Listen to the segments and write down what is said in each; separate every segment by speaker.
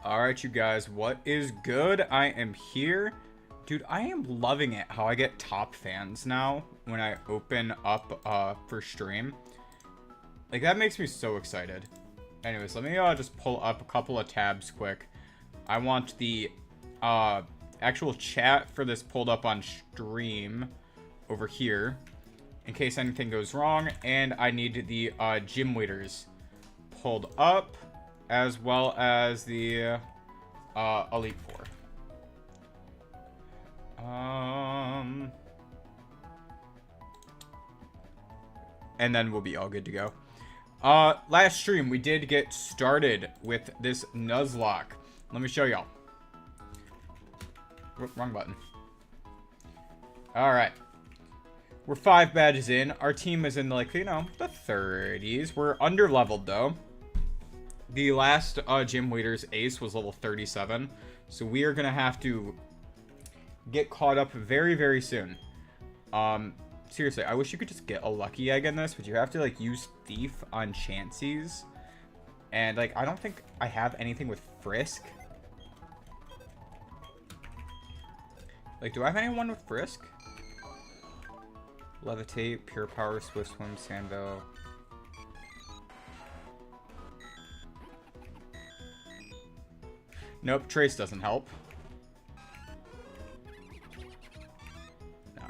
Speaker 1: Alright, you guys, what is good? I am here. Dude, I am loving it how I get top fans now when I open up for stream. Like, that makes me so excited. Anyways, let me just pull up a couple of tabs quick. I want the actual chat for this pulled up on stream over here in case anything goes wrong. And I need the gym leaders pulled up, as well as the Elite Four. And then we'll be all good to go. Last stream, we did get started with this Nuzlocking. Let me show y'all. Wrong button. Alright. We're 5 badges in. Our team is in, like, you know, the 30s. We're under-leveled, though. The last gym leader's ace was level 37. So we are going to have to get caught up very, very soon. Seriously, I wish you could just get a lucky egg in this, but you have to, like, use Thief on chances. And, like, I don't think I have anything with Frisk. Like, do I have anyone with Frisk? Levitate, Pure Power, Swift Swim, Sandville. Nope, Trace doesn't help. No.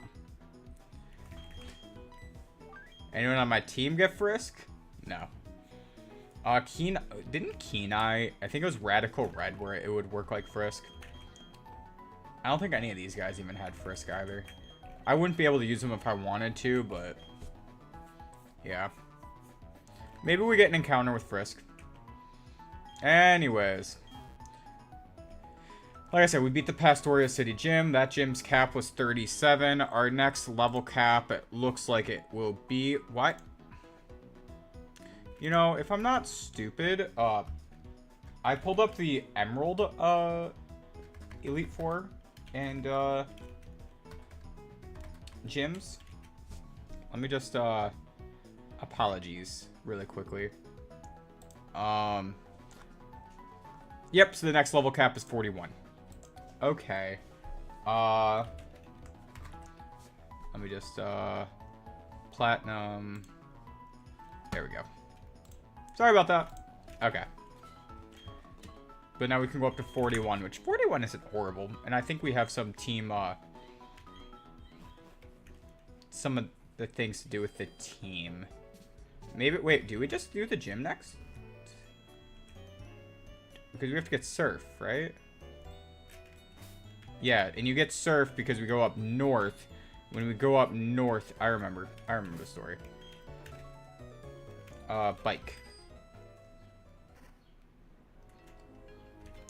Speaker 1: Anyone on my team get Frisk? No. Didn't Kenai, I think it was Radical Red where it would work like Frisk. I don't think any of these guys even had Frisk either. I wouldn't be able to use them if I wanted to, but yeah. Maybe we get an encounter with Frisk. Anyways. Like I said, we beat the Pastoria City Gym. That gym's cap was 37. Our next level cap, it looks like it will be... What? You know, if I'm not stupid, I pulled up the Emerald Elite Four and gyms. Let me just apologies really quickly. Yep, so the next level cap is 41. Okay. Let me just platinum. There we go. Sorry about that. Okay. But now we can go up to 41, which 41 isn't horrible. And I think we have some team some of the things to do with the team. Maybe, wait, do we just do the gym next? Because we have to get Surf, right? Yeah, and you get Surf because we go up north. When we go up north, I remember the story. Bike.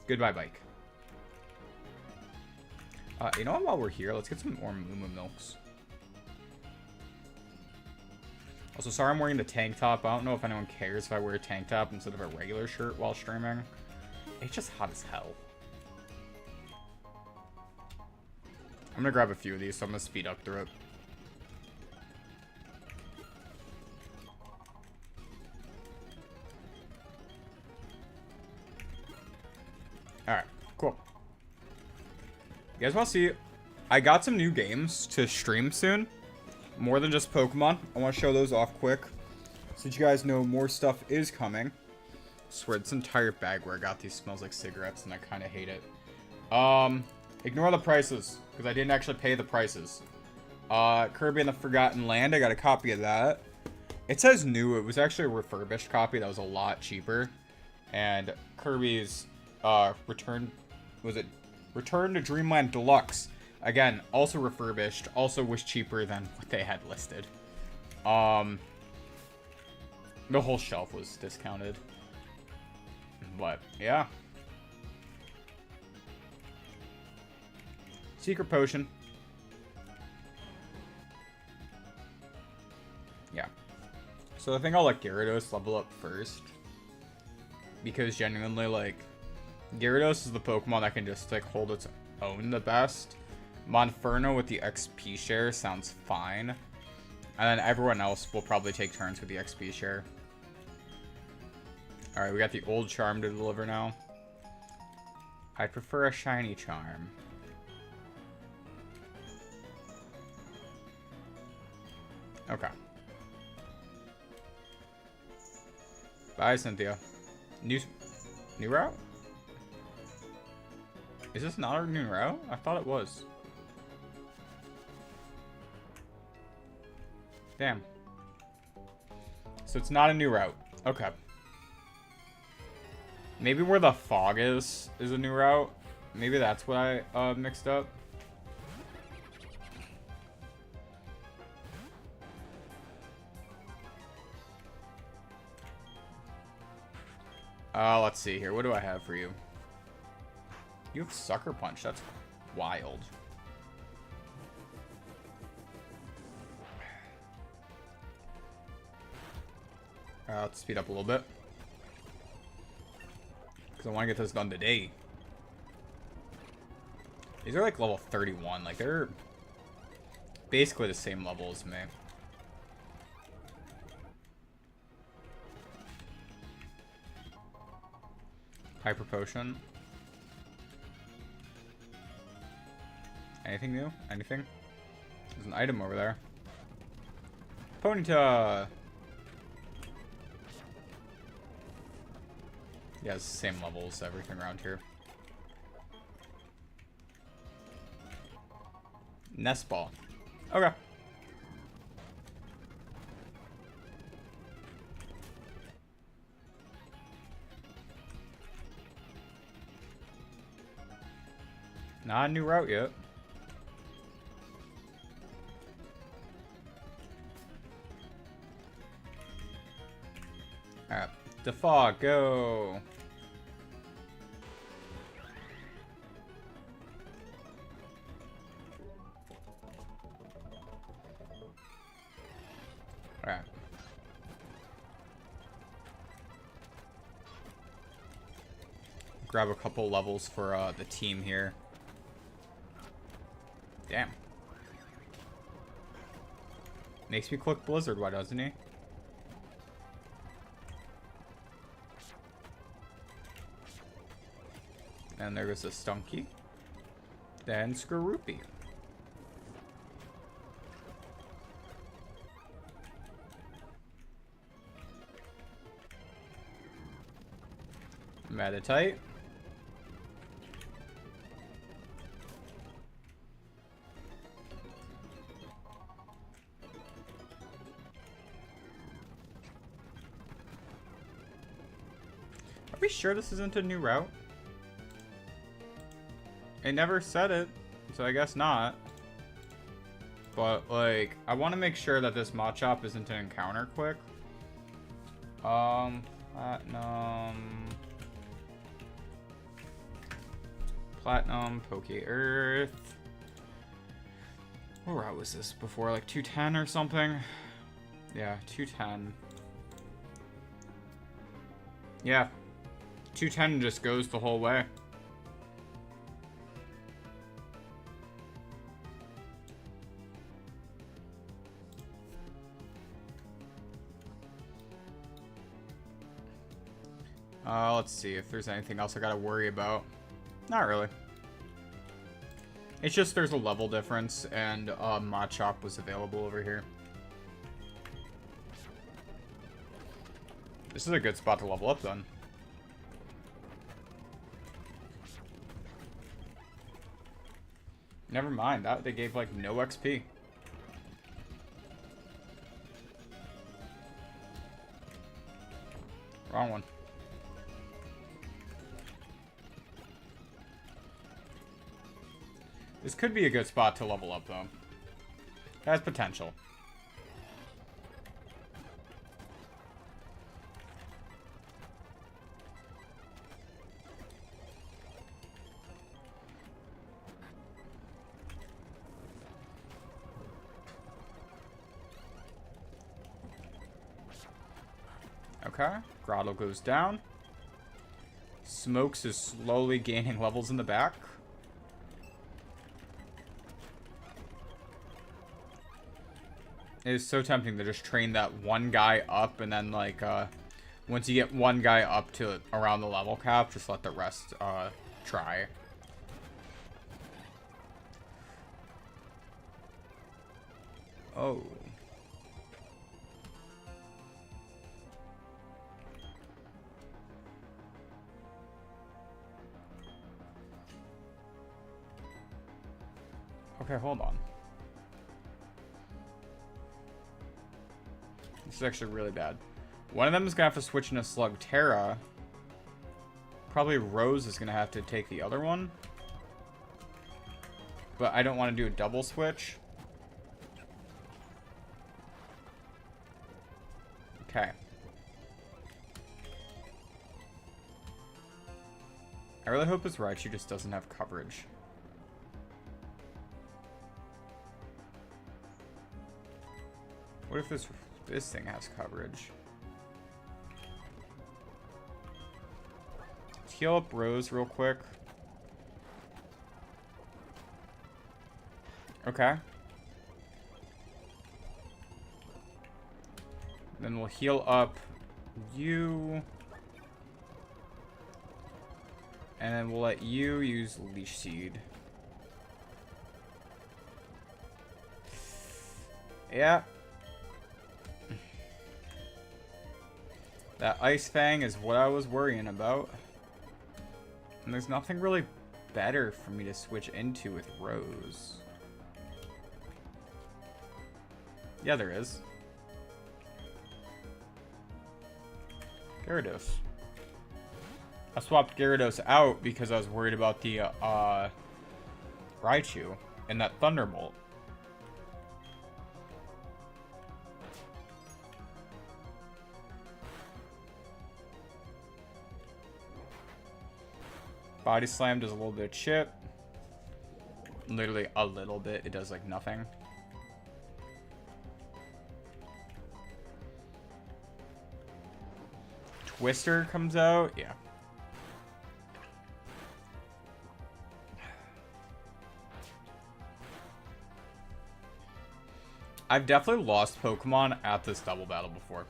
Speaker 1: Goodbye, Bike. You know what, while we're here, let's get some more Moo Milks. Also, sorry I'm wearing the tank top. I don't know if anyone cares if I wear a tank top instead of a regular shirt while streaming. It's just hot as hell. I'm gonna grab a few of these, so I'm gonna speed up through it. Alright, cool. You guys wanna see? I got some new games to stream soon. More than just Pokemon. I want to show those off quick, so that you guys know more stuff is coming. I swear, this entire bag where I got these smells like cigarettes, and I kind of hate it. Ignore the prices, because I didn't actually pay the prices. Kirby and the Forgotten Land, I got a copy of that. It says new, it was actually a refurbished copy that was a lot cheaper. And Kirby's, Return to Dreamland Deluxe. Again, also refurbished, also was cheaper than what they had listed. The whole shelf was discounted. But, yeah. Secret Potion. Yeah. So I think I'll let Gyarados level up first. Because genuinely, like, Gyarados is the Pokemon that can just, like, hold its own the best. Monferno with the XP share sounds fine. And then everyone else will probably take turns with the XP share. Alright, we got the old charm to deliver now. I prefer a shiny charm. Okay. Bye, Cynthia. New route? Is this not a new route? I thought it was. Damn. So it's not a new route. Okay. Maybe where the fog is a new route. Maybe that's what I mixed up. Let's see here. What do I have for you? You have Sucker Punch. That's wild. Let's speed up a little bit. Because I want to get this done today. These are like level 31. Like, they're basically the same level as me. Hyper Potion. Anything new? Anything? There's an item over there. Ponyta! Yeah, it's the same levels, everything around here. Nest Ball. Okay. Not a new route yet. Alright. The fog, go! Alright. Grab a couple levels for the team here. Damn. Makes me click Blizzard, why doesn't he? And there goes a Stunky. Then Skorupi. Meditite. Are we sure this isn't a new route? It never said it, so I guess not. But, like, I want to make sure that this Machop isn't an encounter quick. Platinum. Platinum, Poke Earth. What route was this before? Like 210 or something? Yeah, 210. Yeah. 210 just goes the whole way. Let's see if there's anything else I gotta worry about. Not really. It's just there's a level difference, and Machop was available over here. This is a good spot to level up, then. Never mind, that they gave, like, no XP. Wrong one. This could be a good spot to level up, though. It has potential. Okay, Grotto goes down. Smokes is slowly gaining levels in the back. It is so tempting to just train that one guy up, and then, like, once you get one guy up to around the level cap, just let the rest try. Oh. Okay, hold on. This is actually really bad. One of them is going to have to switch into Slugterra. Probably Rose is going to have to take the other one. But I don't want to do a double switch. Okay. I really hope this Raichu just doesn't have coverage. What if this thing has coverage? Let's heal up Rose real quick. Okay. Then we'll heal up you. And then we'll let you use Leash Seed. Yeah. That Ice Fang is what I was worrying about. And there's nothing really better for me to switch into with Rose. Yeah, there is. Gyarados. I swapped Gyarados out because I was worried about the Raichu and that Thunderbolt. Body Slam does a little bit of chip. Literally a little bit. It does like nothing. Twister comes out. Yeah. I've definitely lost Pokemon at this double battle before.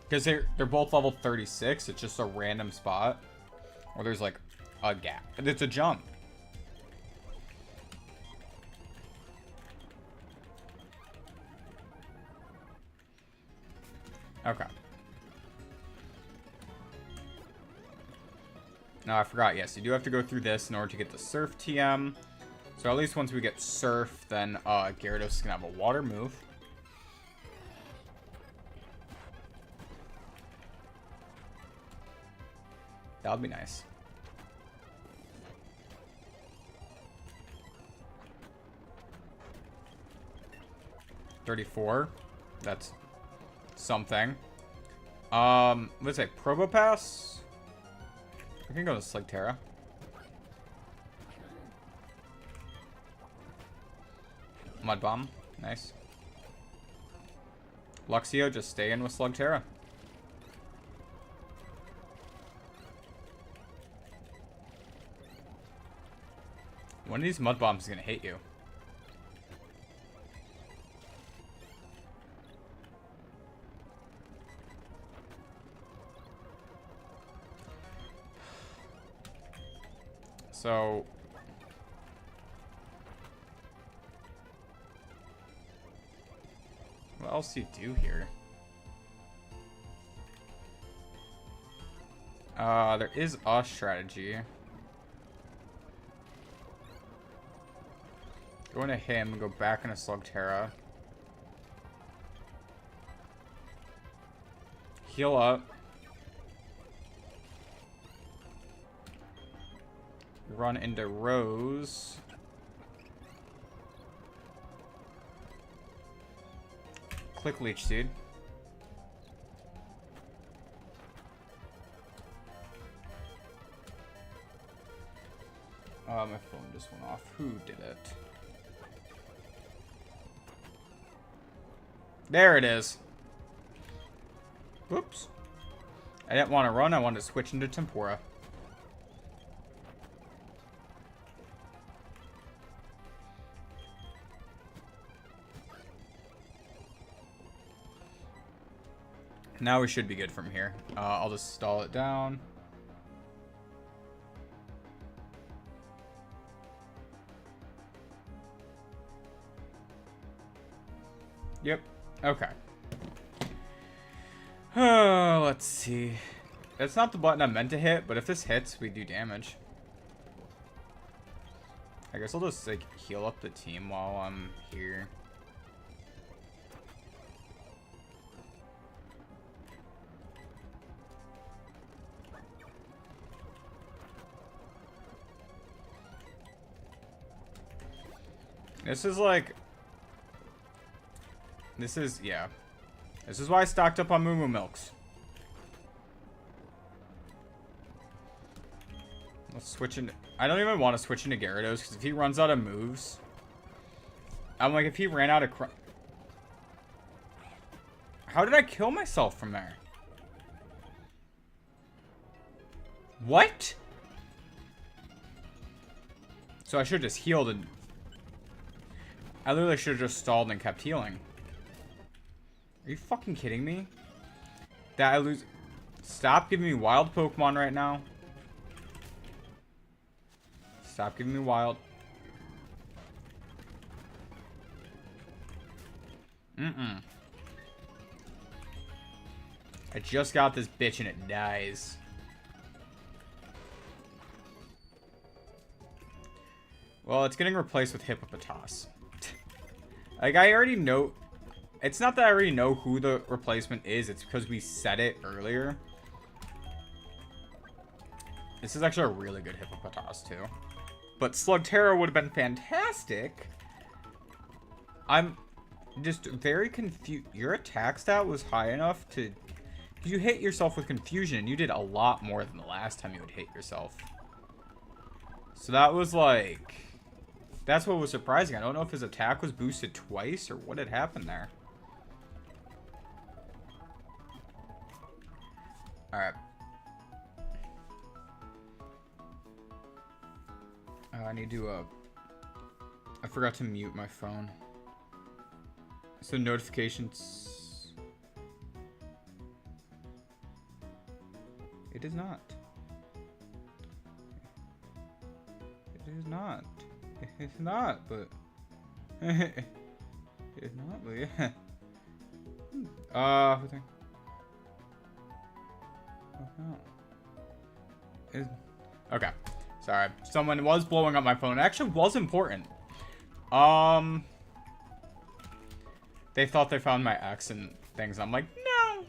Speaker 1: Because they're both level 36. It's just a random spot where there's like a gap. And it's a jump. Okay. Now I forgot. Yes, you do have to go through this in order to get the Surf TM. So at least once we get Surf, then Gyarados is going to have a water move. That would be nice. $34. That's something. Let's say Probopass. We can go to Slugterra. Mud Bomb. Nice. Luxio, just stay in with Slugterra. One of these Mud Bombs is going to hit you. So... what else do you do here? There is a strategy. Go into him and go back into Slugterra. Heal up. Run into Rose. Click Leech Seed. My phone just went off. Who did it? There it is. Whoops. I didn't want to run. I wanted to switch into Tempura. Now we should be good from here. I'll just stall it down. Yep. Okay. Oh, let's see. That's not the button I meant to hit, but if this hits, we do damage. I guess I'll just, like, heal up the team while I'm here. This is like... This is, yeah. This is why I stocked up on Moo Moo Milks. Let's switch into... I don't even want to switch into Gyarados, because if he runs out of moves... I'm like, if he ran out of... How did I kill myself from there? What? So I should have just healed and... I literally should have just stalled and kept healing. Are you fucking kidding me? That I lose... Stop giving me wild Pokemon right now. Stop giving me wild. I just got this bitch and it dies. Well, it's getting replaced with Hippopotas. Like, I already know... It's not that I already know who the replacement is. It's because we said it earlier. This is actually a really good Hippopotas, too. But Slugterra would have been fantastic. I'm just very confused. Your attack stat was high enough to... You hit yourself with confusion, and you did a lot more than the last time you would hit yourself. So that was like... That's what was surprising. I don't know if his attack was boosted twice or what had happened there. Alright. I need to, I forgot to mute my phone. So notifications... It is not. It is not. It's not, but... It's not, but yeah. Okay. Sorry. Someone was blowing up my phone. It actually was important. They thought they found my ex and things. I'm like, no.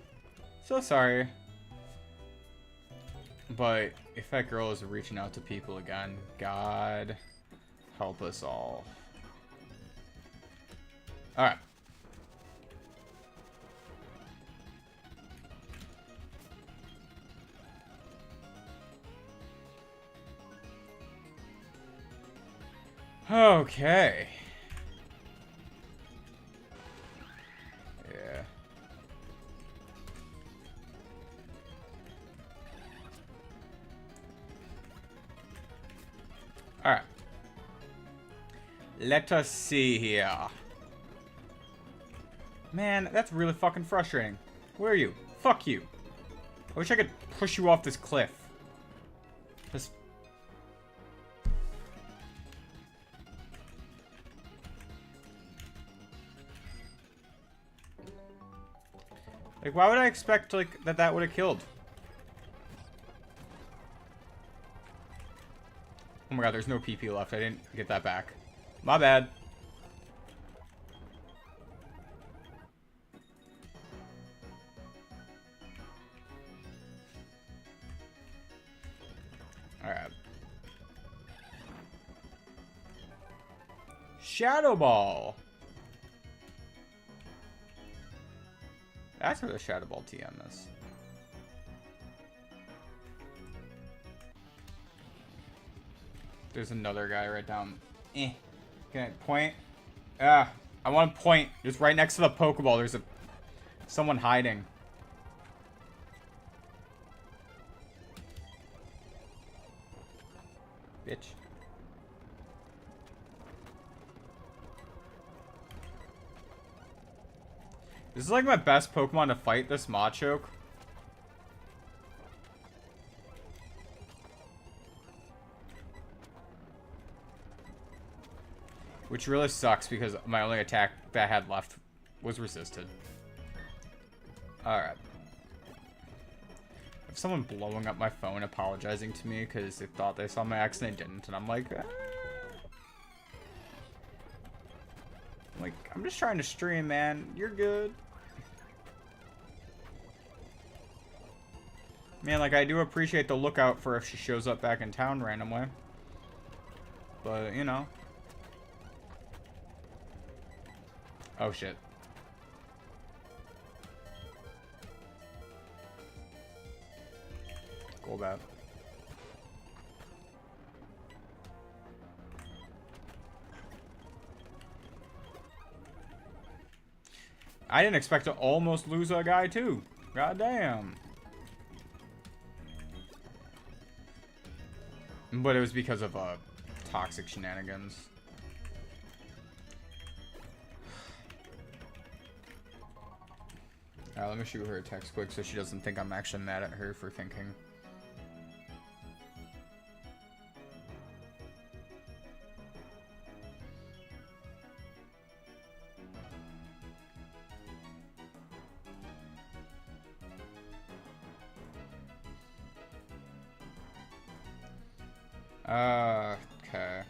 Speaker 1: So sorry. But if that girl is reaching out to people again, God help us all. Alright. Okay. Yeah. Alright. Let us see here. Man, that's really fucking frustrating. Where are you? Fuck you. I wish I could push you off this cliff. Just... Like, why would I expect, like, that would have killed? Oh my god, there's no PP left. I didn't get that back. My bad. Alright. Shadow Ball. That's where the Shadow Ball TM is. There's another guy right down. Can I point? I want to point. Just right next to the Pokeball. There's someone hiding. Bitch. This is like my best Pokemon to fight this Machoke. Which really sucks because my only attack that I had left Was resisted. Alright. If someone blowing up my phone apologizing to me because they thought they saw my accident, didn't, and I'm like, I'm just trying to stream, man. You're good. Man, like, I do appreciate the lookout for if she shows up back in town randomly. But, you know. Oh, shit. Go bad. I didn't expect to almost lose a guy, too. God damn. But it was because of, toxic shenanigans. Alright, let me shoot her a text quick so she doesn't think I'm actually mad at her for thinking. Okay.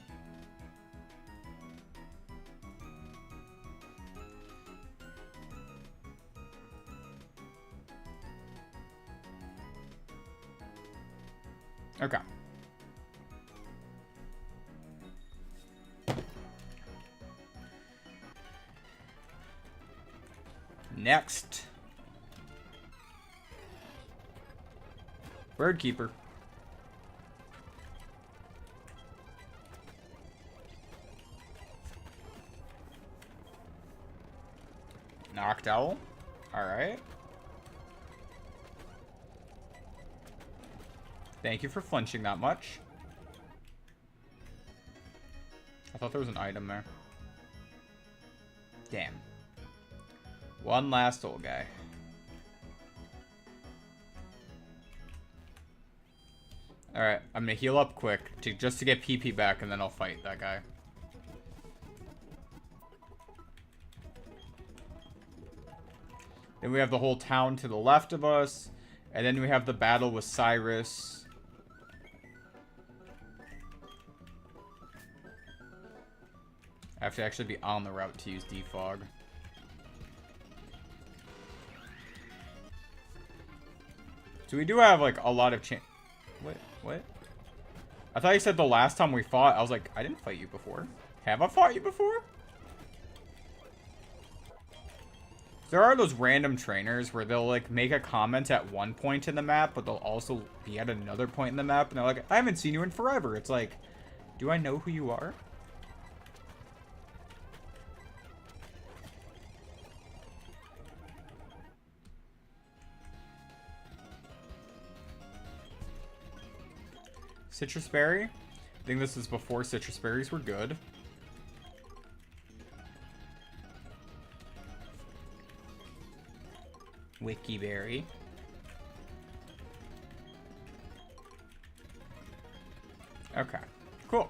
Speaker 1: Okay. Next. Bird keeper. Knocked owl. Alright. Thank you for flinching that much. I thought there was an item there. Damn. One last old guy. Alright, I'm gonna heal up quick just to get PP back, and then I'll fight that guy. Then we have the whole town to the left of us. And then we have the battle with Cyrus. I have to actually be on the route to use defog. So we do have, like, a lot of chance. What? I thought you said the last time we fought. I was like, I didn't fight you before. Have I fought you before? There are those random trainers where they'll, like, make a comment at one point in the map, but they'll also be at another point in the map, and they're like, I haven't seen you in forever. It's like, do I know who you are? Citrus berry? I think this is before citrus berries were good. Wikiberry. Okay, cool.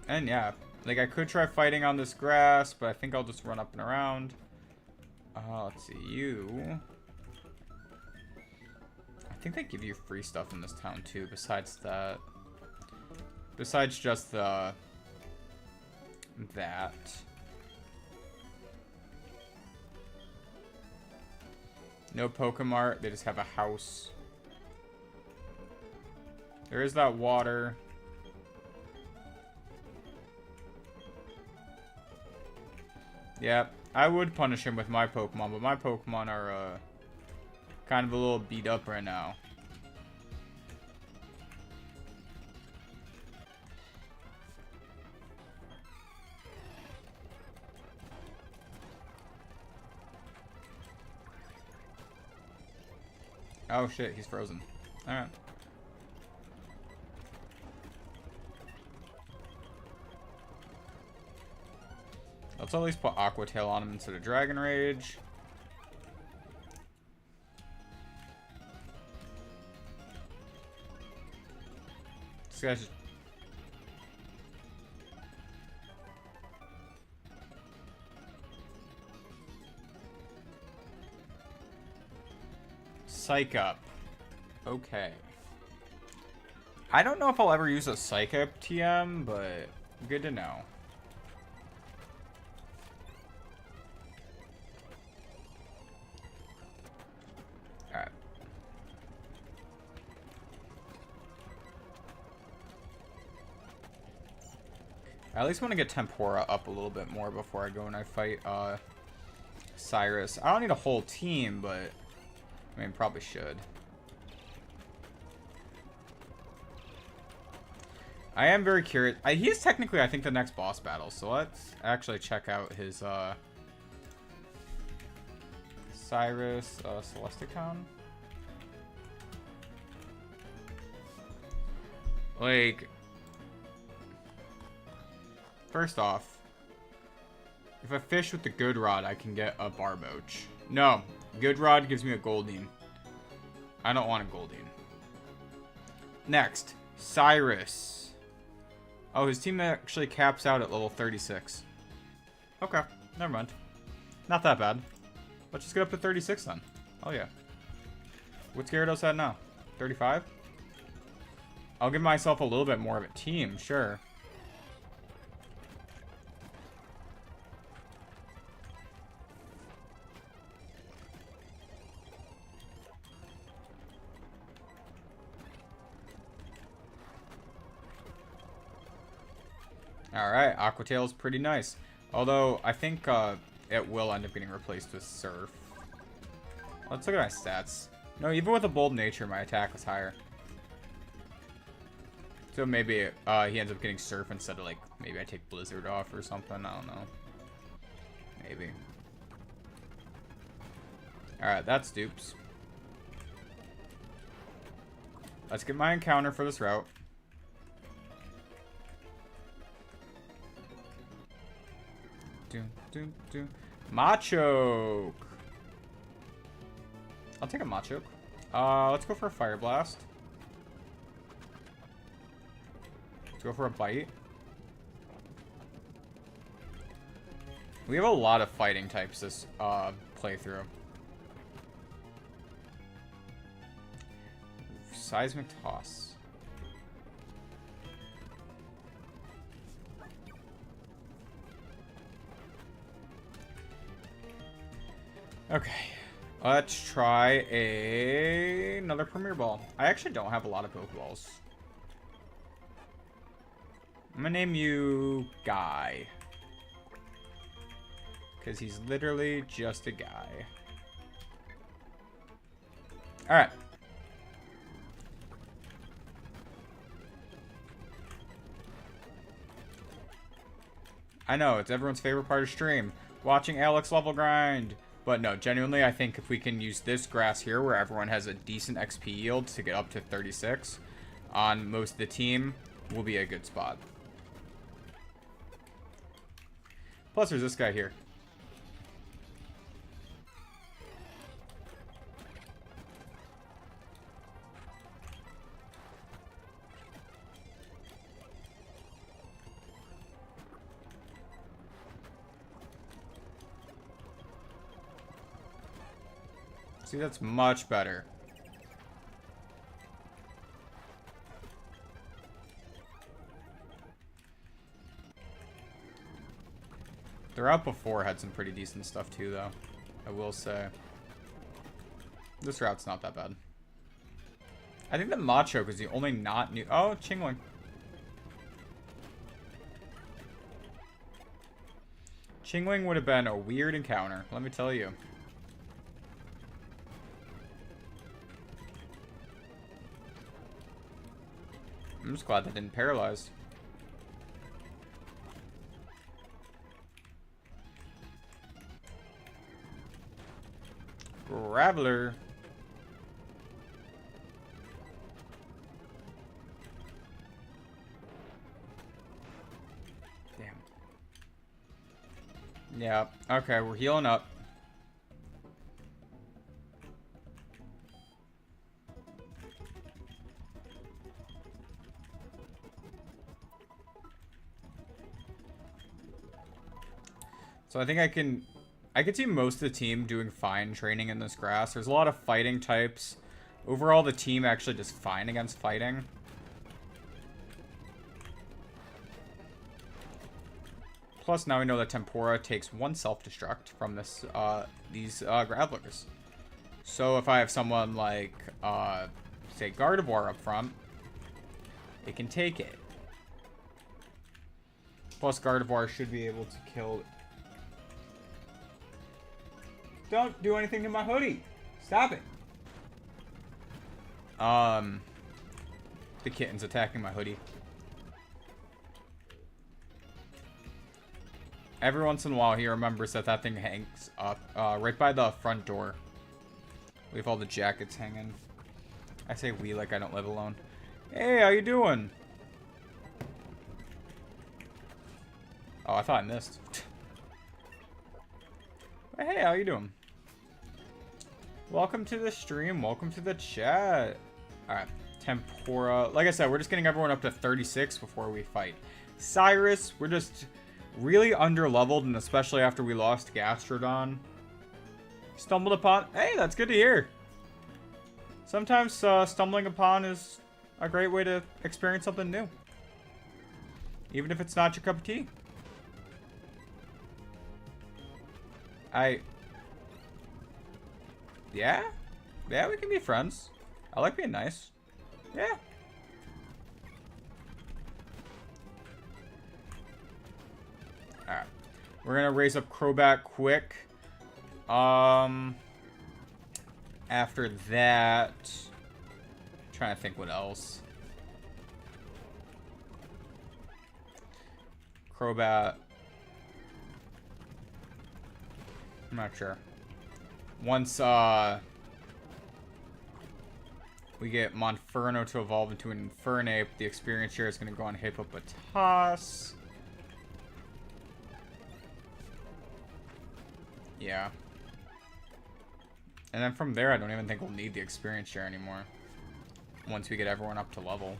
Speaker 1: And yeah, like I could try fighting on this grass, but I think I'll just run up and around. Let's see, you. I think they give you free stuff in this town too, besides that. Besides just the... that. No Pokemart, they just have a house. There is that water. Yeah, I would punish him with my Pokemon, but my Pokemon are kind of a little beat up right now. Oh shit, he's frozen. Alright. Let's at least put Aqua Tail on him instead of Dragon Rage. This guy's just... Psych Up. Okay. I don't know if I'll ever use a Psych Up TM, but good to know. Alright. I at least want to get Tempora up a little bit more before I go and I fight Cyrus. I don't need a whole team, but I mean, probably should. I am very curious. He is technically, I think, the next boss battle. So let's actually check out his Cyrus Celesticon. Like, first off, if I fish with the good rod, I can get a barboach. No, good rod gives me a goldine. I don't want a goldine. Next, Cyrus. Oh, his team actually caps out at level 36. Okay, never mind. Not that bad. Let's just get up to 36 then. Oh yeah. What's Gyarados at now? 35? I'll give myself a little bit more of a team, sure. Alright, Aqua Tail is pretty nice. Although, I think it will end up getting replaced with Surf. Let's look at my stats. No, even with a Bold Nature, my attack was higher. So maybe he ends up getting Surf instead of, like, maybe I take Blizzard off or something. I don't know. Maybe. Alright, that's dupes. Let's get my encounter for this route. Machoke. I'll take a Machoke. Let's go for a Fire Blast. Let's go for a Bite. We have a lot of fighting types this playthrough. Seismic Toss. Okay, let's try another Premier Ball. I actually don't have a lot of Pokeballs. I'm gonna name you Guy. Because he's literally just a guy. Alright. I know, it's everyone's favorite part of stream. Watching Alex level grind. But no, genuinely, I think if we can use this grass here where everyone has a decent XP yield to get up to 36 on most of the team, will be a good spot. Plus, there's this guy here. See, that's much better. The route before had some pretty decent stuff too, though. I will say. This route's not that bad. I think the Machoke is the only not new. Oh, Chingling. Chingling would have been a weird encounter, let me tell you. I'm just glad that didn't paralyze. Graveler. Damn. Yeah, okay, we're healing up. So I think I can I could see most of the team doing fine training in this grass. There's a lot of fighting types. Overall, the team actually does fine against fighting. Plus, now we know that Tempura takes 1 self-destruct from this, these Gravelers. So if I have someone like, say, Gardevoir up front, it can take it. Plus, Gardevoir should be able to kill... Don't do anything to my hoodie! Stop it! The kitten's attacking my hoodie. Every once in a while, he remembers that that thing hangs up right by the front door. We have all the jackets hanging. I say we like I don't live alone. Hey, how you doing? Oh, I thought I missed. But hey, how you doing? Welcome to the stream. Welcome to the chat. Alright, Tempura. Like I said, we're just getting everyone up to 36 before we fight. Cyrus, we're just... really underleveled, and especially after we lost Gastrodon. Stumbled upon... Hey, that's good to hear. Sometimes stumbling upon is a great way to experience something new. Even if it's not your cup of tea. Yeah? Yeah, we can be friends. I like being nice. Yeah. Alright. We're gonna raise up Crobat quick. After that... trying to think what else. Crobat. I'm not sure. Once, we get Monferno to evolve into an Infernape, the experience share is gonna go on Hippopotas. Yeah. And then from there, I don't even think we'll need the experience share anymore. Once we get everyone up to level.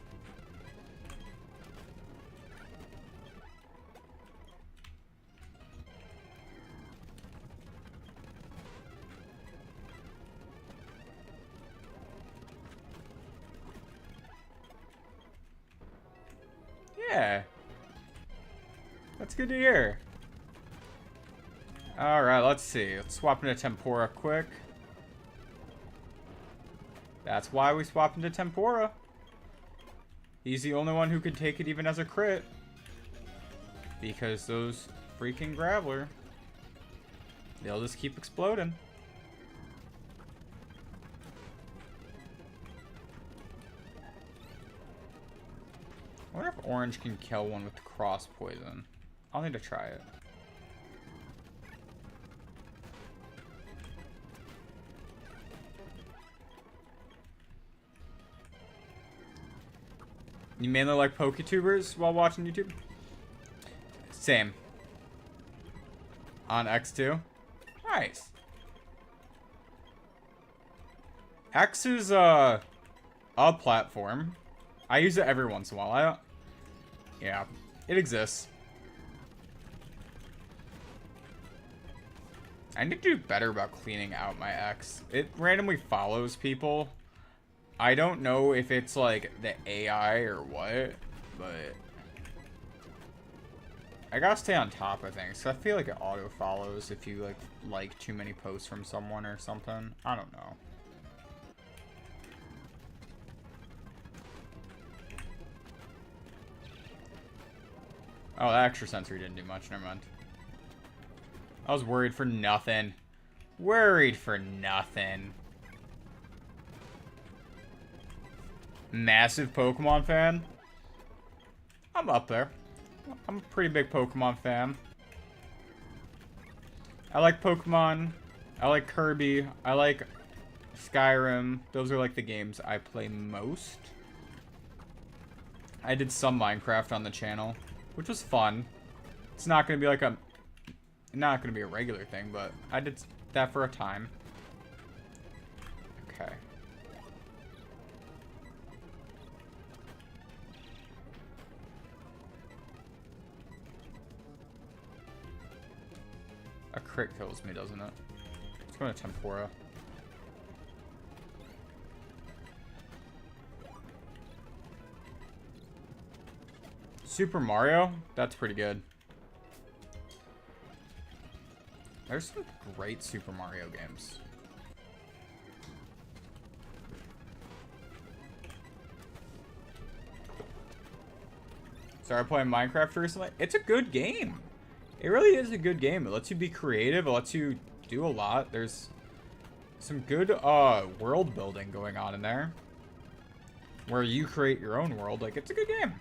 Speaker 1: Yeah. That's good to hear. Alright, let's see. Let's swap into Tempura quick. That's why we swap into Tempura. He's the only one who can take it even as a crit. Because those freaking Graveler, they'll just keep exploding. I wonder if Orange can kill one with cross poison. I'll need to try it. You mainly like PokeTubers while watching YouTube? Same. On X2? Nice. X is a platform. I use it every once in a while. Yeah, it exists. I need to do better about cleaning out my X. It randomly follows people. I don't know if it's like the AI or what, but I gotta stay on top of things. So I feel like it auto follows if you like too many posts from someone or something. I don't know. Oh, that extra sensory didn't do much. Never mind. I was worried for nothing. Worried for nothing. Massive Pokemon fan? I'm up there. I'm a pretty big Pokemon fan. I like Pokemon. I like Kirby. I like Skyrim. Those are like the games I play most. I did some Minecraft on the channel, which was fun. It's not gonna be like a regular thing, but I did that for a time. Okay. A crit kills me, doesn't it? Let's go to Tempora. Super Mario? That's pretty good. There's some great Super Mario games. Started playing Minecraft recently. It's a good game. It really is a good game. It lets you be creative. It lets you do a lot. There's some good world building going on in there, where you create your own world. Like, it's a good game.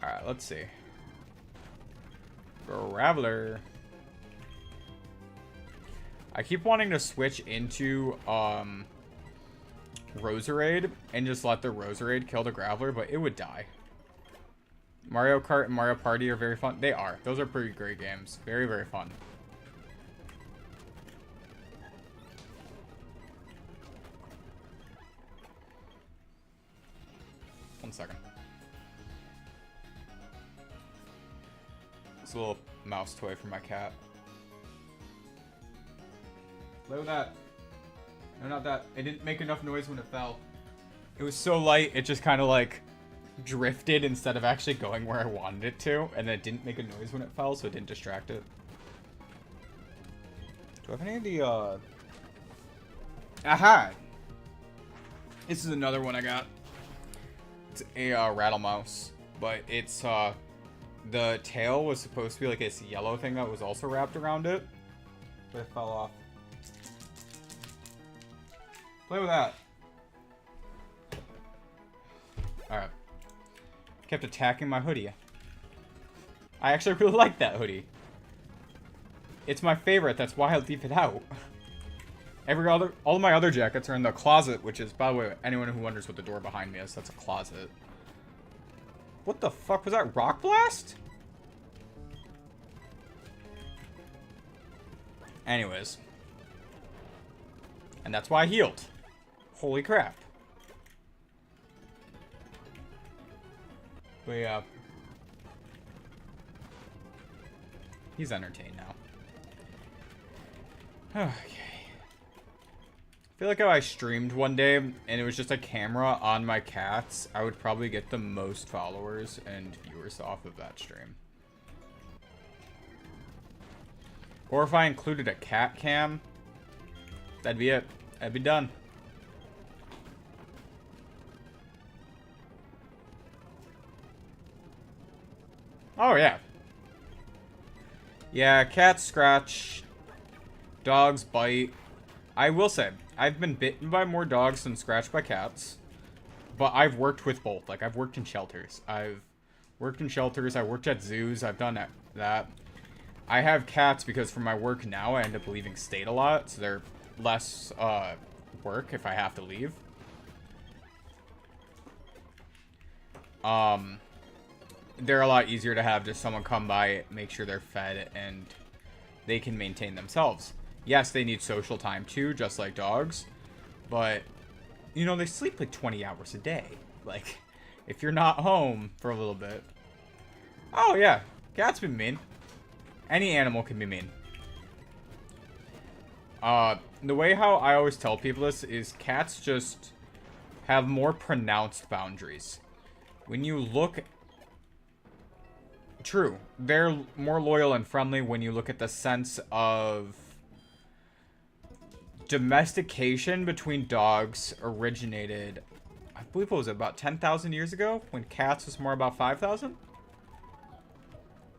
Speaker 1: Alright, let's see. Graveler. I keep wanting to switch into Roserade and just let the Roserade kill the Graveler, but it would die. Mario Kart and Mario Party are very fun. They are. Those are pretty great games. Very, very fun. One second. It's a little mouse toy for my cat. Play with that. No, not that. It didn't make enough noise when it fell. It was so light, it just kind of like drifted instead of actually going where I wanted it to. And then it didn't make a noise when it fell, so it didn't distract it. Do I have any of the, Aha! This is another one I got. It's a rattle mouse. But it's, the tail was supposed to be like this yellow thing that was also wrapped around it. But it fell off. Play with that. Alright. Kept attacking my hoodie. I actually really like that hoodie. It's my favorite, that's why I leave it out. All of my other jackets are in the closet, which is, by the way, anyone who wonders what the door behind me is, that's a closet. What the fuck was that? Rock Blast? Anyways. And that's why I healed. Holy crap. But yeah. He's entertained now. Okay. I feel like if I streamed one day and it was just a camera on my cats, I would probably get the most followers and viewers off of that stream. Or if I included a cat cam, that'd be it. That'd be done. Oh, yeah. Yeah, cats scratch. Dogs bite. I will say, I've been bitten by more dogs than scratched by cats. But I've worked with both. Like, I've worked in shelters. I've worked at zoos. I've done that. I have cats because for my work now, I end up leaving state a lot. So they're less work if I have to leave. They're a lot easier to have just someone come by, make sure they're fed, and they can maintain themselves. Yes, they need social time too, just like dogs. But, you know, they sleep like 20 hours a day. Like, if you're not home for a little bit. Oh, yeah. Cats be mean. Any animal can be mean. The way how I always tell people this is cats just have more pronounced boundaries. When you look... True. They're more loyal and friendly when you look at the sense of... domestication between dogs originated, I believe it was about 10,000 years ago, when cats was more about 5,000.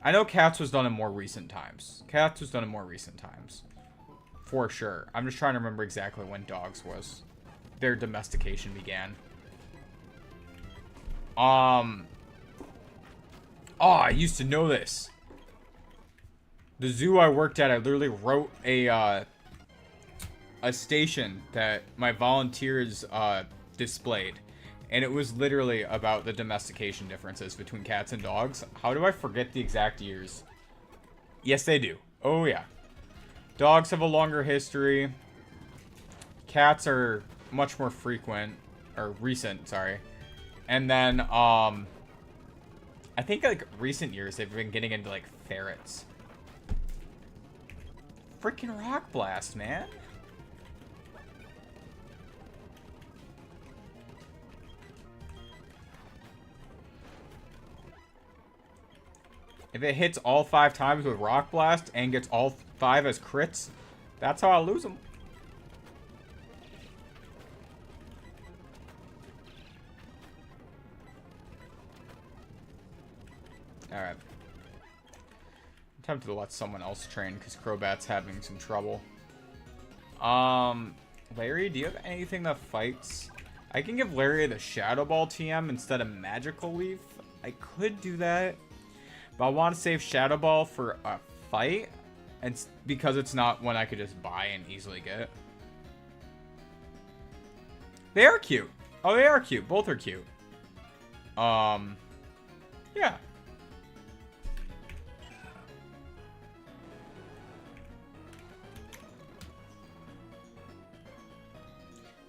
Speaker 1: I know cats was done in more recent times. For sure. I'm just trying to remember exactly when dogs was. Their domestication began. Oh, I used to know this. The zoo I worked at, I literally wrote a station that my volunteers displayed, and it was literally about the domestication differences between cats and dogs. How do I forget the exact years? Yes, they do. Oh yeah, dogs have a longer history. Cats are much more frequent, or recent, sorry. And then I think like recent years they've been getting into like ferrets. freaking Rock Blast, man. If it hits all 5 times with Rock Blast and gets all 5 as crits, that's how I lose them. Alright. I'm tempted to let someone else train because Crobat's having some trouble. Larry, do you have anything that fights? I can give Larry the Shadow Ball TM instead of Magical Leaf. I could do that. But I want to save Shadow Ball for a fight. And because it's not one I could just buy and easily get. They are cute. Oh, they are cute. Both are cute. Yeah.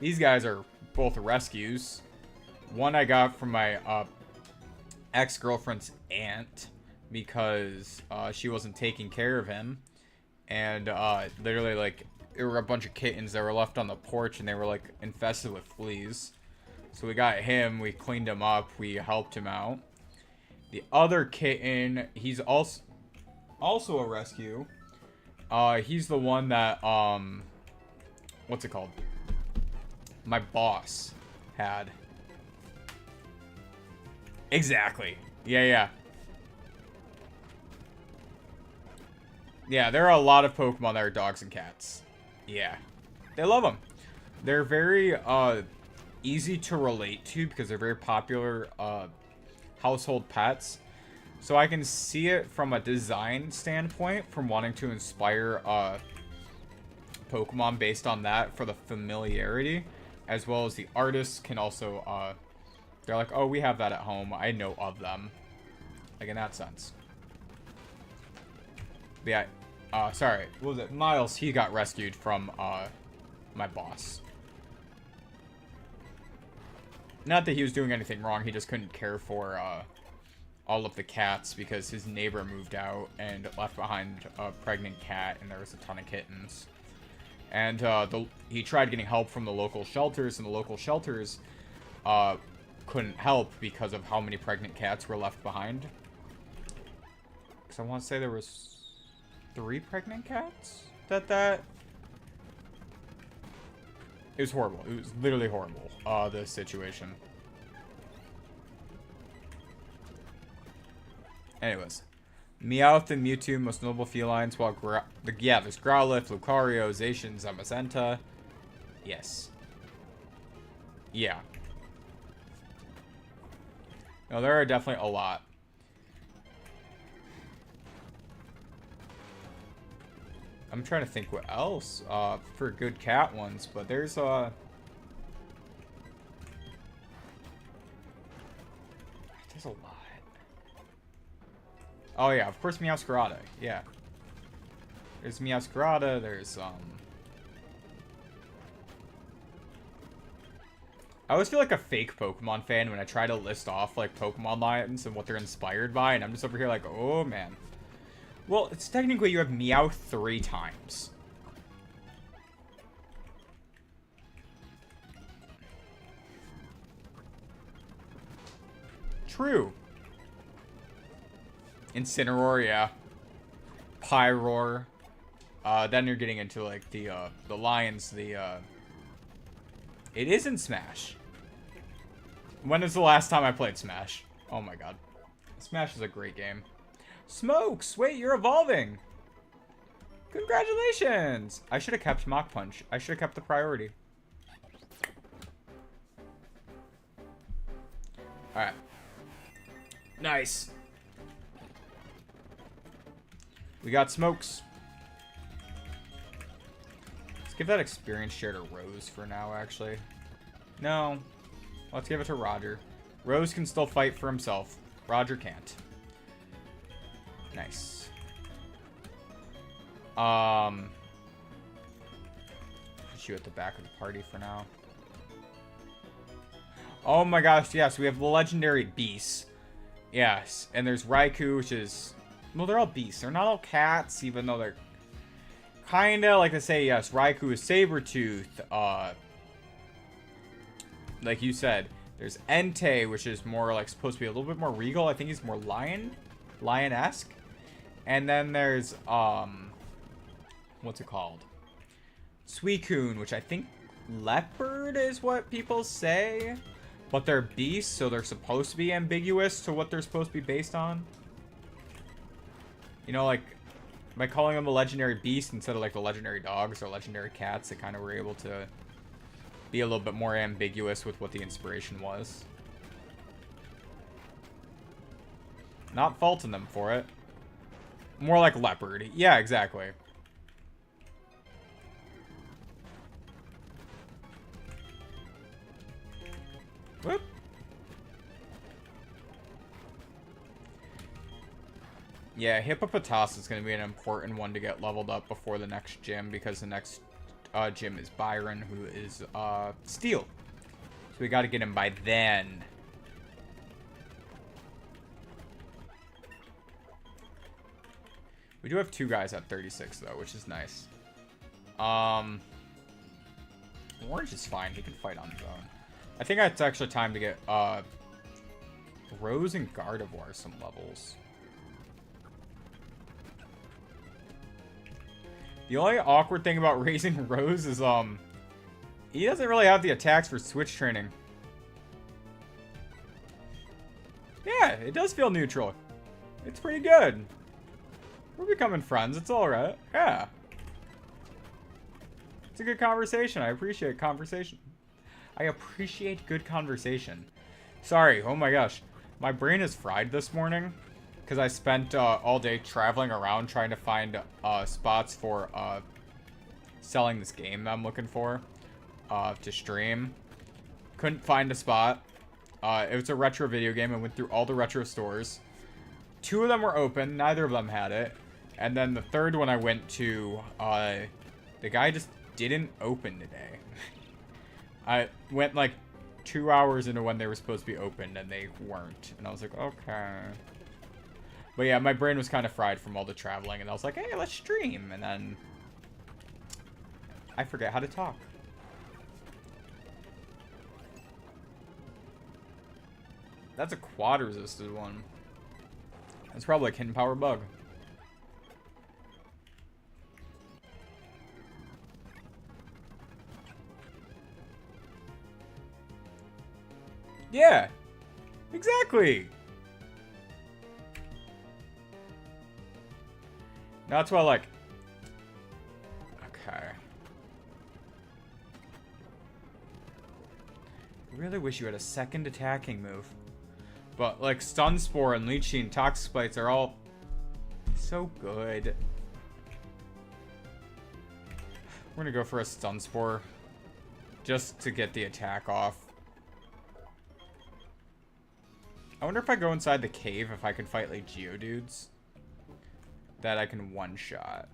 Speaker 1: These guys are both rescues. One I got from my ex-girlfriend's aunt because she wasn't taking care of him. And literally, like, there were a bunch of kittens that were left on the porch and they were, like, infested with fleas. So we got him, we cleaned him up, we helped him out. The other kitten, he's also a rescue. He's the one that, what's it called? My boss had. Exactly. Yeah. Yeah, there are a lot of Pokemon that are dogs and cats. Yeah. They love them. They're very easy to relate to because they're very popular household pets. So I can see it from a design standpoint, from wanting to inspire Pokemon based on that for the familiarity. As well as the artists can also, they're like, oh, we have that at home. I know of them. Like, in that sense. But yeah, sorry. What was it? Miles, he got rescued from, my boss. Not that he was doing anything wrong. He just couldn't care for, all of the cats because his neighbor moved out and left behind a pregnant cat and there was a ton of kittens. And he tried getting help from the local shelters, and the local shelters couldn't help because of how many pregnant cats were left behind. Because I want to say there was 3 pregnant cats that... It was horrible. It was literally horrible, the situation. Anyways. Meowth and Mewtwo, most notable felines, while there's Growlithe, Lucario, Zacian, Zamazenta. Yes. Yeah. No, there are definitely a lot. I'm trying to think what else for good cat ones, but there's there's a lot. Oh yeah, of course Meowscarada. Yeah. There's Meowscarada, there's I always feel like a fake Pokemon fan when I try to list off like Pokemon lines and what they're inspired by, and I'm just over here like, oh man. Well, it's technically you have Meowth 3 times. True. Incineroar, yeah. Pyroar. Then you're getting into like the lions, it is in Smash. When is the last time I played Smash? Oh my god. Smash is a great game. Smokes! Wait, you're evolving! Congratulations! I should have kept Mach Punch. I should have kept the priority. Alright. Nice. We got Smokes. Let's give that experience share to Rose for now, actually. No. Let's give it to Roger. Rose can still fight for himself. Roger can't. Nice. Put you at the back of the party for now. Oh my gosh, yes, we have the legendary beasts. Yes, and there's Raikou, which is... Well, they're all beasts. They're not all cats, even though they're kinda like to say yes. Raikou is Sabretooth. Like you said, there's Entei, which is more like supposed to be a little bit more regal. I think he's more lion-esque. And then there's what's it called? Suicune, which I think leopard is what people say, but they're beasts, so they're supposed to be ambiguous to what they're supposed to be based on. You know, like by calling them a legendary beast instead of like the legendary dogs or legendary cats, they kind of were able to be a little bit more ambiguous with what the inspiration was. Not faulting them for it. More like leopard. Yeah, exactly. Whoop. Yeah, Hippopotas is going to be an important one to get leveled up before the next gym, because the next gym is Byron, who is Steel. So we got to get him by then. We do have 2 guys at 36 though, which is nice. Orange is fine. He can fight on his own. I think it's actually time to get Rose and Gardevoir some levels. The only awkward thing about raising Rose is he doesn't really have the attacks for switch training. Yeah, it does feel neutral. It's pretty good. We're becoming friends. It's all right. Yeah. It's a good conversation. I appreciate conversation. I appreciate good conversation. Sorry. Oh my gosh. My brain is fried this morning because I spent all day traveling around trying to find spots for selling this game that I'm looking for to stream. Couldn't find a spot. It was a retro video game. I went through all the retro stores. 2 of them were open. Neither of them had it. And then the third one I went to, the guy just didn't open today. I went like 2 hours into when they were supposed to be opened and they weren't. And I was like, okay. But yeah, my brain was kind of fried from all the traveling. And I was like, hey, let's stream. And then I forget how to talk. That's a quad resisted one. That's probably a hidden power bug. Yeah, exactly. That's why, like, okay. I really wish you had a second attacking move. But, like, Stun Spore and Leechy and Toxic Bites are all so good. We're gonna go for a Stun Spore just to get the attack off. I wonder if I go inside the cave if I can fight, like, Geodudes that I can one-shot.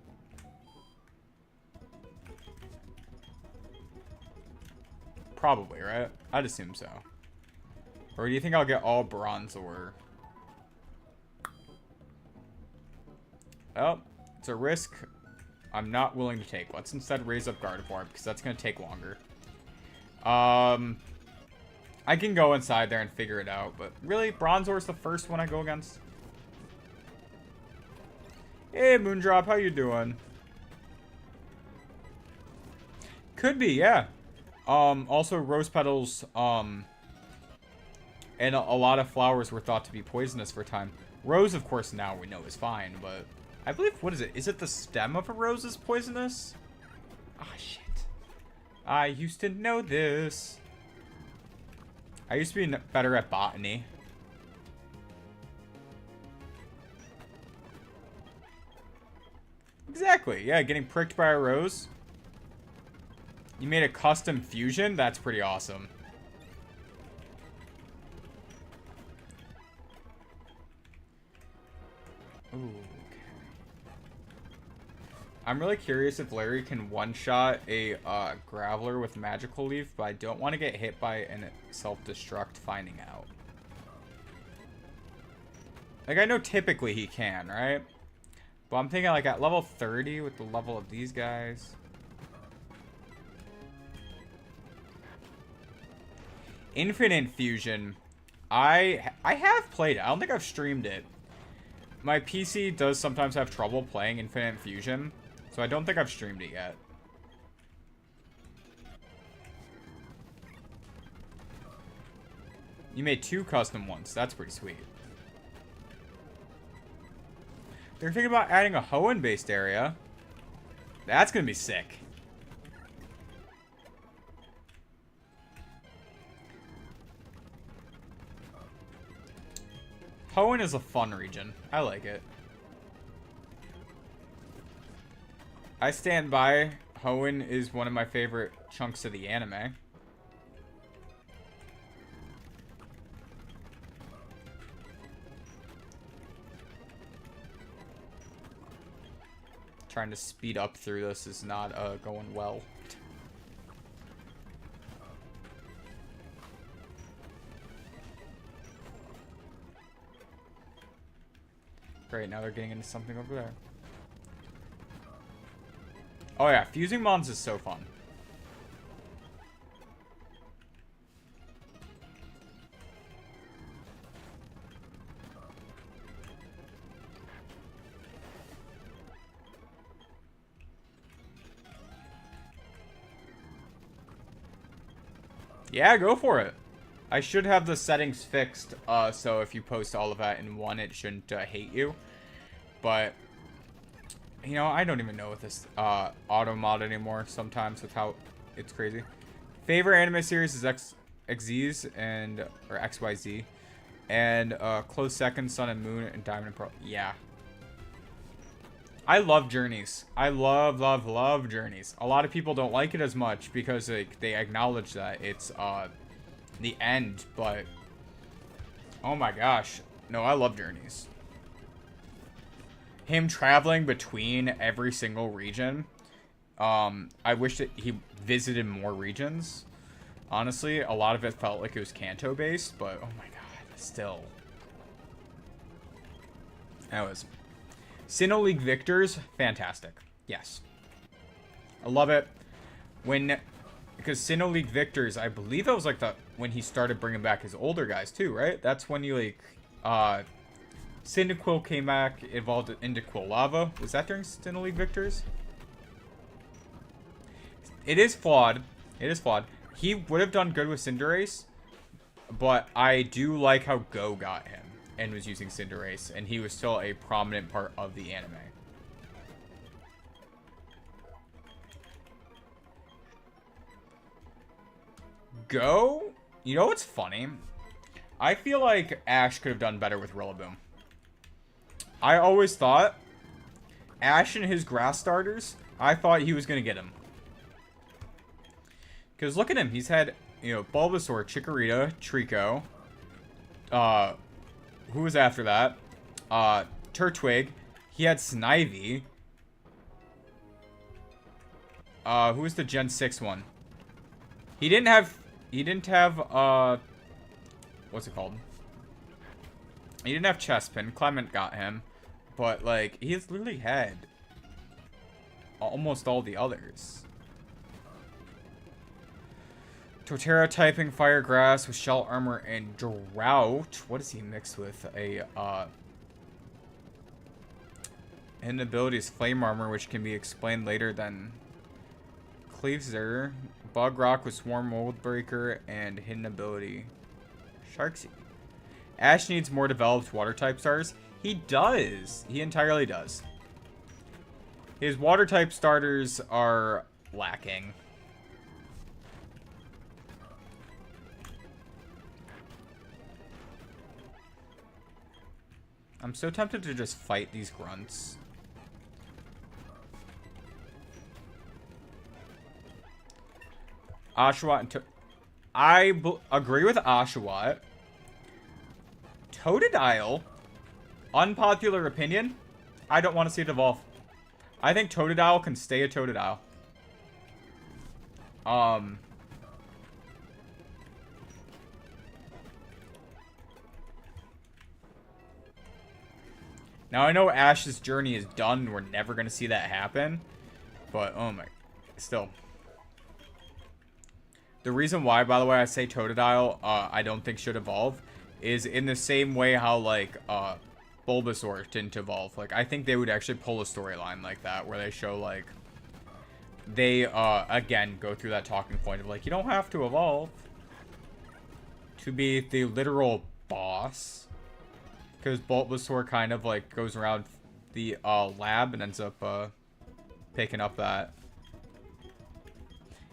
Speaker 1: Probably, right? I'd assume so. Or do you think I'll get all Bronzor? Oh, it's a risk I'm not willing to take. Let's instead raise up Gardevoir because that's going to take longer. I can go inside there and figure it out, but really, Bronzor's the first one I go against. Hey, Moondrop, how you doing? Could be, yeah. Also, Rose Petals, and a lot of flowers were thought to be poisonous for a time. Rose, of course, now we know is fine, but I believe, what is it? Is it the stem of a rose is poisonous? Ah, shit. I used to know this. I used to be better at botany. Exactly, yeah, getting pricked by a rose. You made a custom fusion? That's pretty awesome. Ooh, okay. I'm really curious if Larry can one-shot a Graveler with Magical Leaf, but I don't want to get hit by a self-destruct finding out. Like, I know typically he can, right? But I'm thinking like at level 30 with the level of these guys. Infinite Fusion. I have played it. I don't think I've streamed it. My PC does sometimes have trouble playing Infinite Fusion, so I don't think I've streamed it yet. You made 2 custom ones. That's pretty sweet. They're thinking about adding a Hoenn-based area. That's going to be sick. Hoenn is a fun region. I like it. I stand by. Hoenn is one of my favorite chunks of the anime. Trying to speed up through this is not going well. Great, now they're getting into something over there. Oh yeah, fusing mons is so fun. Yeah, go for it. I should have the settings fixed, so if you post all of that in one, it shouldn't hate you. But, you know, I don't even know with this auto mod anymore sometimes with how it's crazy. Favorite anime series is XYZ and, or XYZ. And close second, Sun and Moon and Diamond and Pearl. Yeah. I love Journeys. I love Journeys. A lot of people don't like it as much because they acknowledge that it's the end, but oh my gosh. No, I love Journeys. Him traveling between every single region. I wish that he visited more regions. Honestly, a lot of it felt like it was Kanto based, but oh my god, still. That was Sinnoh League Victors, fantastic. Yes. I love it. Because Sinnoh League Victors, I believe that was like when he started bringing back his older guys too, right? That's when you like, Cyndaquil came back, evolved into Quilava. Was that during Sinnoh League Victors? It is flawed. It is flawed. He would have done good with Cinderace, but I do like how Go got him and was using Cinderace, and he was still a prominent part of the anime. Go? You know what's funny? I feel like Ash could have done better with Rillaboom. I always thought Ash and his grass starters, I thought he was going to get him. Because look at him. He's had, you know, Bulbasaur, Chikorita, Trico. Who was after that? Turtwig. He had Snivy. Who was the Gen 6 one? He didn't have, what's it called? He didn't have Chespin. Clement got him. But, like, he's literally had almost all the others. Torterra typing Fire Grass with Shell Armor and Drought. What is he mixed with? Hidden abilities Flame Armor, which can be explained later than Cleaver. Bug Rock with Swarm Mold Breaker and hidden ability Sharksy. Ash needs more developed water type stars. He does. He entirely does. His water type starters are lacking. I'm so tempted to just fight these grunts. Oshawott and I agree with Oshawott. Totodile, unpopular opinion, I don't want to see it evolve. I think Totodile can stay a Totodile. Now, I know Ash's journey is done. We're never going to see that happen. But, oh my... Still. The reason why, by the way, I say Totodile, I don't think should evolve, is in the same way how, like, Bulbasaur didn't evolve. Like, I think they would actually pull a storyline like that, where they show, like... They, again, go through that talking point of, like, you don't have to evolve to be the literal boss. Because Bulbasaur kind of, like, goes around the, lab and ends up, picking up that.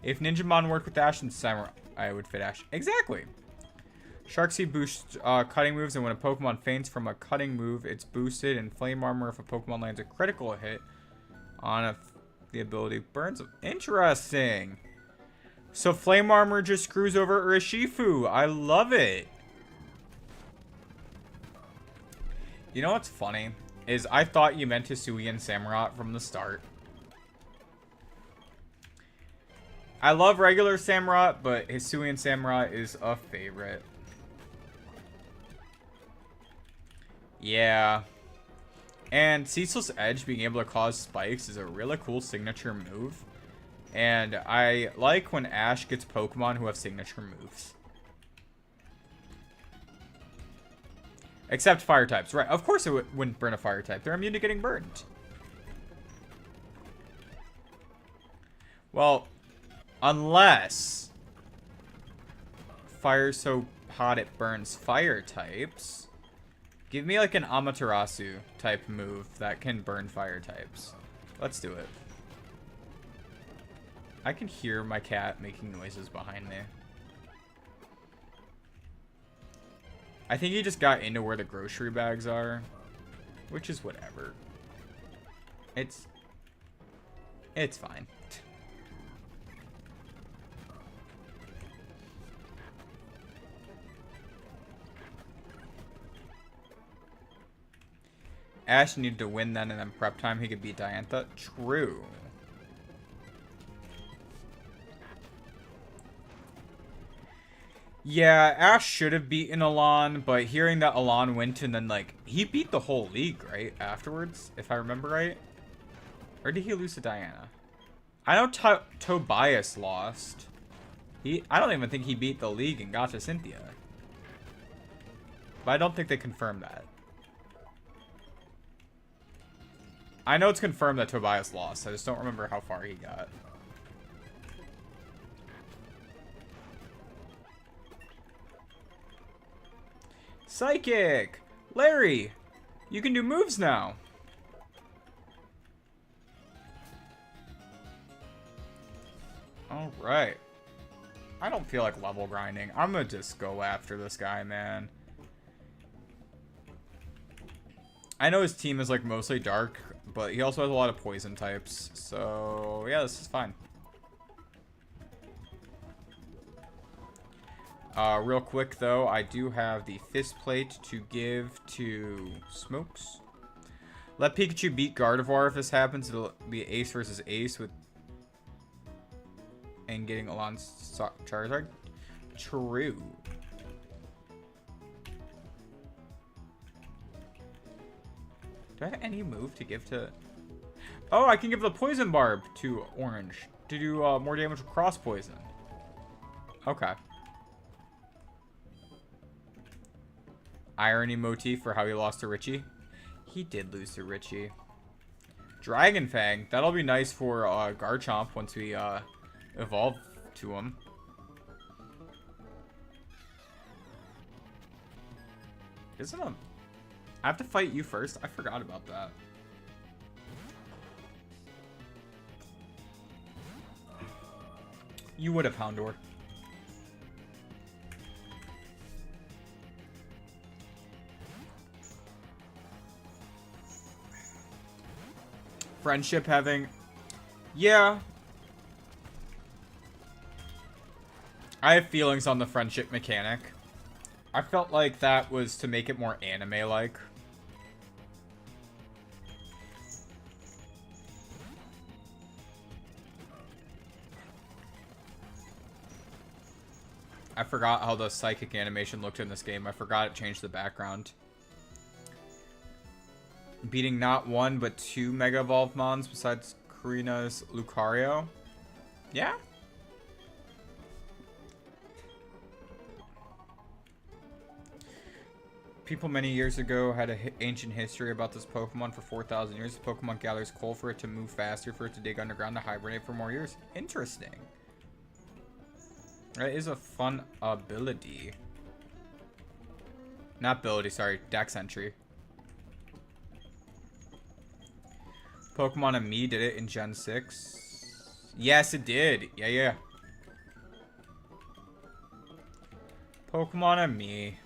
Speaker 1: If Ninjamon worked with Ash and Samurai, I would fit Ash. Exactly. Shark Seed boosts cutting moves, and when a Pokemon faints from a cutting move, it's boosted. And Flame Armor if a Pokemon lands a critical hit on the ability burns. Interesting. So Flame Armor just screws over Urshifu. I love it. You know what's funny? Is I thought you meant Hisuian Samurott from the start. I love regular Samurott, but Hisuian Samurott is a favorite. Yeah. And Ceaseless Edge being able to cause spikes is a really cool signature move. And I like when Ash gets Pokemon who have signature moves. Except fire types. Right, of course it wouldn't burn a fire type. They're immune to getting burned. Well, unless fire's so hot it burns fire types. Give me like an Amaterasu type move that can burn fire types. Let's do it. I can hear my cat making noises behind me. I think he just got into where the grocery bags are, which is whatever. It's fine. Ash needed to win then, and then prep time he could beat Diantha. True. Yeah, Ash should have beaten Alon, but hearing that Alon went and then, like, he beat the whole league, right? Afterwards, if I remember right. Or did he lose to Diana? I know Tobias lost. I don't even think he beat the league and got to Cynthia. But I don't think they confirmed that. I know it's confirmed that Tobias lost. I just don't remember how far he got. Psychic! Larry! You can do moves now! Alright. I don't feel like level grinding. I'm gonna just go after this guy, man. I know his team is like mostly dark, but he also has a lot of poison types. So, yeah, this is fine. Real quick, though, I do have the fist plate to give to Smokes. Let Pikachu beat Gardevoir if this happens. It'll be Ace versus Ace with... and getting Alon's Charizard. True. Do I have any move to give to... Oh, I can give the Poison Barb to Orange to do more damage with Cross Poison. Okay. Irony motif for how he lost to Richie. He did lose to Richie. Dragon Fang. That'll be nice for Garchomp once we evolve to him. Isn't him? I have to fight you first? I forgot about that. You would have, Houndour. Friendship having... Yeah. I have feelings on the friendship mechanic. I felt like that was to make it more anime-like. I forgot how the psychic animation looked in this game. I forgot it changed the background. beating not one, but two Mega Evolved Mons besides Karina's Lucario. Yeah? People many years ago had an ancient history about this Pokemon for 4,000 years. The Pokemon gathers coal for it to move faster, for it to dig underground, to hibernate for more years. Interesting. That is a fun ability. Not ability, sorry. Dex entry. Pokemon and Me did it in Gen 6. Yes, it did. Yeah. Pokemon and Me.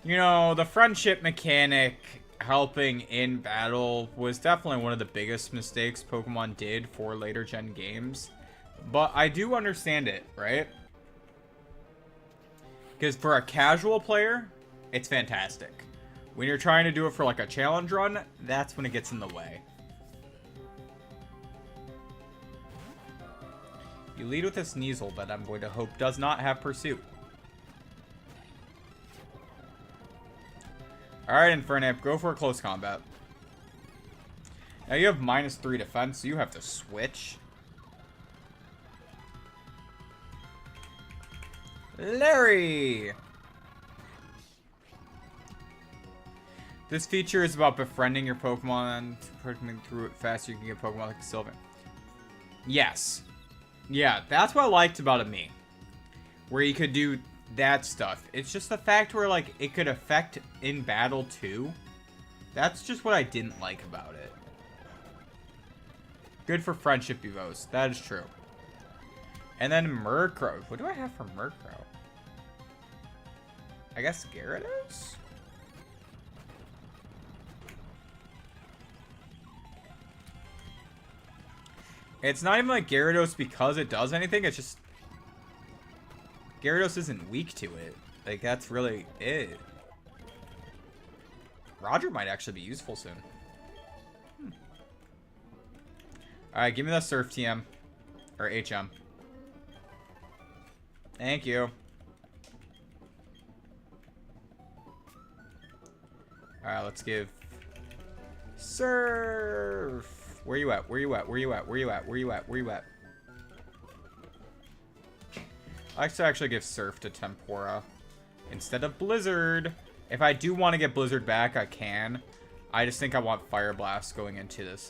Speaker 1: You know, the friendship mechanic helping in battle was definitely one of the biggest mistakes Pokemon did for later gen games. But I do understand it, right? Because for a casual player, it's fantastic. When you're trying to do it for like a challenge run, that's when it gets in the way. You lead with a Sneasel that I'm going to hope does not have Pursuit. Alright, Infernape, go for a close combat. Now you have -3 defense, so you have to switch. Larry! This feature is about befriending your Pokemon. Through it faster, you can get Pokemon like Sylvan. Yes. Yeah, that's what I liked about a Me. Where you could do that stuff. It's just the fact where, like, it could affect in battle too. That's just what I didn't like about it. Good for friendship evos. That is true. And then Murkrow. What do I have for Murkrow? I guess Gyarados? It's not even like Gyarados because it does anything. It's just Gyarados isn't weak to it. Like, that's really it. Roger might actually be useful soon. Alright, give me the Surf TM. Or HM. Thank you. Alright, let's give Surf. Where you at? Where you at? Where you at? Where you at? Where you at? Where you at? I like to actually give Surf to Tempora instead of Blizzard. If I do want to get Blizzard back, I can. I just think I want Fire Blast going into this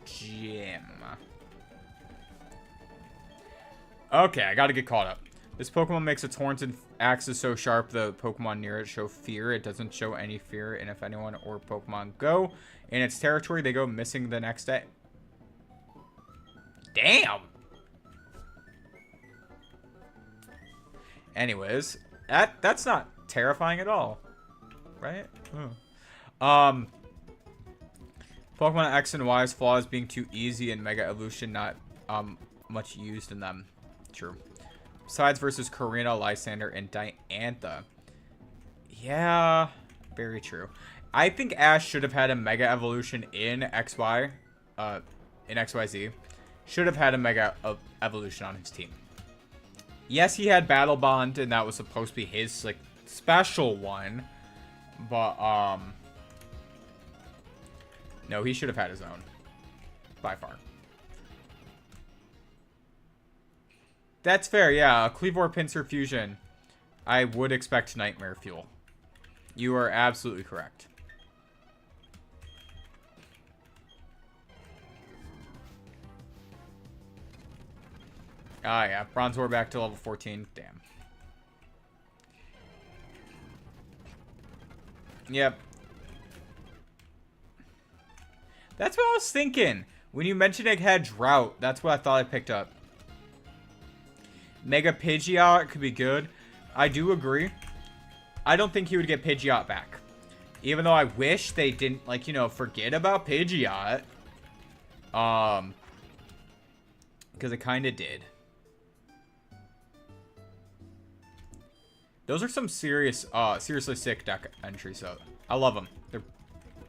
Speaker 1: gym. Okay, I gotta get caught up. This Pokemon makes its horns and axes so sharp the Pokemon near it show fear. It doesn't show any fear, and if anyone or Pokemon go in its territory, they go missing the next day. Damn! Anyways, that's not terrifying at all, right? Pokemon X and Y's flaws being too easy and Mega Evolution not much used in them. True. Besides versus Karina, Lysander, and Diantha. Yeah, very true. I think Ash should have had a Mega Evolution in XY, in XYZ. Should have had a Mega Evolution on his team. Yes, he had Battle Bond, and that was supposed to be his, like, special one. But, no, he should have had his own. By far. That's fair, yeah. Cleavor Pinsir Fusion. I would expect Nightmare Fuel. You are absolutely correct. Ah, yeah. Bronzor back to level 14. Damn. Yep. That's what I was thinking. When you mentioned it had Drought, that's what I thought I picked up. Mega Pidgeot could be good. I do agree. I don't think he would get Pidgeot back. Even though I wish they didn't, like, you know, forget about Pidgeot. Because it kind of did. Those are some serious, seriously sick deck entries, though. I love them. They're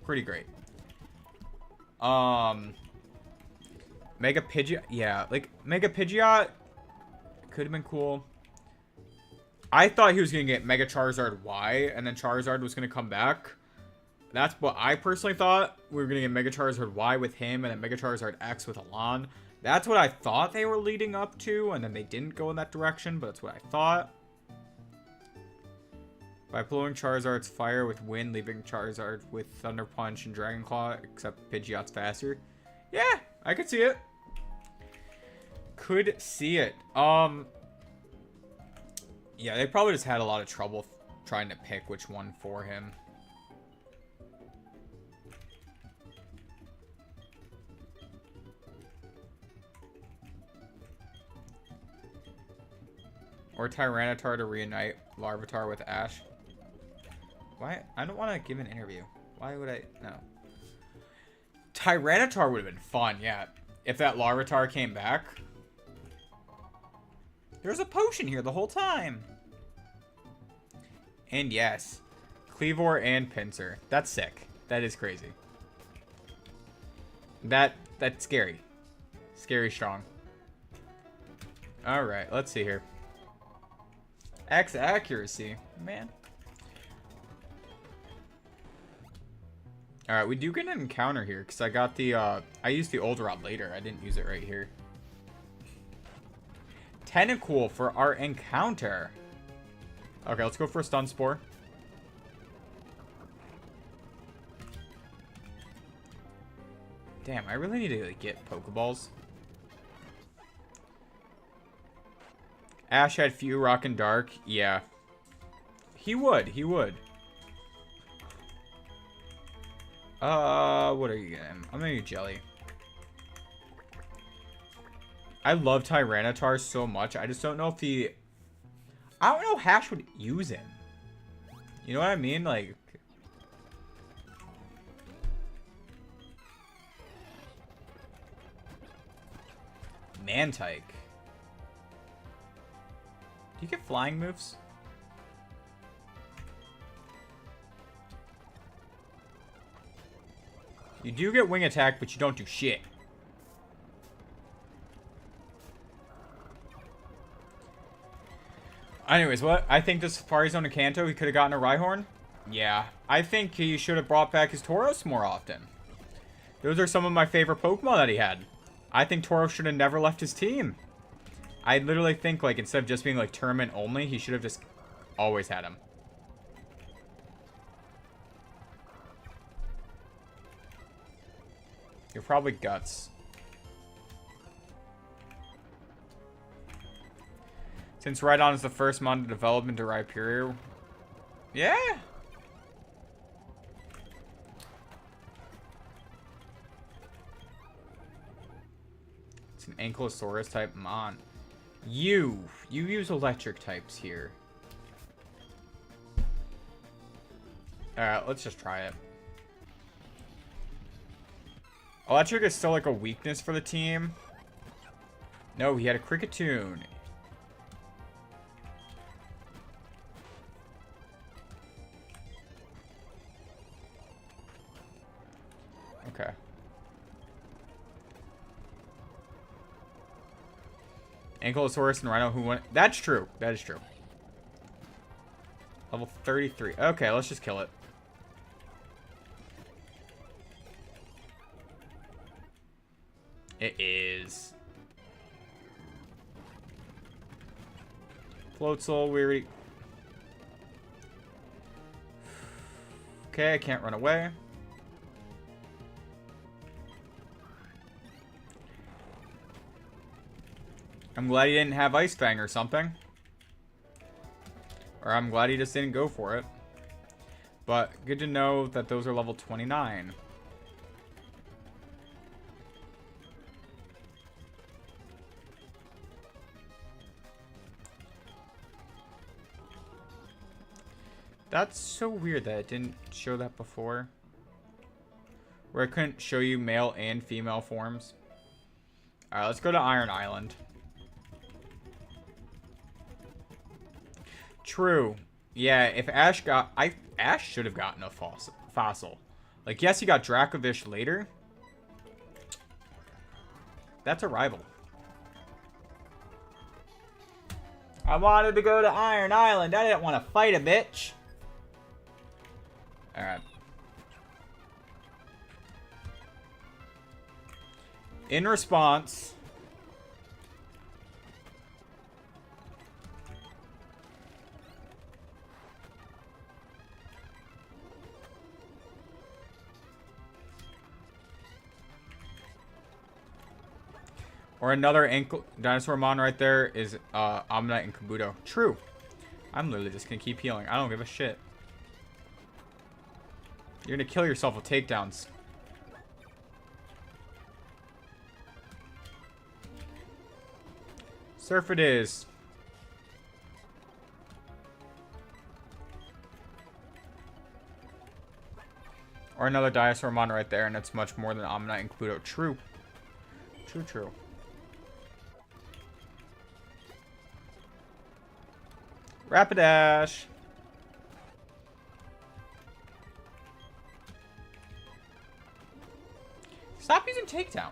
Speaker 1: pretty great. Mega Pidgeot, yeah, like, Mega Pidgeot could have been cool. I thought he was going to get Mega Charizard Y, and then Charizard was going to come back. That's what I personally thought. We were going to get Mega Charizard Y with him, and then Mega Charizard X with Alon. That's what I thought they were leading up to, and then they didn't go in that direction, but that's what I thought. By blowing Charizard's fire with Wind, leaving Charizard with Thunder Punch and Dragon Claw, except Pidgeot's faster. Yeah, I could see it. Could see it. Yeah, they probably just had a lot of trouble trying to pick which one for him. Or Tyranitar to reunite Larvitar with Ash. Why? I don't want to give an interview. Why would I? No. Tyranitar would have been fun, yeah. If that Larvitar came back. There's a potion here the whole time. And yes. Cleavor and Pinsir. That's sick. That is crazy. That's scary. Scary strong. Alright, let's see here. X accuracy. Man. Alright, we do get an encounter here, because I got the, I used the old rod later. I didn't use it right here. Tentacool for our encounter. Okay, let's go for a Stun Spore. Damn, I really need to get Pokeballs. Ash had few Rock and Dark. Yeah. He would. He would. What are you getting? I'm gonna get Jelly. I love Tyranitar so much. I just don't know if the... I don't know if Hash would use him. You know what I mean? Like... Mantike. Do you get flying moves? You do get wing attack, but you don't do shit. Anyways, what? I think the Safari Zone of Kanto, he could have gotten a Rhyhorn. Yeah. I think he should have brought back his Tauros more often. Those are some of my favorite Pokemon that he had. I think Tauros should have never left his team. I literally think, like, instead of just being, like, tournament only, he should have just always had him. You're probably Guts. Since Rhydon is the first mon to develop into Rhyperior. Yeah! It's an Ankylosaurus type mon. You use electric types here. Alright, let's just try it. Electric is still like a weakness for the team. No, he had a Kricketune. Okay. Ankylosaurus and Rhino who went... That's true. That is true. Level 33. Okay, let's just kill it. It is. Floatzel, we already... Okay, I can't run away. I'm glad he didn't have Ice Fang or something. Or I'm glad he just didn't go for it. But good to know that those are level 29. That's so weird that it didn't show that before. Where it couldn't show you male and female forms. Alright, let's go to Iron Island. True. Yeah, if Ash got... Ash should have gotten a fossil. Like, yes, he got Dracovish later. That's a rival. I wanted to go to Iron Island. I didn't want to fight a bitch. Alright. In response... Or another ankle dinosaur mon right there is Ammonite and Kabuto. True. I'm literally just gonna keep healing. I don't give a shit. You're gonna kill yourself with takedowns. Surf it is. Or another dinosaur mon right there, and it's much more than Ammonite and Kabuto. True. True, true. Rapidash. Stop using takedown.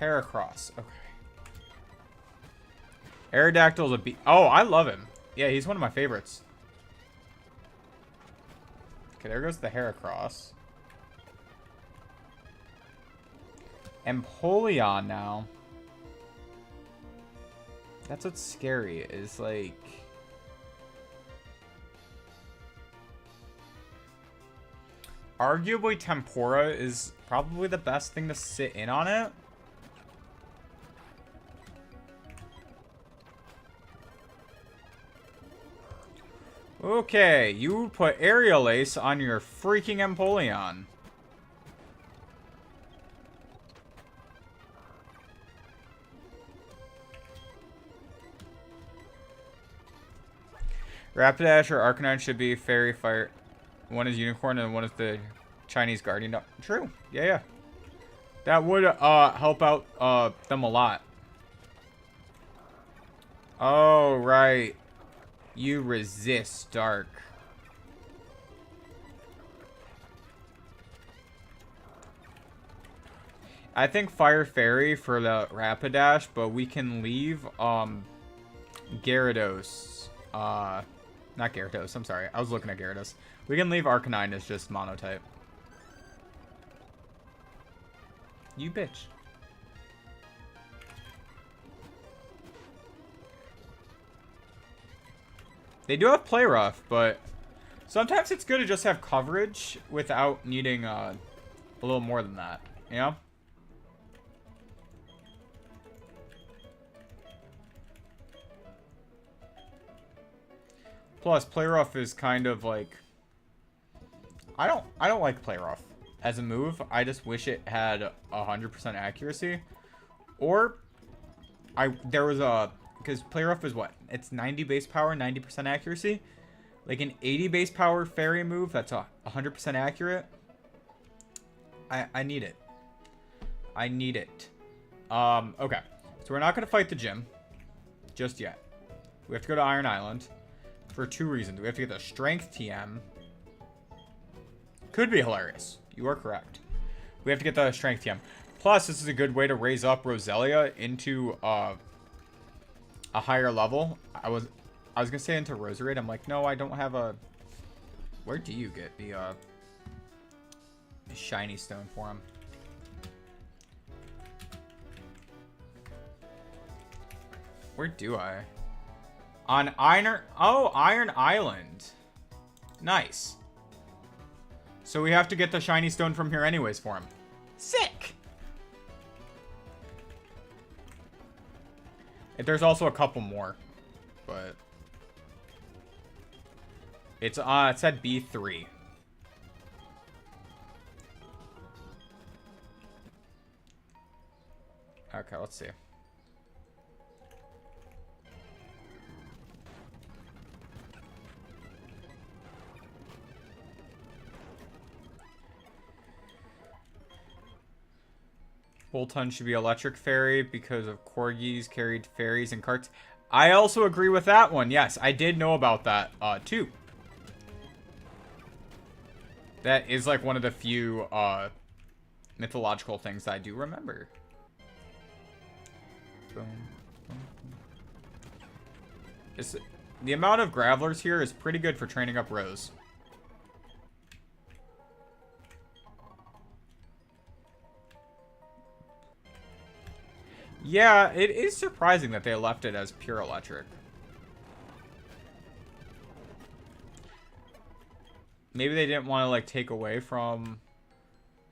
Speaker 1: Heracross. Okay. Aerodactyl's a oh, I love him. Yeah, he's one of my favorites. Okay, there goes the Heracross. Empoleon now. That's what's scary, is like... Arguably Tempura is probably the best thing to sit in on it. Okay, you put Aerial Ace on your freaking Empoleon. Rapidash or Arcanine should be Fairy Fire. One is Unicorn and one is the Chinese Guardian Dog. True. Yeah, yeah. That would help out them a lot. Oh, right. You resist dark. I think Fire Fairy for the Rapidash, but we can leave Gyarados. Not Gyarados, I'm sorry. I was looking at Gyarados. We can leave Arcanine as just monotype. You bitch. They do have Play Rough, but sometimes it's good to just have coverage without needing a little more than that, you know? Plus, Play Rough is kind of like... I don't like Play Rough as a move. I just wish it had 100% accuracy. Or, there was a... Because Play Rough is what? It's 90 base power, 90% accuracy. Like an 80 base power fairy move that's 100% accurate. I need it. I need it. Okay. So we're not going to fight the gym. Just yet. We have to go to Iron Island. For two reasons. We have to get the Strength TM. Could be hilarious. You are correct. We have to get the Strength TM. Plus, this is a good way to raise up Roselia into a higher level. I was gonna say into Roserade. I'm like, no, I don't have a... Where do you get the shiny stone for him? Where do I? On Iron... Oh, Iron Island. Nice. So we have to get the shiny stone from here anyways for him. Sick! There's also a couple more. But... It's it said B3. Okay, let's see. Bolton should be electric fairy because of corgis carried fairies and carts. I also agree with that one. Yes, I did know about that too. That is like one of the few mythological things that I do remember. Boom. The amount of Gravelers here is pretty good for training up Rose. Yeah, it is surprising that they left it as pure electric. Maybe they didn't want to, like, take away from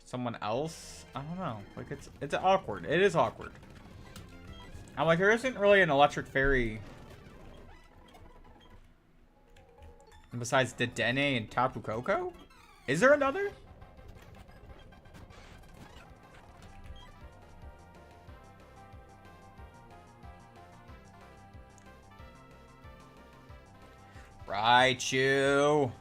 Speaker 1: someone else? I don't know. Like, it's awkward. It is awkward. I'm like, there isn't really an electric fairy besides Dedenne and Tapu Koko? Is there another? Raichu.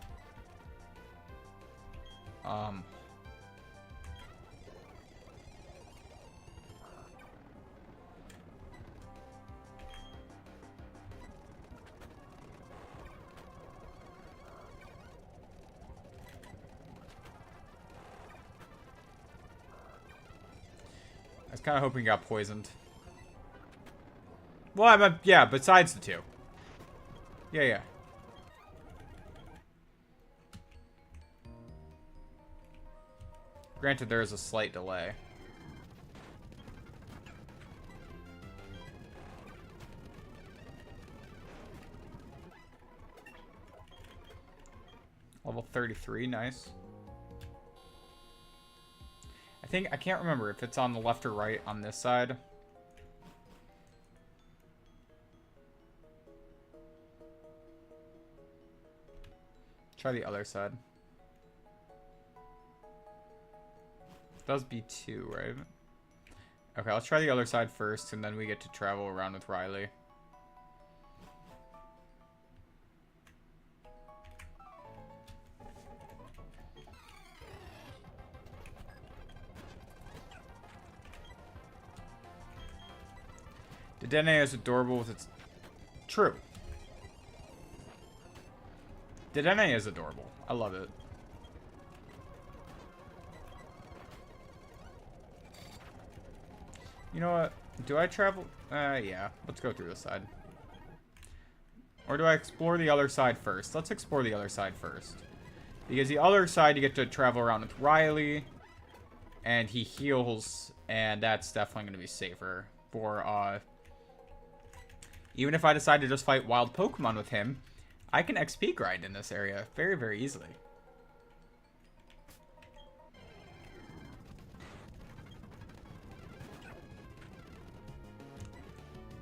Speaker 1: I was kind of hoping he got poisoned. Well, I meant, yeah, besides the two. Yeah. Granted, there is a slight delay. Level 33, nice. I can't remember if it's on the left or right on this side. Try the other side. Does B2, right? Okay, let's try the other side first, and then we get to travel around with Riley. Dedenne is adorable with its... True. Dedenne is adorable. I love it. You know what? Do I travel? Yeah. Let's go through this side. Or do I explore the other side first? Let's explore the other side first. Because the other side, you get to travel around with Riley. And he heals. And that's definitely going to be safer. For, even if I decide to just fight wild Pokemon with him, I can XP grind in this area very, very easily.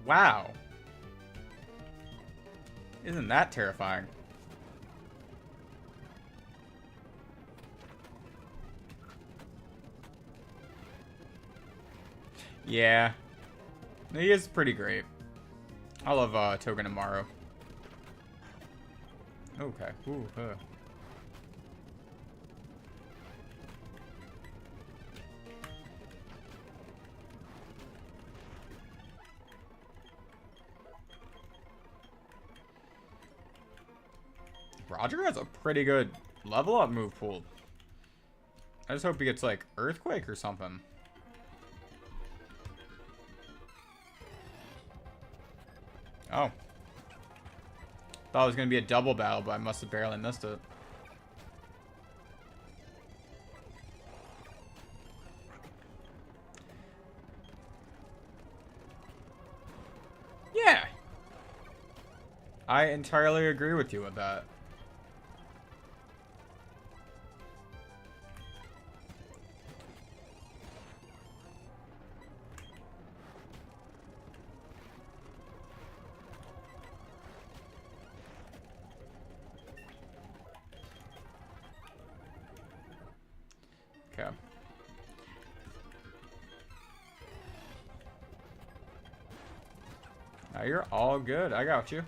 Speaker 1: Wow. Isn't that terrifying? Yeah. He is pretty great. I love Togedemaru. Okay. Ooh, Roger has a pretty good level up move pool. I just hope he gets like Earthquake or something. Oh. Thought it was going to be a double battle, but I must have barely missed it. Yeah. I entirely agree with you with that. Okay. Now you're all good. I got you.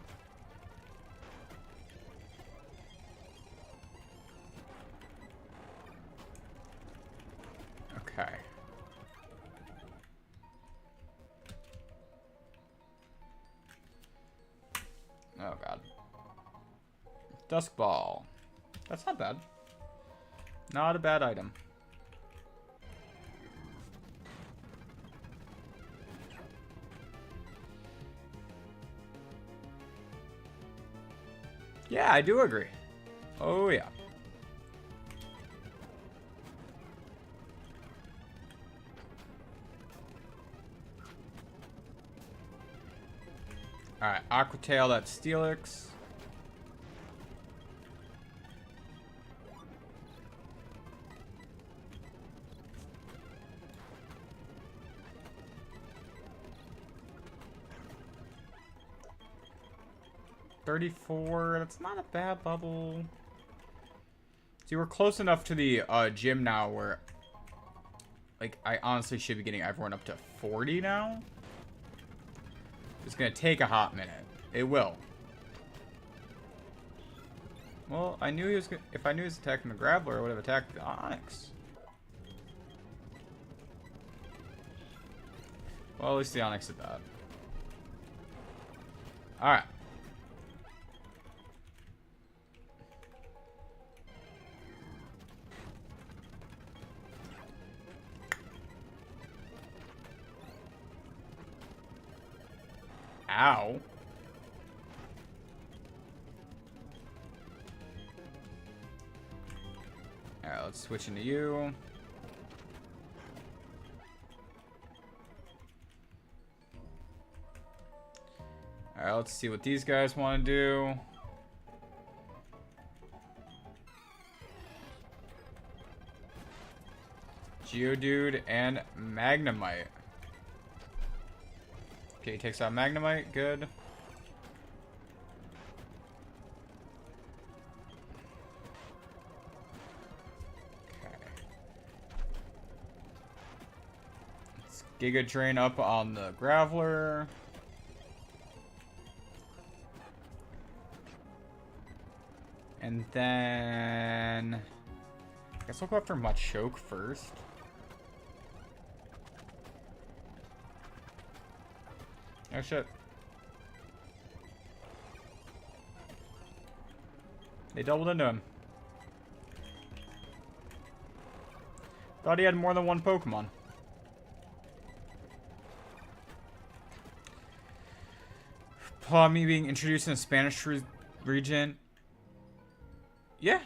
Speaker 1: Okay. Oh god. Dusk Ball. That's not bad. Not a bad item. Yeah, I do agree. Oh, yeah. Alright, Aquatail, that's Steelix. $34, that's not a bad level. See, we're close enough to the gym now where, like, I honestly should be getting everyone up to 40 now. It's gonna take a hot minute. It will. Well, I knew he was. If I knew he was attacking the Graveler, I would have attacked the Onyx. Well, at least the Onyx did that. All right. Ow. Alright, let's switch into you. Alright, let's see what these guys want to do. Geodude and Magnemite. Okay, he takes out Magnemite. Good. Okay. Let's Giga Drain up on the Graveler. And then I guess I'll go after Machoke first. Oh shit. They doubled into him. Thought he had more than one Pokemon. Me being introduced in a Spanish region. Yeah.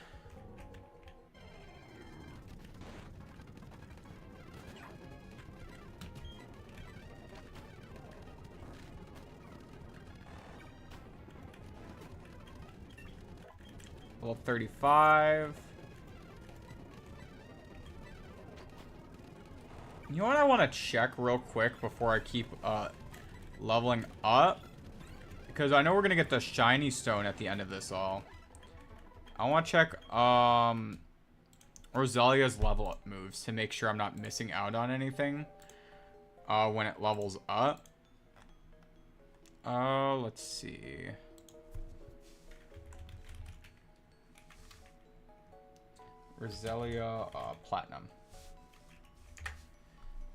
Speaker 1: Level 35. You know what I want to check real quick before I keep leveling up? Because I know we're going to get the shiny stone at the end of this all. I want to check Roselia's level up moves to make sure I'm not missing out on anything when it levels up. Let's see. Roselia Platinum.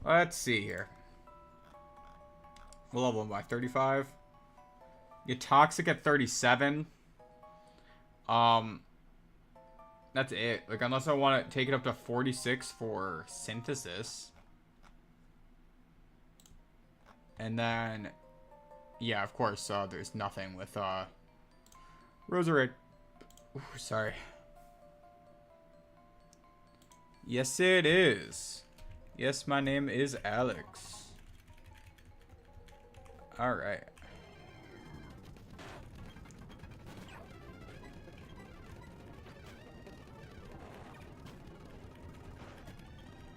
Speaker 1: Let's see here. We'll level him by 35. Get Toxic at 37. That's it. Like, unless I want to take it up to 46 for Synthesis. And then, yeah, of course, there's nothing with, Roserade. Ooh, sorry. Yes, it is. Yes, my name is Alex. Alright.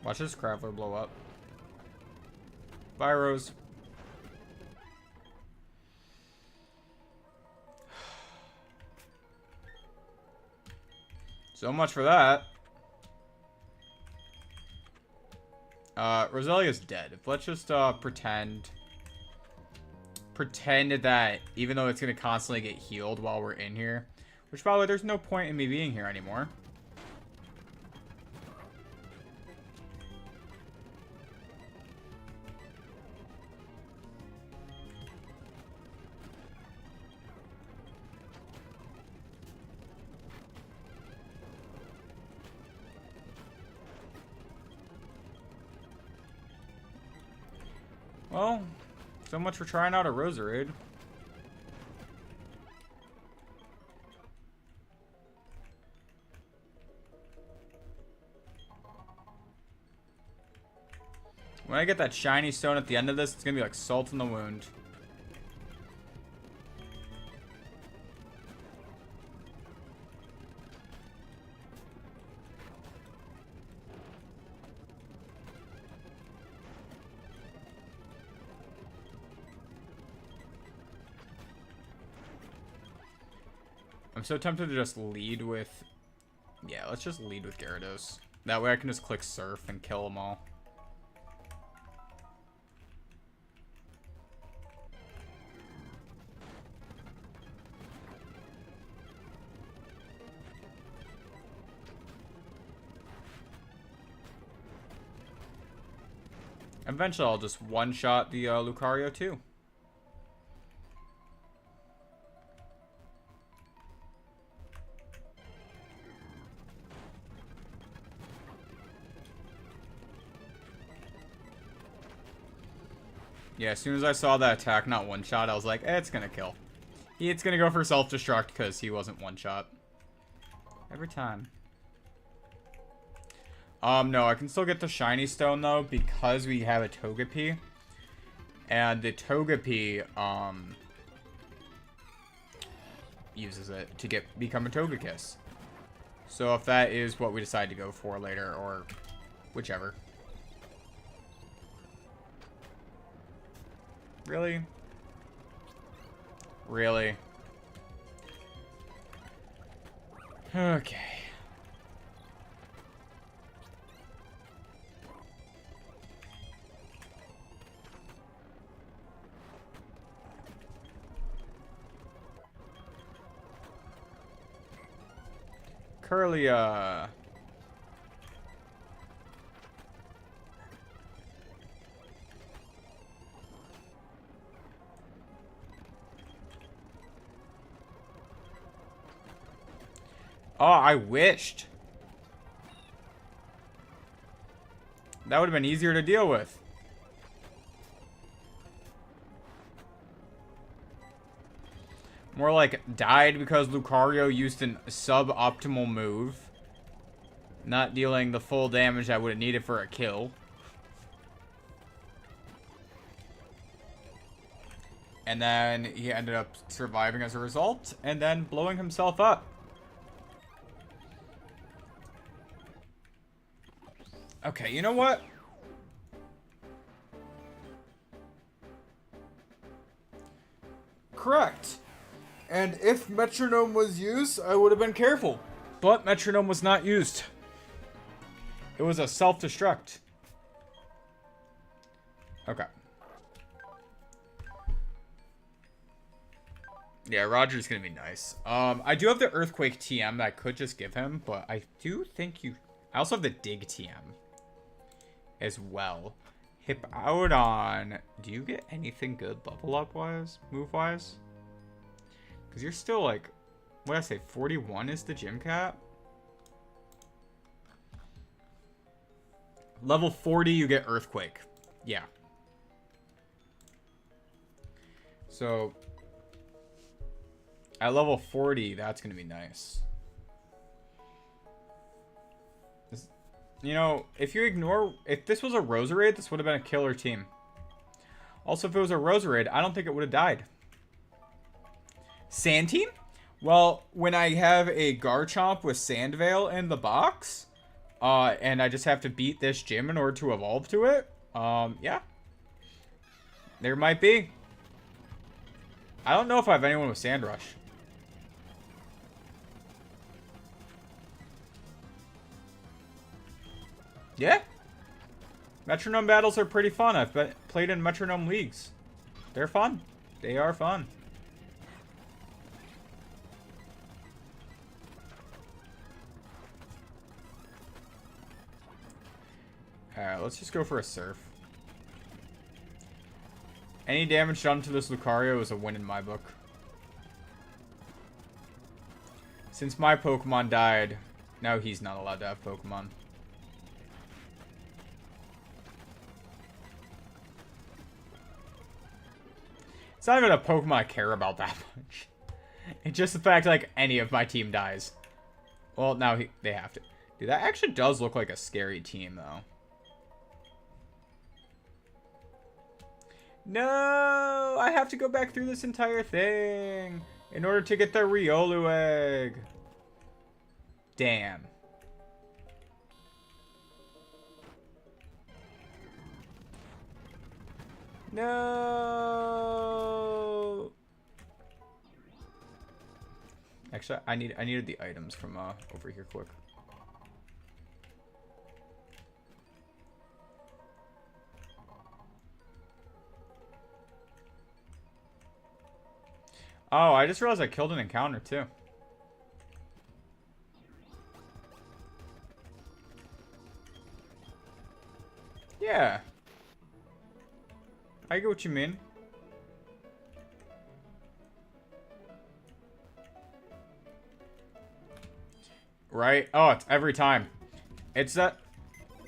Speaker 1: Watch this Graveler blow up. Bye, Rose. So much for that. Roselia's dead. Let's just pretend that even though it's gonna constantly get healed while we're in here, which by the way, there's no point in me being here anymore. Well, so much for trying out a Roserade. When I get that shiny stone at the end of this, it's gonna be like salt in the wound. I'm so tempted to just lead with... Yeah, let's just lead with Gyarados. That way I can just click Surf and kill them all. Eventually I'll just one-shot the Lucario too. Yeah, as soon as I saw that attack not one-shot, I was like, it's gonna kill. It's gonna go for self-destruct because he wasn't one-shot. Every time. No, I can still get the shiny stone though because we have a Togepi. And the Togepi, uses it to become a Togekiss. So if that is what we decide to go for later, or whichever. Really? Really? Okay. Curlia. Oh, I wished. That would have been easier to deal with. More like died because Lucario used a suboptimal move. Not dealing the full damage I would have needed for a kill. And then he ended up surviving as a result, and then blowing himself up. Okay, you know what? Correct. And if Metronome was used, I would have been careful. But Metronome was not used. It was a self-destruct. Okay. Yeah, Roger's gonna be nice. I do have the Earthquake TM that I could just give him, but I do think you... I also have the Dig TM as well. Hippowdon. Do you get anything good level up wise, move wise? Because you're still like, what did I say, 41 is the gym cap? Level 40 you get Earthquake. Yeah. So at level 40 that's gonna be nice. You know, if this was a Roserade, this would have been a killer team. Also, if it was a Roserade, I don't think it would have died. Sand team? Well, when I have a Garchomp with Sandveil in the box, and I just have to beat this gym in order to evolve to it, yeah. There might be. I don't know if I have anyone with Sand Rush. Yeah. Metronome battles are pretty fun. I've played in Metronome leagues. They're fun. They are fun. Alright, let's just go for a Surf. Any damage done to this Lucario is a win in my book. Since my Pokemon died, now he's not allowed to have Pokemon. It's not even a Pokemon I care about that much. It's just the fact, like, any of my team dies. Well, now they have to. Dude, that actually does look like a scary team, though. No! I have to go back through this entire thing in order to get the Riolu egg. Damn. No! Actually, I needed the items from over here quick. Oh, I just realized I killed an encounter too. Yeah. I get what you mean. Right? Oh, it's every time. It's that.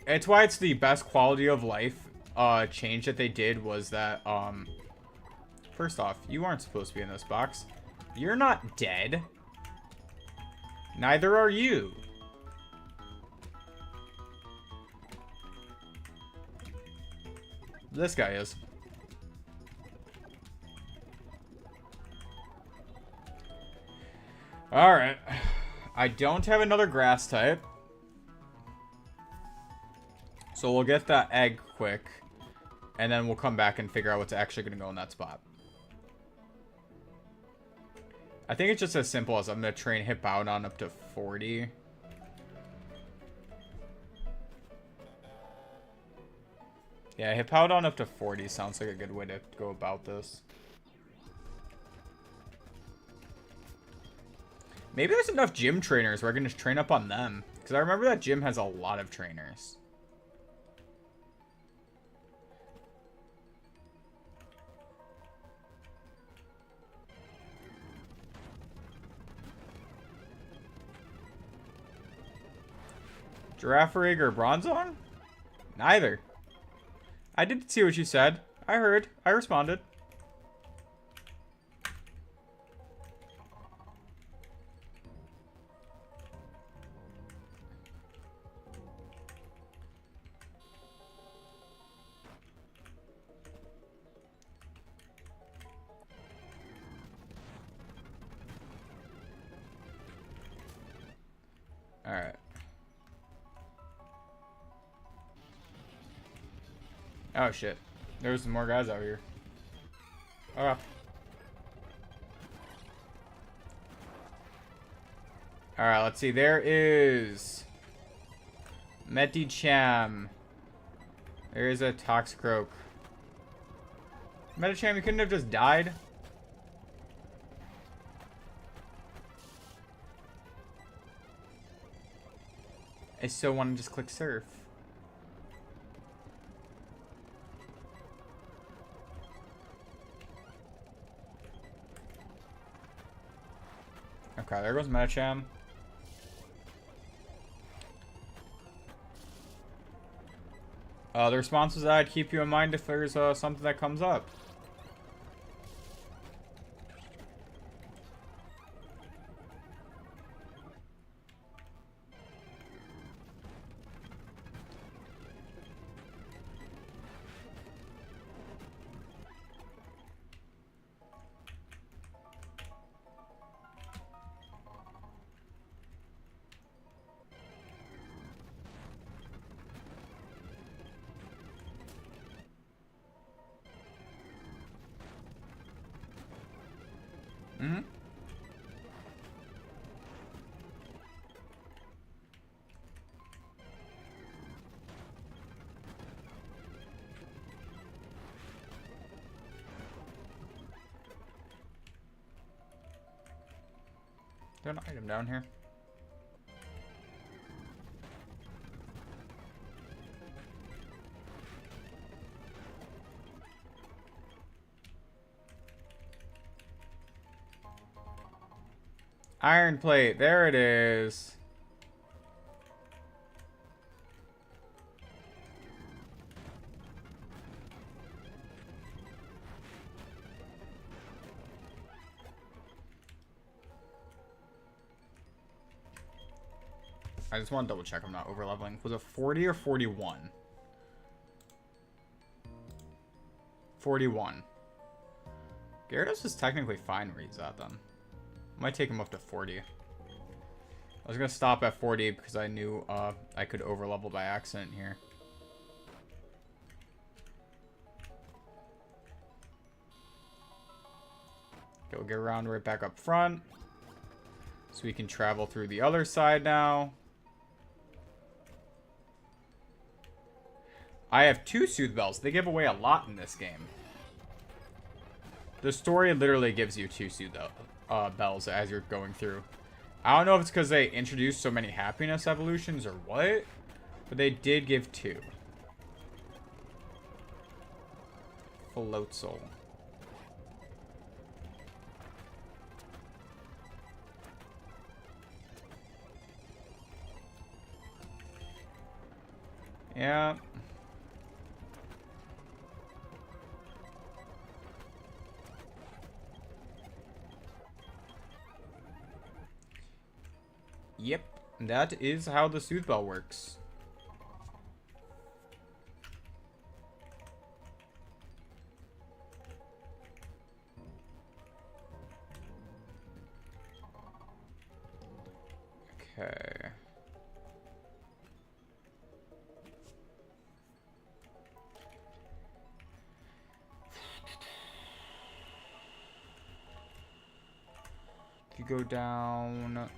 Speaker 1: It's why it's the best quality of life change that they did was that first off, you aren't supposed to be in this box. You're not dead. Neither are you. This guy is. Alright. I don't have another grass type. So we'll get that egg quick. And then we'll come back and figure out what's actually going to go in that spot. I think it's just as simple as I'm going to train Hippowdon up to 40. Yeah, Hippowdon up to 40 sounds like a good way to go about this. Maybe there's enough gym trainers where I can just train up on them. Because I remember that gym has a lot of trainers. Girafarig or Bronzong? Neither. I did see what you said. I heard. I responded. Alright. Oh shit. There's some more guys out here. Okay. Alright, let's see. There is Medicham. There is a Toxicroak. Medicham, you couldn't have just died? I still want to just click surf. Okay, there goes Medicham. The response was that I'd keep you in mind if there's something that comes up. Mm-hmm. There's an item down here. Iron plate, there it is. I just want to double check I'm not over leveling. Was it 40 or 41? 41. Gyarados is technically fine where he's at then. Might take him up to 40. I was gonna stop at 40 because I knew I could overlevel by accident here. Okay, we'll get around right back up front. So we can travel through the other side now. I have 2 Soothe Bells. They give away a lot in this game. The story literally gives you 2 Soothe Bells as you're going through. I don't know if it's because they introduced so many happiness evolutions or what, but they did give 2. Floatzel. Yeah. Yep, that is how the Soothe Bell works. Okay. If you go down...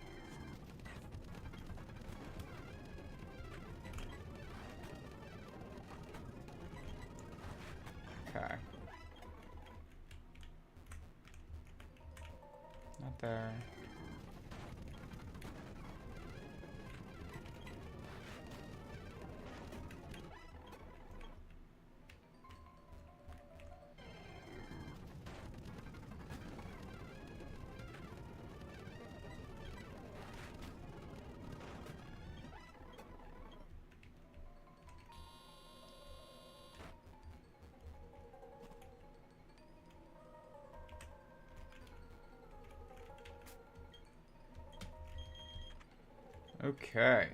Speaker 1: Okay. Not there. Okay.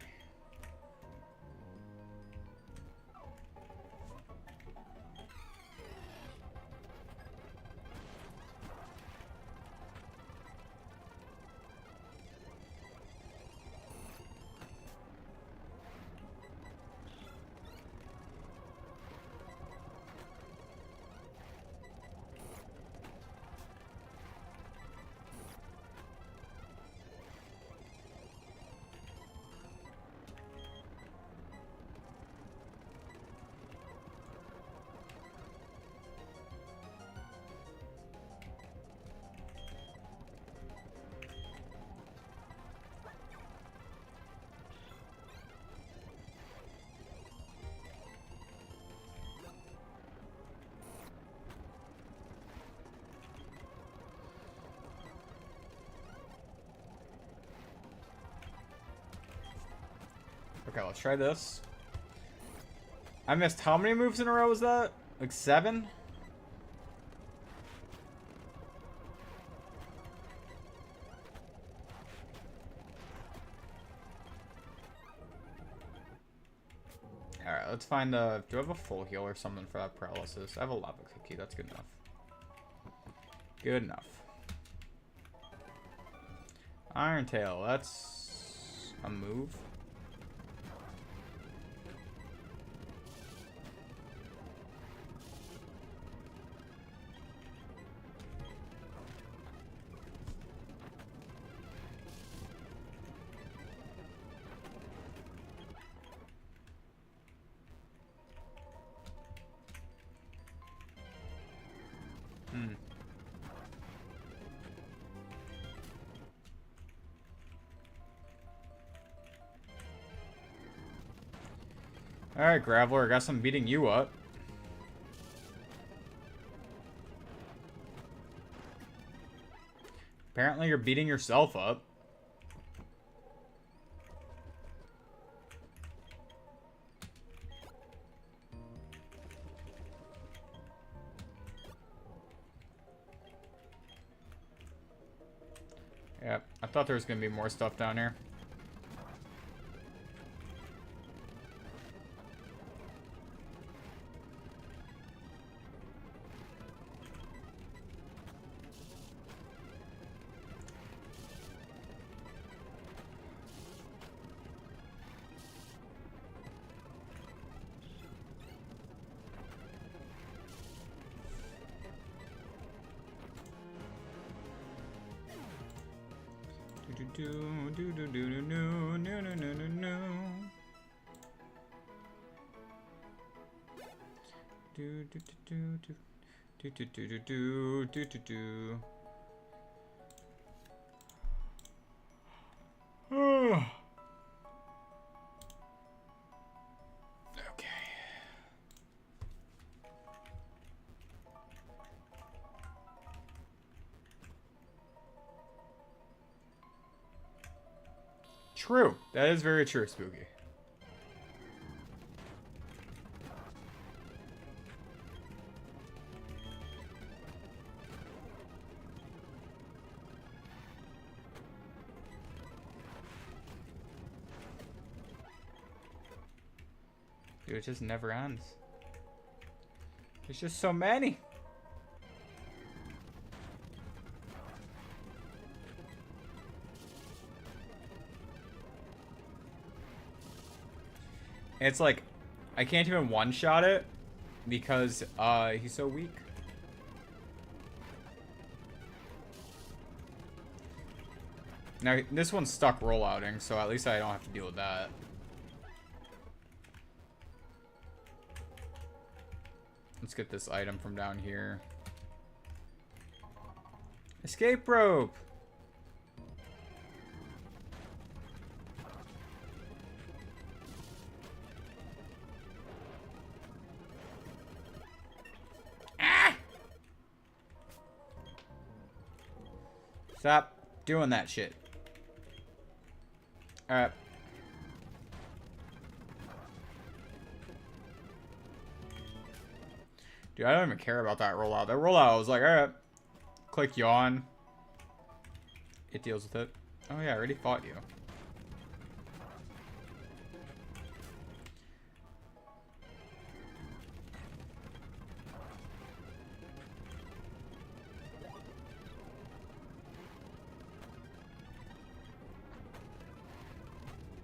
Speaker 1: Okay, let's try this. I missed how many moves in a row was that? Like 7? Alright, let's find a... Do I have a full heal or something for that paralysis? I have a lava cookie. That's good enough. Good enough. Iron Tail. That's a move. Alright, Graveler, I guess I'm beating you up. Apparently you're beating yourself up. Yep, I thought there was going to be more stuff down here. True. That is very true, Spooky. Dude, it just never ends. There's just so many. It's like, I can't even one-shot it because he's so weak. Now, this one's stuck rollouting, so at least I don't have to deal with that. Let's get this item from down here. Escape rope! Ah! Stop doing that shit. Alright. Dude, I don't even care about that rollout. That rollout, I was like, alright. Click yawn. It deals with it. Oh yeah, I already fought you.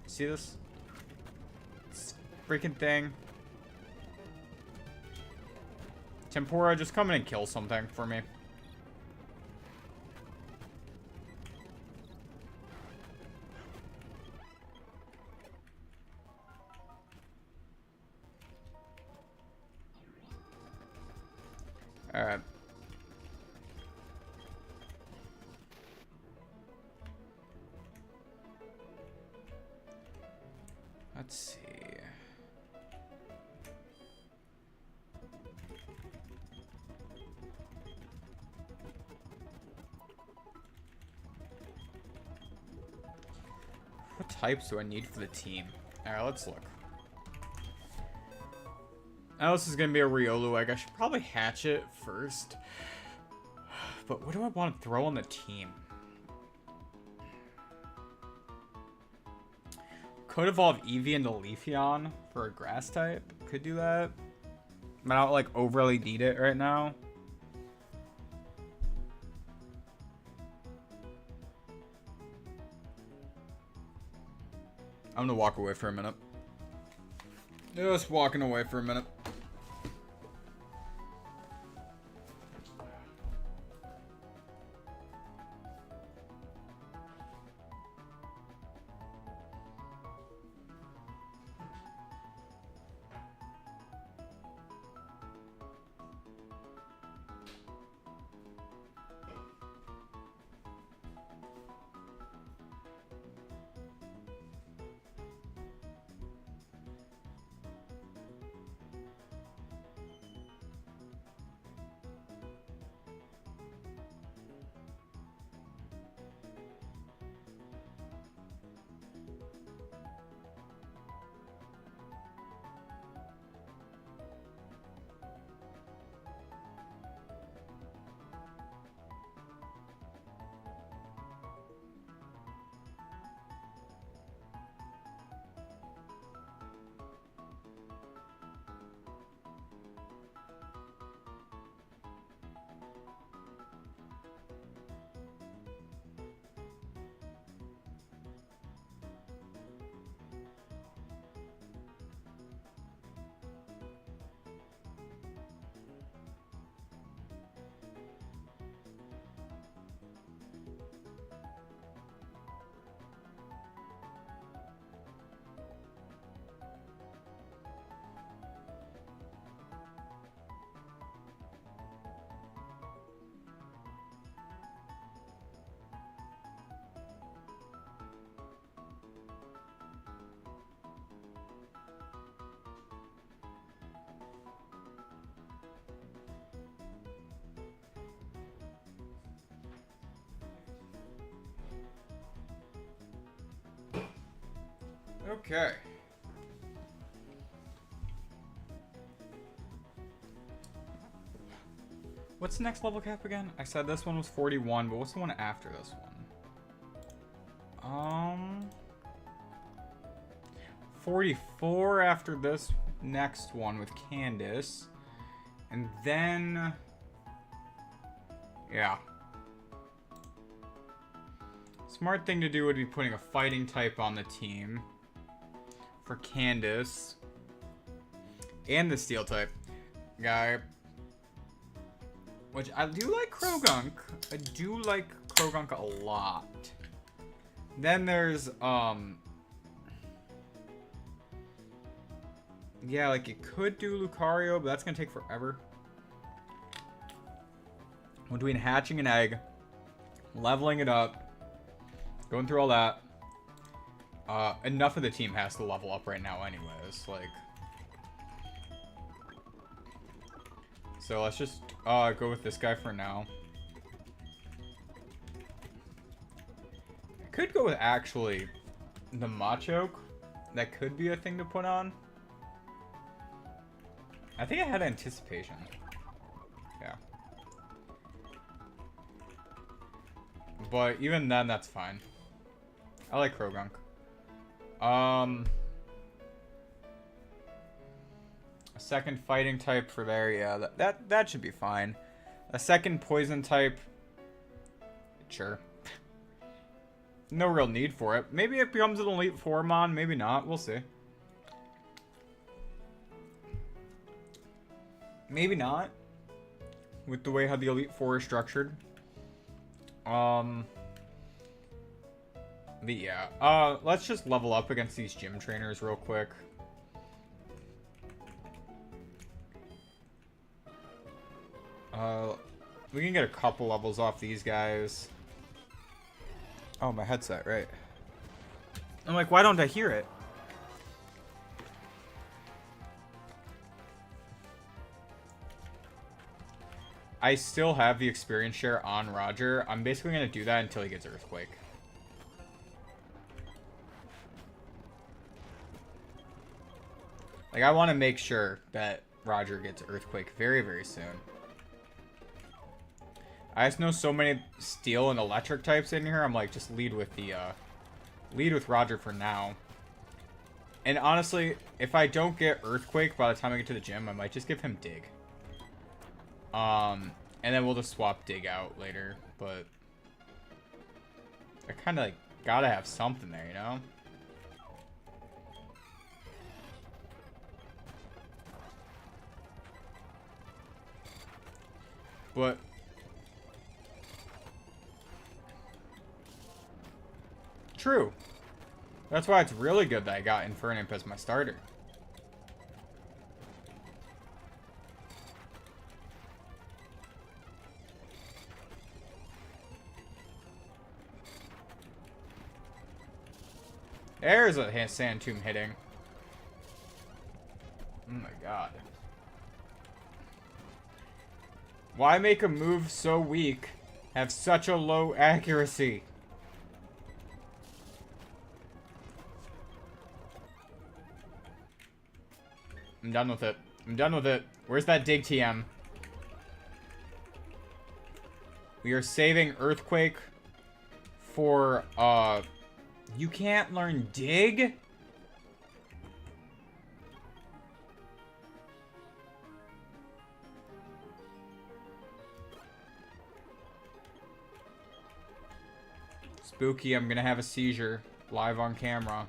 Speaker 1: See this? Freaking thing. Tempura, just come in and kill something for me. Alright. Let's see. What types do I need for the team? Alright, let's look. Now this is gonna be a Riolu egg. I should probably hatch it first. But what do I want to throw on the team? Could evolve Eevee into Leafeon for a grass type. Could do that. I don't like overly need it right now. I'm gonna walk away for a minute. Just walking away for a minute. Okay. What's the next level cap again? I said this one was 41, but what's the one after this one? 44 after this next one with Candace. And then... yeah. Smart thing to do would be putting a fighting type on the team. For Candace. And the steel type guy. Which I do like Krogunk. I do like Krogunk a lot. Then there's, yeah, like it could do Lucario, but that's gonna take forever. Between hatching an egg, leveling it up, going through all that, enough of the team has to level up right now anyways, like. So let's just go with this guy for now. I could go with actually the Machoke. That could be a thing to put on. I think I had anticipation. Yeah. But even then, that's fine. I like Krogunk. A second fighting type for there, yeah, that should be fine. A second poison type, sure. No real need for it. Maybe it becomes an Elite Fourmon, maybe not. We'll see. Maybe not. With the way how the Elite Four is structured. But yeah. Let's just level up against these gym trainers real quick. We can get a couple levels off these guys. Oh, my headset, right. I'm like, why don't I hear it? I still have the experience share on Roger. I'm basically going to do that until he gets Earthquake. Like, I want to make sure that Roger gets Earthquake very, very soon. I just know so many steel and electric types in here. I'm like, just lead with Roger for now. And honestly, if I don't get Earthquake by the time I get to the gym, I might just give him Dig. And then we'll just swap Dig out later. But I kind of like gotta have something there, you know? But true. That's why it's really good that I got Infernape as my starter. There's a Sand Tomb hitting. Oh my god. Why make a move so weak have such a low accuracy? I'm done with it. I'm done with it. Where's that Dig TM? We are saving Earthquake for, you can't learn Dig? Spooky, I'm gonna have a seizure live on camera.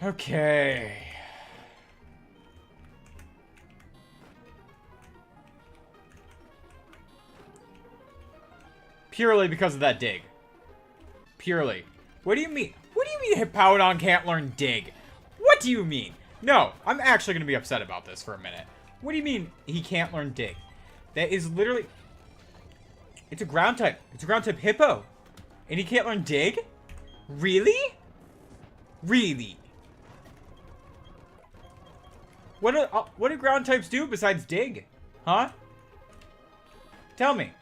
Speaker 1: Okay. Purely because of that Dig. Purely. What do you mean? What do you mean Hippowdon can't learn Dig? What do you mean? No, I'm actually gonna be upset about this for a minute. What do you mean he can't learn Dig? That is literally... It's a ground type. It's a ground type Hippo. And he can't learn Dig? Really? Really? What do ground types do besides dig? Huh? Tell me.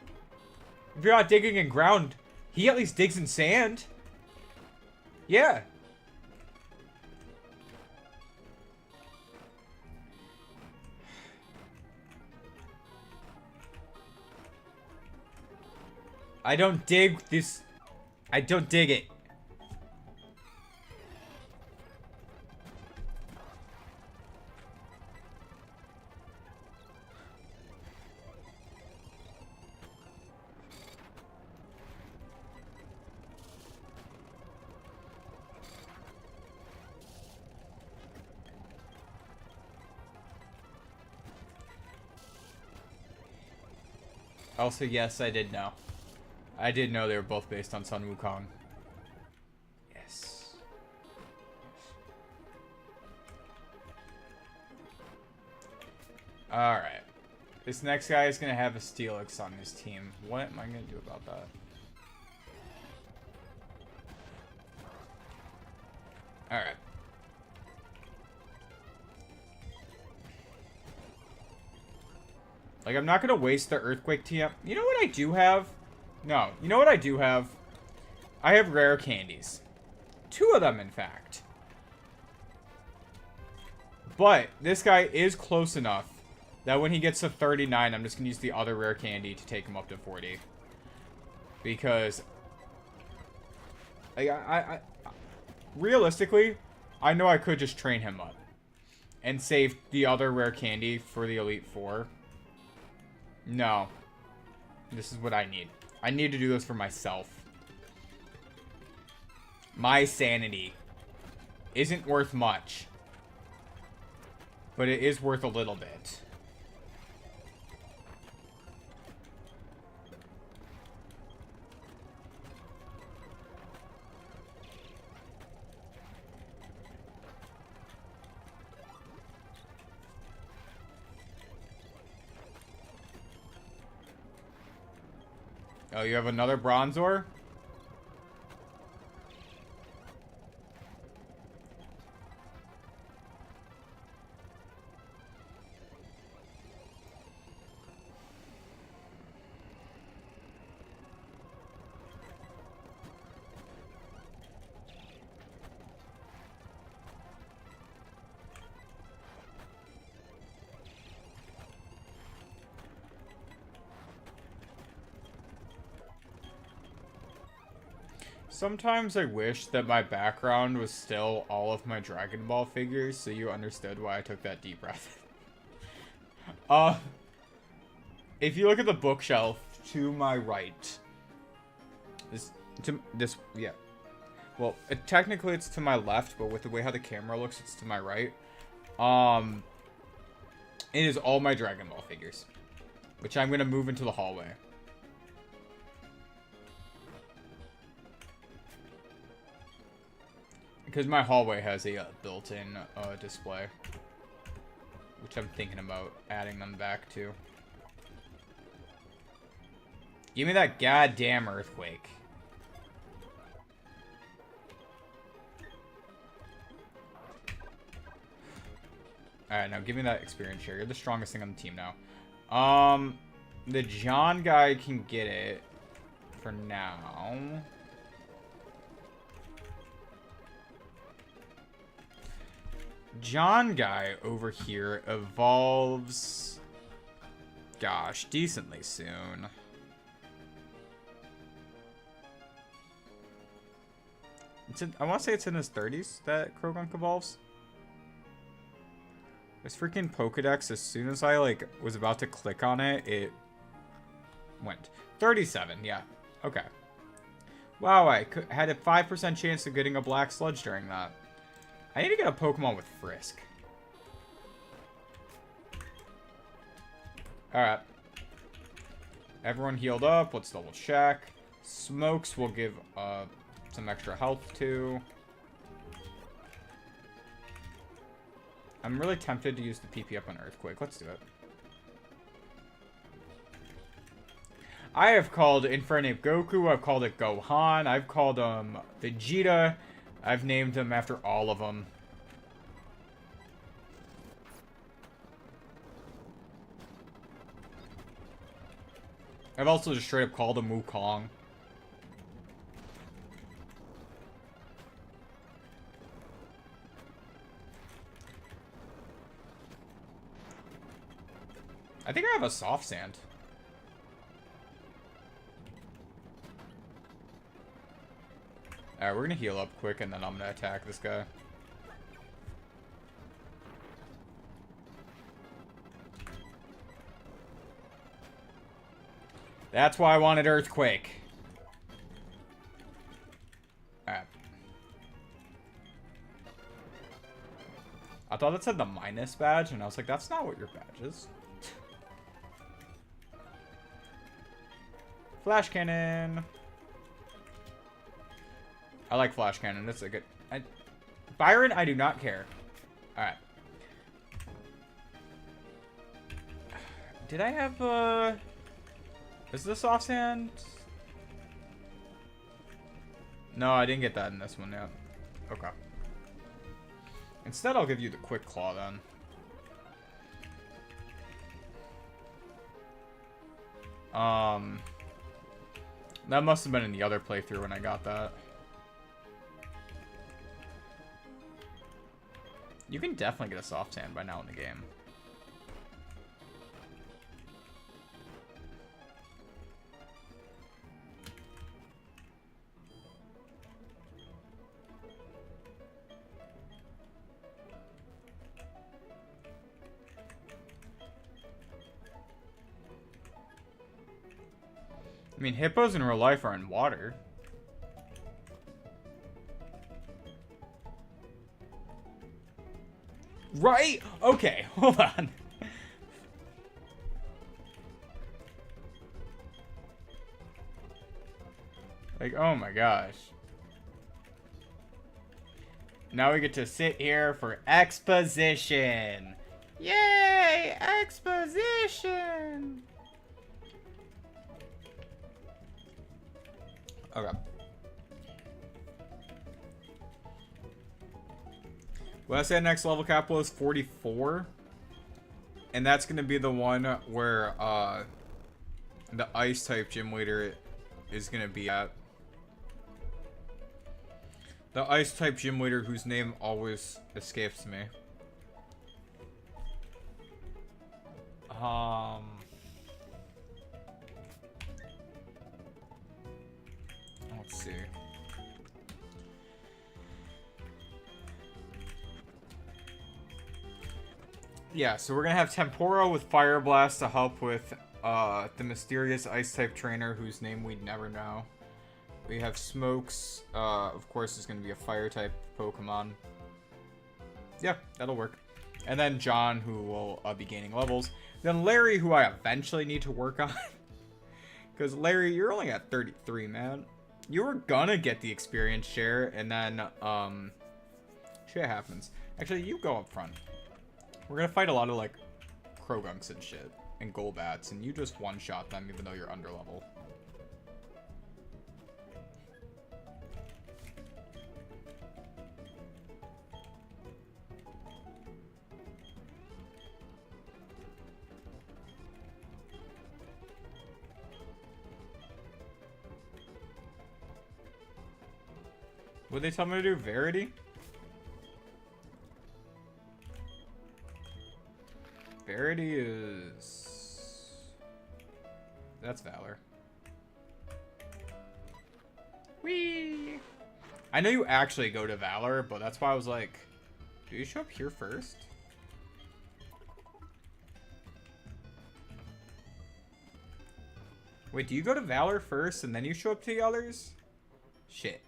Speaker 1: If you're not digging in ground, he at least digs in sand. Yeah. I don't dig this. I don't dig it. Also, yes, I did know. I did know they were both based on Sun Wukong. Yes. Alright. This next guy is going to have a Steelix on his team. What am I going to do about that? Alright. Like, I'm not going to waste the Earthquake TM. You know what I do have? No. You know what I do have? I have rare candies. 2 of them, in fact. But this guy is close enough that when he gets to 39, I'm just going to use the other rare candy to take him up to 40. Because I realistically, I know I could just train him up and save the other rare candy for the Elite Four. No. This is what I need. I need to do this for myself. My sanity isn't worth much, but it is worth a little bit. Oh, you have another Bronzor? Sometimes I wish that my background was still all of my Dragon Ball figures, so you understood why I took that deep breath. If you look at the bookshelf to my right, yeah. Well, technically it's to my left, but with the way how the camera looks, it's to my right. It is all my Dragon Ball figures, which I'm gonna move into the hallway. Because my hallway has a built-in display, which I'm thinking about adding them back to. Give me that goddamn Earthquake. Alright, now give me that experience share. You're the strongest thing on the team now. The John guy can get it for now. John guy over here evolves, gosh, decently soon. I want to say it's in his 30s that Krogunk evolves. This freaking Pokedex, as soon as I was about to click on it, it went 37. Yeah, okay. Wow, I had a 5% chance of getting a Black Sludge during that. I need to get a Pokemon with Frisk. Alright. Everyone healed up. Let's double check. Smokes will give some extra health to. I'm really tempted to use the PP up on Earthquake. Let's do it. I have called Infernape Goku. I've called it Gohan. I've called him Vegeta. I've named them after all of them. I've also just straight up called him Wukong. I think I have a soft sand. Alright, we're gonna heal up quick and then I'm gonna attack this guy. That's why I wanted Earthquake. Alright. I thought it said the minus badge, and I was like, that's not what your badge is. Flash cannon. I like flash cannon. That's a good... Byron, I do not care. Alright. Did I have, Is this offhand? No, I didn't get that in this one yet. Okay. Instead, I'll give you the quick claw then. That must have been in the other playthrough when I got that. You can definitely get a soft sand by now in the game. I mean, hippos in real life are in water. Right? Okay, hold on. Like, oh my gosh. Now we get to sit here for exposition. Yay! Exposition! Okay. Well, I said next level cap was 44. And that's going to be the one where the ice type gym leader is going to be at. The ice type gym leader whose name always escapes me. Let's see. Yeah, so we're gonna have Tempora with Fire Blast to help with the mysterious ice type trainer whose name we'd never know. We have Smokes, of course, is gonna be a fire type Pokemon. Yeah, that'll work. And then John, who will be gaining levels. Then Larry, who I eventually need to work on. Because Larry, you're only at 33, man. You were gonna get the experience share, and then, shit happens. Actually, you go up front. We're gonna fight a lot of, like, Krogunks and shit, and Golbats, and you just one-shot them even though you're under level. Would they tell me to do Verity? Verity is... That's Valor. Whee! I know you actually go to Valor, but that's why I was like, do you show up here first? Wait, do you go to Valor first and then you show up to the others? Shit.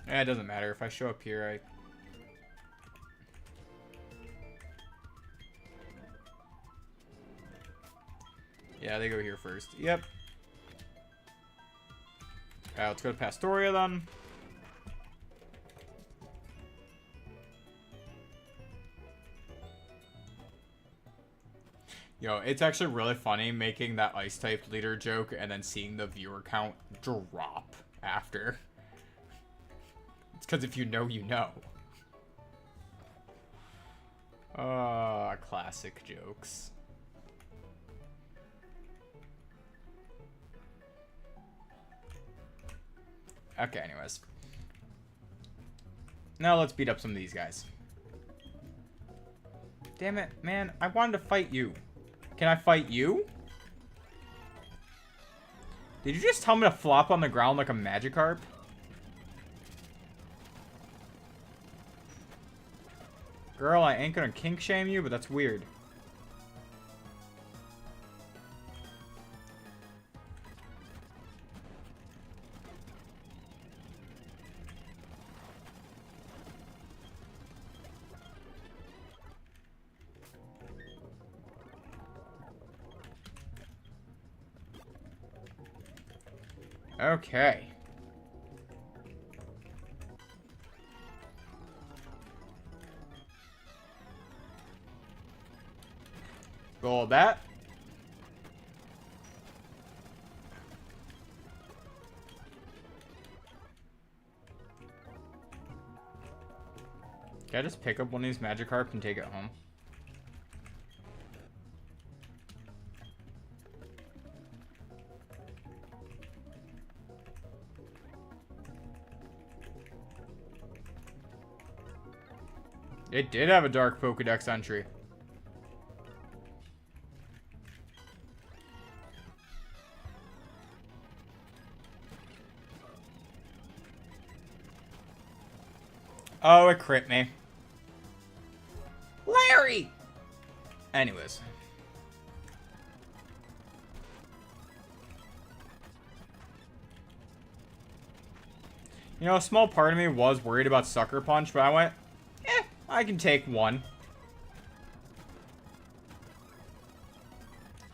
Speaker 1: Eh, it doesn't matter. If I show up here, yeah, they go here first. Yep. Alright, let's go to Pastoria then. Yo, it's actually really funny making that ice type leader joke and then seeing the viewer count drop after. It's because if you know, you know. Classic jokes. Okay, anyways. Now let's beat up some of these guys. Damn it, man. I wanted to fight you. Can I fight you? Did you just tell me to flop on the ground like a Magikarp? Girl, I ain't gonna kink shame you, but that's weird. Okay. Roll that. Can I just pick up one of these Magikarp and take it home? It did have a dark Pokedex entry. Oh, it crit me. Larry! Anyways. You know, a small part of me was worried about Sucker Punch, but I went, I can take one.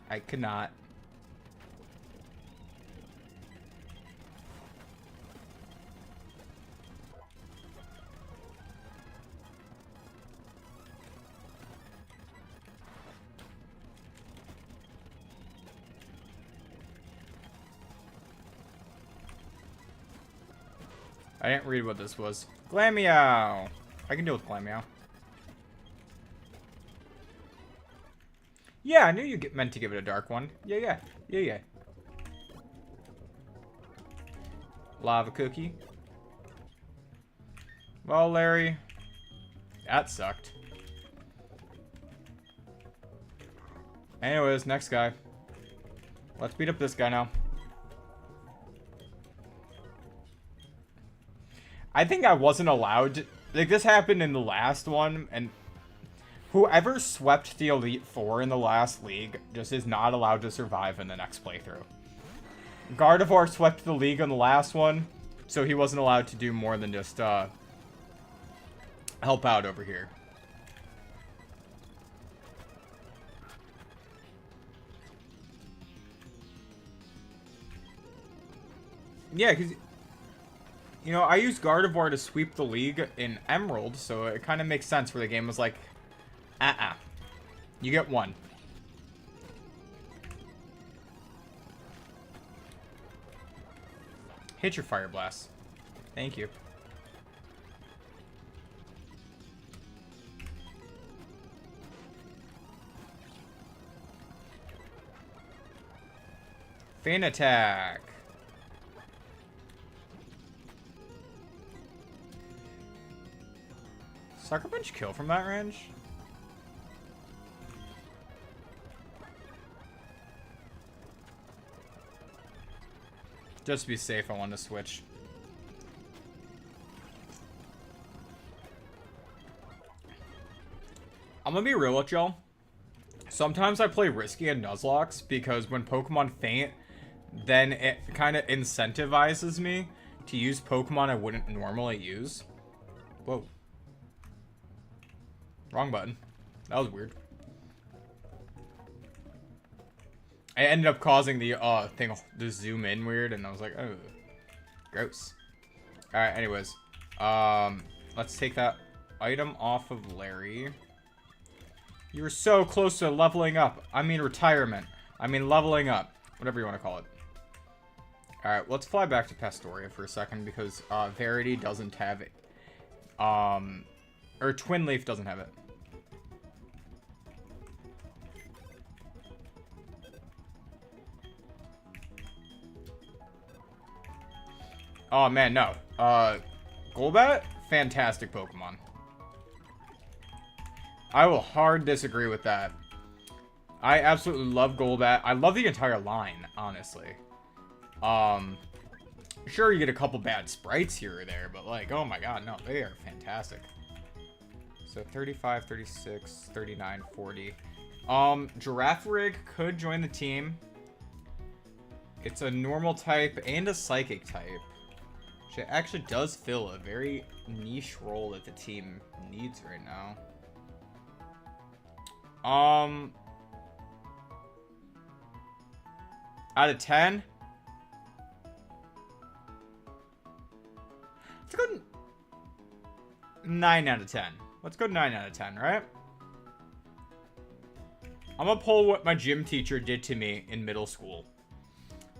Speaker 1: I could not. I didn't read what this was. Glameow! I can deal with Glameow. Yeah, I knew you meant to give it a dark one. Yeah. Lava cookie. Well, Larry, that sucked. Anyways, next guy. Let's beat up this guy now. I think I wasn't allowed to, like, this happened in the last one, and whoever swept the Elite Four in the last league just is not allowed to survive in the next playthrough. Gardevoir swept the league on the last one, so he wasn't allowed to do more than just help out over here. Yeah, because, you know, I used Gardevoir to sweep the league in Emerald, so it kind of makes sense where the game was like, you get one. Hit your Fire Blast. Thank you. Feint attack. Sucker Punch kill from that range? Just to be safe, I want to switch. I'm gonna be real with y'all. Sometimes I play risky in Nuzlocks because when Pokemon faint, then it kind of incentivizes me to use Pokemon I wouldn't normally use. Whoa. Wrong button. That was weird. I ended up causing the thing to zoom in weird, and I was like, oh, gross. All right, anyways, let's take that item off of Larry. You were so close to leveling up. I mean retirement. I mean leveling up. Whatever you want to call it. All right, let's fly back to Pastoria for a second because Verity doesn't have it. Or Twin Leaf doesn't have it. Oh, man, no. Golbat? Fantastic Pokemon. I will hard disagree with that. I absolutely love Golbat. I love the entire line, honestly. Sure, you get a couple bad sprites here or there, but like, oh my god, no, they are fantastic. So 35, 36, 39, 40. Giraffe Rig could join the team. It's a normal type and a psychic type. Which actually does fill a very niche role that the team needs right now. Out of 10? Let's go 9 out of 10. Let's go 9 out of 10, right? I'm gonna pull what my gym teacher did to me in middle school.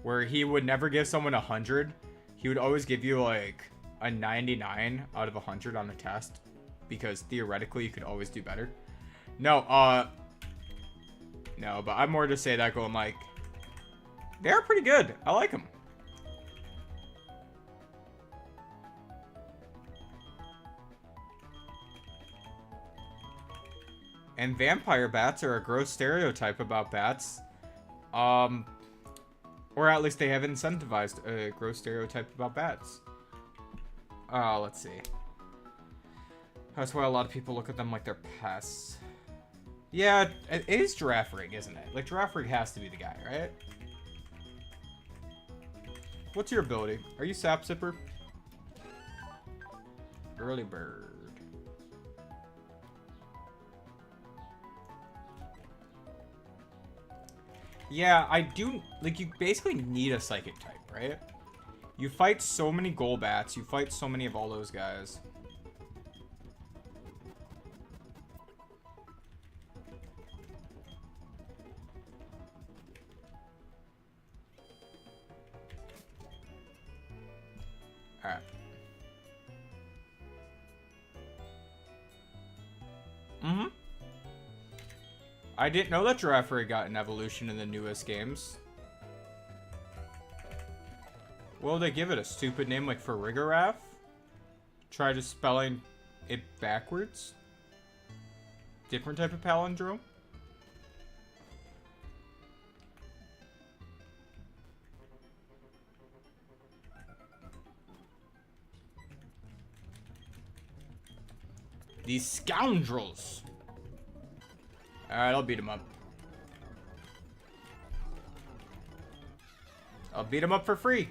Speaker 1: Where he would never give someone 100. He would always give you like a 99 out of 100 on a test. Because theoretically you could always do better. No, but I'm more to say that going like, they're pretty good. I like them. And vampire bats are a gross stereotype about bats. Or at least they have incentivized a gross stereotype about bats. Let's see. That's why a lot of people look at them like they're pests. Yeah, it is Giraffe Rig, isn't it? Like, Giraffe Rig has to be the guy, right? What's your ability? Are you Sap Sipper? Early Bird. Yeah, I do, like, you basically need a psychic type, right? You fight so many Golbats, you fight so many of all those guys. Alright. I didn't know that Giraffe Rig got an evolution in the newest games. Will they give it a stupid name like Farigiraffe? Try just spelling it backwards? Different type of palindrome? These scoundrels! Alright, I'll beat him up. I'll beat him up for free.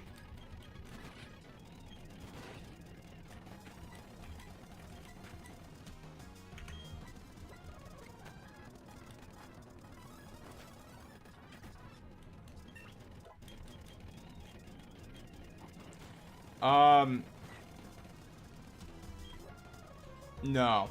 Speaker 1: No.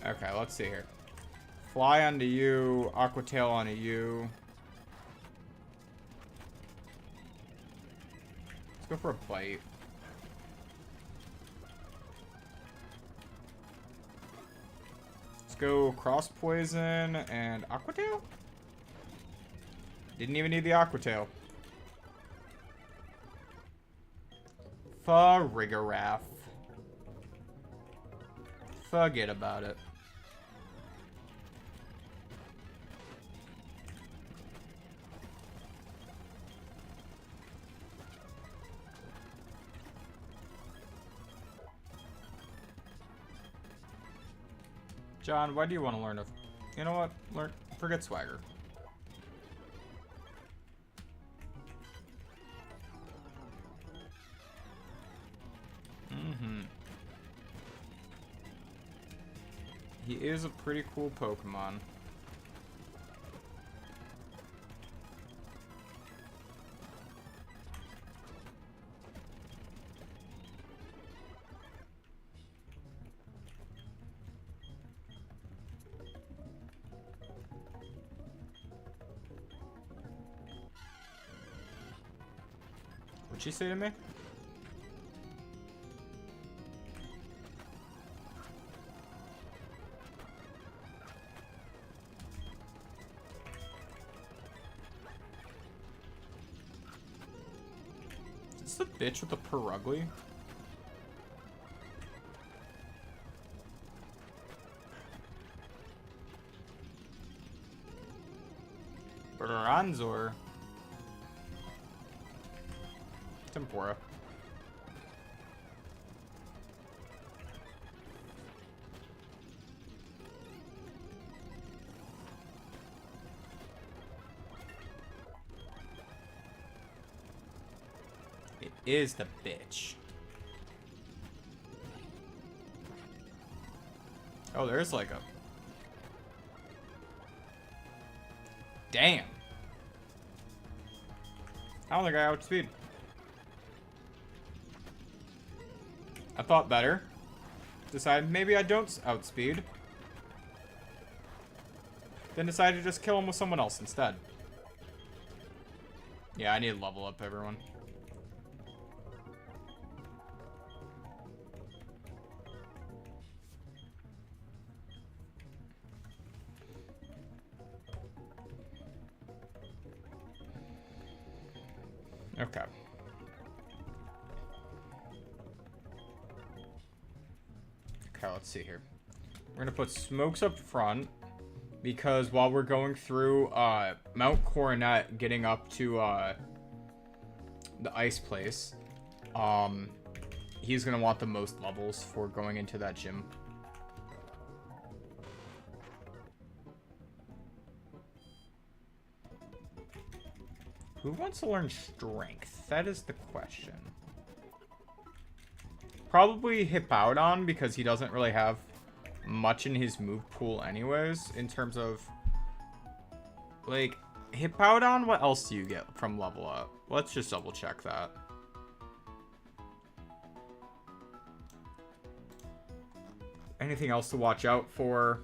Speaker 1: Okay, let's see here. Fly onto you, Aqua Tail onto you. Let's go for a bite. Let's go Cross Poison and Aqua Tail? Didn't even need the Aqua Tail. Farigiraffe. Forget about it. John, why do you want to learn a... You know what? Forget Swagger. He is a pretty cool Pokemon. What'd she say to me? What's the bitch with the perugly? Bronzor. Tempora. It is the bitch. Oh, there's like a... Damn. I don't think I outspeed. I thought better. Decided maybe I don't outspeed. Then decided to just kill him with someone else instead. Yeah, I need to level up, everyone. Okay. Okay, let's see here. We're gonna put smokes up front because while we're going through Mount Coronet, getting up to the ice place, he's gonna want the most levels for going into that gym. Who wants to learn strength? That is the question. Probably Hippowdon, because he doesn't really have much in his move pool anyways, in terms of... Like, Hippowdon, what else do you get from level up? Let's just double check that. Anything else to watch out for?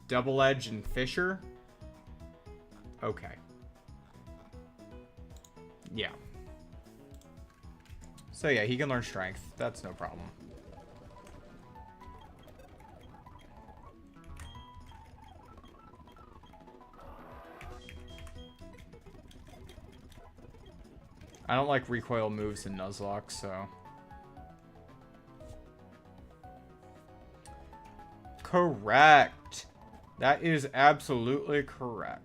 Speaker 1: Double Edge and Fisher? Okay. Yeah. So yeah, he can learn strength. That's no problem. I don't like recoil moves in Nuzlocke, so... Correct! That is absolutely correct.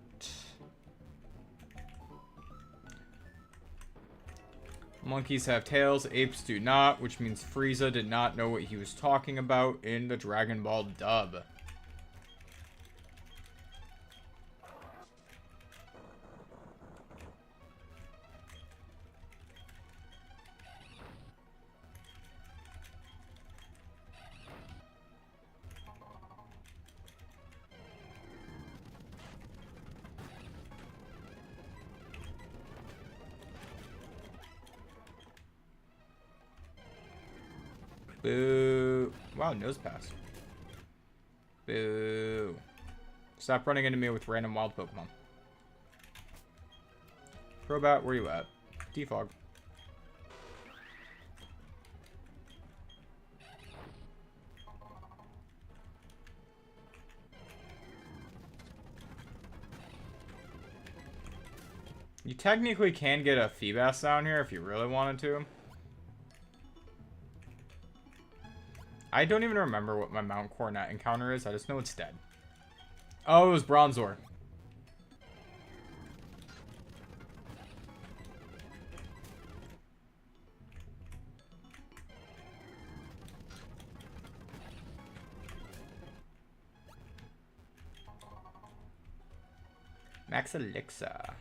Speaker 1: Monkeys have tails, apes do not, which means Frieza did not know what he was talking about in the Dragon Ball dub. Boo. Wow, nose pass. Boo. Stop running into me with random wild Pokemon. Crobat, where you at? Defog. You technically can get a Feebas down here if you really wanted to. I don't even remember what my Mount Coronet encounter is. I just know it's dead. Oh, it was Bronzor. Max Elixir.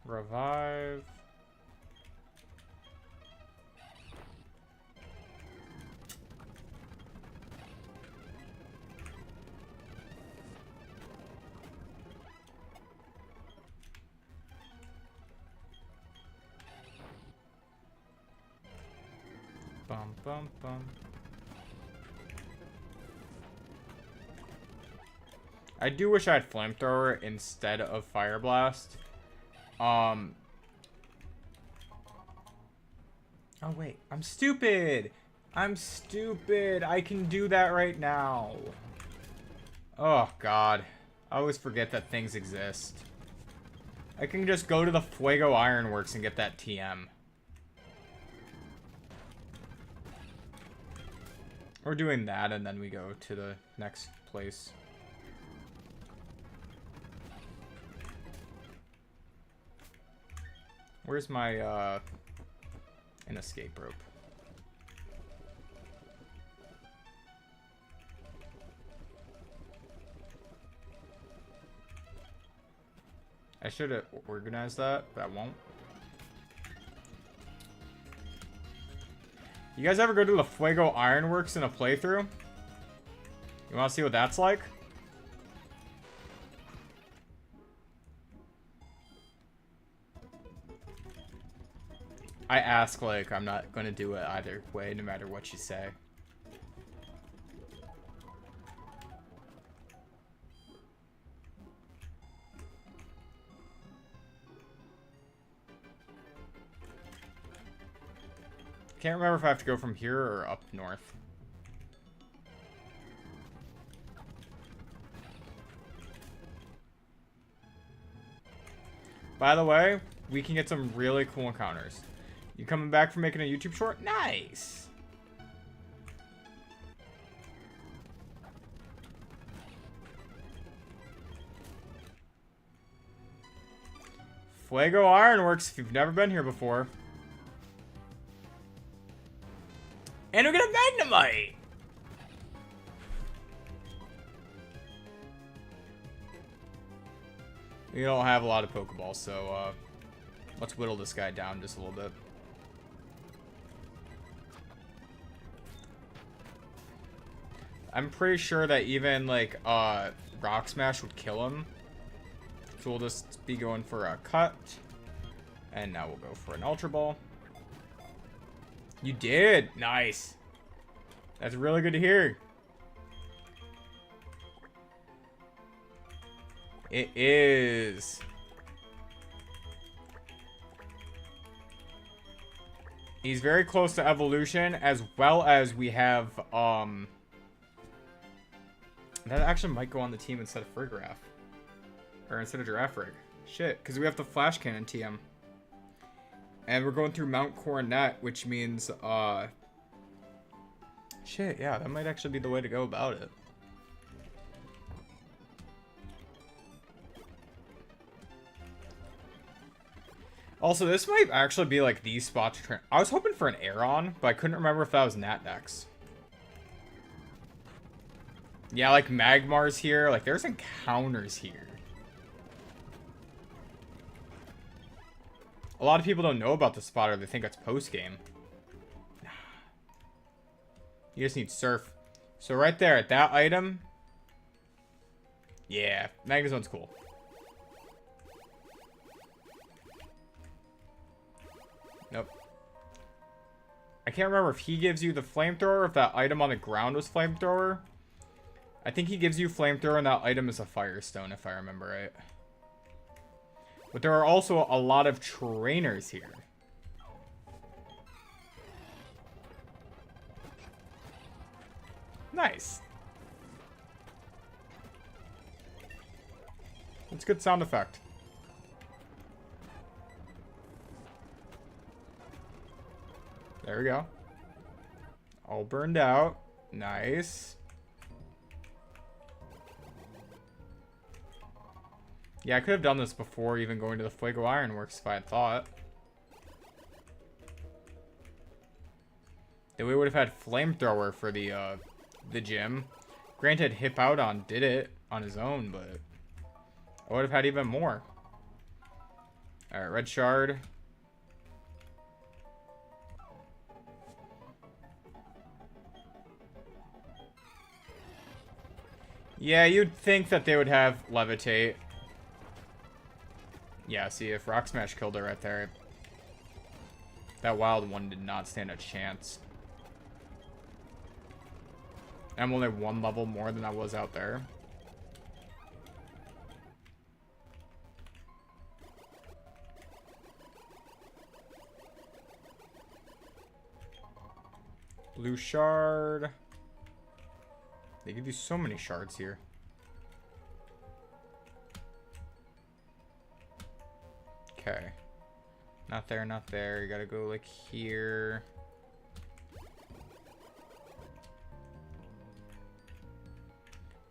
Speaker 1: Revive. Bum bum bum. I do wish I had Flamethrower instead of Fire Blast. Oh, wait. I'm stupid. I'm stupid. I can do that right now. Oh, God. I always forget that things exist. I can just go to the Fuego Ironworks and get that TM. We're doing that, and then we go to the next place. Where's my, an escape rope? I should have organized that, but I won't. You guys ever go to the Fuego Ironworks in a playthrough? You want to see what that's like? I ask like I'm not going to do it either way, no matter what you say. Can't remember if I have to go from here or up north. By the way, we can get some really cool encounters. You coming back from making a YouTube short? Nice! Fuego Ironworks, if you've never been here before. And we get a Magnemite! We don't have a lot of Pokeballs, so let's whittle this guy down just a little bit. I'm pretty sure that even like Rock Smash would kill him. So we'll just be going for a cut. And now we'll go for an Ultra Ball. You did! Nice. That's really good to hear. It is. He's very close to evolution, as well as we have, that actually might go on the team instead of Frigoraph. Or instead of Girafarig. Shit, because we have the Flash Cannon TM. And we're going through Mount Coronet, which means, shit, yeah, that might actually be the way to go about it. Also, this might actually be like the spot to train. I was hoping for an Aeron, but I couldn't remember if that was Natdex. Yeah, like Magmar's here. Like, there's encounters here. A lot of people don't know about the spot, or they think it's post-game. You just need Surf. So right there, at that item. Yeah, Magnezone's cool. Nope. I can't remember if he gives you the flamethrower, if that item on the ground was flamethrower. I think he gives you flamethrower and that item is a firestone, if I remember right. But there are also a lot of trainers here. Nice. That's a good sound effect. There we go. All burned out. Nice. Yeah, I could have done this before even going to the Fuego Ironworks if I had thought. Then we would have had Flamethrower for the gym. Granted, Hippowdon did it on his own, but I would have had even more. Alright, Red Shard. Yeah, you'd think that they would have Levitate. Yeah, see, if Rock Smash killed her right there, that wild one did not stand a chance. I'm only one level more than I was out there. Blue shard. They give you so many shards here. Okay. Not there, not there. You gotta go like here.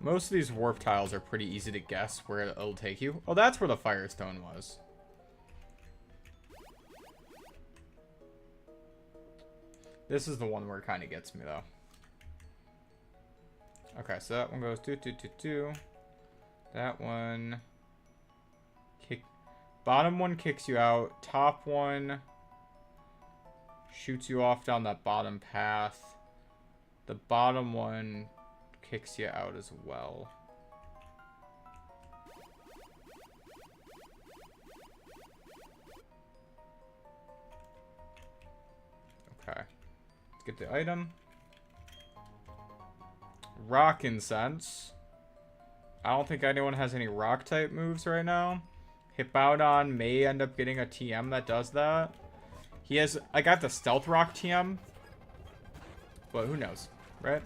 Speaker 1: Most of these warp tiles are pretty easy to guess where it'll take you. Oh, that's where the firestone was. This is the one where it kind of gets me, though. Okay, so that one goes 2, 2, 2, 2. That one... Bottom one kicks you out. Top one shoots you off down that bottom path. The bottom one kicks you out as well. Okay. Let's get the item. Rock incense. I don't think anyone has any rock type moves right now. Hippowdon may end up getting a TM that does that. He has... I got the Stealth Rock TM. But who knows, right?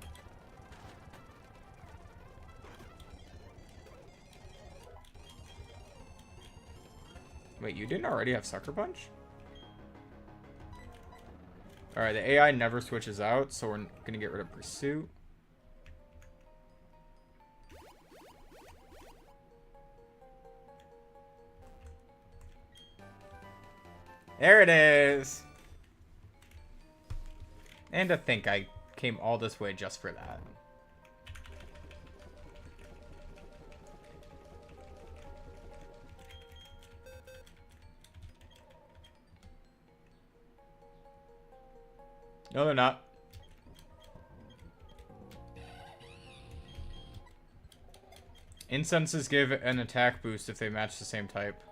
Speaker 1: Wait, you didn't already have Sucker Punch? Alright, the AI never switches out, so we're gonna get rid of Pursuit. There it is! And to think I came all this way just for that. No, they're not. Incenses give an attack boost if they match the same type.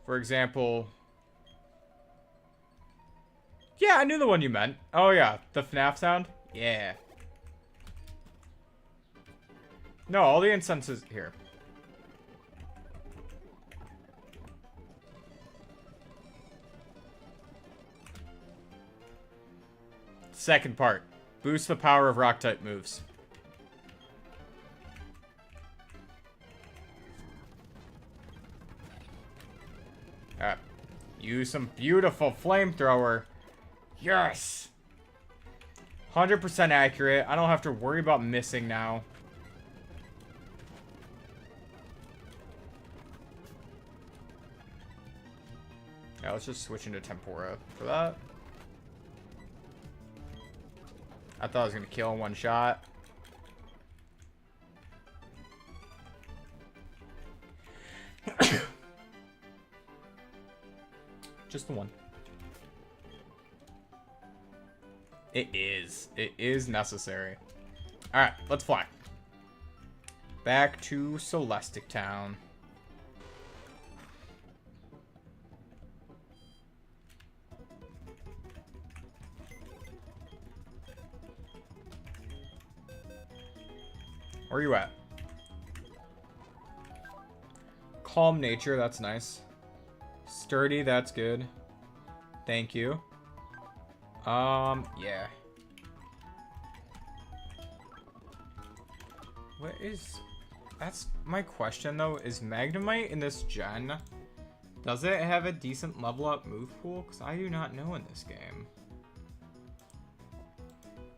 Speaker 1: For example... Yeah, I knew the one you meant. Oh yeah, the FNAF sound? Yeah. No, all the incenses here. Second part. Boost the power of rock type moves. Alright. Use some beautiful flamethrower. Yes! 100% accurate. I don't have to worry about missing now. Yeah, let's just switch into Tempora for that. I thought I was going to kill in one shot. Just the one. It is. It is necessary. Alright, let's fly. Back to Celestic Town. Where are you at? Calm nature, that's nice. Sturdy, that's good. Thank you. Yeah. What is... That's my question, though. Is Magnemite in this gen... Does it have a decent level up move pool? Because I do not know in this game.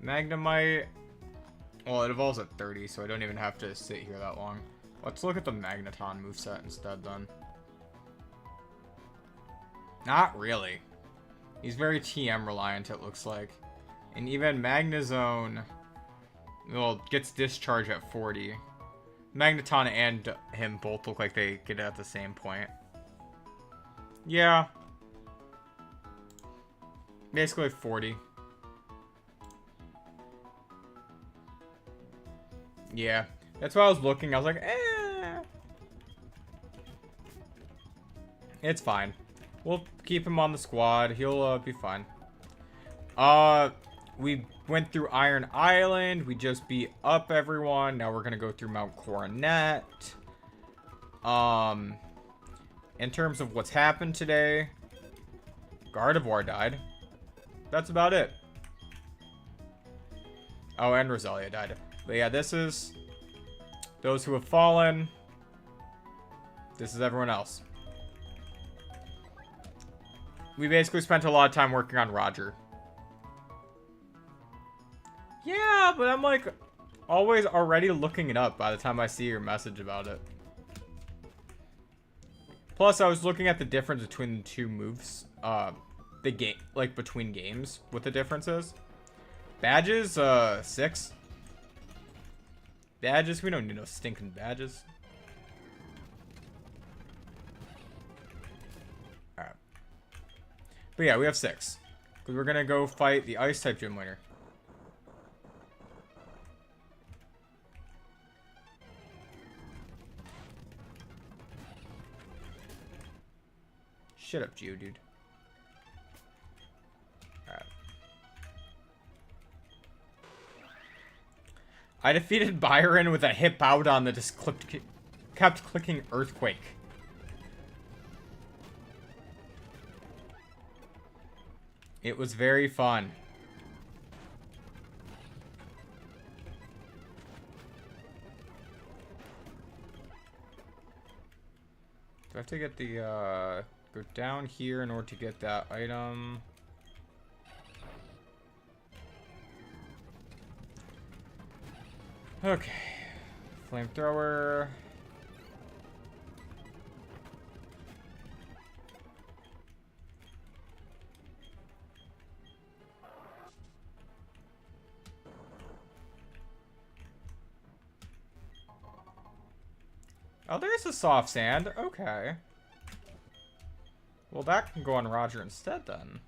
Speaker 1: Magnemite... Well, it evolves at 30, so I don't even have to sit here that long. Let's look at the Magneton moveset instead, then. Not really. He's very TM reliant, it looks like. And even Magnezone, well, gets discharge at 40. Magneton and him both look like they get it at the same point. Yeah. Basically 40. Yeah. That's why I was looking. I was like, eh. It's fine. We'll keep him on the squad. He'll be fine. We went through Iron Island. We just beat up everyone. Now we're going to go through Mount Coronet. In terms of what's happened today, Gardevoir died. That's about it. Oh, and Rosalia died. But yeah, this is those who have fallen. This is everyone else. We basically spent a lot of time working on Roger. Yeah, but I'm like always already looking it up by the time I see your message about it. Plus, I was looking at the difference between the two moves. The game, like between games, what the difference is. Badges, 6. Badges, we don't need no stinking badges. Alright. But yeah, we have 6. Because we're gonna go fight the ice type gym leader. Shut up, Geo, dude. Alright. I defeated Byron with a Hippowdon that just kept clicking Earthquake. It was very fun. Do I have to get the, go down here in order to get that item? Okay. Flamethrower. Oh, there's a soft sand. Okay. Well, that can go on Roger instead, then.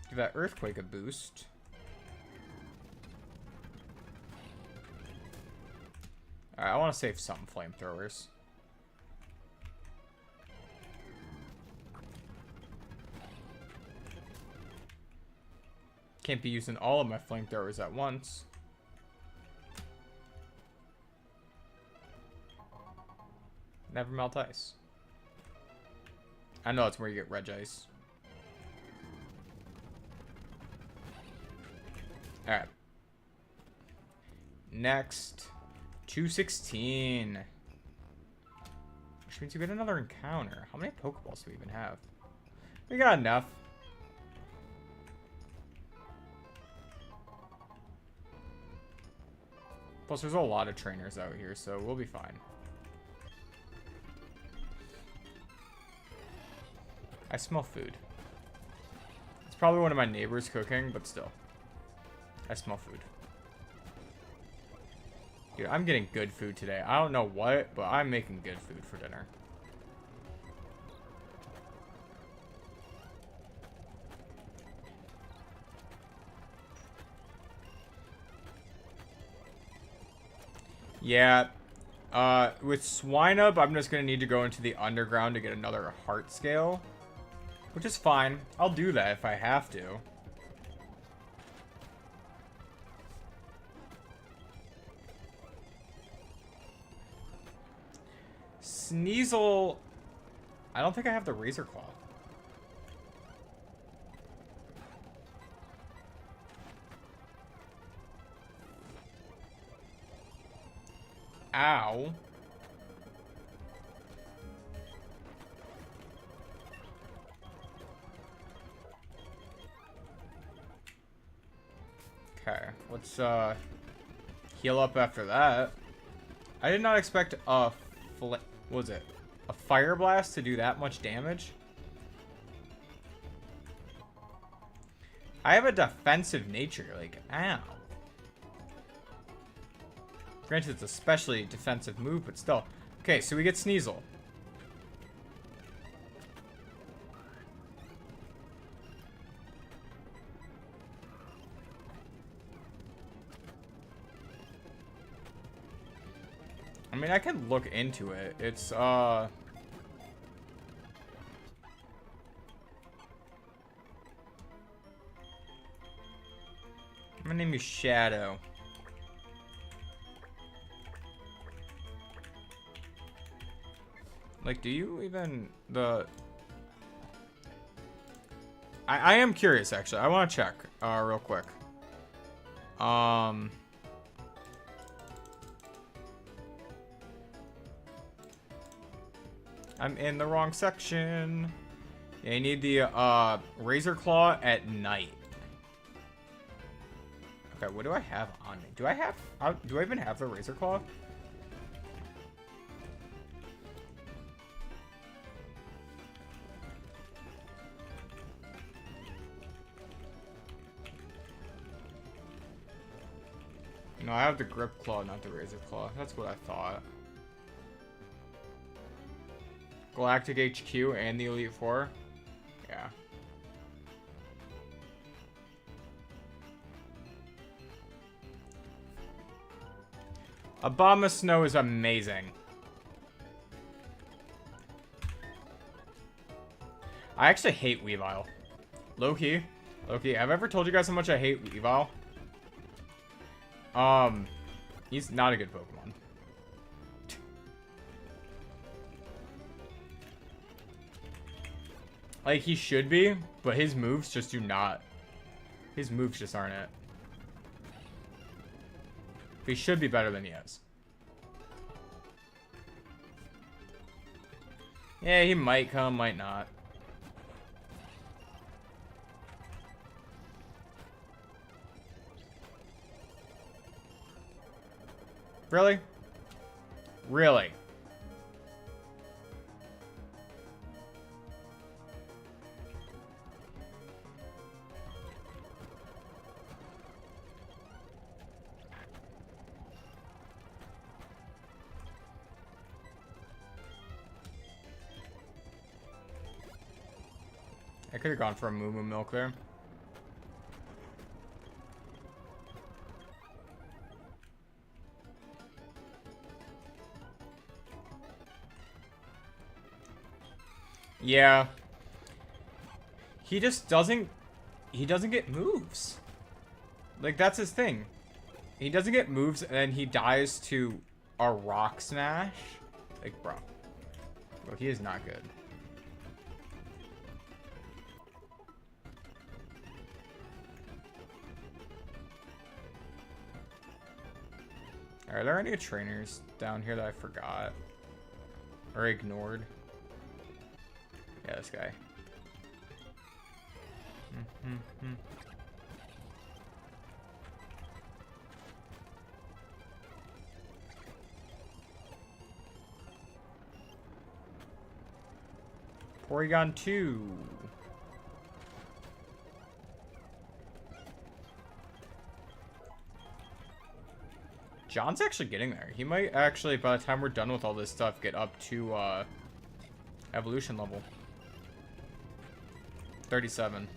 Speaker 1: Give that Earthquake a boost. Alright, I want to save some flamethrowers. Can't be using all of my flamethrowers at once. Never melt ice. I know it's where you get Regice. Alright. Next. 216. Which means you get another encounter. How many Pokeballs do we even have? We got enough. Plus, there's a lot of trainers out here, so we'll be fine. I smell food. It's probably one of my neighbors cooking, but still. I smell food. Dude, I'm getting good food today. I don't know what, but I'm making good food for dinner. Yeah. With Swinub, I'm just gonna need to go into the underground to get another heart scale. Which is fine. I'll do that if I have to. Sneasel. I don't think I have the Razor Claw. Ow. Okay, let's heal up after that. I did not expect a what was it? A Fire Blast to do that much damage? I have a defensive nature, like, ow. Granted, it's a especially defensive move, but still. Okay, so we get Sneasel. I mean, I can look into it. It's, I'm gonna name you Shadow. Like, do you even I am curious, actually. I want to check real quick. I'm in the wrong section. Yeah, you need the razor claw at night. Okay, what do I have on me? Do I even have the razor claw? No, I have the grip claw, not the razor claw. That's what I thought. Galactic HQ and the Elite Four? Yeah. Obama Snow is amazing. I actually hate Weavile. Low-key. Low-key. Have I ever told you guys how much I hate Weavile? He's not a good Pokemon. Like, he should be, but his moves just do not. His moves just aren't it. He should be better than he is. Yeah, he might come, might not. Really? Really? I could have gone for a Moo Moo Milk there. Yeah. He just doesn't... He doesn't get moves. Like, that's his thing. He doesn't get moves, and then he dies to a Rock Smash. Like, bro. Bro, he is not good. Are there any trainers down here that I forgot? Or ignored? Yeah, this guy. Porygon 2. John's actually getting there. He might actually, by the time we're done with all this stuff, get up to evolution level. 37.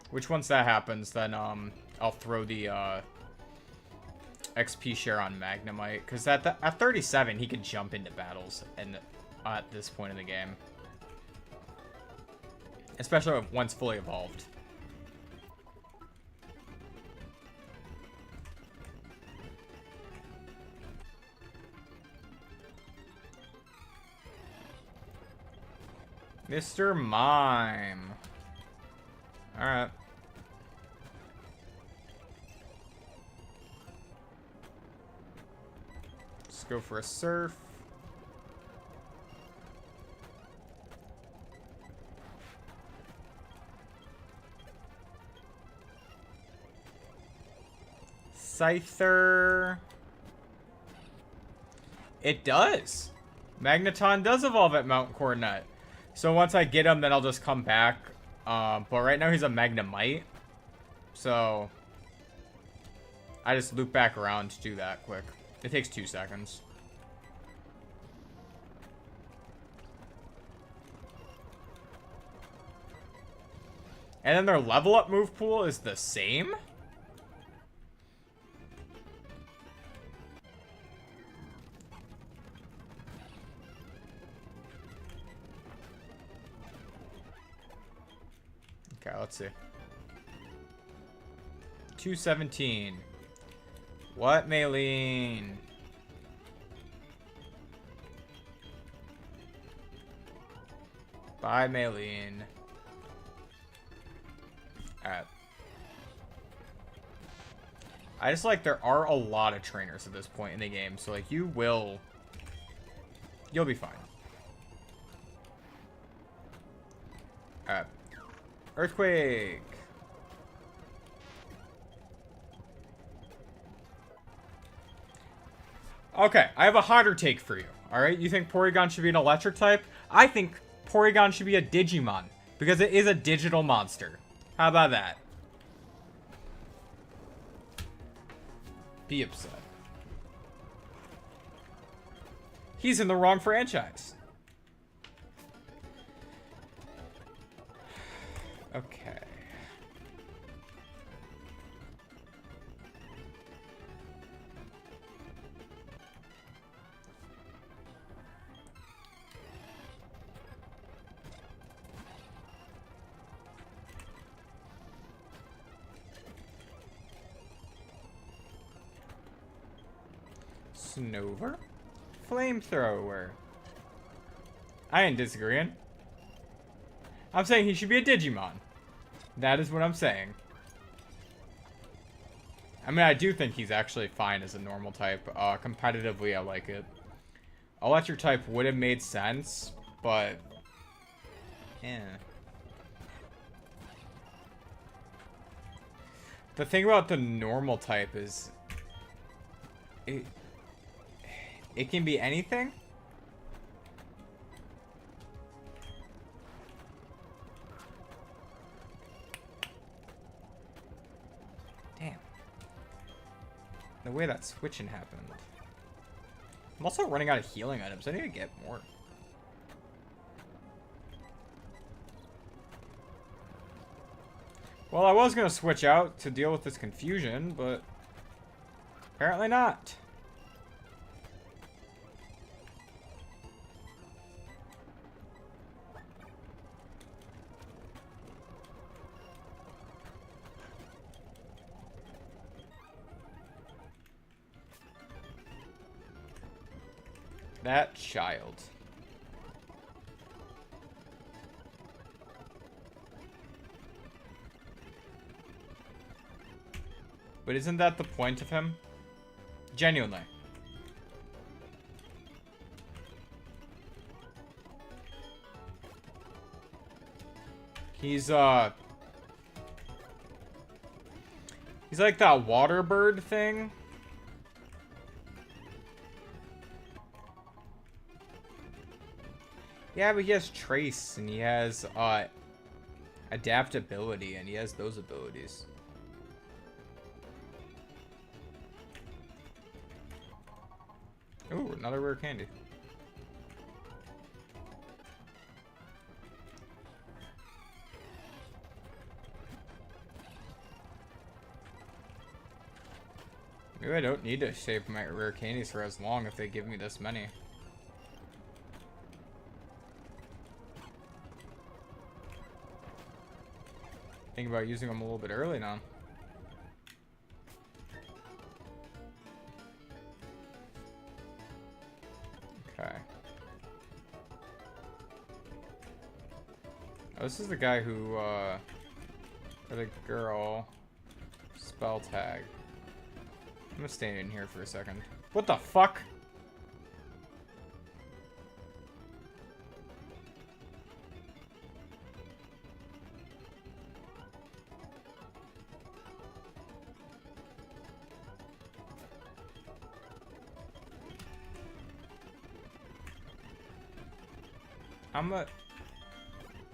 Speaker 1: Which once that happens, then I'll throw the XP share on Magnemite, because at 37 he can jump into battles and at this point in the game, especially once fully evolved. Mr. Mime. Alright. Let's go for a surf. Scyther. It does. Magneton does evolve at Mount Coronet. So once I get him, then I'll just come back. But right now he's a Magnemite. So I just loop back around to do that quick. It takes 2 seconds. And then their level up move pool is the same? Okay, let's see. 217. What, Maylene? Bye, Maylene. Alright. I just like there are a lot of trainers at this point in the game, so like you'll be fine. Alright. Earthquake. Okay, I have a hotter take for you. Alright, you think Porygon should be an electric type? I think Porygon should be a Digimon, because it is a digital monster. How about that? Be upset. He's in the wrong franchise. Okay. Snover? Flamethrower. I ain't disagreeing. I'm saying he should be a Digimon. That is what I'm saying. I mean, I do think he's actually fine as a normal type. Competitively, I like it. Electric type would have made sense, but... yeah. The thing about the normal type is... It can be anything? Damn. The way that switching happened. I'm also running out of healing items. I need to get more. Well, I was going to switch out to deal with this confusion, but apparently not. That child. But isn't that the point of him? Genuinely. He's like that water bird thing. Yeah, but he has Trace, and he has, adaptability, and he has those abilities. Ooh, another rare candy. Maybe I don't need to save my rare candies for as long if they give me this many. Think about using them a little bit early now. Okay. Oh, this is the guy who, or the girl, spell tag. I'm gonna stay in here for a second. What the fuck?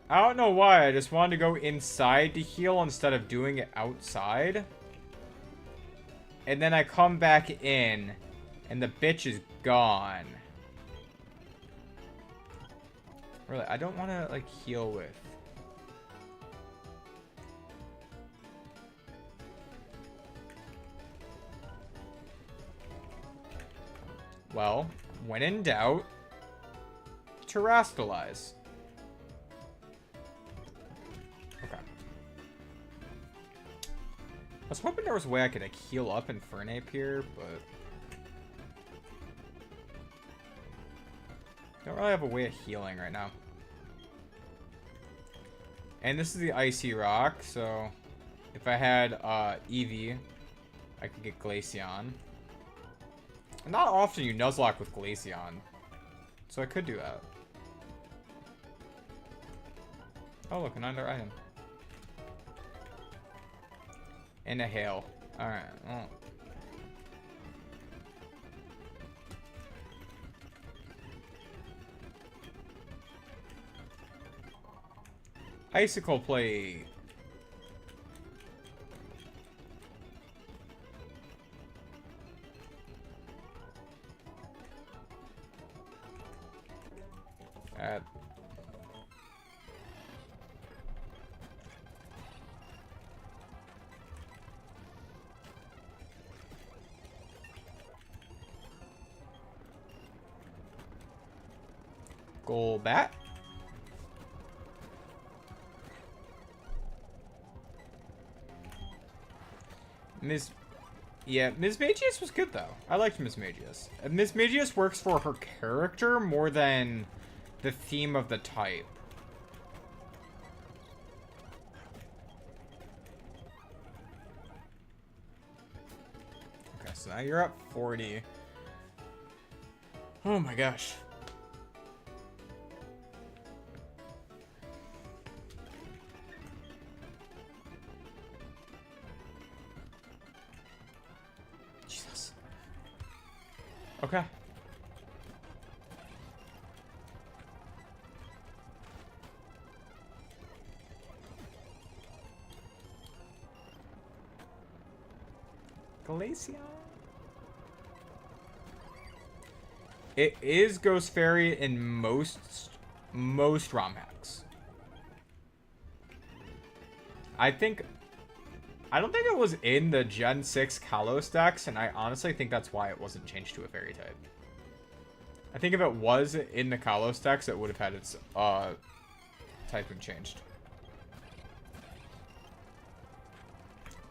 Speaker 1: I don't know why, I just wanted to go inside to heal instead of doing it outside. And then I come back in, and the bitch is gone. Really, I don't want to, like, heal with. Well, when in doubt, terrestrialize. Okay. was hoping there was a way I could like heal up Infernape here, but don't really have a way of healing right now. And this is the Icy Rock, so if I had Eevee, I could get Glaceon. And not often you Nuzlocke with Glaceon, so I could do that. Oh look, another item. And a hail. Alright, well. Icicle Plate. Golbat. Ms. Magius was good though. I liked Ms. Magius. Ms. Magius works for her character more than the theme of the type. Okay, so now you're up 40. Oh my gosh. Jesus. Okay. Glaceon. It is Ghost Fairy in most ROM hacks. I don't think it was in the Gen 6 Kalos decks, and I honestly think that's why it wasn't changed to a fairy type. I think if it was in the Kalos decks, it would have had its typing changed.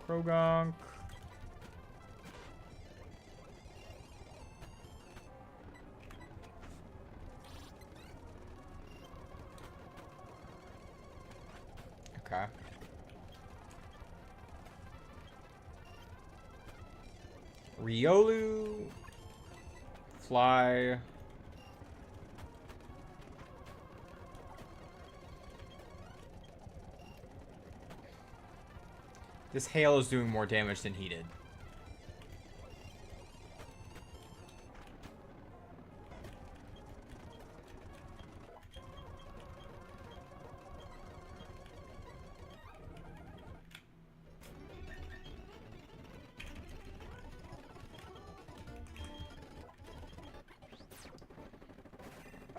Speaker 1: Krogunk. Okay. Riolu. Fly. This hail is doing more damage than he did.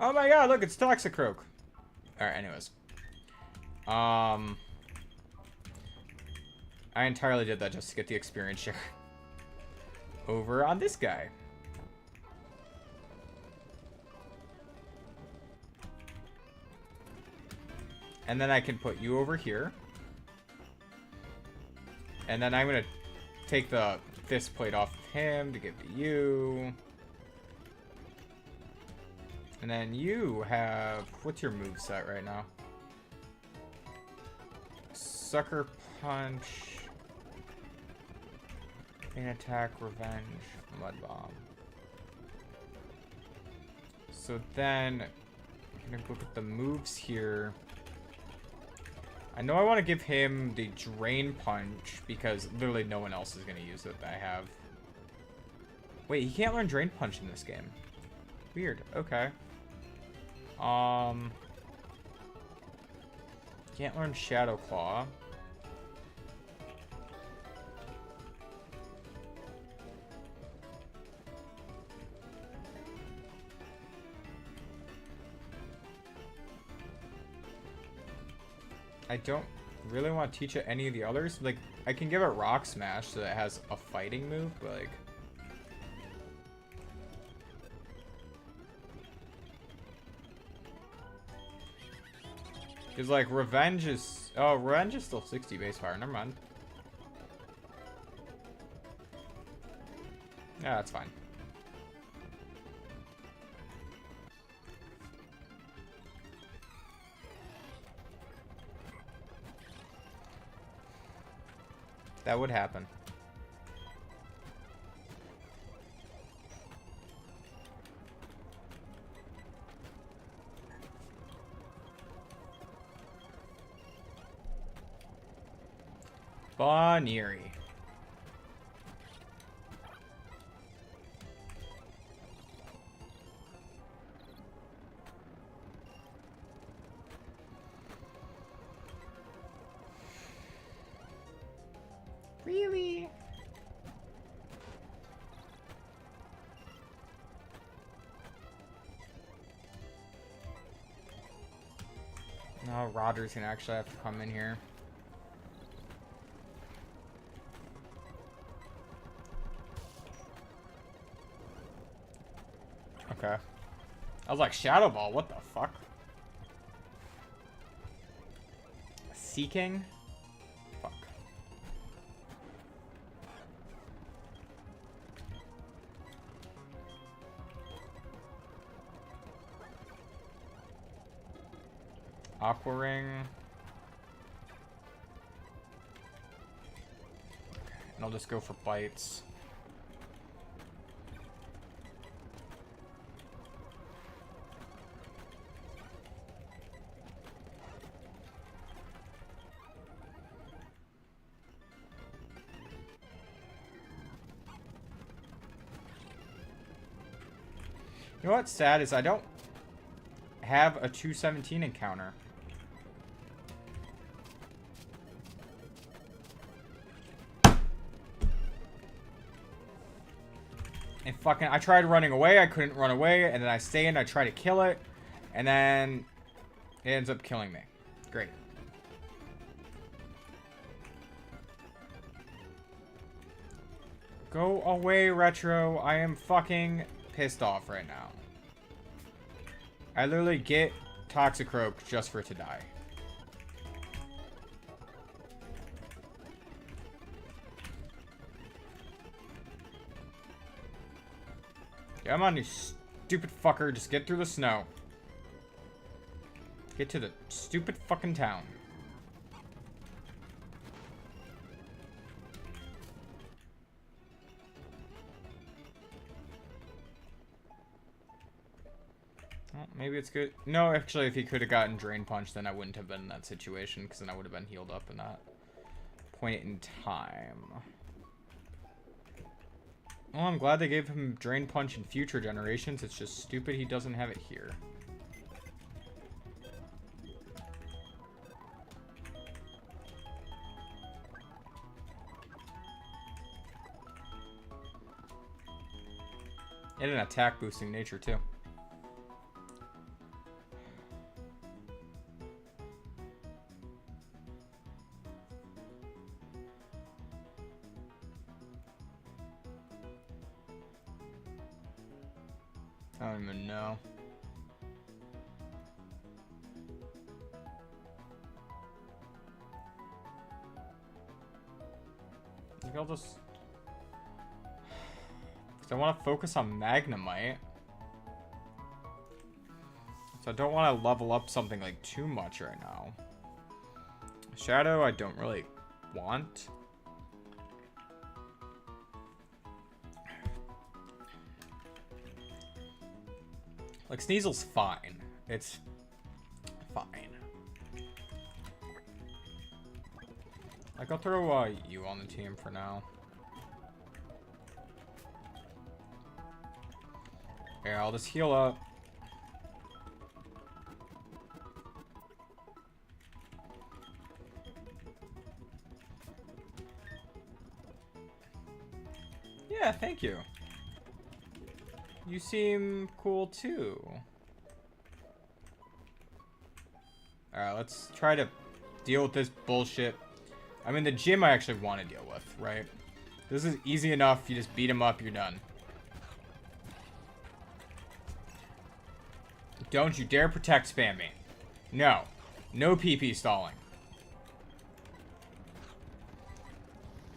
Speaker 1: Oh my god, look, it's Toxicroak. Alright, anyways. I entirely did that just to get the experience share. Over on this guy. And then I can put you over here. And then I'm going to take this plate off of him to give to you. And then you have... What's your moveset right now? Sucker Punch. Pain Attack, Revenge, Mud Bomb. So then... I'm going to look at the moves here. I know I want to give him the Drain Punch because literally no one else is going to use it that I have. Wait, he can't learn Drain Punch in this game. Weird. Okay. Can't learn Shadow Claw. I don't really want to teach it any of the others. Like, I can give it Rock Smash so that it has a fighting move, but like... Because, like, Revenge is... Oh, Revenge is still 60 base fire. Never mind. Yeah, that's fine. That would happen. Bonnery. Really? No, Roger's gonna actually have to come in here. Okay. I was like, Shadow Ball, what the fuck? Seeking? Fuck. Aqua Ring. And I'll just go for bites. You know what's sad is I don't have a 217 encounter. And fucking, I tried running away, I couldn't run away, and then I stay in, I try to kill it, and then it ends up killing me. Great. Go away, Retro. I am fucking pissed off right now. I literally get Toxicroak just for it to die. Come on, you stupid fucker. Just get through the snow. Get to the stupid fucking town. Well, maybe it's good. No, actually, if he could have gotten Drain Punch, then I wouldn't have been in that situation, because then I would have been healed up in that point in time. Well, I'm glad they gave him Drain Punch in future generations. It's just stupid he doesn't have it here. And an attack boosting nature, too. I don't even know. I think I'll just... I want to focus on Magnemite. So I don't want to level up something like too much right now. Shadow, I don't really want. Like, Sneasel's fine. It's fine. Like, I'll throw you on the team for now. Here, I'll just heal up. Yeah, thank you. You seem cool too. Alright, let's try to deal with this bullshit. I mean, the gym I actually want to deal with, right? This is easy enough. You just beat him up, you're done. Don't you dare protect spam me. No. No PP stalling.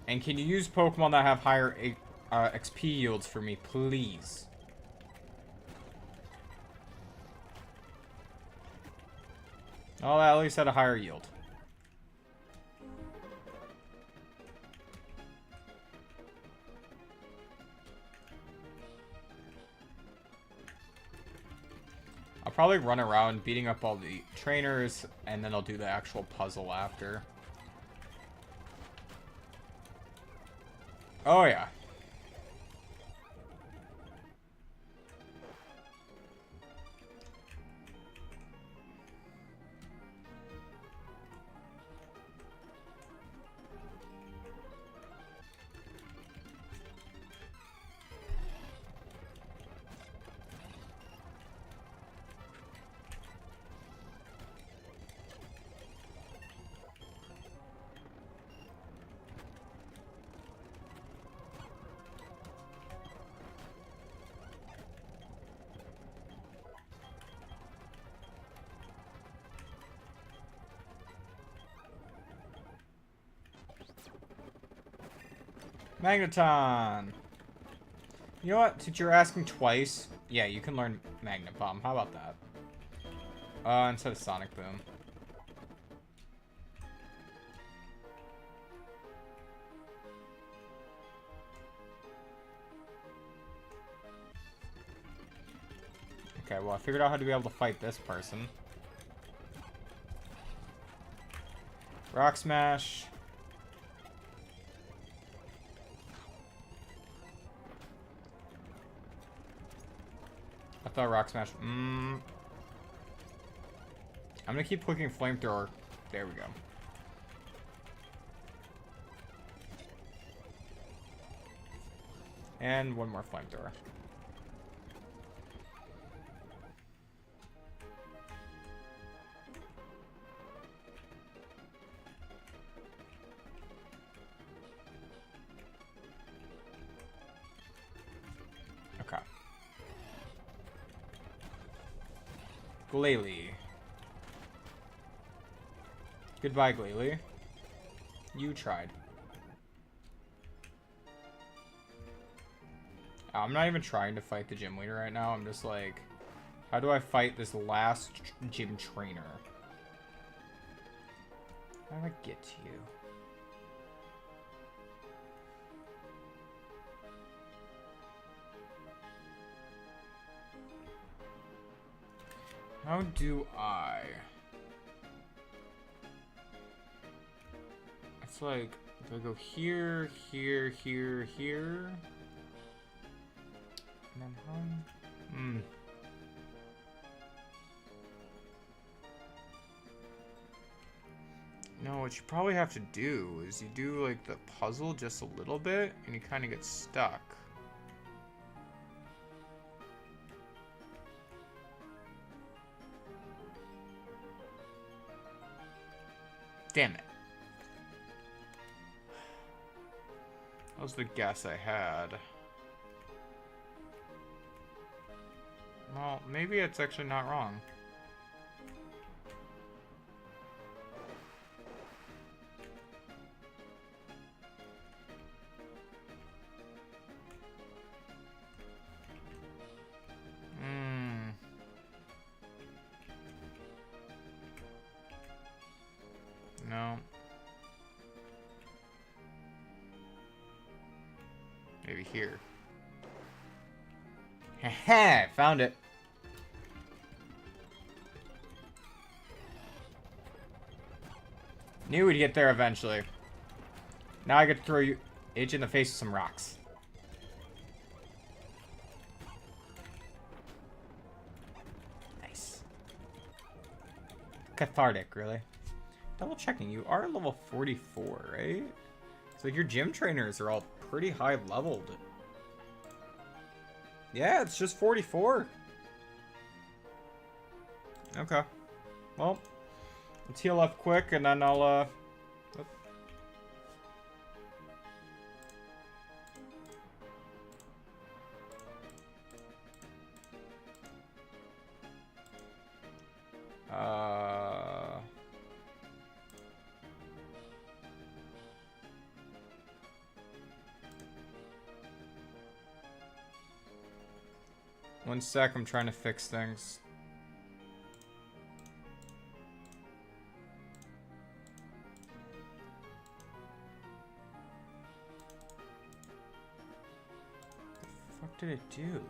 Speaker 1: And can you use Pokemon that have higher XP yields for me, please. Oh, at least at a higher yield. I'll probably run around beating up all the trainers, and then I'll do the actual puzzle after. Oh, yeah. Magneton! You know what? Since you're asking twice, yeah, you can learn Magnet Bomb. How about that? Instead of Sonic Boom. Okay, well, I figured out how to be able to fight this person. Rock Smash. I thought Rock Smash. I'm gonna keep clicking Flamethrower. There we go. And one more Flamethrower. Okay. Glalie. Goodbye, Glalie. You tried. I'm not even trying to fight the gym leader right now. I'm just like, how do I fight this last gym trainer? How do I get to you? How do I? It's like, do I go here, here, here, here? And then home? No, what you probably have to do is you do like the puzzle just a little bit and you kind of get stuck. Damn it. That was the guess I had. Well, maybe it's actually not wrong. No. Maybe here. Haha, found it. Knew we'd get there eventually. Now I get to throw you each in the face with some rocks. Nice. Cathartic, really. Double checking, you are level 44, right? So your gym trainers are all pretty high leveled. Yeah, it's just 44. Okay. Well, let's heal up quick and then I'll, One sec, I'm trying to fix things. What the fuck did it do?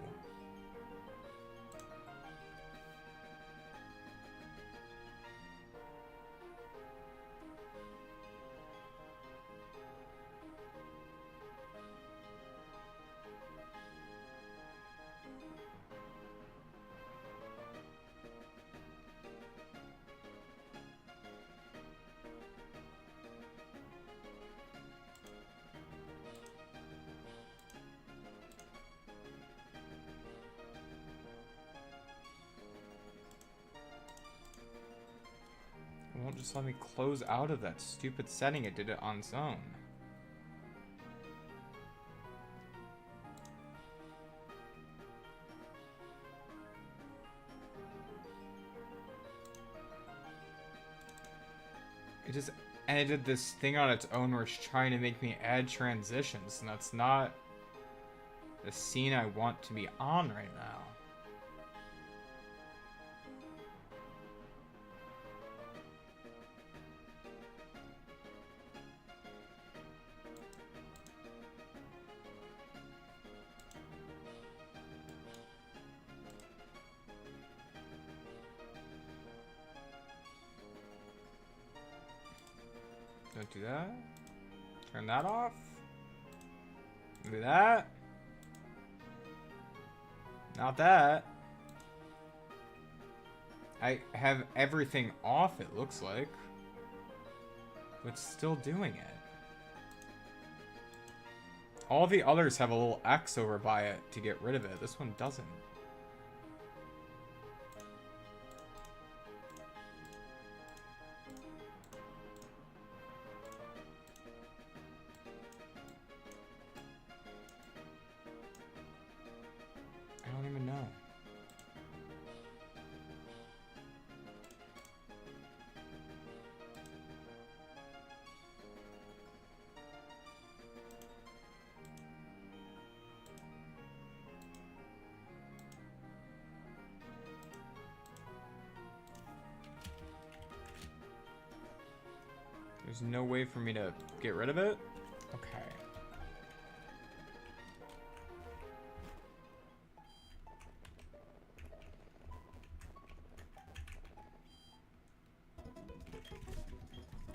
Speaker 1: It won't just let me close out of that stupid setting. It did it on its own. It just edited this thing on its own where it's trying to make me add transitions, and that's not the scene I want to be on right now. Don't do that. Turn that off. Do that. Not that. I have everything off, it looks like. But it's still doing it. All the others have a little X over by it to get rid of it. This one doesn't. I don't even know. There's no way for me to get rid of it? Okay.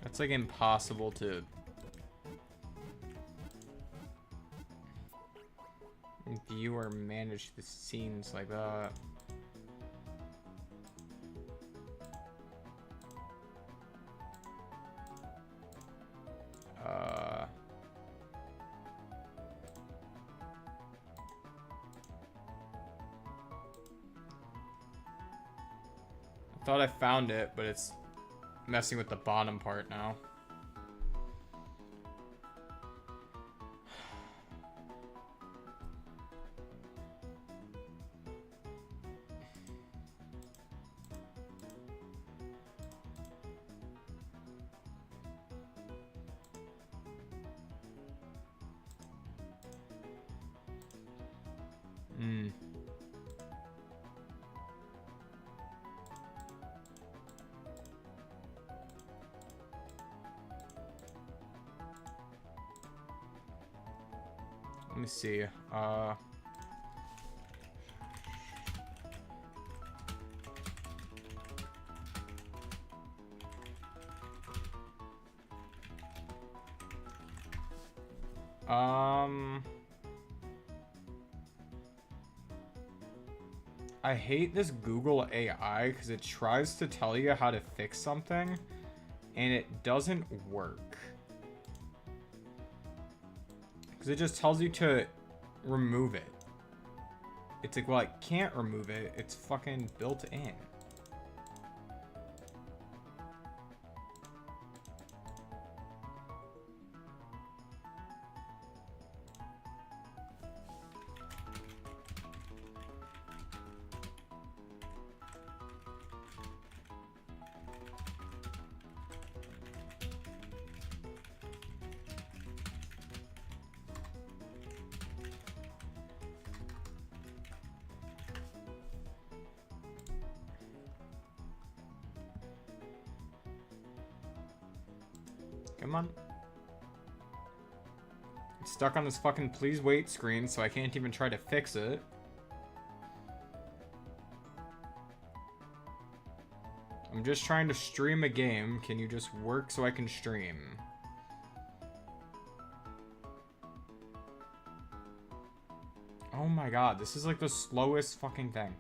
Speaker 1: That's like impossible to view or manage the scenes like that. I thought I found it, but it's messing with the bottom part now. Let me see. I hate this Google AI because it tries to tell you how to fix something and it doesn't work. Because it just tells you to remove it. It's like, well, I can't remove it. It's fucking built in. Come on. It's stuck on this fucking please wait screen, so I can't even try to fix it. I'm just trying to stream a game. Can you just work so I can stream? Oh my god, this is like the slowest fucking thing.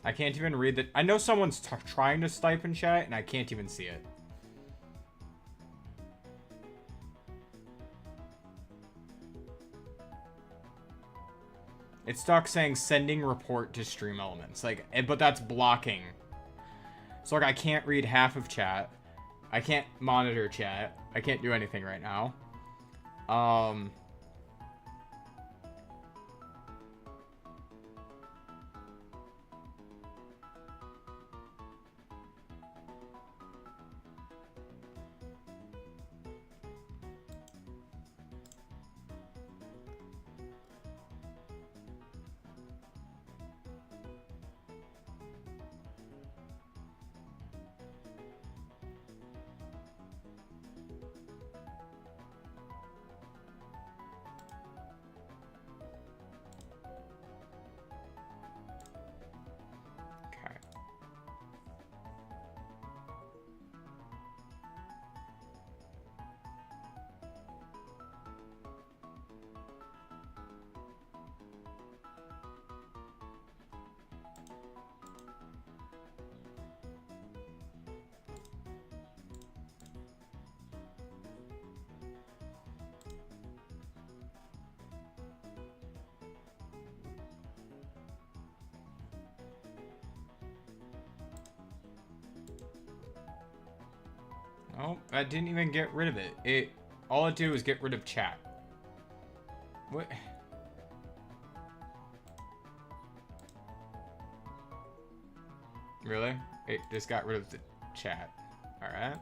Speaker 1: I can't even read that. I know someone's trying to type in chat, and I can't even see it. It's stuck saying sending report to stream elements. Like, but that's blocking. So like I can't read half of chat. I can't monitor chat. I can't do anything right now. Oh, that didn't even get rid of it. All it did was get rid of chat. What? Really? It just got rid of the chat. Alright.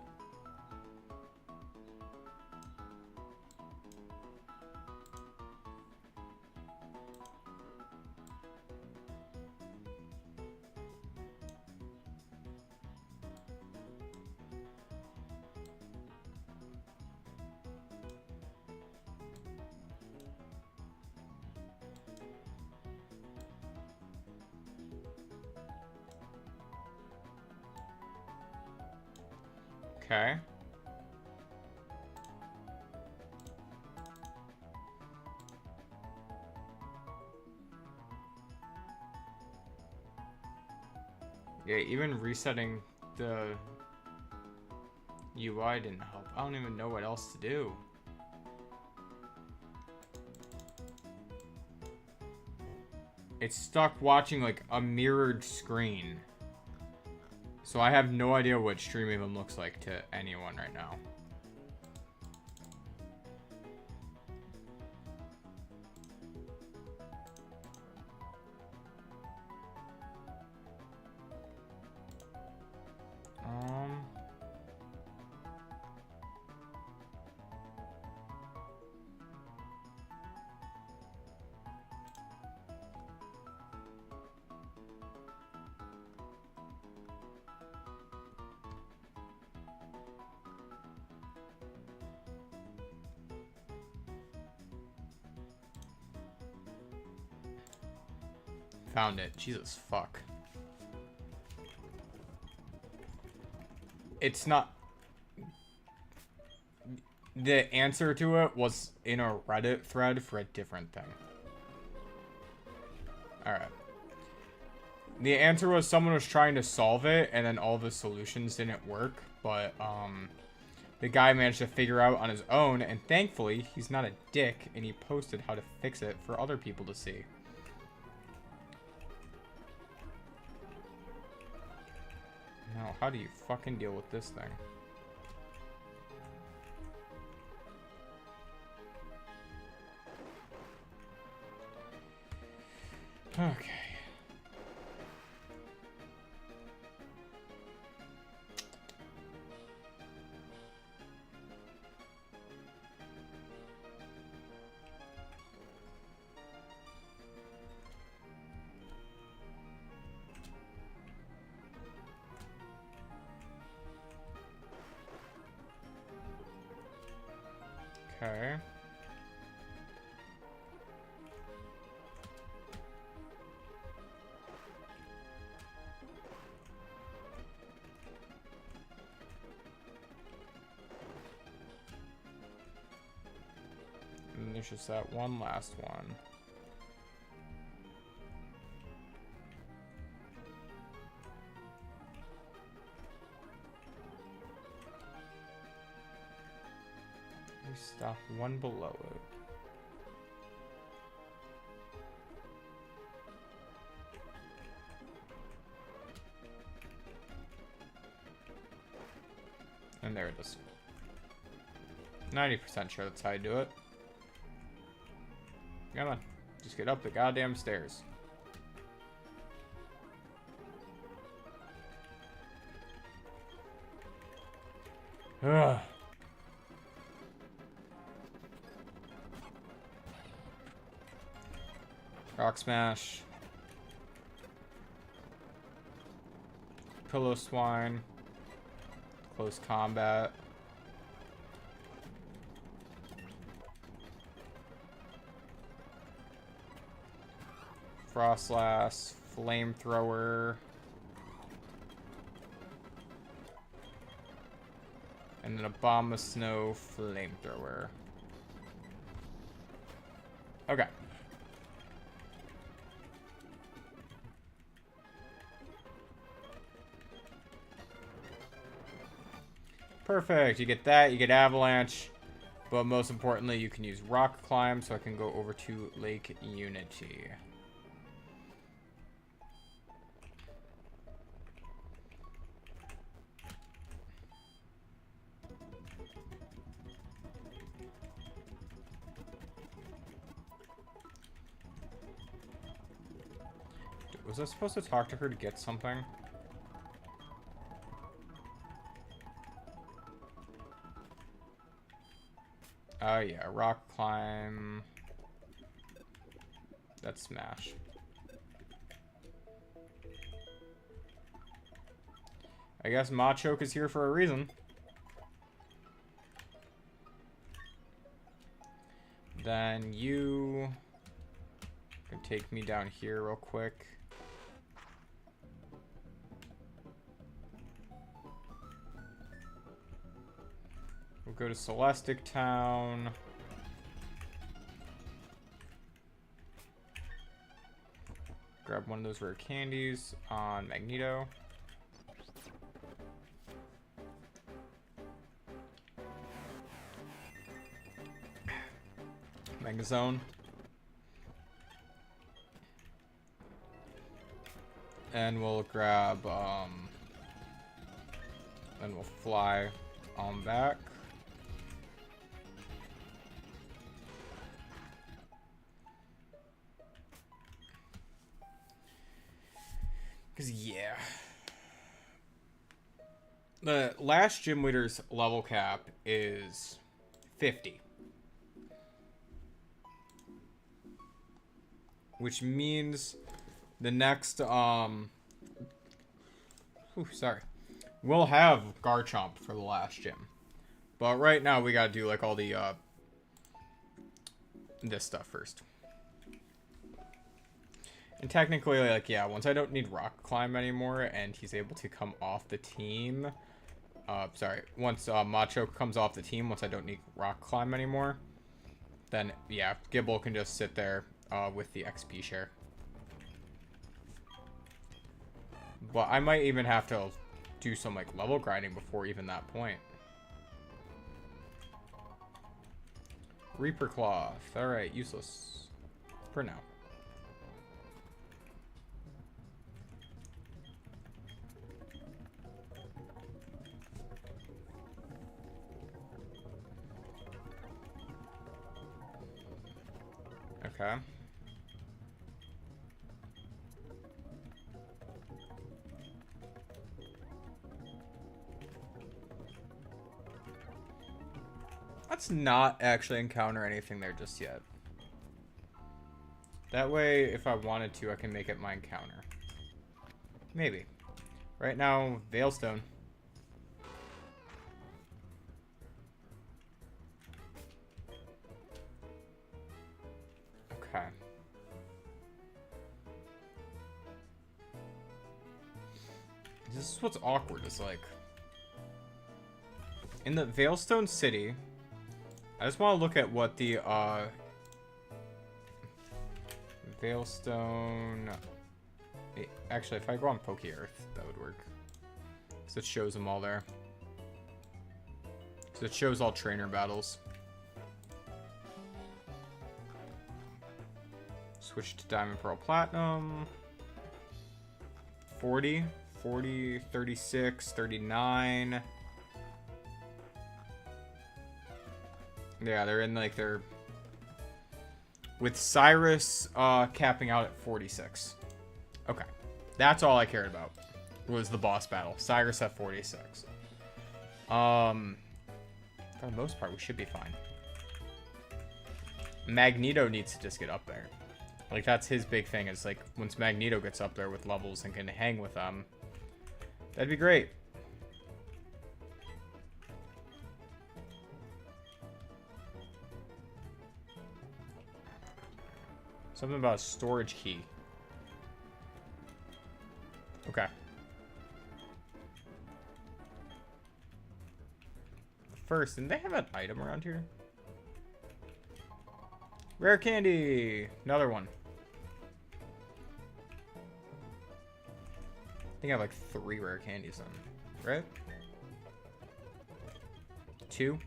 Speaker 1: Okay. Yeah, even resetting the UI didn't help. I don't even know what else to do. It's stuck watching like a mirrored screen. So I have no idea what stream even looks like to anyone right now. Found it. Jesus fuck. It's not... The answer to it was in a Reddit thread for a different thing. Alright. The answer was someone was trying to solve it, and then all the solutions didn't work, but, the guy managed to figure out on his own, and thankfully, he's not a dick, and he posted how to fix it for other people to see. Now, how do you fucking deal with this thing? Okay. there's just that one last one. We stop one below it. And there it is. 90% sure that's how you do it. Come on. Just get up the goddamn stairs. Ugh. Rock smash. Pillow swine. Close combat. Frostlass, flamethrower, and then a bomb of snow flamethrower. Okay. Perfect. You get that. You get avalanche. But most importantly, you can use rock climb, so I can go over to Lake Unity. Was I supposed to talk to her to get something? Oh yeah, rock climb. That's smash. I guess Machoke is here for a reason. Then you can take me down here real quick. We'll go to Celestic Town. Grab one of those rare candies on Magneto. Megazone. And we'll grab, and we'll fly on back. Because, yeah. The last gym leader's level cap is 50. Which means the next, we'll have Garchomp for the last gym. But right now we gotta do, like, all the, this stuff first. And technically, like, yeah, once I don't need rock climb anymore and he's able to come off the team, once Machoke comes off the team, once I don't need rock climb anymore, then, yeah, Gible can just sit there with the XP share. But I might even have to do some, like, level grinding before even that point. Reaper Cloth. Alright, useless. For now. Okay. Let's not actually encounter anything there just yet. That way, if I wanted to, I can make it my encounter. Maybe. Right now, Veilstone. Okay. This is what's awkward. It's like, in the Veilstone City, I just want to look at what the Veilstone. Actually, if I go on Poke Earth, that would work. Because it shows them all there. So it shows all trainer battles. Switch to Diamond, Pearl, Platinum. 40, 40, 36, 39. Yeah, they're in like their... With Cyrus capping out at 46. Okay. That's all I cared about. Was the boss battle. Cyrus at 46. For the most part, we should be fine. Magneto needs to just get up there. Like, that's his big thing, is like, once Magneto gets up there with levels and can hang with them, that'd be great. Something about a storage key. Okay. First, didn't they have an item around here? Rare candy! Another one. I think I have like 3 rare candies then. Right? 2?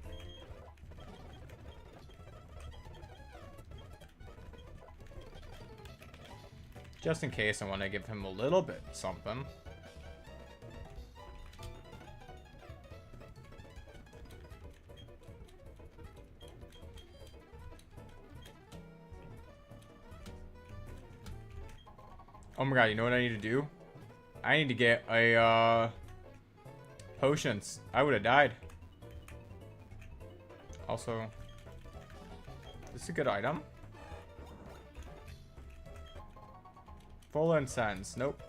Speaker 1: Just in case I want to give him a little bit something. Oh my god, you know what I need to do? I need to get a, potions. I would have died. Also, this is a good item. Full incense. Nope.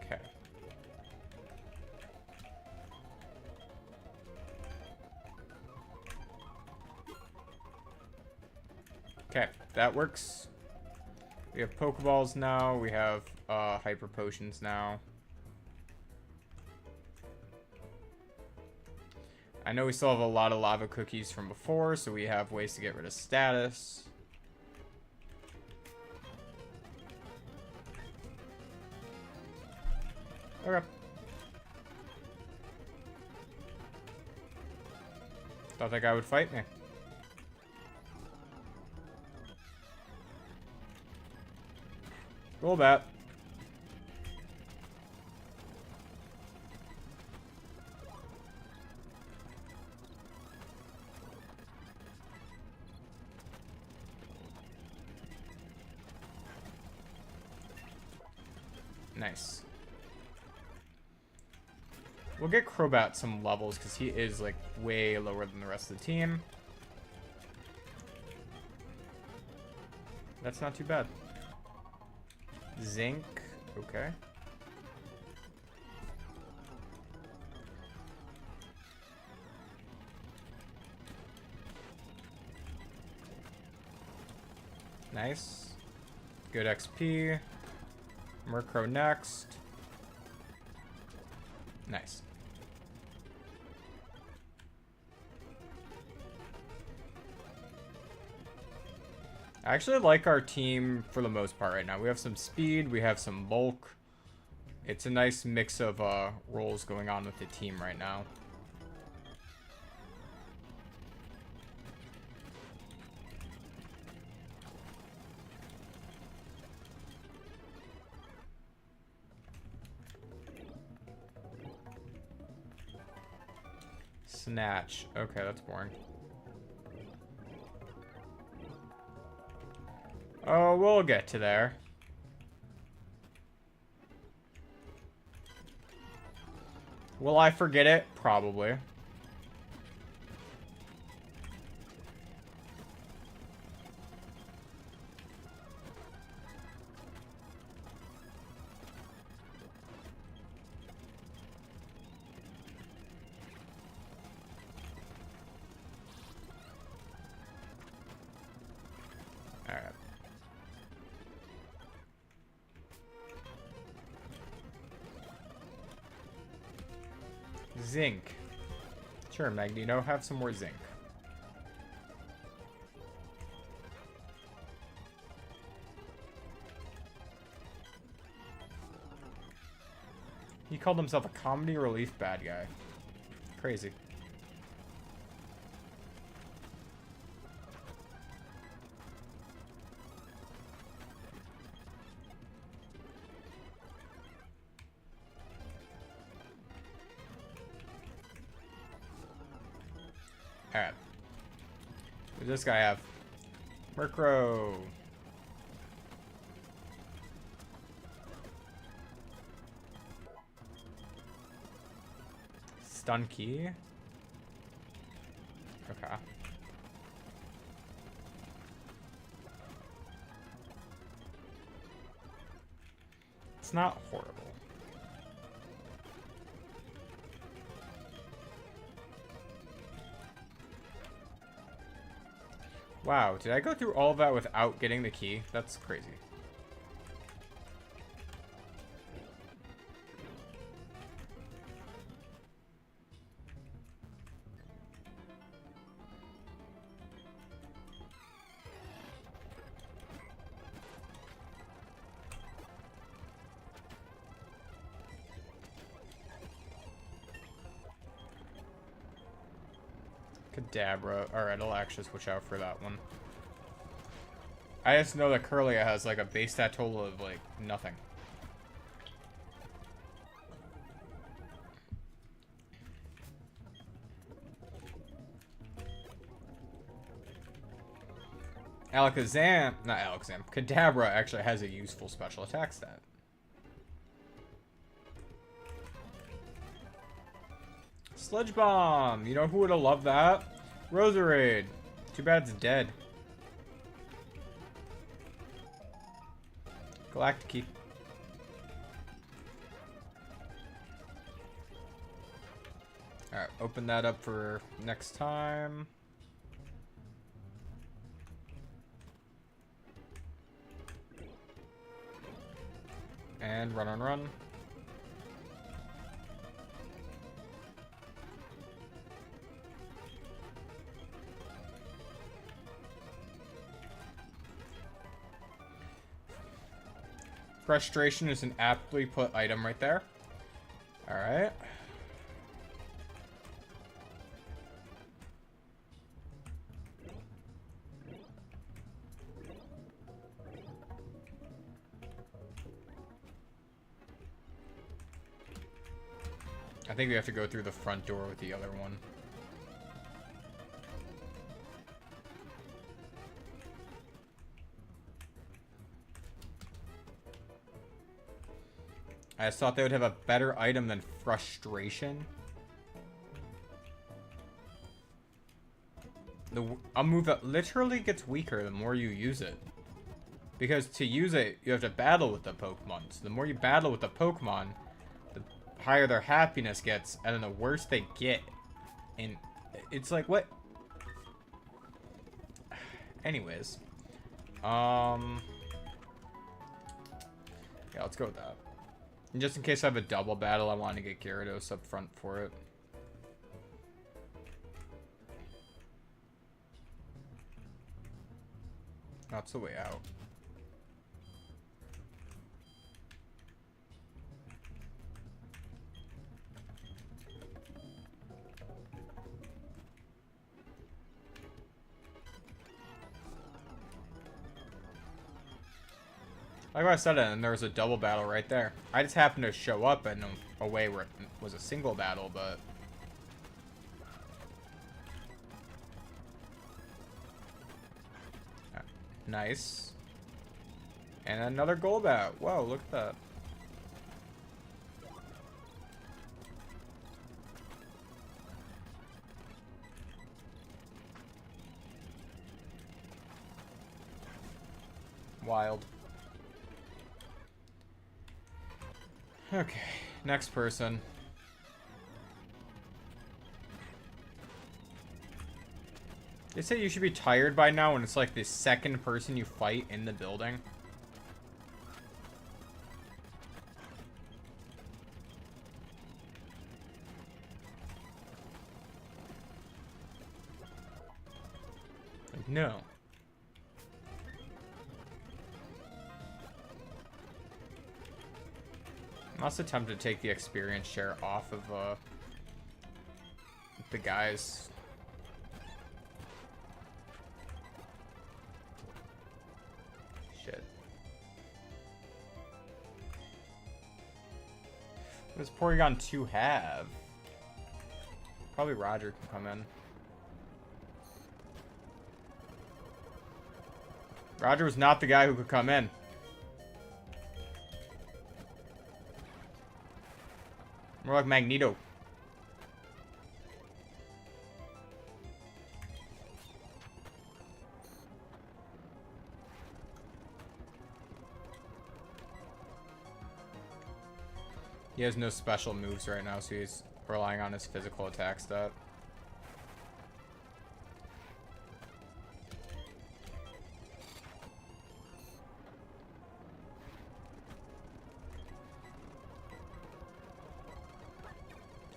Speaker 1: Okay. Okay, that works. We have Pokeballs now. We have Hyper Potions now. I know we still have a lot of lava cookies from before, so we have ways to get rid of status. Okay. Thought that guy would fight me. Roll that. Nice. We'll get Crobat some levels because he is like way lower than the rest of the team. That's not too bad. Zinc, okay. Nice. Good XP. Murkrow next. Nice. I actually like our team for the most part right now. We have some speed, we have some bulk. It's a nice mix of roles going on with the team right now. Snatch. Okay, that's boring. Oh, we'll get to there. Will I forget it? Probably. Zinc. Sure, Magneto, have some more zinc. He called himself a comedy relief bad guy. Crazy. Alright. What does this guy have? Murkrow. Stun key. Okay. It's not horrible. Wow, did I go through all of that without getting the key? That's crazy. Kadabra. Alright, I'll actually switch out for that one. I just know that Curlia has like a base stat total of like nothing. Alakazam, not Alakazam, Kadabra actually has a useful special attack stat. Sludge Bomb! You know who would have loved that? Roserade. Too bad it's dead. Galactic. Alright, open that up for next time. And run on run. Frustration is an aptly put item right there. Alright. I think we have to go through the front door with the other one. I just thought they would have a better item than Frustration. A move that literally gets weaker the more you use it. Because to use it, you have to battle with the Pokemon. So the more you battle with the Pokemon, the higher their happiness gets, and then the worse they get. And it's like, what? Anyways. Yeah, let's go with that. And just in case I have a double battle, I want to get Gyarados up front for it. That's the way out. Like I said, and there was a double battle right there. I just happened to show up in a way where it was a single battle, but... Nice. And another Golbat. Whoa, look at that. Wild. Okay, next person. They say you should be tired by now when it's like the second person you fight in the building. No. I'm also tempted to take the experience share off of the guys. Shit. What does Porygon 2 have? Probably Roger can come in. Roger was not the guy who could come in. More like Magneto. He has no special moves right now, so he's relying on his physical attack stat.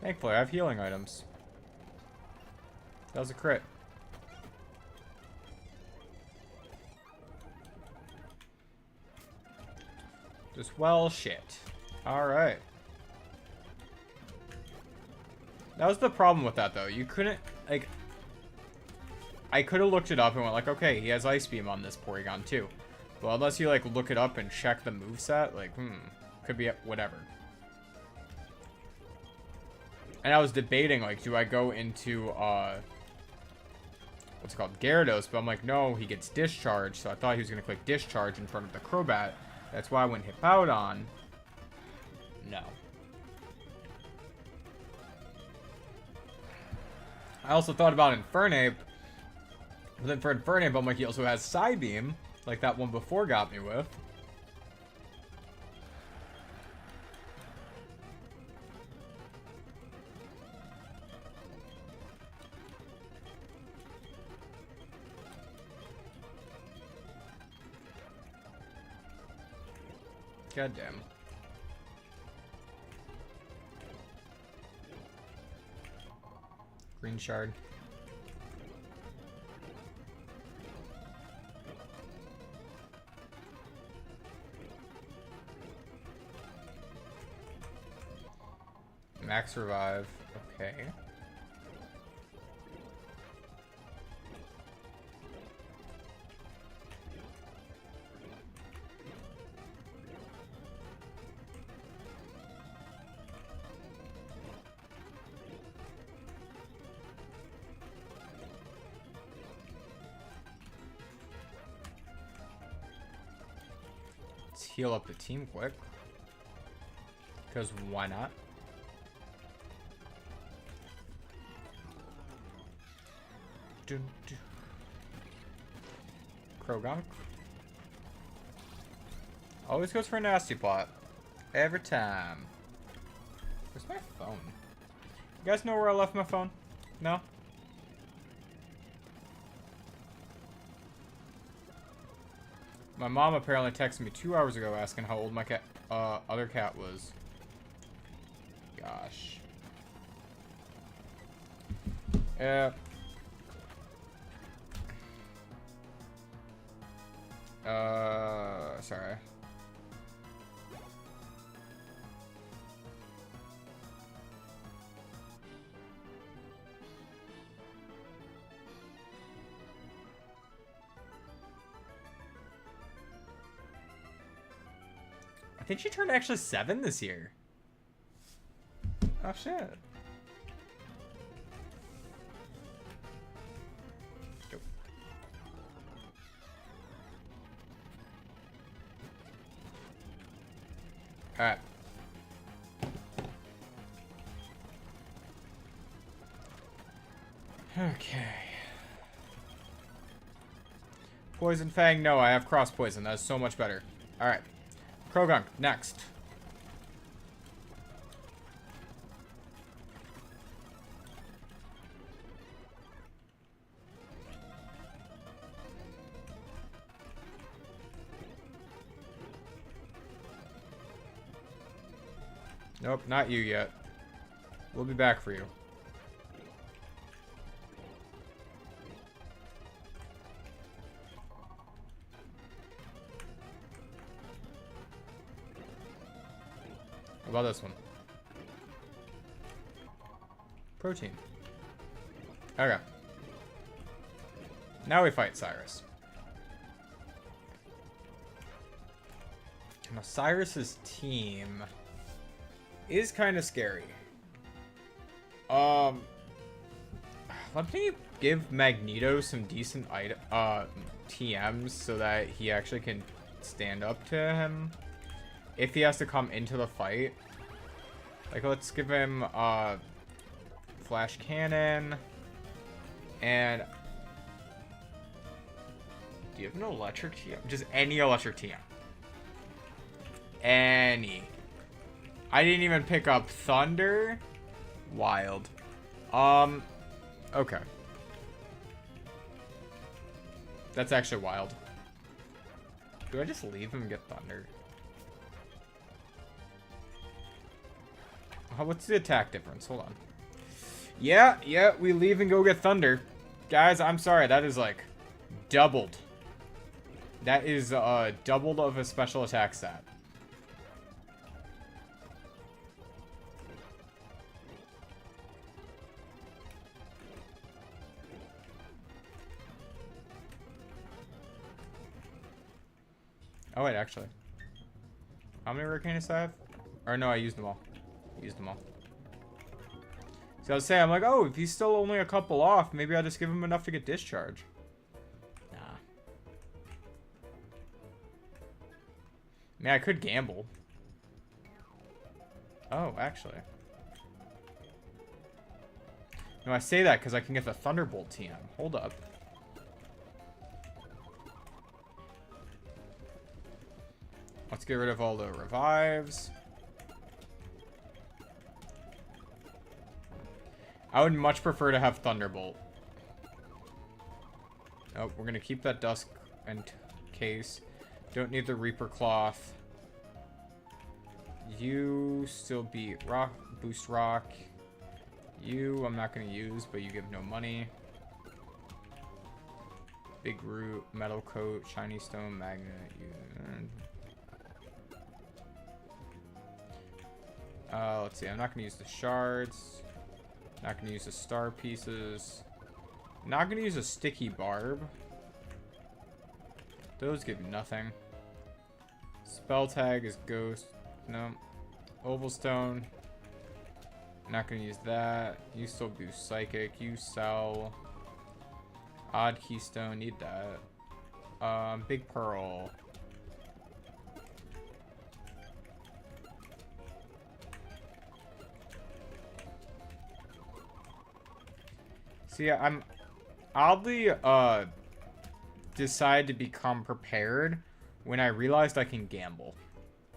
Speaker 1: Thankfully, I have healing items. That was a crit. Just well shit. Alright. That was the problem with that, though. You couldn't, like... I could have looked it up and went like, okay, he has Ice Beam on this Porygon, too. Well, unless you, like, look it up and check the moveset, like, could be whatever. And I was debating, like, do I go into, what's it called, Gyarados? But I'm like, no, he gets Discharge, so I thought he was going to click Discharge in front of the Crobat. That's why I went Hippowdon. No. I also thought about Infernape. But then for Infernape, I'm like, he also has Psybeam, like that one before got me with. God damn. Green Shard. Max Revive. Okay. Let's heal up the team quick. Because why not? Krogonk. Always goes for a nasty plot. Every time. Where's my phone? You guys know where I left my phone? No? My mom apparently texted me 2 hours ago asking how old my cat, other cat was. Gosh. Sorry. I think she turned actually 7 this year. Oh shit. Alright. Okay. Poison Fang, no, I have Cross Poison. That's so much better. Alright. Krogonk, next. Nope, not you yet. We'll be back for you. What about this one? Protein. Okay. Now we fight Cyrus. Now Cyrus's team is kind of scary. Let me give Magneto some decent TMs so that he actually can stand up to him if he has to come into the fight. Like, let's give him flash cannon and do you have an electric TM? Just any electric TM. Any. I didn't even pick up thunder. Wild. Okay. That's actually wild. Do I just leave him and get thunder? What's the attack difference? Hold on. Yeah, we leave and go get thunder. Guys, I'm sorry. That is like doubled. That is doubled of a special attack stat. Oh, wait, actually. How many Hurricanes do I have? Or no, I used them all. So I was saying, I'm like, oh, if he's still only a couple off, maybe I'll just give him enough to get discharge. Nah. I mean, I could gamble. Oh, actually. No, I say that because I can get the Thunderbolt TM. Hold up. Let's get rid of all the revives. I would much prefer to have Thunderbolt. Oh, we're going to keep that Dusk and case. Don't need the Reaper Cloth. You still beat Rock, Boost Rock. You, I'm not going to use, but you give no money. Big Root, Metal Coat, Shiny Stone, Magnet. Let's see. I'm not going to use the shards. Not going to use the star pieces. Not going to use a sticky barb. Those give nothing. Spell tag is ghost. No. Oval stone. Not going to use that. You still boost psychic. You sell. Odd keystone. Need that. Big pearl. See, I'm oddly decide to become prepared when I realized I can gamble.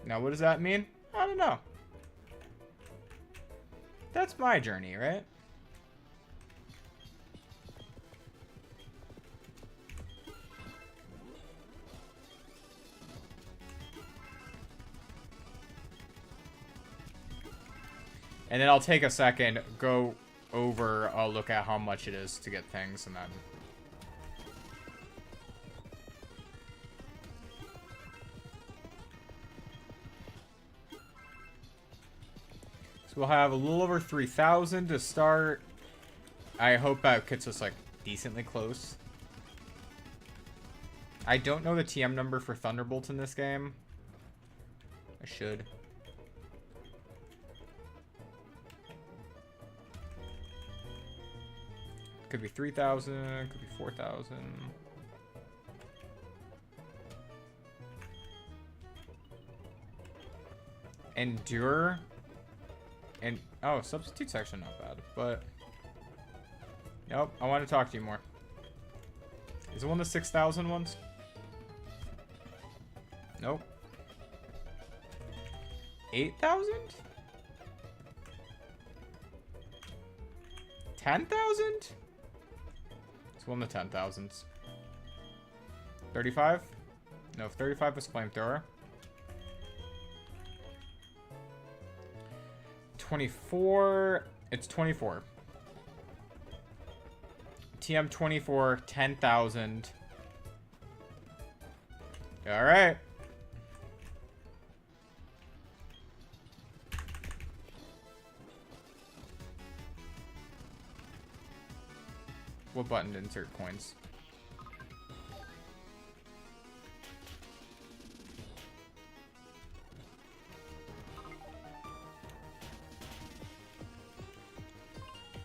Speaker 1: Now, what does that mean? I don't know. That's my journey, right? And then I'll take a second, go over, I'll look at how much it is to get things, and then so we'll have a little over 3,000 to start. I hope that gets us like decently close. I don't know the TM number for Thunderbolt in this game. I should. Could be 3,000, could be 4,000. Endure. And, oh, substitute's actually not bad, but... Nope, I want to talk to you more. Is it one of the 6,000 ones? Nope. 8,000? 10,000? It's one of the 10,000s. 35? No, 35 was flamethrower. 24. It's 24. TM 24, 10,000. All right. What button to insert coins?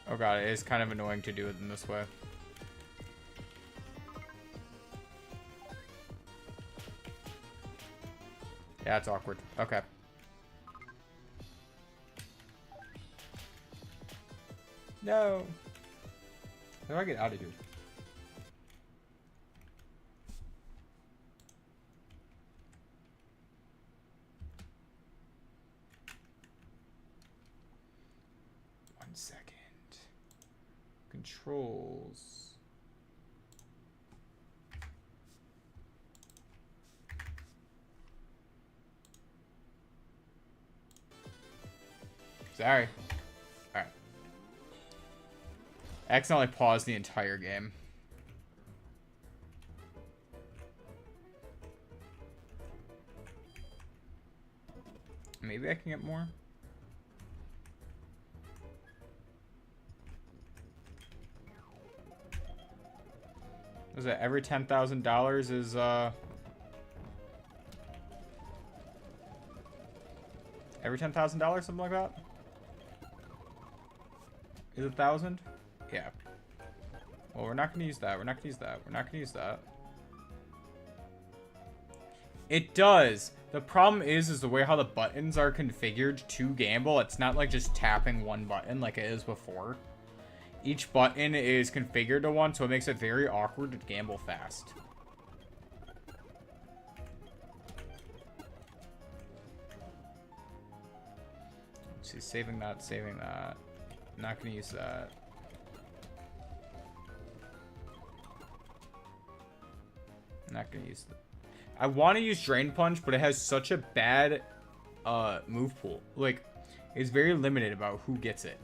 Speaker 1: Oh god, it is kind of annoying to do it in this way. Yeah, it's awkward. Okay. No. How do I get out of here? One second. Controls. Sorry. Alright. I accidentally paused the entire game. Maybe I can get more. Was it every $10,000 is every $10,000, something like that? Is it 1,000? Yeah. Well, we're not gonna use that. We're not gonna use that. We're not gonna use that. It does. The problem is the way how the buttons are configured to gamble. It's not like just tapping one button like it is before. Each button is configured to one, so it makes it very awkward to gamble fast. Let's see, saving that, saving that. Not gonna use that. Not gonna use that. I want to use Drain Punch, but it has such a bad move pool. Like, it's very limited about who gets it.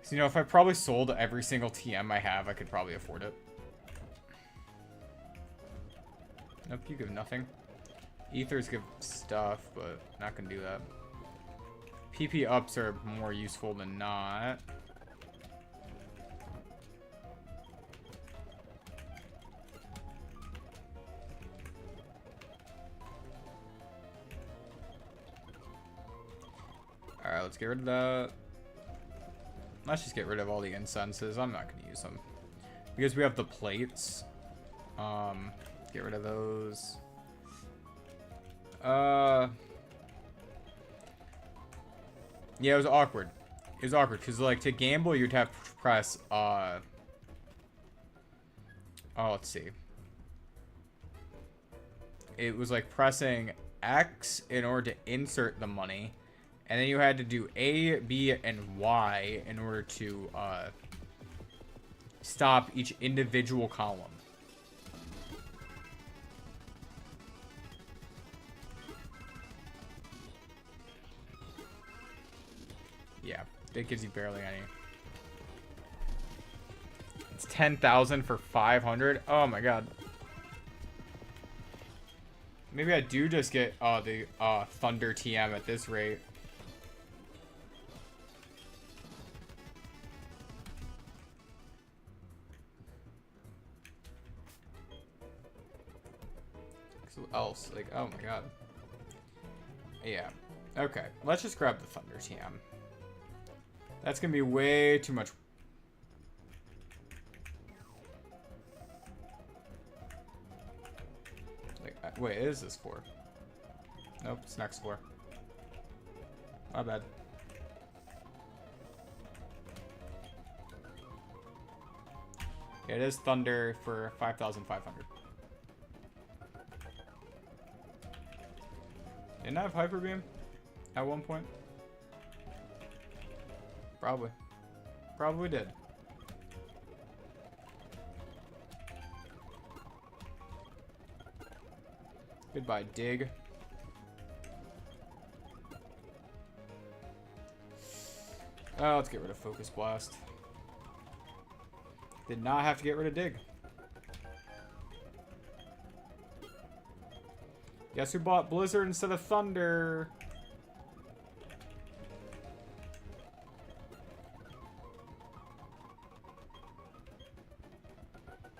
Speaker 1: So, you know, if I probably sold every single TM I have, I could probably afford it. Nope, you give nothing. Ethers give stuff, but not gonna do that. PP ups are more useful than not. Alright, let's get rid of that. Let's just get rid of all the incenses. I'm not gonna use them. Because we have the plates. Get rid of those. Yeah, it was awkward. It was awkward because, like, to gamble, you'd have to press, oh, let's see. It was like pressing X in order to insert the money, and then you had to do A, B, and Y in order to, stop each individual column. Yeah, it gives you barely any. It's 10,000 for 500. Oh my god. Maybe I do just get the Thunder TM at this rate. So else, like, oh my god. Yeah. Okay, let's just grab the Thunder TM. That's gonna be way too much. Like, wait, is this for? Nope, it's next for. My bad. Yeah, it is Thunder for 5,500. Didn't I have Hyper Beam at one point? Probably. Probably did. Goodbye, Dig. Let's get rid of Focus Blast. Did not have to get rid of Dig. Guess who bought Blizzard instead of Thunder?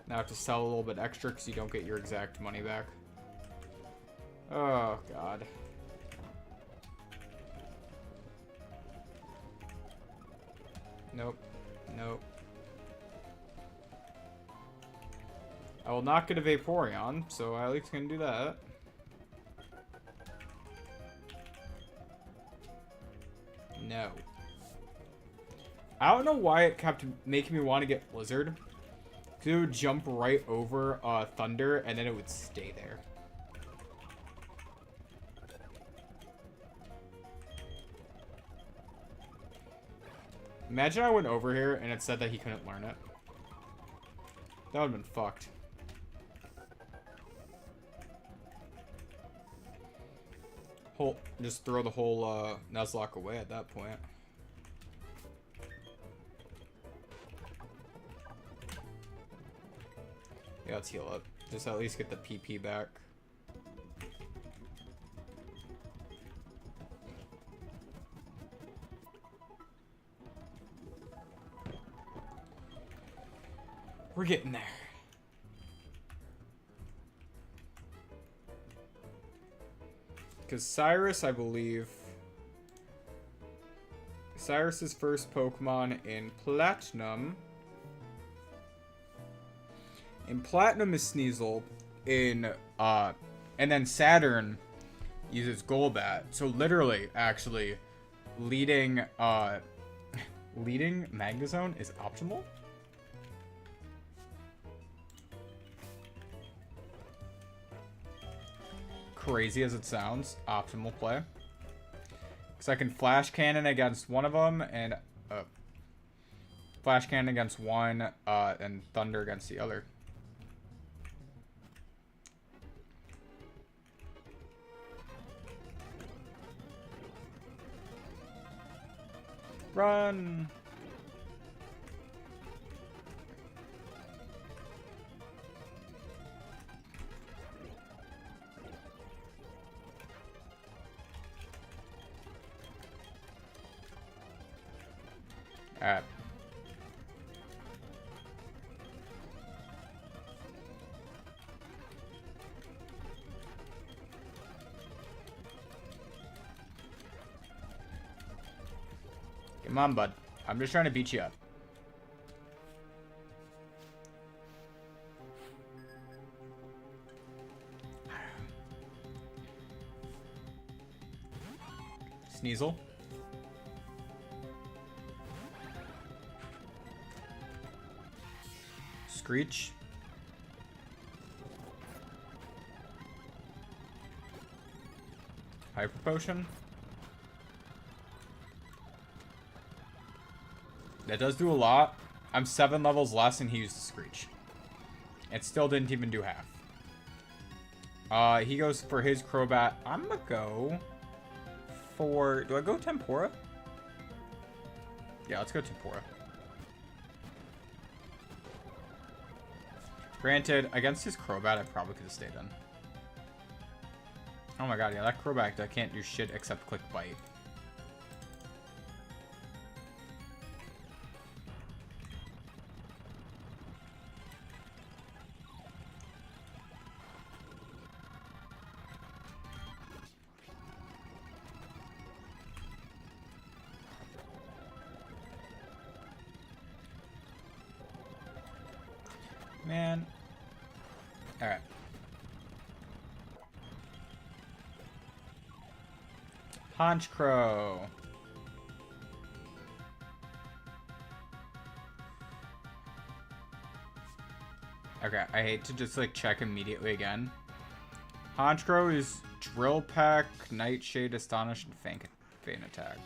Speaker 1: Now I have to sell a little bit extra because you don't get your exact money back. Oh, God. Nope. Nope. I will not get a Vaporeon, so I at least can do that. No. I don't know why it kept making me want to get Blizzard. Because it would jump right over Thunder, and then it would stay there. Imagine I went over here and it said that he couldn't learn it. That would have been fucked. Just throw the whole Nuzlocke away at that point. Yeah, let's heal up. Just at least get the PP back. We're getting there. Because Cyrus, I believe... Cyrus's first Pokemon in Platinum... In Platinum is Sneasel. And then Saturn uses Golbat. So literally, actually, leading Magnezone is optimal? Crazy as it sounds, optimal play. Because I can Flash Cannon against one of them, and Flash Cannon against one, and Thunder against the other. Run! Alright. Come on, bud. I'm just trying to beat you up. Sneasel. Screech. Hyper Potion. That does do a lot. I'm 7 levels less and he used Screech. It still didn't even do half. He goes for his Crobat. I'm gonna go for... Do I go Tempura? Yeah, let's go Tempura. Granted, against his Crobat, I probably could have stayed in. Oh my god, yeah, that Crobat that can't do shit except click bite. Man. Alright. Honchkrow. Okay, I hate to just like check immediately again. Honchkrow is Drill Peck, Nightshade, Astonish, and Feint Attack.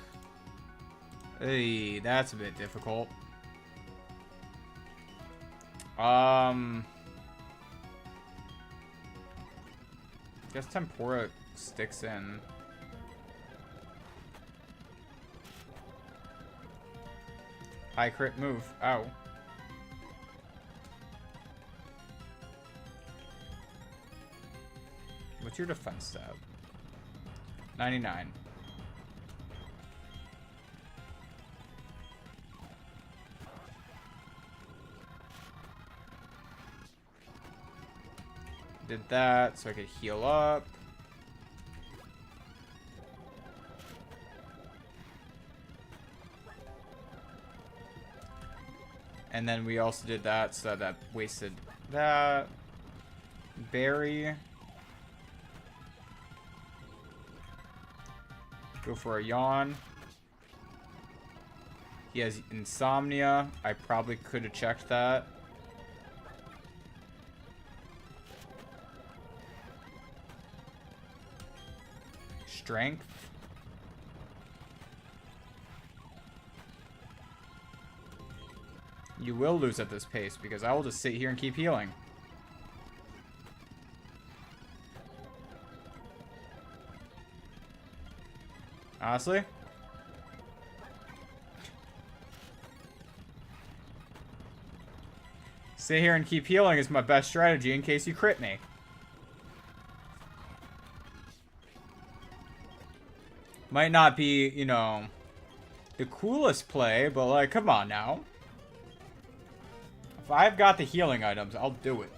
Speaker 1: Hey, that's a bit difficult. Guess Tempura sticks in. High crit move. Ow. What's your defense stat? 99. Did that so I could heal up. And then we also did that, so that wasted that. Berry. Go for a yawn. He has insomnia. I probably could have checked that. Strength. You will lose at this pace because I will just sit here and keep healing. Honestly. Sit here and keep healing is my best strategy in case you crit me. Might not be, you know, the coolest play, but like, come on now. If I've got the healing items, I'll do it.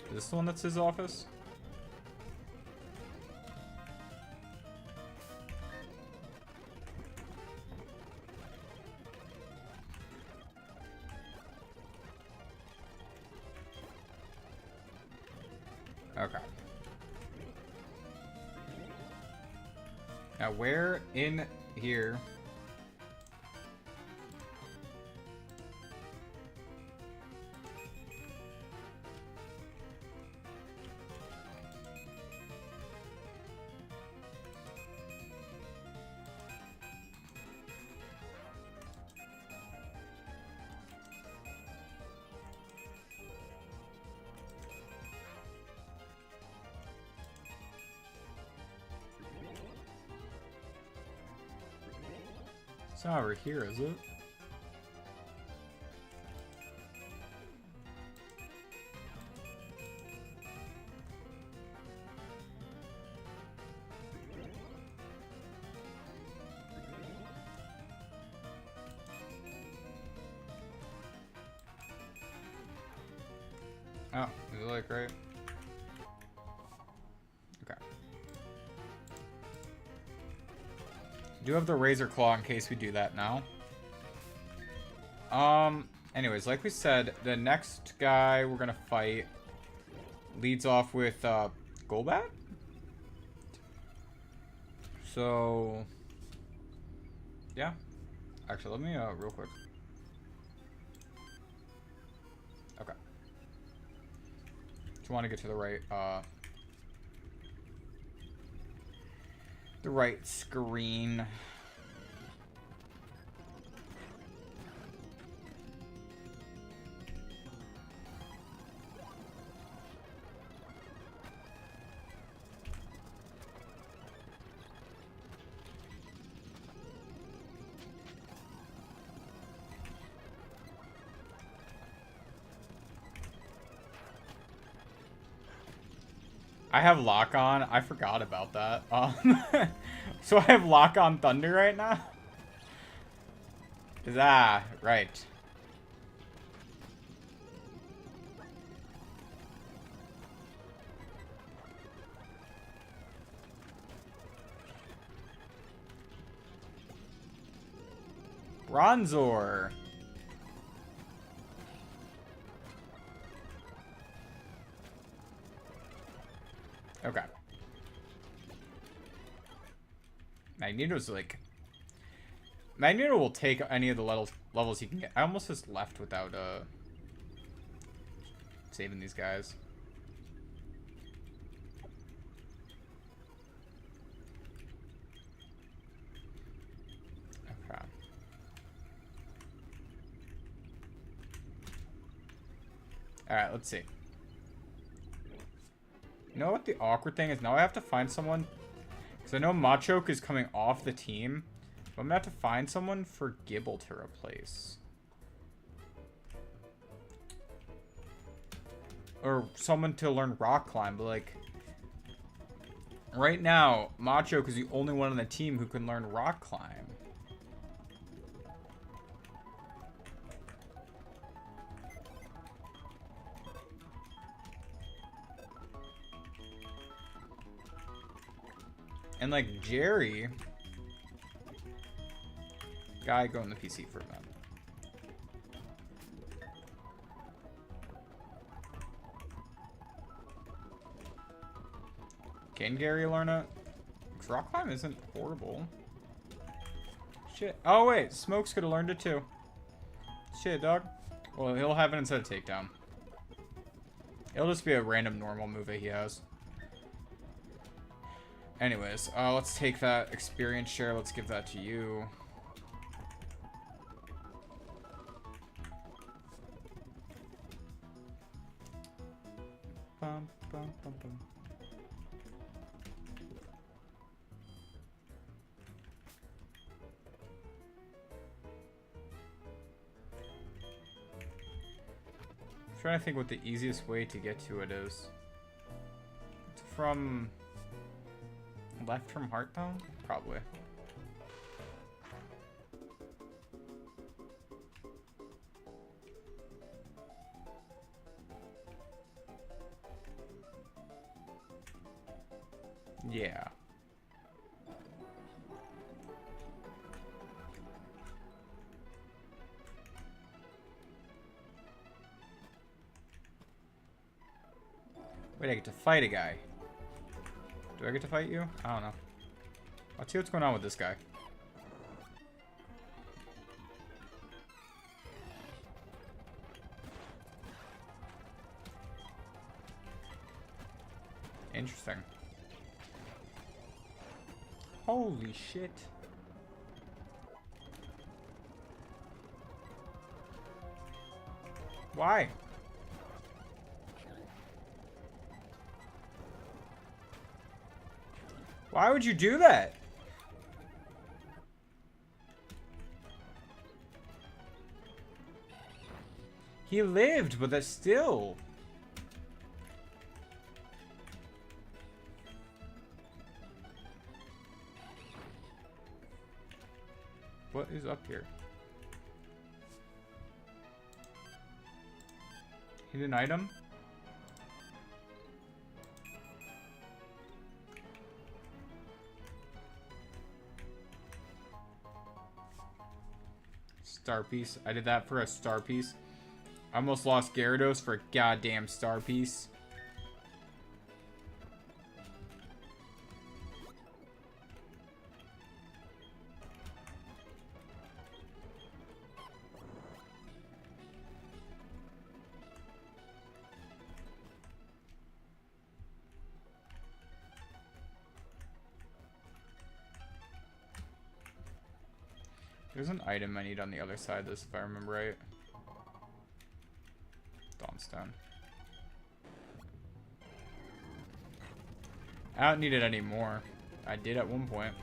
Speaker 1: Is this the one that's his office? Okay. Now where in here? It's not over here, is it? Oh, is it like right? Okay. Do have the razor claw in case we do that now. Anyways, like we said, the next guy we're gonna fight leads off with Golbat. So yeah. Actually, let me real quick. Okay. Just want to get to the right screen. I have lock on. I forgot about that. So I have lock on Thunder right now. Right. Bronzor. Okay. Magneto's like... Magneto will take any of the levels he can get. I almost just left without saving these guys. Okay. Alright, let's see. You know what the awkward thing is? Now I have to find someone. Because I know Machoke is coming off the team. But I'm going to have to find someone for Gibble to replace. Or someone to learn rock climb. But like, right now, Machoke is the only one on the team who can learn rock climb. And like Jerry, guy go in the PC for a minute. Can Gary learn it? Because rock climb isn't horrible. Shit. Oh wait, Smokes could have learned it too. Shit, dog. Well, he'll have it instead of takedown. It'll just be a random normal move that he has. Anyways, let's take that experience share. Let's give that to you. Bum, bum, bum, bum. I'm trying to think what the easiest way to get to it is. It's from... left from Heartbound? Probably. Yeah. Wait, I get to fight a guy. Do I get to fight you? I don't know. Let's see what's going on with this guy. Interesting. Holy shit. Why? Why would you do that? He lived, but that's still... What is up here? Hidden item? Star piece. I did that for a star piece. I almost lost Gyarados for a goddamn star piece. There's an item I need on the other side of this, if I remember right. Dawnstone. I don't need it anymore. I did at one point.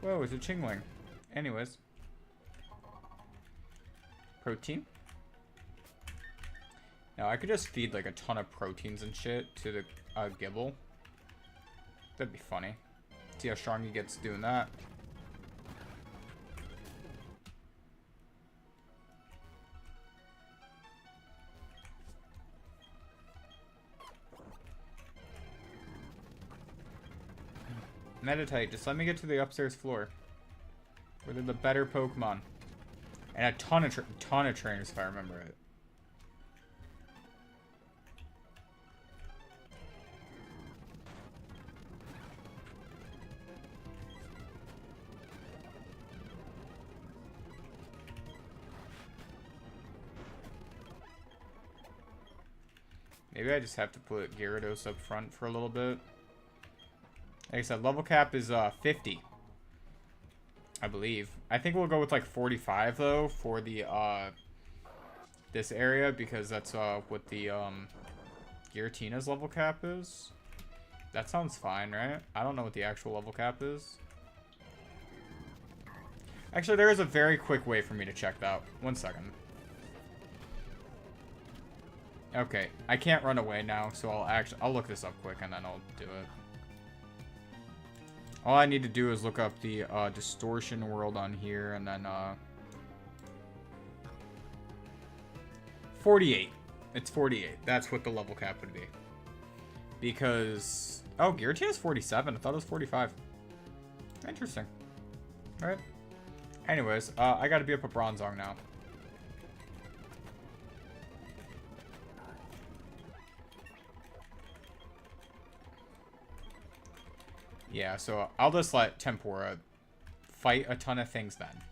Speaker 1: Whoa, it's a Chingling. Anyways. Protein? Now, I could just feed like a ton of proteins and shit to the Gibble. That'd be funny. See how strong he gets doing that. Meditite, just let me get to the upstairs floor. Where they're the better Pokemon. And a ton of trainers, if I remember it. Maybe I just have to put Gyarados up front for a little bit. Like I said, level cap is 50. I believe. I think we'll go with like 45 though for the this area because that's what the Giratina's level cap is. That sounds fine, right? I don't know what the actual level cap is. Actually, there is a very quick way for me to check that. 1 second. Okay, I can't run away now, so I'll look this up quick and then I'll do it. All I need to do is look up the distortion world on here and then 48. It's 48. That's what the level cap would be. Because Giratina is 47. I thought it was 45. Interesting. All right. Anyways, I got to be up a Bronzong now. Yeah, so I'll just let Tempura fight a ton of things then.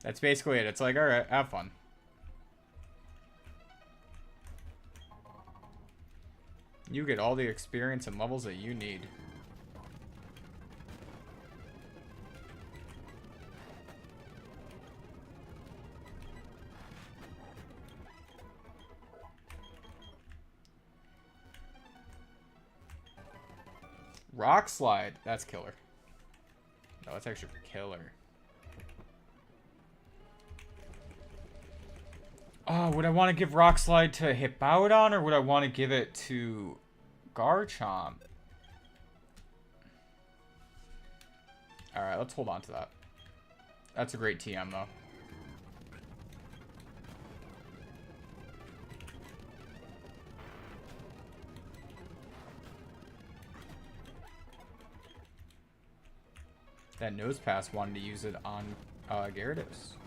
Speaker 1: That's basically it. It's like, alright, have fun. You get all the experience and levels that you need. Rock Slide. That's killer. No, that's actually killer. Oh, would I want to give Rock Slide to Hippowdon or would I want to give it to Garchomp? Alright, let's hold on to that. That's a great TM, though. That Nose Pass wanted to use it on Gyarados.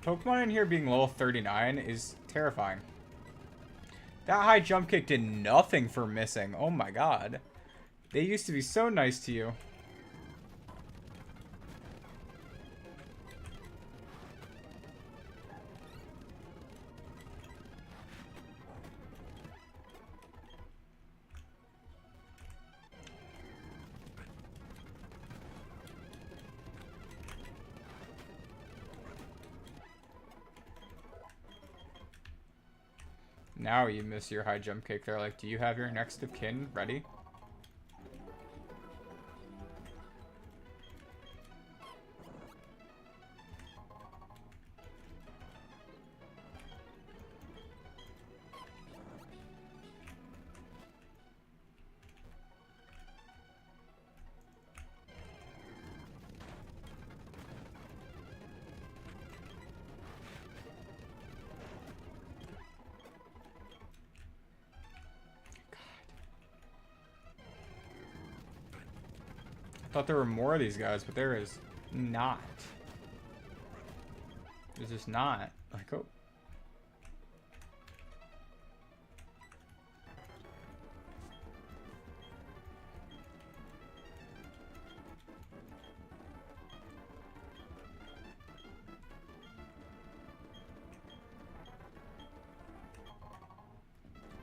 Speaker 1: Pokemon in here being level 39 is terrifying. That high jump kick did nothing for missing. Oh my god. They used to be so nice to you. Now you miss your high jump kick. They're like, do you have your next of kin ready? I thought there were more of these guys, but there is not. There's just not. Like, oh.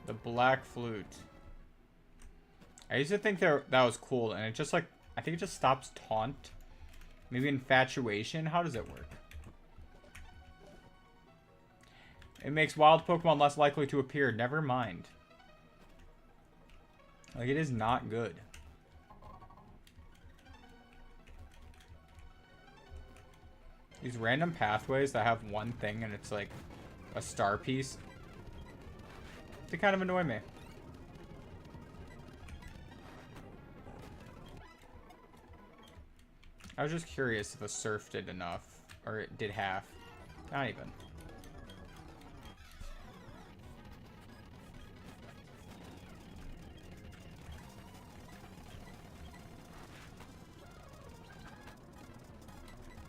Speaker 1: The Black Flute. I used to think that was cool, and it just like, I think it just stops Taunt. Maybe Infatuation. How does it work? It makes wild Pokemon less likely to appear. Never mind. Like, it is not good. These random pathways that have one thing and it's like a star piece, they kind of annoy me. I was just curious if a surf did enough. Or it did half. Not even.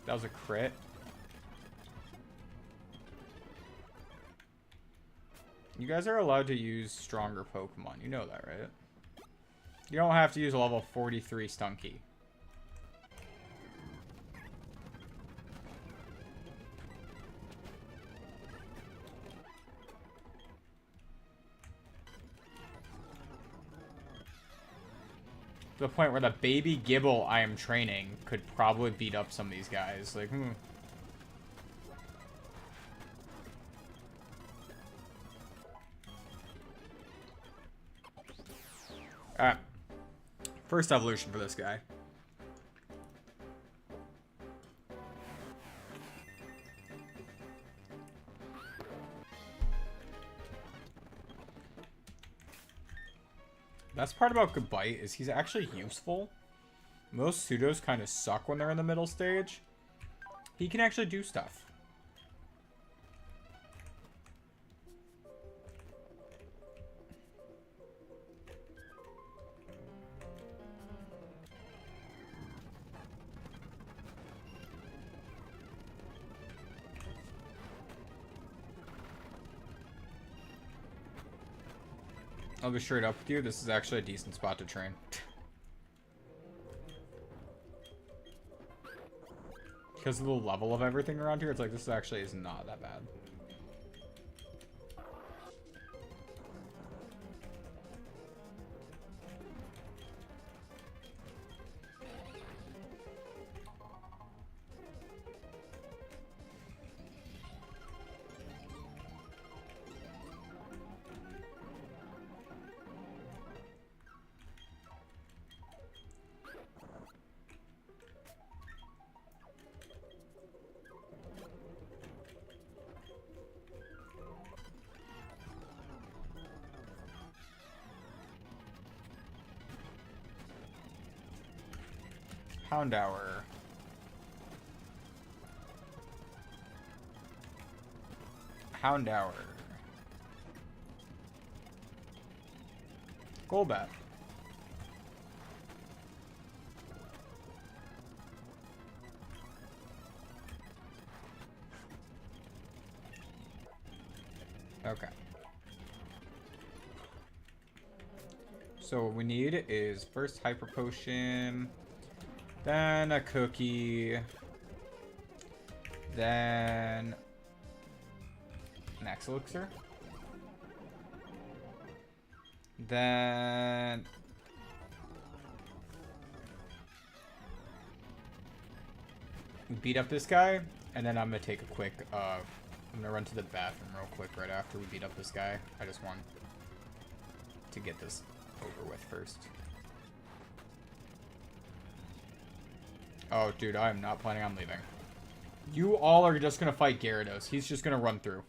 Speaker 1: That was a crit. You guys are allowed to use stronger Pokemon. You know that, right? You don't have to use a level 43 Stunky. To the point where the baby Gibble I am training could probably beat up some of these guys. Like, Alright. First evolution for this guy. Best part about Goodbite is he's actually useful. Most pseudos kind of suck when they're in the middle stage. He can actually do stuff. I'll be straight up with you. This is actually a decent spot to train. Because of the level of everything around here, it's like this actually is not that bad. Pound Hour. Hound Hour. Golbat. Okay. So what we need is first Hyper Potion, then a cookie, then an Elixir, then beat up this guy, and then I'm gonna take a quick I'm gonna run to the bathroom real quick right after we beat up this guy. I just want to get this over with first. Oh, dude, I am not planning on leaving. You all are just gonna fight Gyarados. He's just gonna run through.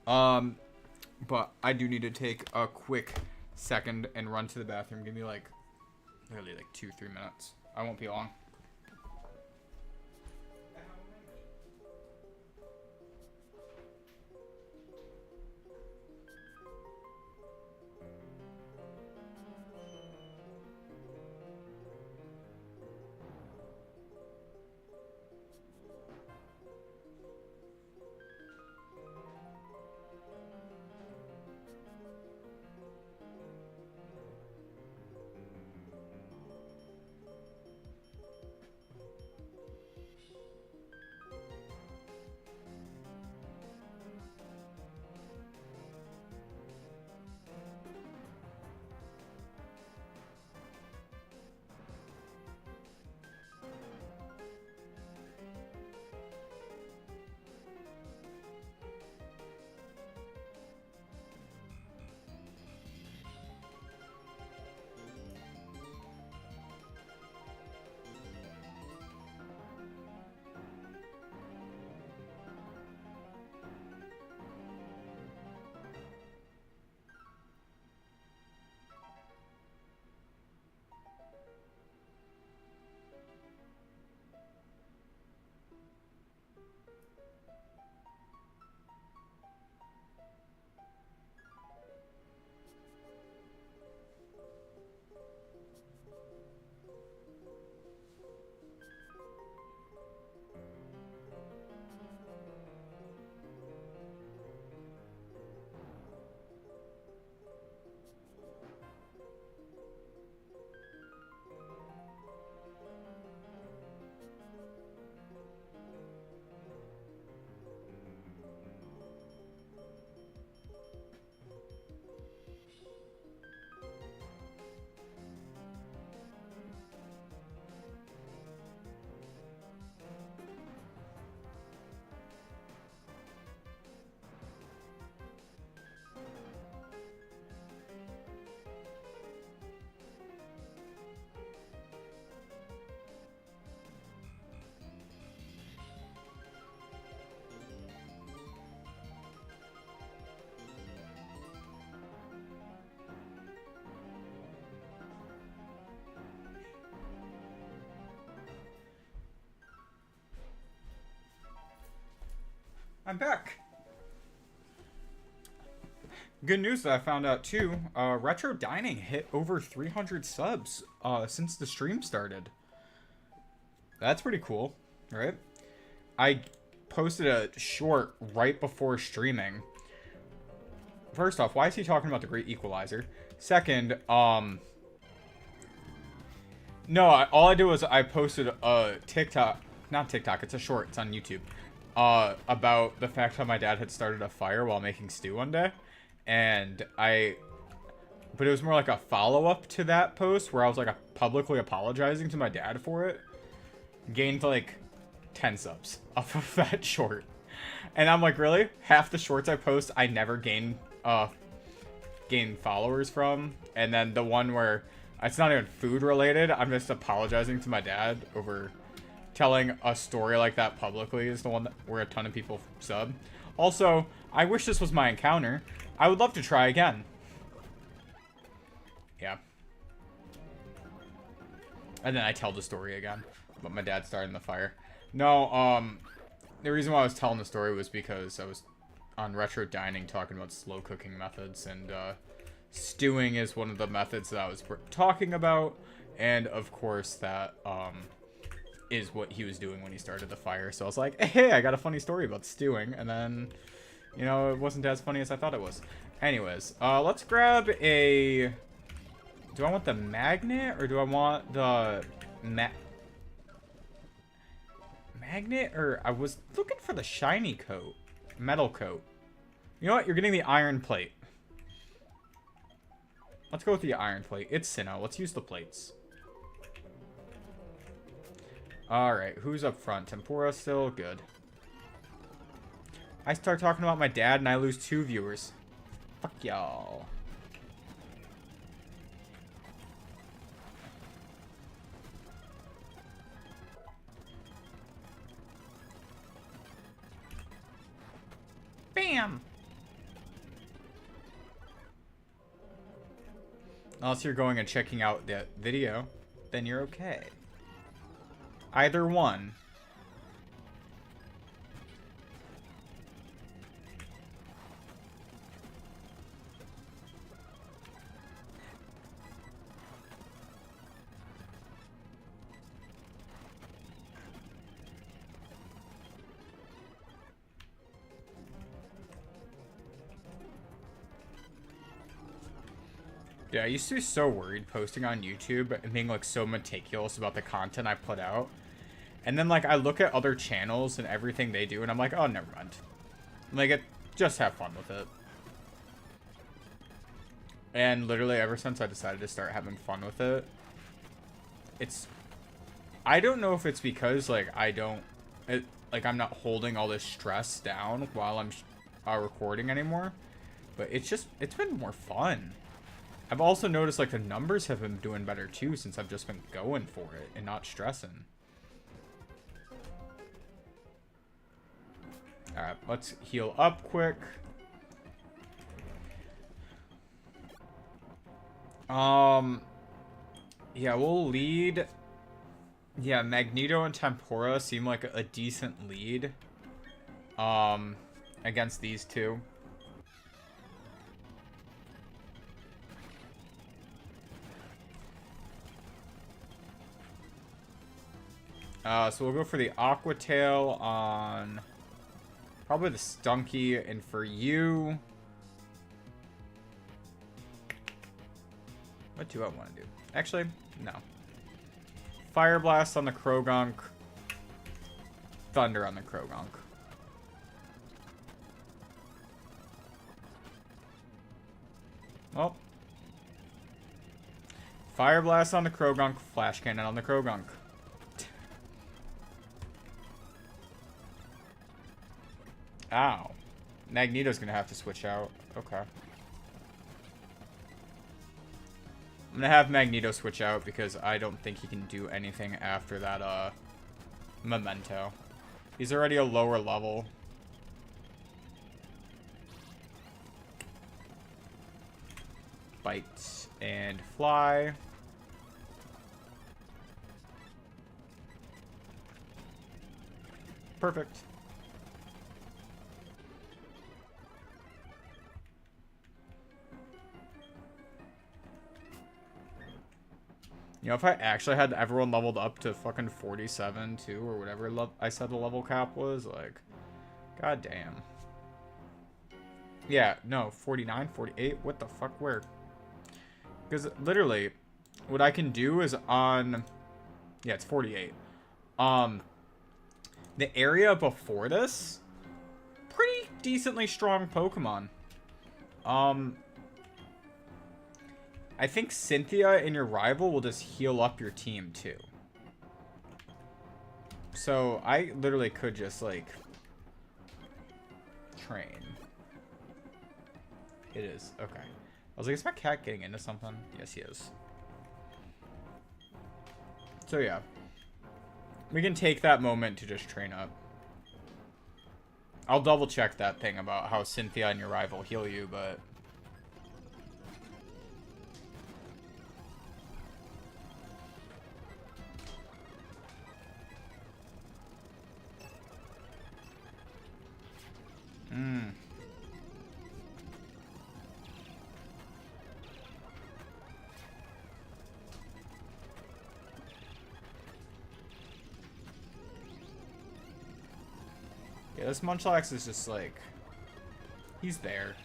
Speaker 1: But I do need to take a quick second and run to the bathroom. Give me like, literally like 2-3 minutes. I won't be long. I'm back. Good news that I found out too. Retro Dining hit over 300 subs since the stream started. That's pretty cool, right? I posted a short right before streaming. First off, why is he talking about the Great Equalizer? Second, no, all I did was I posted a TikTok, not TikTok, it's a short, it's on YouTube, about the fact how my dad had started a fire while making stew one day. And but it was more like a follow-up to that post where I was like publicly apologizing to my dad for it. Gained like 10 subs off of that short. And I'm like, really? Half the shorts I post, I never gain followers from. And then the one where it's not even food related, I'm just apologizing to my dad over telling a story like that publicly is the one where a ton of people sub. Also, I wish this was my encounter. I would love to try again. Yeah. And then I tell the story again. But my dad started the fire. No, the reason why I was telling the story was because I was on Retro Dining talking about slow cooking methods. And stewing is one of the methods that I was talking about. And of course that is what he was doing when he started the fire. So I was like, hey, I got a funny story about stewing. And then, you know, it wasn't as funny as I thought it was. Anyways, let's grab a... Do I want the magnet or do I want the magnet? Or I was looking for the shiny coat. Metal coat. You know what? You're getting the iron plate. Let's go with the iron plate. It's Sinnoh. Let's use the plates. Alright, who's up front? Tempura still? Good. I start talking about my dad and I lose 2 viewers. Fuck y'all. Bam! Unless you're going and checking out that video, then you're okay. Either one. Yeah, I used to be so worried posting on YouTube and being like so meticulous about the content I put out. And then like I look at other channels and everything they do and I'm like, oh, never mind. Like, just have fun with it. And literally ever since I decided to start having fun with it, I don't know if it's because like I'm not holding all this stress down while I'm recording anymore, but it's been more fun. I've also noticed like the numbers have been doing better too since I've just been going for it and not stressing. Alright, let's heal up quick. Yeah, we'll lead. Yeah, Magneto and Tempura seem like a decent lead. Against these two. So we'll go for the Aqua Tail on probably the Stunky, and for you, what do I want to do? Actually, no. Fire Blast on the Krogunk, Thunder on the Krogunk. Well, Fire Blast on the Krogunk, Flash Cannon on the Krogunk. Ow. Magneto's gonna have to switch out. Okay. I'm gonna have Magneto switch out because I don't think he can do anything after that, Memento. He's already a lower level. Bite and fly. Perfect. You know, if I actually had everyone leveled up to fucking 47 too, or whatever I said the level cap was, like, god damn. Yeah, no, 49, 48, what the fuck, where? Because literally, what I can do is on, yeah, it's 48. The area before this, pretty decently strong Pokemon. I think Cynthia and your rival will just heal up your team too. So I literally could just like train. It is. Okay. I was like, is my cat getting into something? Yes, he is. So yeah. We can take that moment to just train up. I'll double check that thing about how Cynthia and your rival heal you, but... Yeah, this Munchlax is just like... He's there.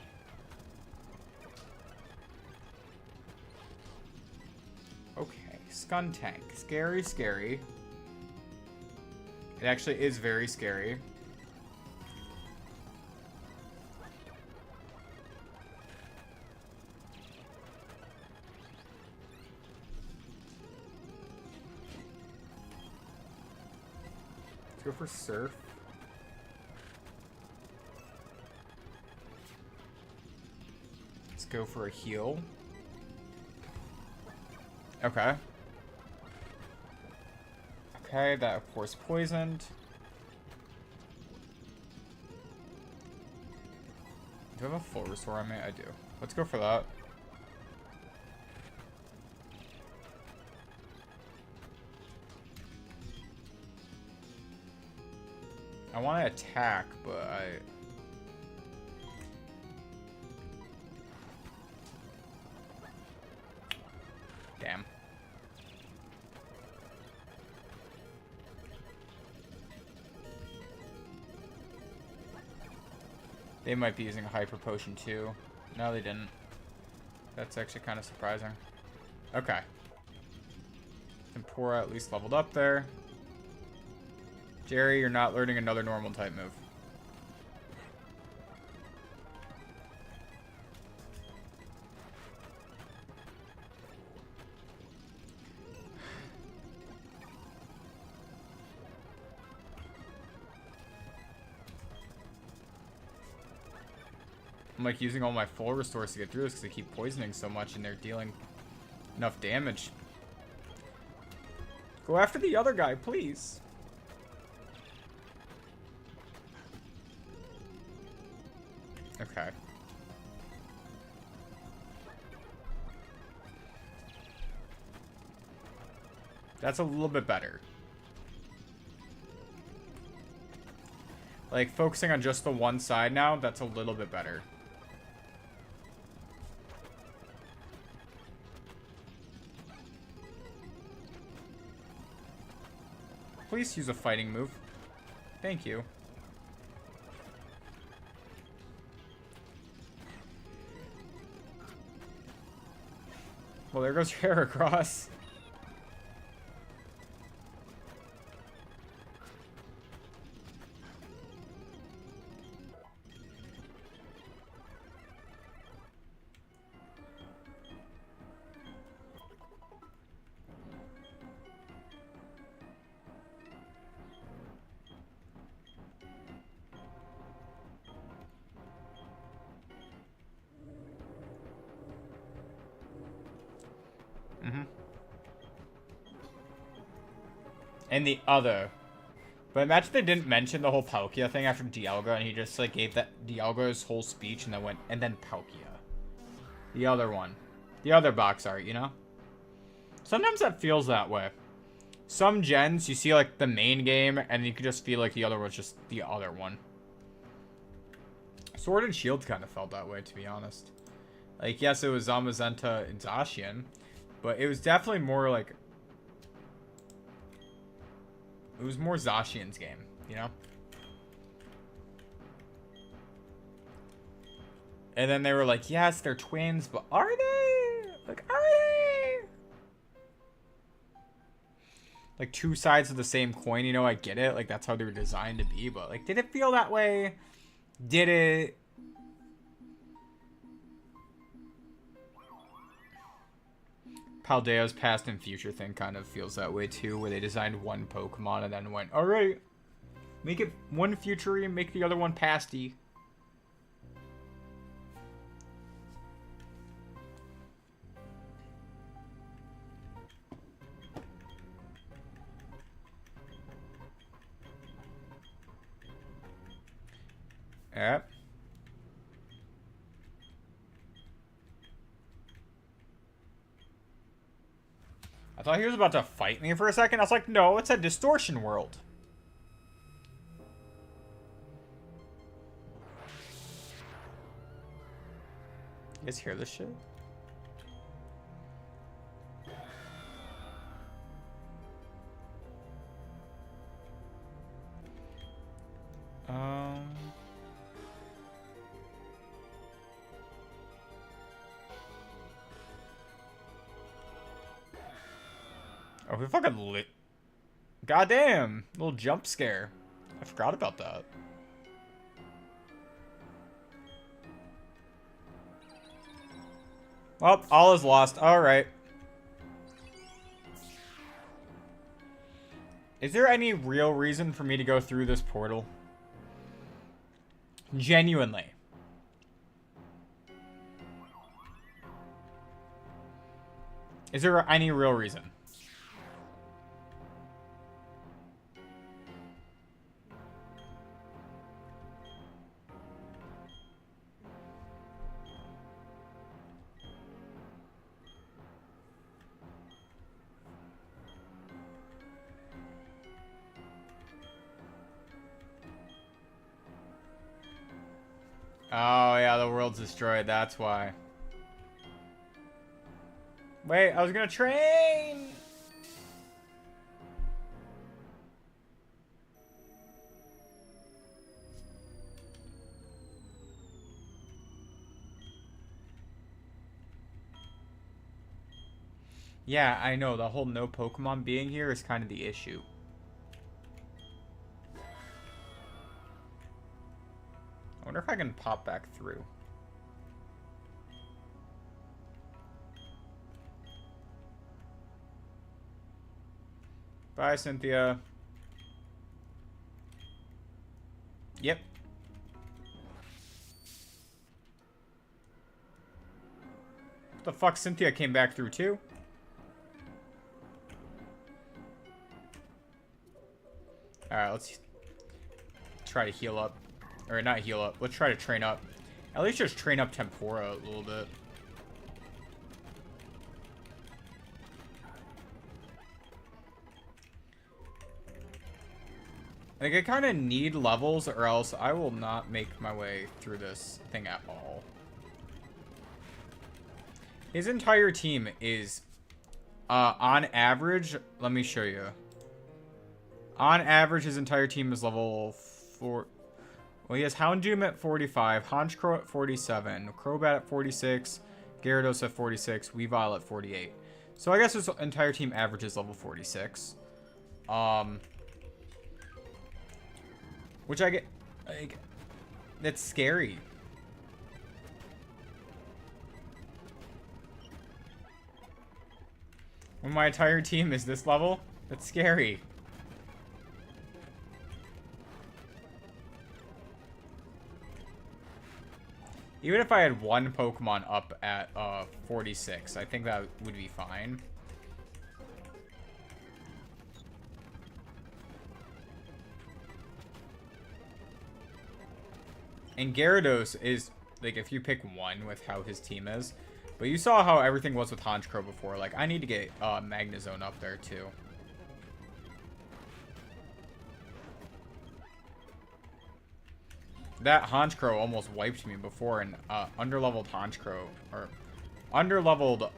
Speaker 1: Okay, Skuntank. Scary, scary. It actually is very scary. Let's go for Surf. Let's go for a heal. Okay. Okay, that of course poisoned. Do I have a full restore on me? I do. Let's go for that. I want to attack, but I... Damn. They might be using a Hyper Potion too. No, they didn't. That's actually kind of surprising. Okay. Tempura at least leveled up there. Jerry, you're not learning another normal type move. I'm like using all my full restores to get through this because they keep poisoning so much and they're dealing enough damage. Go after the other guy, please. Okay. That's a little bit better. Like, focusing on just the one side now, that's a little bit better. Please use a fighting move. Thank you. Well, there goes your Heracross. And the other. But imagine they didn't mention the whole Palkia thing after Dialga, and he just like gave that Dialga his whole speech and then went, and then Palkia. The other one. The other box art, you know? Sometimes that feels that way. Some gens, you see like the main game, and you can just feel like the other was just the other one. Sword and Shield kind of felt that way, to be honest. Like, yes, it was Zamazenta and Zacian, but it was definitely more like It was more Zacian's game, you know? And then they were like, yes, they're twins, but are they? Like, are they? Like, two sides of the same coin, you know, I get it. Like, that's how they were designed to be, but, like, did it feel that way? Did it? Paldea's past and future thing kind of feels that way, too, where they designed one Pokemon and then went, alright, make it one future-y and make the other one pasty. Yep. I thought he was about to fight me for a second. I was like, no, it's a distortion world. You guys hear this shit? Oh, we fucking lit. Goddamn. Little jump scare. I forgot about that. Well, all is lost. Alright. Is there any real reason for me to go through this portal? Genuinely. Is there any real reason? Oh, yeah, the world's destroyed. That's why. Wait, I was gonna train! Yeah, I know. The whole no Pokemon being here is kind of the issue. I wonder if I can pop back through. Bye, Cynthia. Yep. What the fuck? Cynthia came back through too? Alright, let's try to heal up. Or not heal up. Let's try to train up. At least just train up Tempura a little bit. Like, I kind of need levels or else I will not make my way through this thing at all. His entire team is, on average, let me show you. On average, his entire team is level 4. Well, he has Houndoom at 45, Honchkrow at 47, Crobat at 46, Gyarados at 46, Weavile at 48. So I guess his entire team averages level 46. Which I get, like, that's scary. When my entire team is this level, that's scary. Even if I had one Pokemon up at 46, I think that would be fine. And Gyarados is, like, if you pick one with how his team is. But you saw how everything was with Honchkrow before. Like, I need to get Magnezone up there, too. That Honchkrow almost wiped me before, and underleveled Honchkrow, or underleveled,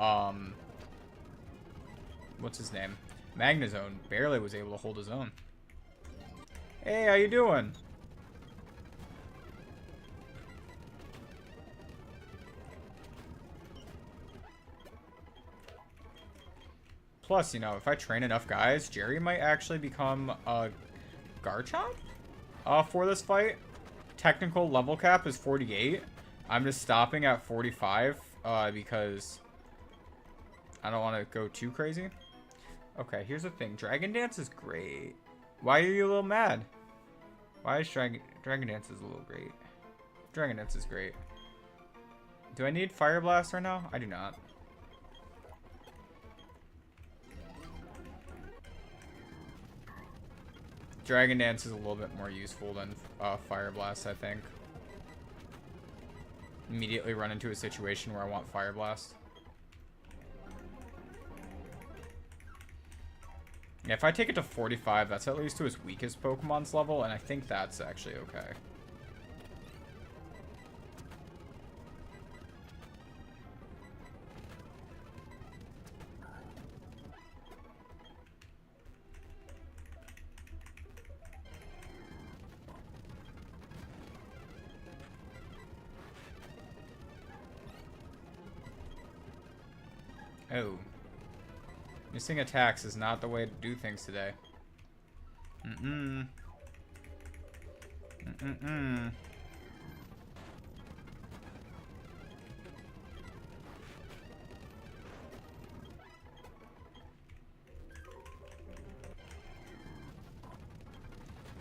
Speaker 1: what's his name? Magnezone barely was able to hold his own. Hey, how you doing? Plus, you know, if I train enough guys, Jerry might actually become a Garchomp for this fight. Technical level cap is 48. I'm just stopping at 45 because I don't want to go too crazy. Okay, here's the thing. Dragon Dance is great. Why are you a little mad? Why is Dragon Dance is a little great? Dragon Dance is great. Do I need Fire Blast right now? I do not. Dragon Dance is a little bit more useful than Fire Blast, I think. Immediately run into a situation where I want Fire Blast. Yeah, if I take it to 45, that's at least to his weakest Pokemon's level, and I think that's actually okay. Oh. Missing attacks is not the way to do things today.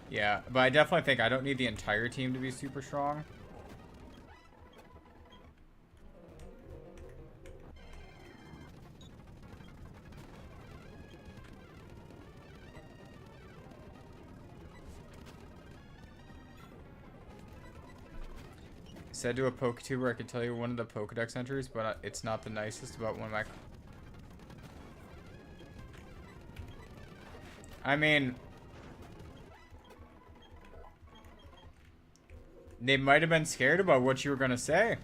Speaker 1: Yeah, but I definitely think I don't need the entire team to be super strong. Said to a PokeTuber, I could tell you one of the Pokedex entries, but it's not the nicest about one of my... I mean... They might have been scared about what you were gonna say.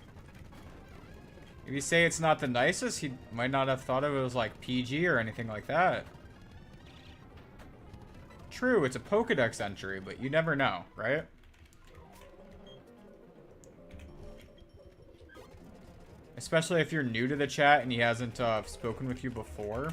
Speaker 1: If you say it's not the nicest, he might not have thought of it as like PG or anything like that. True, it's a Pokedex entry, but you never know, right? Especially if you're new to the chat and he hasn't spoken with you before.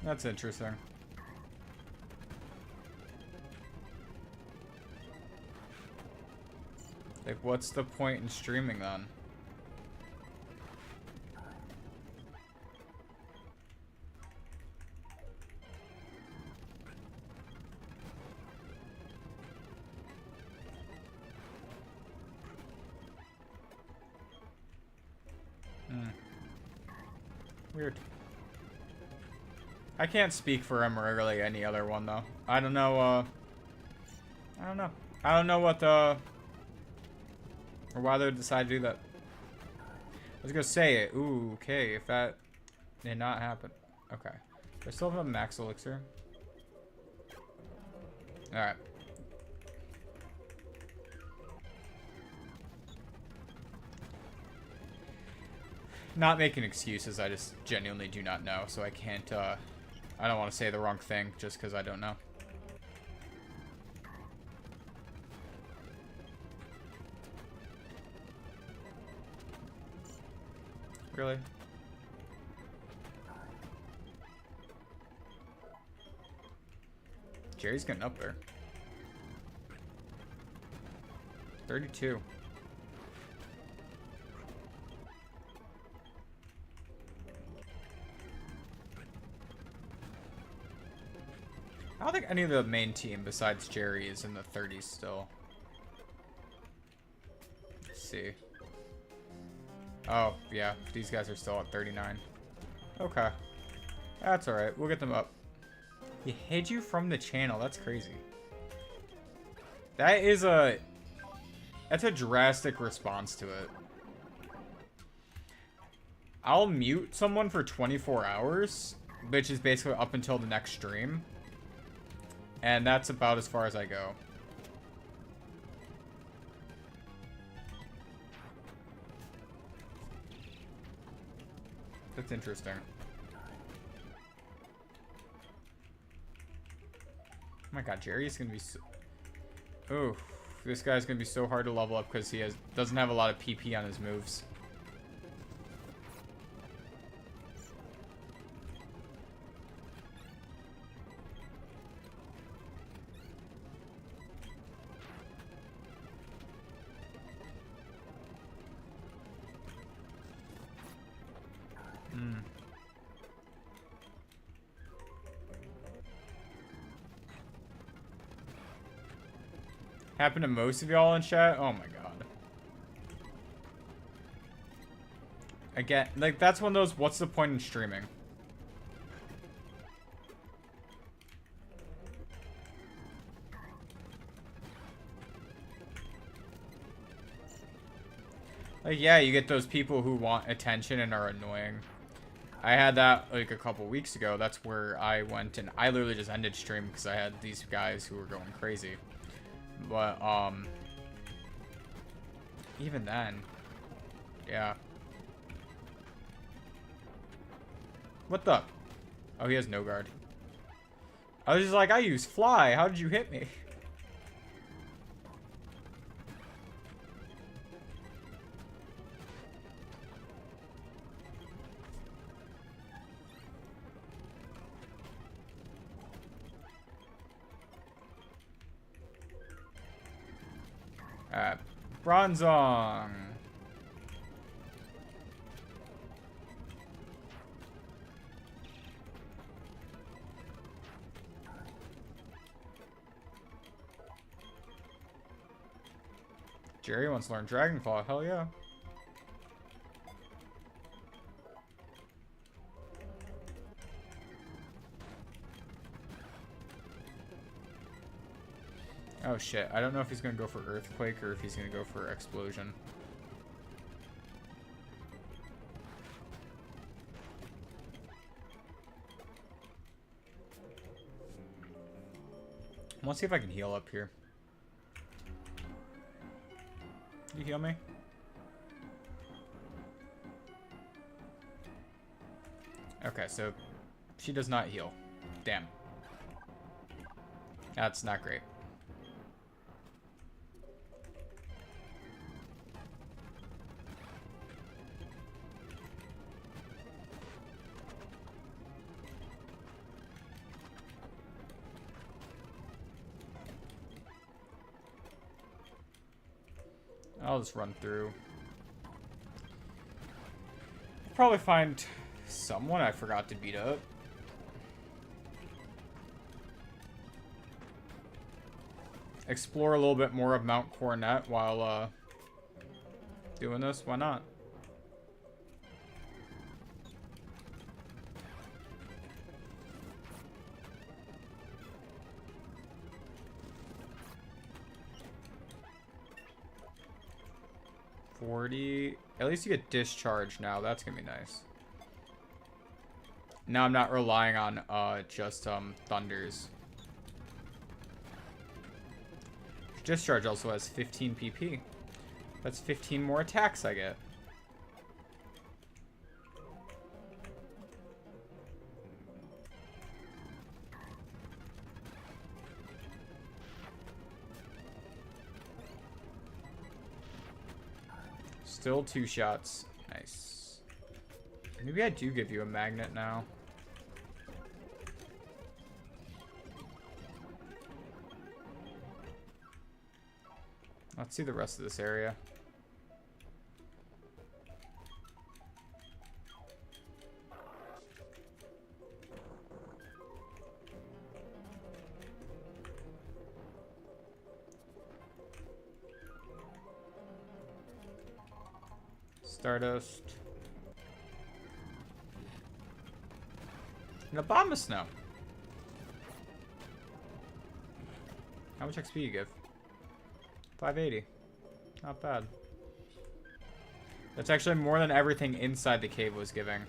Speaker 1: That's interesting. Like, what's the point in streaming then? Weird. I can't speak for him or really any other one though. I don't know, I don't know. I don't know what the... Or why they would decide to do that. I was gonna say it. Ooh, okay, if that did not happen. Okay. Do I still have a max elixir? Alright. Not making excuses, I just genuinely do not know, so I can't, I don't want to say the wrong thing just because I don't know. Really? Jerry's getting up there. 32. I don't think any of the main team besides Jerry is in the 30s still. Let's see. Oh, yeah. These guys are still at 39. Okay. That's alright. We'll get them up. He hid you from the channel. That's crazy. That is a... That's a drastic response to it. I'll mute someone for 24 hours, which is basically up until the next stream. And that's about as far as I go. That's interesting. Oh my god, Jerry's gonna be so... Oh, this guy's gonna be so hard to level up because he doesn't have a lot of PP on his moves. Happened to most of y'all in chat? Oh my god. Again, like, that's one of those, what's the point in streaming? Like, yeah, you get those people who want attention and are annoying. I had that, like, a couple weeks ago. That's where I went and I literally just ended stream because I had these guys who were going crazy. But, even then, yeah. What the? Oh, he has no guard. I was just like, I use fly. How did you hit me? Bronzong. Jerry wants to learn Dragonfall. Hell yeah. Oh shit, I don't know if he's gonna go for Earthquake or if he's gonna go for Explosion. Let's see if I can heal up here. Can you heal me? Okay, so she does not heal. Damn. That's not great. I'll just run through. I'll probably find someone I forgot to beat up. Explore a little bit more of Mount Coronet while doing this. Why not? At least you get discharge now. That's gonna be nice. Now I'm not relying on just thunders. Discharge also has 15 PP. That's 15 more attacks I get. Still 2 shots. Nice. Maybe I do give you a magnet now. Let's see the rest of this area. Stardust. An Obama Snow. How much XP you give? 580. Not bad. That's actually more than everything inside the cave was giving.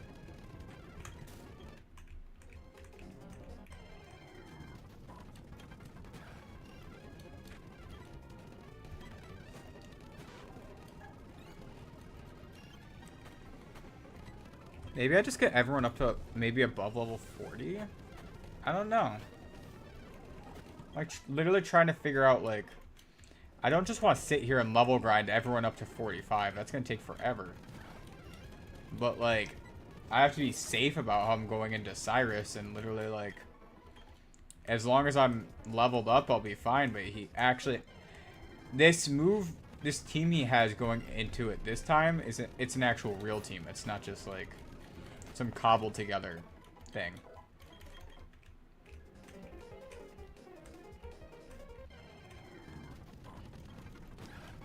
Speaker 1: Maybe I just get everyone up to maybe above level 40? I don't know. Like, literally trying to figure out, like... I don't just want to sit here and level grind everyone up to 45. That's going to take forever. But, like, I have to be safe about how I'm going into Cyrus. And literally, like... As long as I'm leveled up, I'll be fine. But he actually... This move... This team he has going into it this time, it's an actual real team. It's not just, like... some cobbled together thing.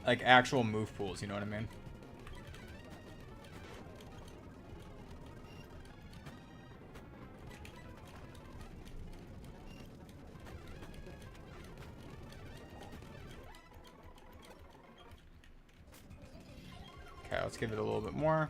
Speaker 1: Like actual move pools, you know what I mean? Okay, let's give it a little bit more.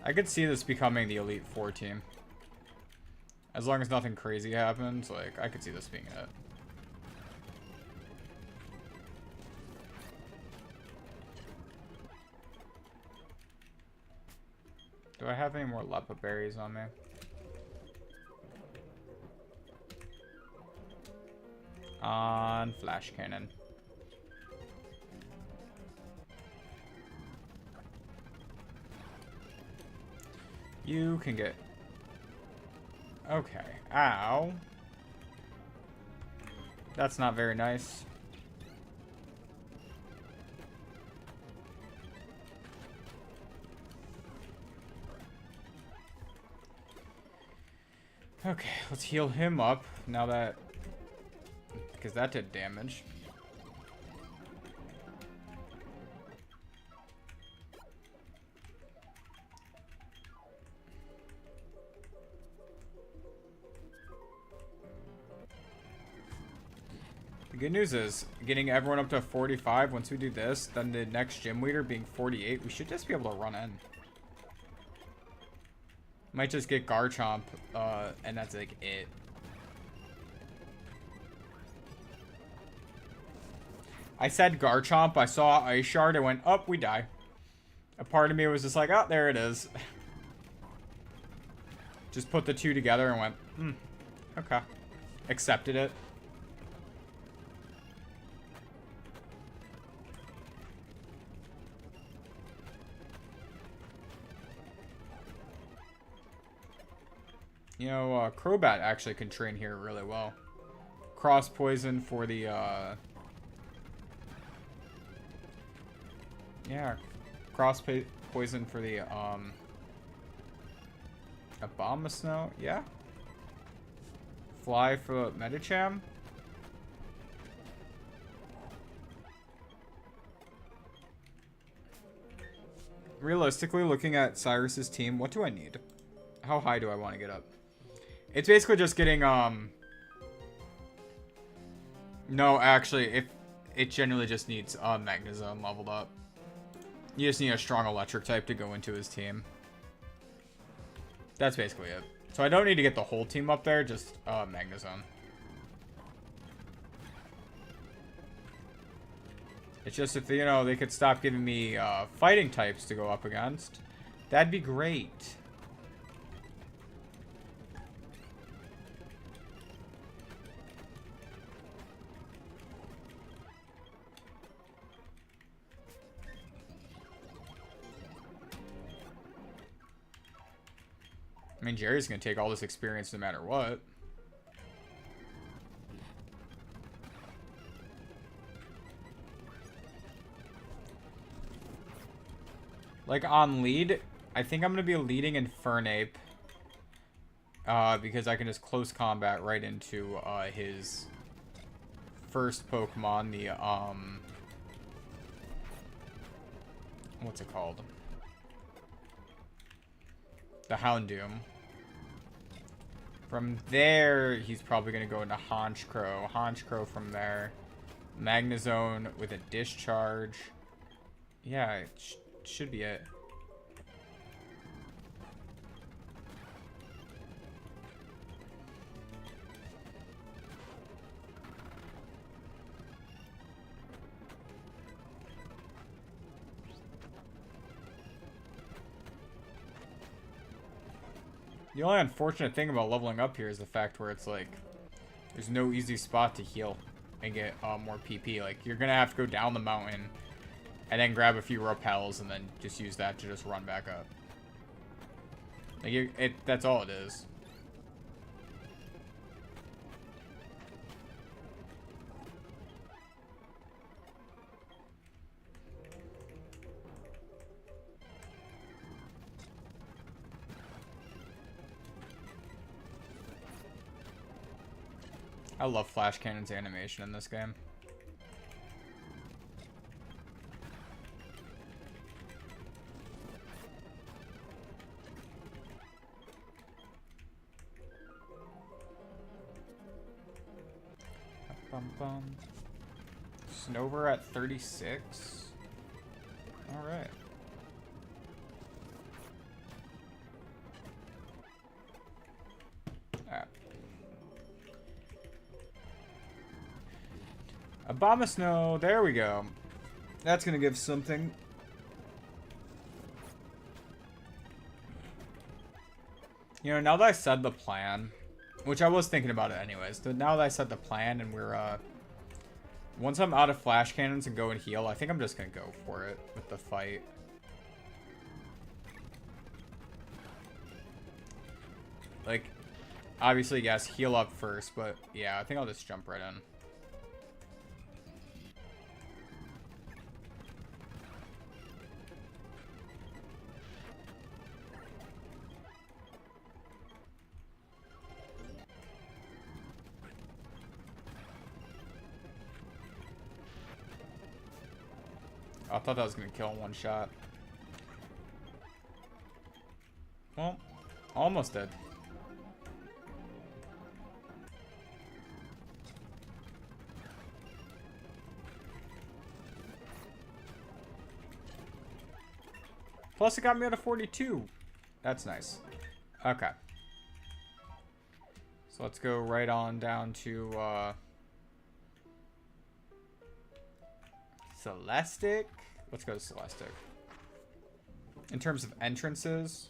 Speaker 1: I could see this becoming the Elite Four team. As long as nothing crazy happens, like, I could see this being it. Do I have any more Lepa berries on me? On Flash Cannon. You can get... Okay. Ow. That's not very nice. Okay, let's heal him up now that... Because that did damage. The good news is, getting everyone up to 45, once we do this, then the next gym leader being 48, we should just be able to run in. Might just get Garchomp, and that's like it. I said Garchomp, I saw Ice Shard, I went, oh, we die. A part of me was just like, oh, there it is. Just put the two together and went, okay. Accepted it. You know, Crobat actually can train here really well. Cross Poison for the, yeah, Cross Poison for the, Abomasnow, yeah. Fly for Medicham. Realistically, looking at Cyrus's team, what do I need? How high do I want to get up? It's basically just getting, no, actually, it generally just needs, Magnezone leveled up. You just need a strong electric type to go into his team. That's basically it. So I don't need to get the whole team up there, just, Magnezone. It's just if, you know, they could stop giving me, fighting types to go up against, that'd be great. I mean, Jerry's going to take all this experience no matter what. Like, on lead, I think I'm going to be leading Infernape. Because I can just close combat right into, his first Pokemon, the, what's it called? The Houndoom. From there, he's probably going to go into Honchkrow. Honchkrow from there. Magnezone with a Discharge. Yeah, it should be it. The only unfortunate thing about leveling up here is the fact where it's like, there's no easy spot to heal and get more PP. Like, you're going to have to go down the mountain and then grab a few repels and then just use that to just run back up. Like, that's all it is. I love Flash Cannon's animation in this game. Snover at 36. All right. Abomasnow, there we go. That's gonna give something. You know, now that I said the plan, which I was thinking about it anyways, now that I said the plan and we're, once I'm out of Flash Cannons and go and heal, I think I'm just gonna go for it with the fight. Like, obviously, yes, heal up first, but yeah, I think I'll just jump right in. I thought that was going to kill in one shot. Well, almost dead. Plus it got me out of 42. That's nice. Okay. So let's go right on down to Celestic. Let's go to Celestic. In terms of entrances,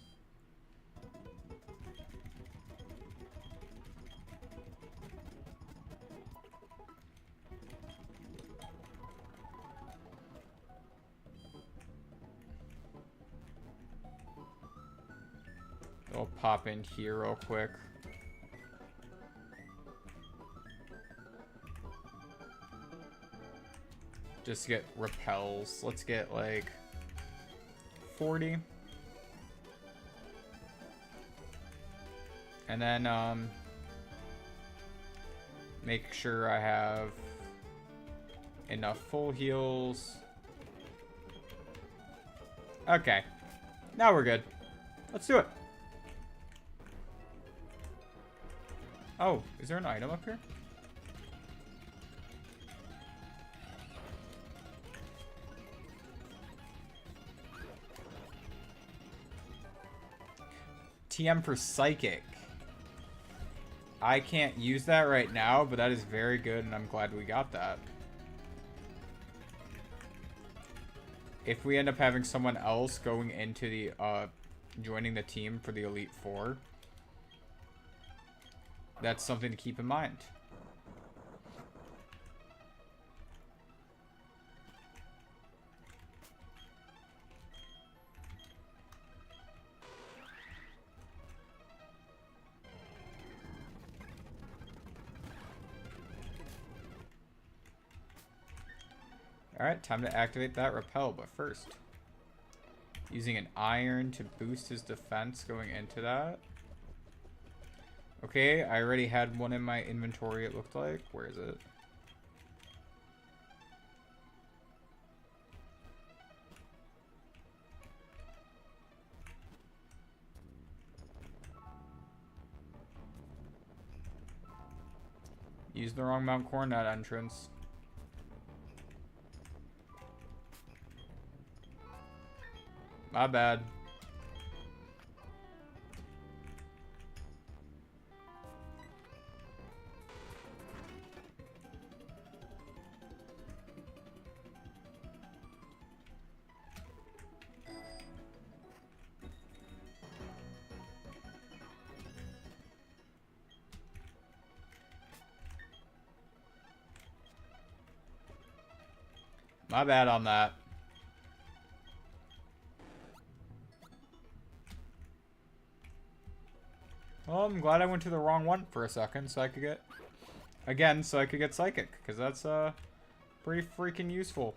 Speaker 1: I'll pop in here real quick. Just to get repels. Let's get like 40. And then make sure I have enough full heals. Okay. Now we're good. Let's do it. Oh, is there an item up here? TM for Psychic. I can't use that right now, but that is very good, and I'm glad we got that. If we end up having someone else going into the, joining the team for the Elite Four, that's something to keep in mind. Alright, time to activate that repel, but first, Using an iron to boost his defense going into that. Okay, I already had one in my inventory, it looked like. Where is it? Use the wrong Mount Coronet entrance. My bad. My bad on that. Well, I'm glad I went to the wrong one for a second so I could get... Again, so I could get Psychic, because that's pretty freaking useful.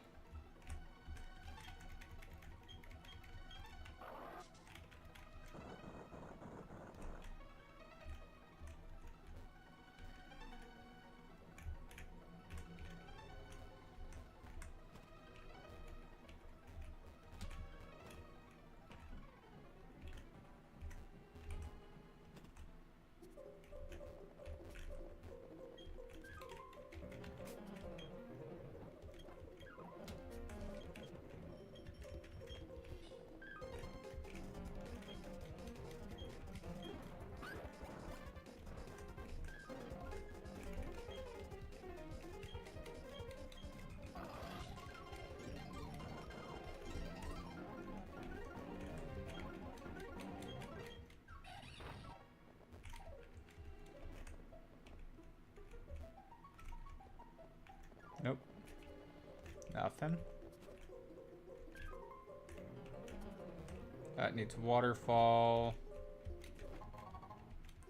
Speaker 1: Nope. Nothing. That needs waterfall.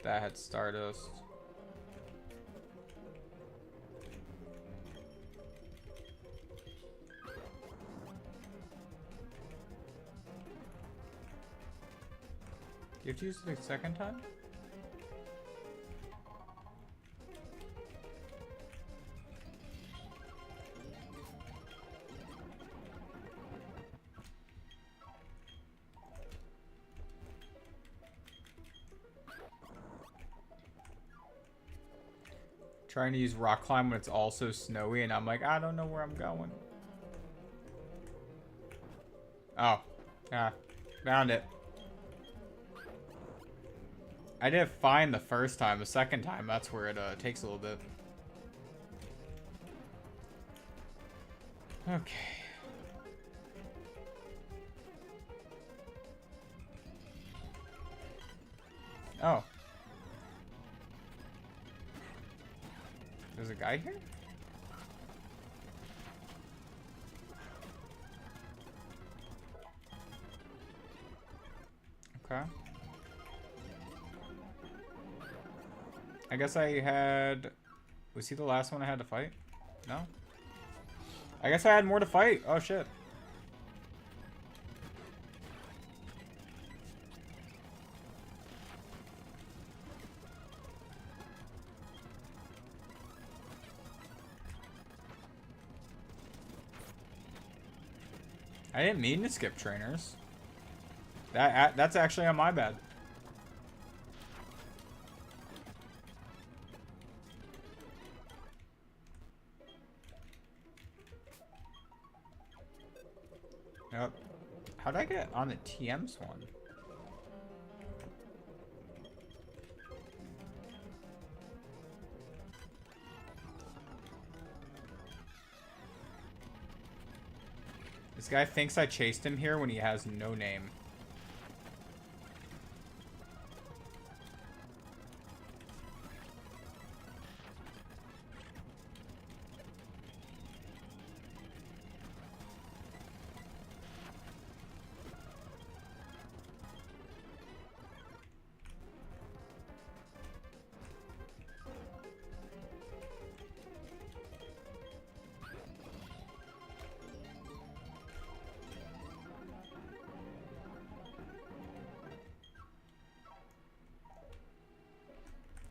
Speaker 1: That had Stardust. Do you have to use it a second time? Trying to use rock climb when it's also snowy and I'm like, I don't know where I'm going. Oh. Ah. Found it. I did fine the first time. The second time, that's where it takes a little bit. Okay. Oh. There's a guy here? Okay. I guess I had... Was he the last one I had to fight? No? I guess I had more to fight. Oh, shit. I didn't mean to skip trainers. That's actually on my bad. Yep. How did I get on the TM's one? This guy thinks I chased him here when he has no name.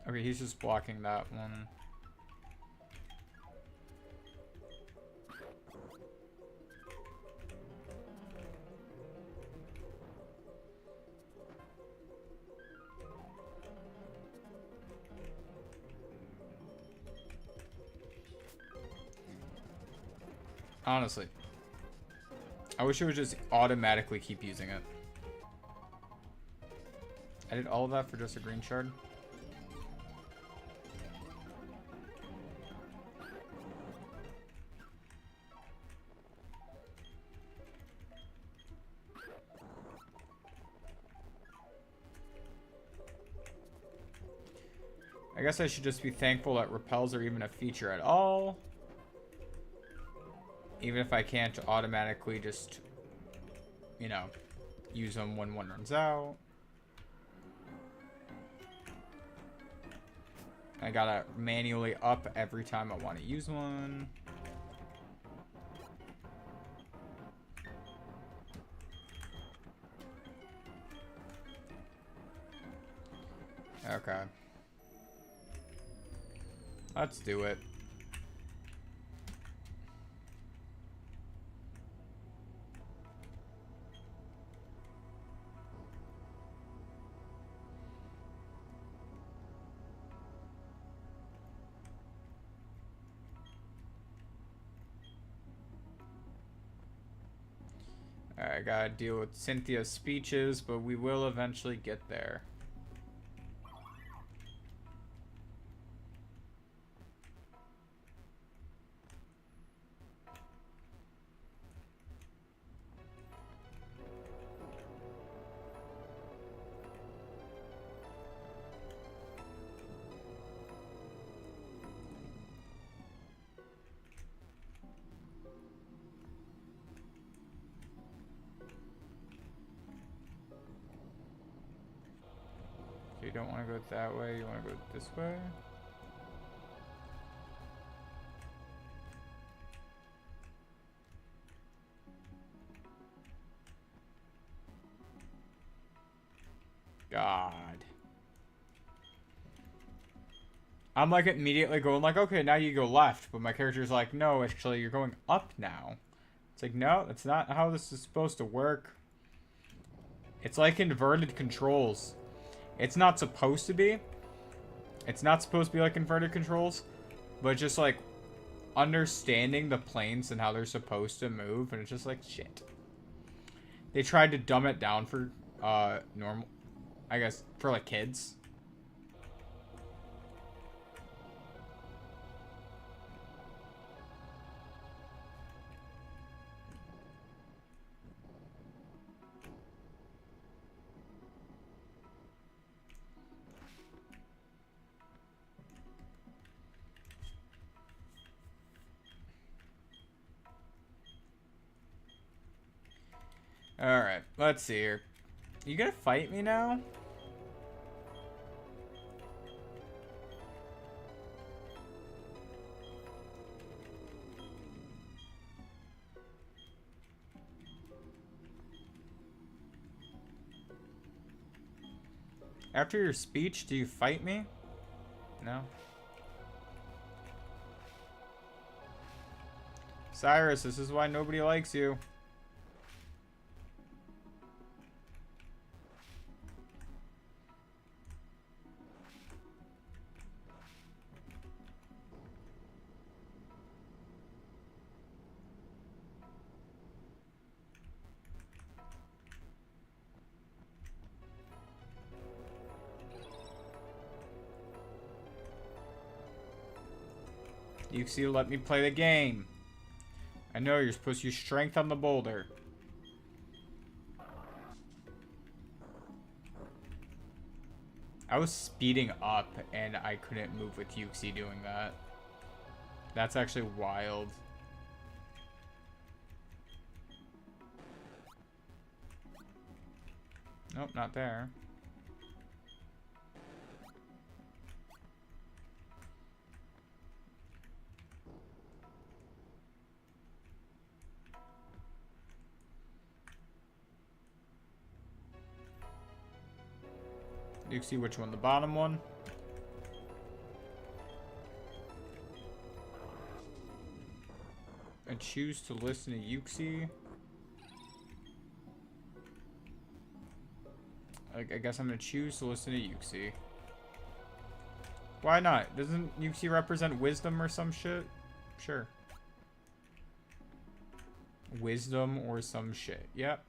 Speaker 1: Okay, he's just blocking that one. Honestly. I wish it would just automatically keep using it. I did all of that for just a green shard. I guess I should just be thankful that repels are even a feature at all. Even if I can't automatically just, you know, use them when one runs out. I gotta manually up every time I want to use one. Okay. Let's do it. Alright, I gotta deal with Cynthia's speeches, but we will eventually get there. You don't want to go that way, you want to go this way? God. I'm like immediately going like, okay, now you go left, but my character's like, no, actually you're going up now. It's like, no, that's not how this is supposed to work. It's like inverted controls. It's not supposed to be. It's not supposed to be like inverted controls, but just like understanding the planes and how they're supposed to move, and it's just like shit. They tried to dumb it down for normal, I guess, for like kids. Alright, let's see here. You gonna fight me now? After your speech, do you fight me? No? Cyrus, this is why nobody likes you. Yuxi, let me play the game. I know you're supposed to use strength on the boulder. I was speeding up and I couldn't move with Yuxi doing that. That's actually wild. Nope, not there. You see which one, the bottom one? choose to listen to Yuxi. I guess I'm gonna choose to listen to Yuxi. Why not? Doesn't Yuxi represent wisdom or some shit? Sure. Wisdom or some shit. Yep.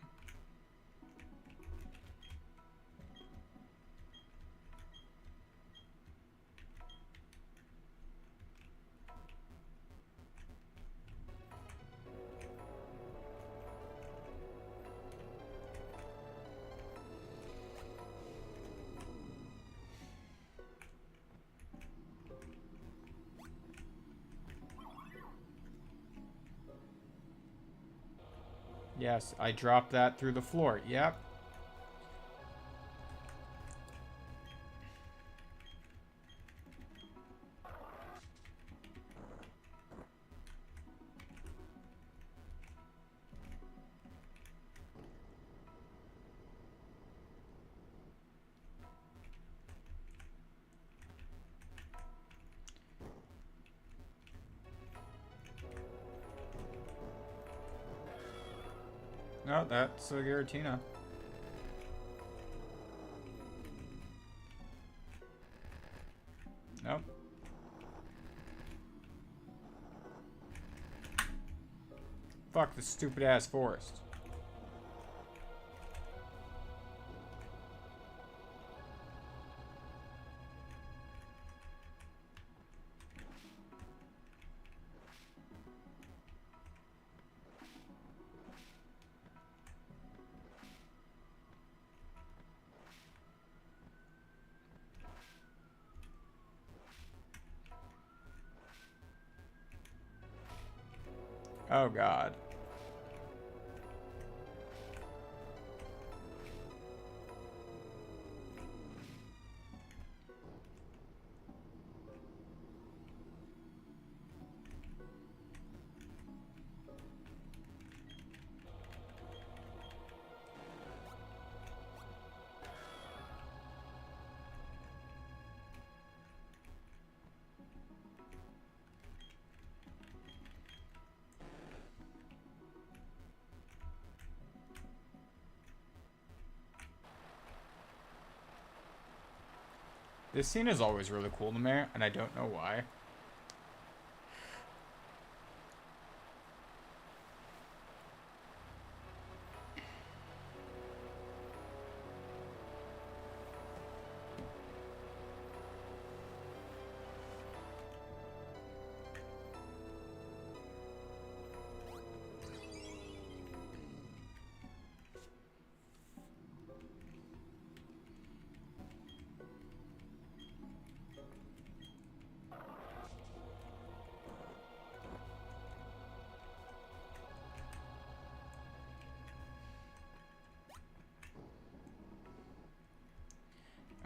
Speaker 1: Yes, I dropped that through the floor. Yep. No, that's a Giratina. Nope. Fuck this stupid ass forest. Oh god. This scene is always really cool to me, and I don't know why.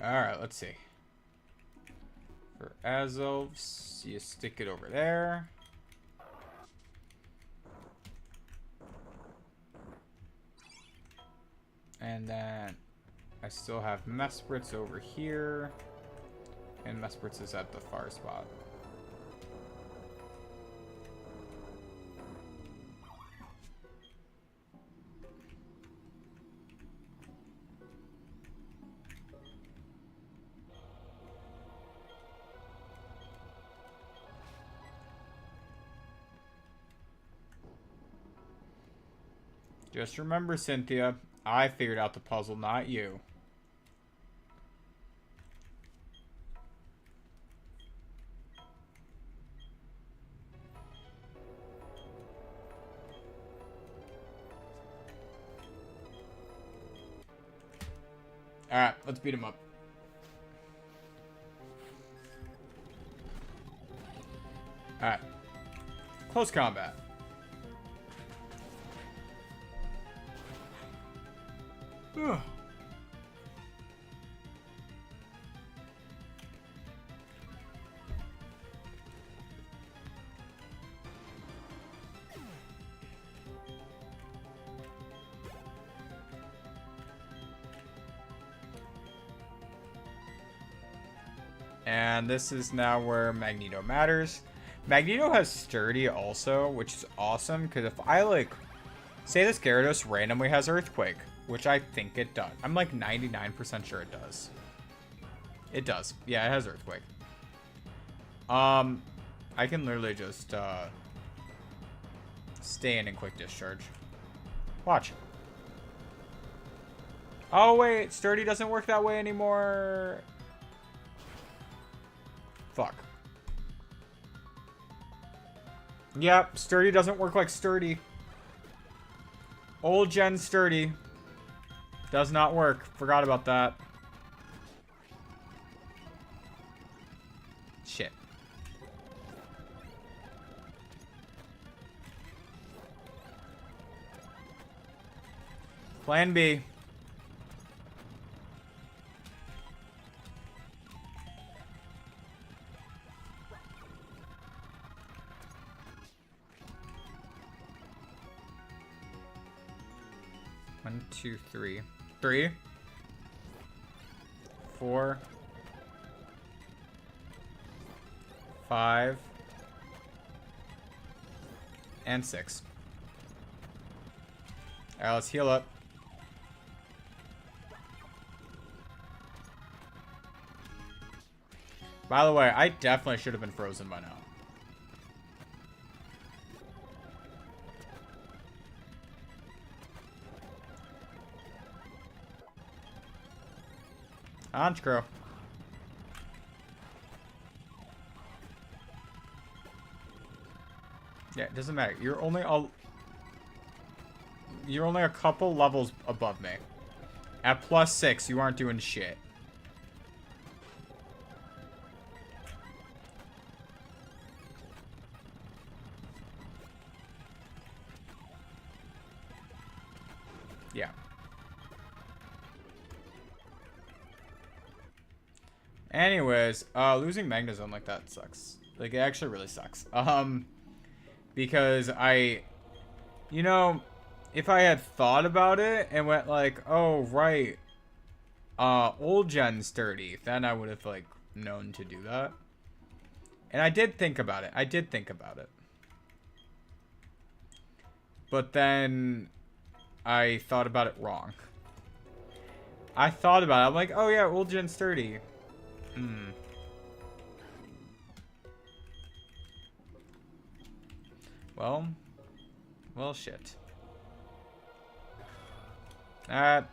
Speaker 1: Alright, let's see. For Azovs, you stick it over there. And then I still have Mespritz over here. And Mespritz is at the far spot. Just remember, Cynthia, I figured out the puzzle, not you. Alright, let's beat him up. Alright. Close combat. Ugh. And this is now where Magneto matters, Magneto has Sturdy also, which is awesome, because if I, like, say this Gyarados randomly has Earthquake, which I think it does. I'm, like, 99% sure it does. It does. Yeah, it has Earthquake. I can literally just, stand in Quick Discharge. Watch. Oh, wait. Sturdy doesn't work that way anymore. Fuck. Yep, Sturdy doesn't work like Sturdy. Old gen Sturdy does not work. Forgot about that. Shit. Plan B. One, two, three. 3, 4, 5, and 6. Alright, let's heal up. By the way, I definitely should have been frozen by now. Honchcrow. Yeah, it doesn't matter. You're only a couple levels above me. At +6, you aren't doing shit. Yeah. Anyways, losing Magnezone like that sucks. Like, it actually really sucks. Because you know, if I had thought about it and went like, oh, right, old gen Sturdy, then I would have, like, known to do that. And I did think about it. But then I thought about it wrong. I thought about it. I'm like, oh, yeah, old gen Sturdy. Well, shit.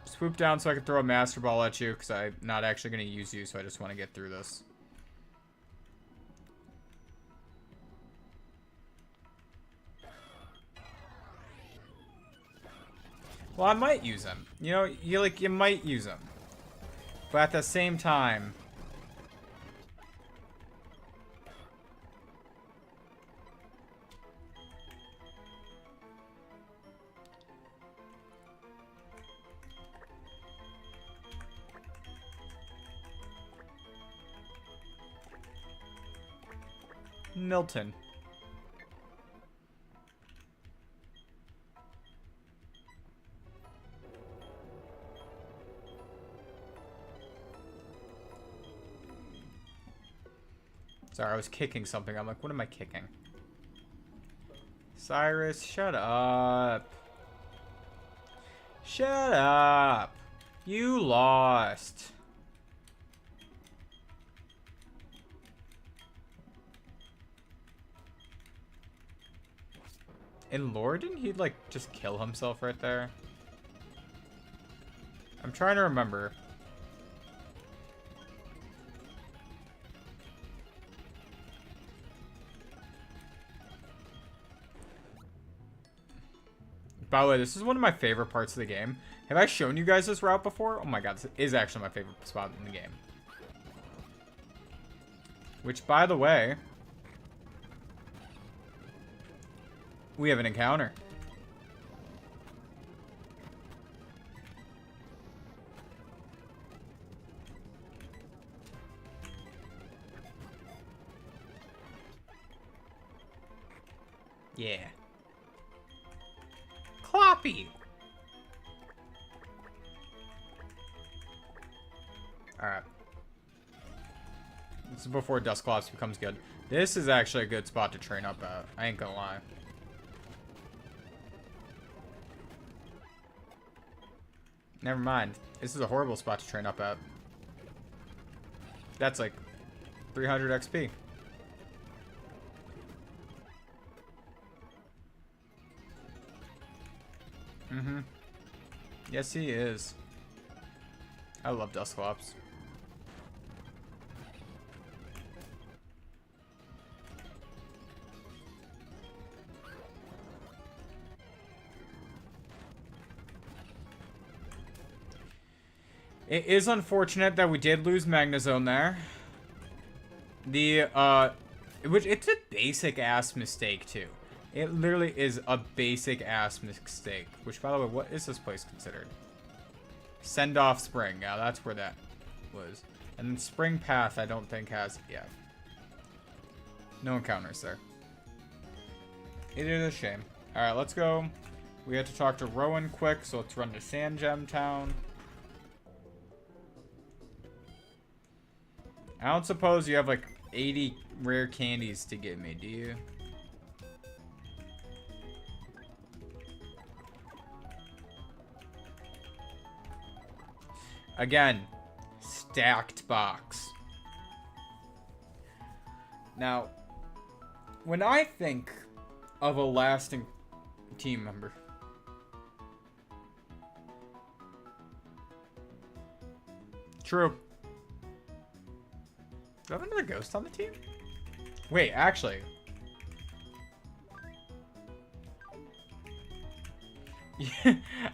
Speaker 1: Swoop down so I can throw a Master Ball at you, because I'm not actually going to use you, so I just want to get through this. Well, I might use him. You know, you might use him. But at the same time... Milton. Sorry, I was kicking something. I'm like, what am I kicking? Cyrus, shut up. Shut up. You lost. In lore, didn't he, like, just kill himself right there? I'm trying to remember. By the way, this is one of my favorite parts of the game. Have I shown you guys this route before? Oh my god, this is actually my favorite spot in the game. Which, by the way... we have an encounter. Yeah. Cloppy! Alright. This is before Dusclops becomes good. This is actually a good spot to train up at. I ain't gonna lie. Never mind. This is a horrible spot to train up at. That's like 300 XP. Yes, he is. I love Dusclops. It is unfortunate that we did lose Magnezone there. Which it's a basic ass mistake too. It literally is a basic ass mistake. Which, by the way, what is this place considered? Send off Spring. Yeah, that's where that was. And then Spring Path, I don't think has. Yeah. No encounters there. It is a shame. All right, let's go. We have to talk to Rowan quick, so let's run to Sand Gem Town. I don't suppose you have like 80 rare candies to give me, do you? Again, stacked box. Now, when I think of a lasting team member, true. Do I have another ghost on the team? Wait, actually.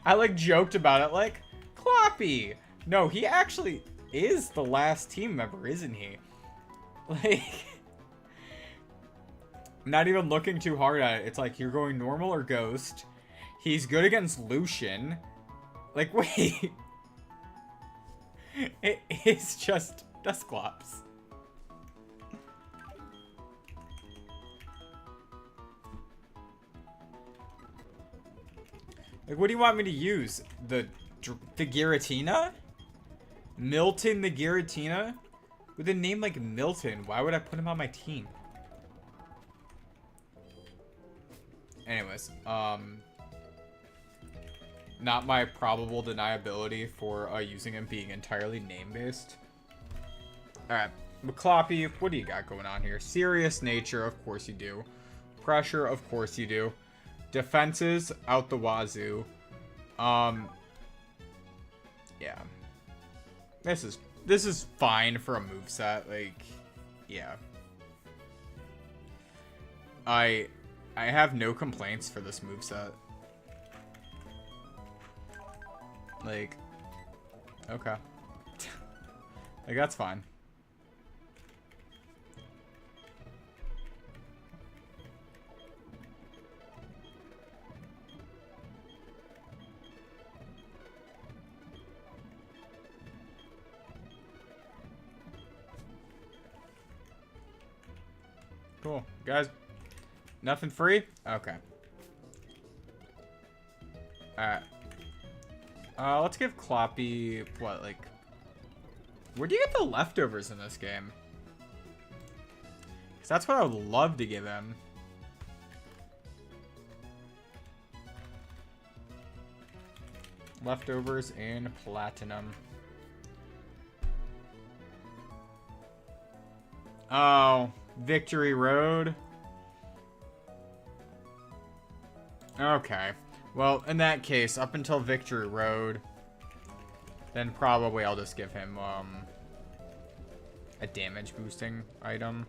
Speaker 1: I like joked about it like, Cloppy! No, he actually is the last team member, isn't he? Like, not even looking too hard at it. It's like, you're going normal or ghost. He's good against Lucian. Like, wait. It is just Dusclops. Like, what do you want me to use? The Giratina? Milton the Giratina? With a name like Milton, why would I put him on my team? Anyways, not my probable deniability for using him being entirely name-based. Alright, McCloppy, what do you got going on here? Serious nature, of course you do. Pressure, of course you do. Defenses, out the wazoo. Yeah. This is fine for a moveset, like, yeah. I have no complaints for this moveset. Like, okay. Like, that's fine. Cool. Guys, nothing free? Okay. Alright. Let's give Cloppy, what, like... Where do you get the leftovers in this game? Because that's what I would love to give him. Leftovers in Platinum. Oh... Victory Road. Okay. Well, in that case, up until Victory Road, then probably I'll just give him a damage boosting item.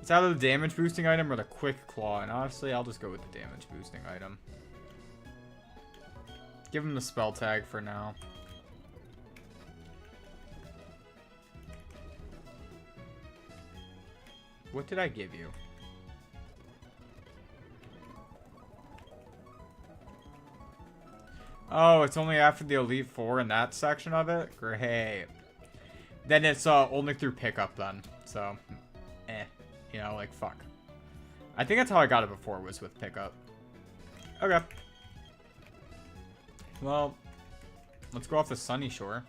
Speaker 1: It's either the damage boosting item or the Quick Claw, and honestly, I'll just go with the damage boosting item. Give him the spell tag for now. What did I give you? Oh, it's only after the Elite Four in that section of it? Great. Then it's only through pickup then. So, you know, like, fuck. I think that's how I got it before, was with pickup. Okay. Well, let's go off the Sunny Shore.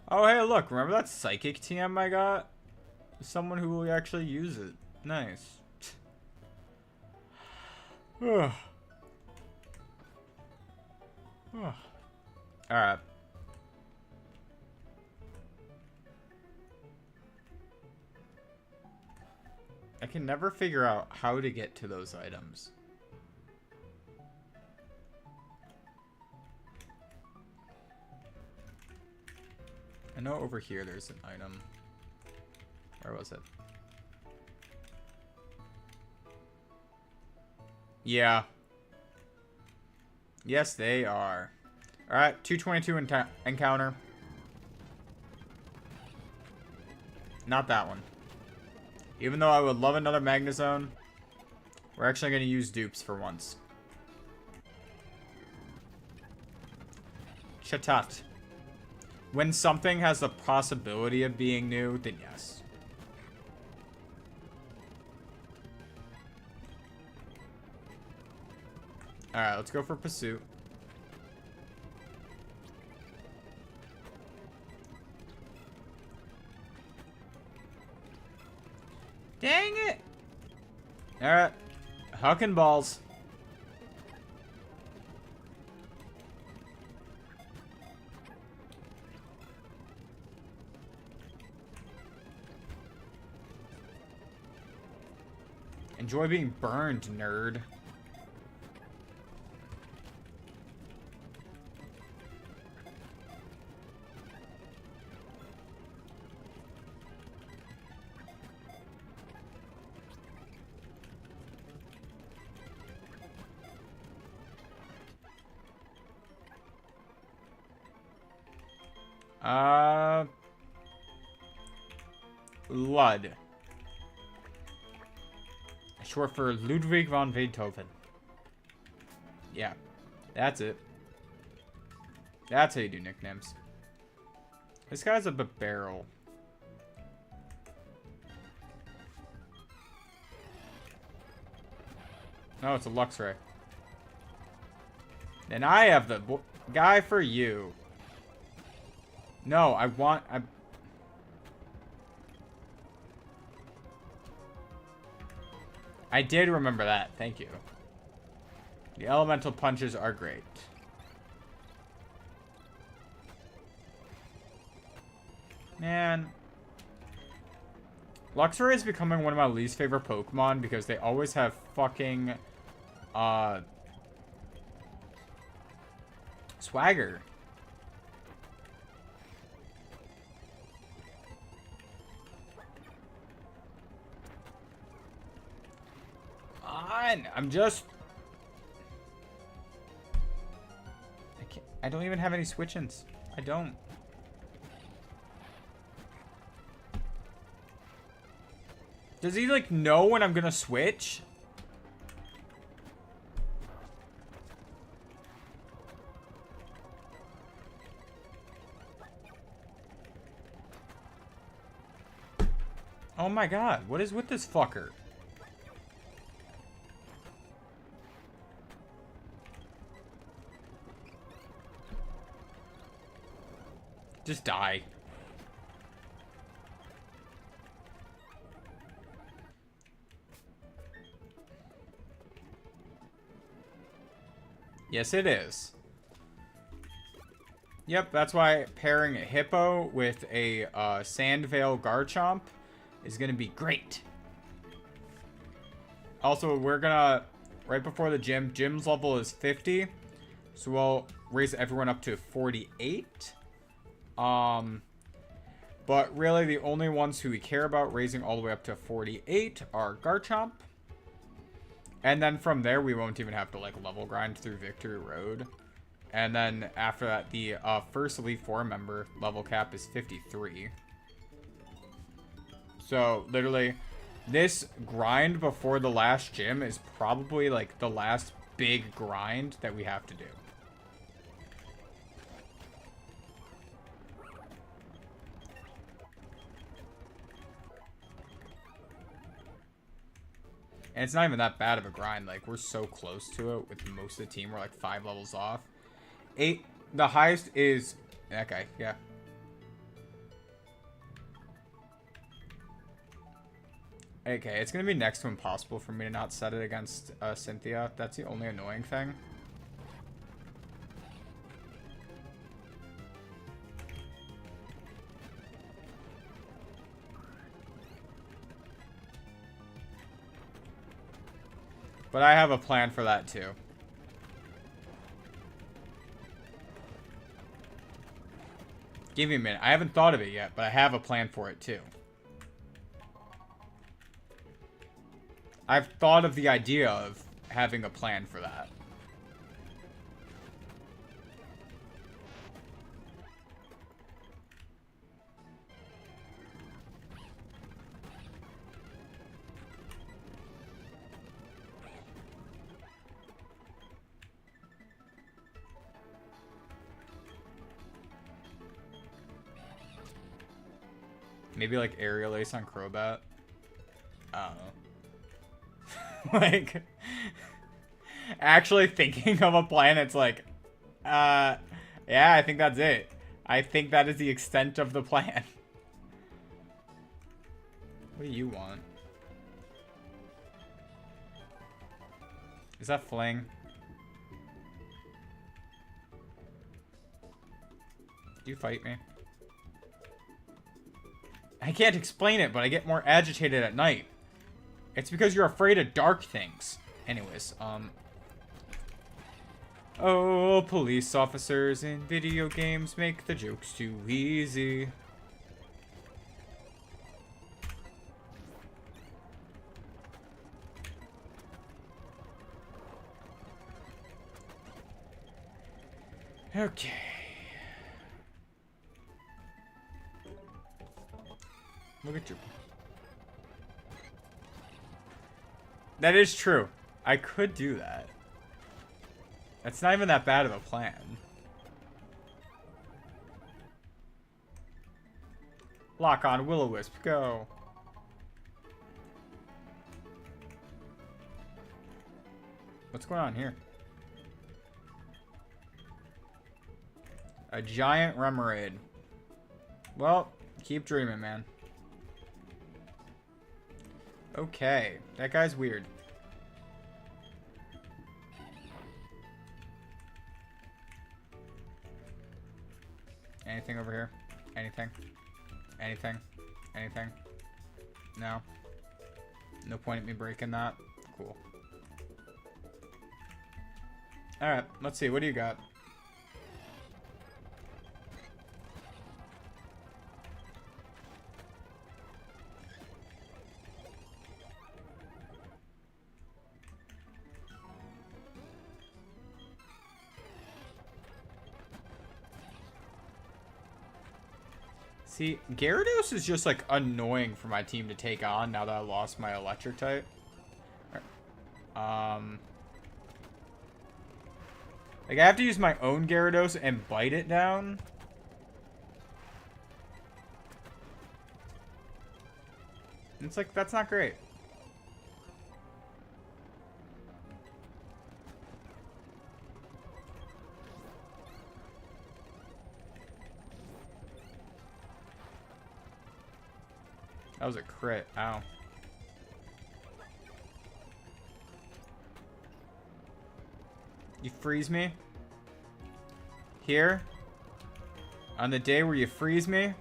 Speaker 1: Oh, hey, look. Remember that psychic TM I got? Someone who will actually use it. Nice. Alright. I can never figure out how to get to those items. I know over here there's an item. Where was it? Yeah. Yes, they are. Alright, 222 encounter. Not that one. Even though I would love another Magnezone, we're actually going to use dupes for once. Chatot. When something has the possibility of being new, then yes. Alright, let's go for Pursuit. Dang it! Alright. Hucking balls. Enjoy being burned, nerd. Lud. Short for Ludwig von Beethoven. Yeah, that's it. That's how you do nicknames. This guy's a barrel. No, it's a Luxray. Then I have the guy for you. No, I did remember that. Thank you. The elemental punches are great. Man. Luxray is becoming one of my least favorite Pokemon because they always have fucking swagger. I'm just... I don't even have any switch-ins. I don't. Does he, like, know when I'm gonna switch? Oh my god, what is with this fucker? Just die. Yes, it is. Yep, that's why pairing a Hippo with a Sandvale Garchomp is going to be great. Also, we're going to, right before the gym, gym's level is 50. So we'll raise everyone up to 48. But really the only ones who we care about raising all the way up to 48 are Garchomp. And then from there, we won't even have to, like, level grind through Victory Road. And then after that, the first Elite Four member level cap is 53. So, literally, this grind before the last gym is probably, like, the last big grind that we have to do. And it's not even that bad of a grind. Like, we're so close to it with most of the team. We're, like, 5 levels off. 8. The highest is... that guy, yeah. Okay, it's gonna be next to impossible for me to not set it against Cynthia. That's the only annoying thing. But I have a plan for that too. Give me a minute. I haven't thought of it yet, but I have a plan for it too. I've thought of the idea of having a plan for that. Maybe like aerial ace on Crobat. I don't know. Like, actually thinking of a plan, it's like, yeah, I think that's it. I think that is the extent of the plan. What do you want? Is that Fling? Do you fight me? I can't explain it, but I get more agitated at night. It's because you're afraid of dark things. Anyways, oh, police officers in video games make the jokes too easy. Okay. Look at you. That is true. I could do that. That's not even that bad of a plan. Lock on Will-O-Wisp, go. What's going on here? A giant Remoraid. Well, keep dreaming, man. Okay, that guy's weird. Anything over here? Anything? Anything? Anything? No? No point at me breaking that? Cool. Alright, let's see. What do you got? See, Gyarados is just, like, annoying for my team to take on now that I lost my electric type. Like, I have to use my own Gyarados and bite it down. It's like, that's not great. That was a crit. Ow. You freeze me? Here? On the day where you freeze me?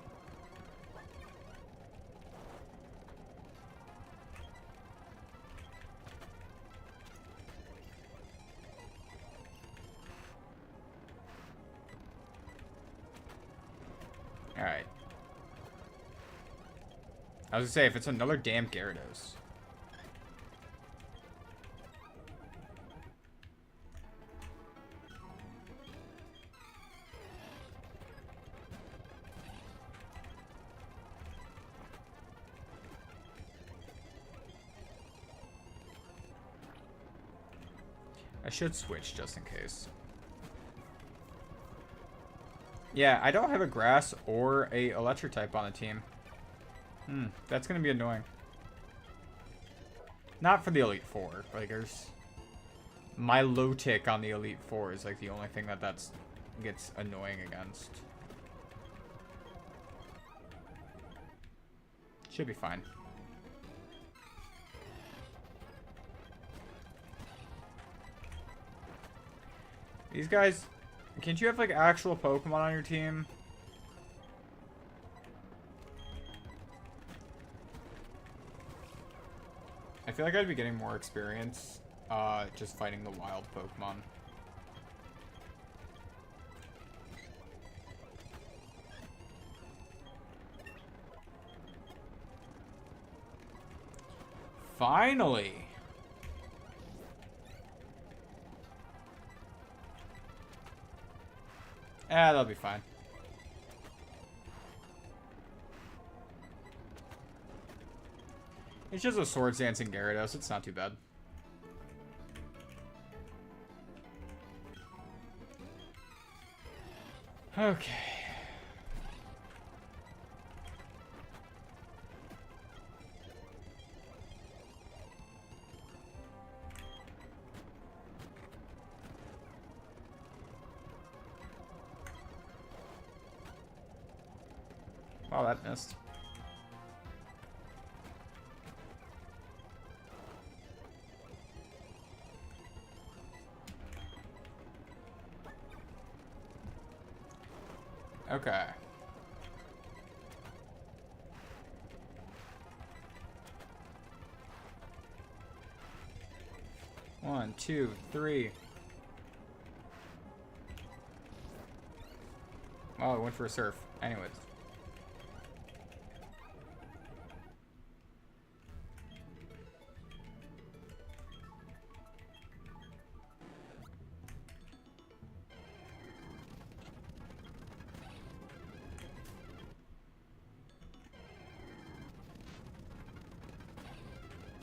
Speaker 1: Alright. I was gonna say, if it's another damn Gyarados. I should switch just in case. Yeah, I don't have a grass or a electric type on the team. That's gonna be annoying. Not for the Elite Four. Like, there's... My low tick on the Elite Four is, like, the only thing that gets annoying against. Should be fine. These guys... Can't you have, like, actual Pokemon on your team? I feel like I'd be getting more experience just fighting the wild Pokemon. Finally! That'll be fine. It's just a Swords Dancing Gyarados. It's not too bad. Okay. Oh, that missed. Okay. One, two, three. Oh, it went for a surf. Anyways.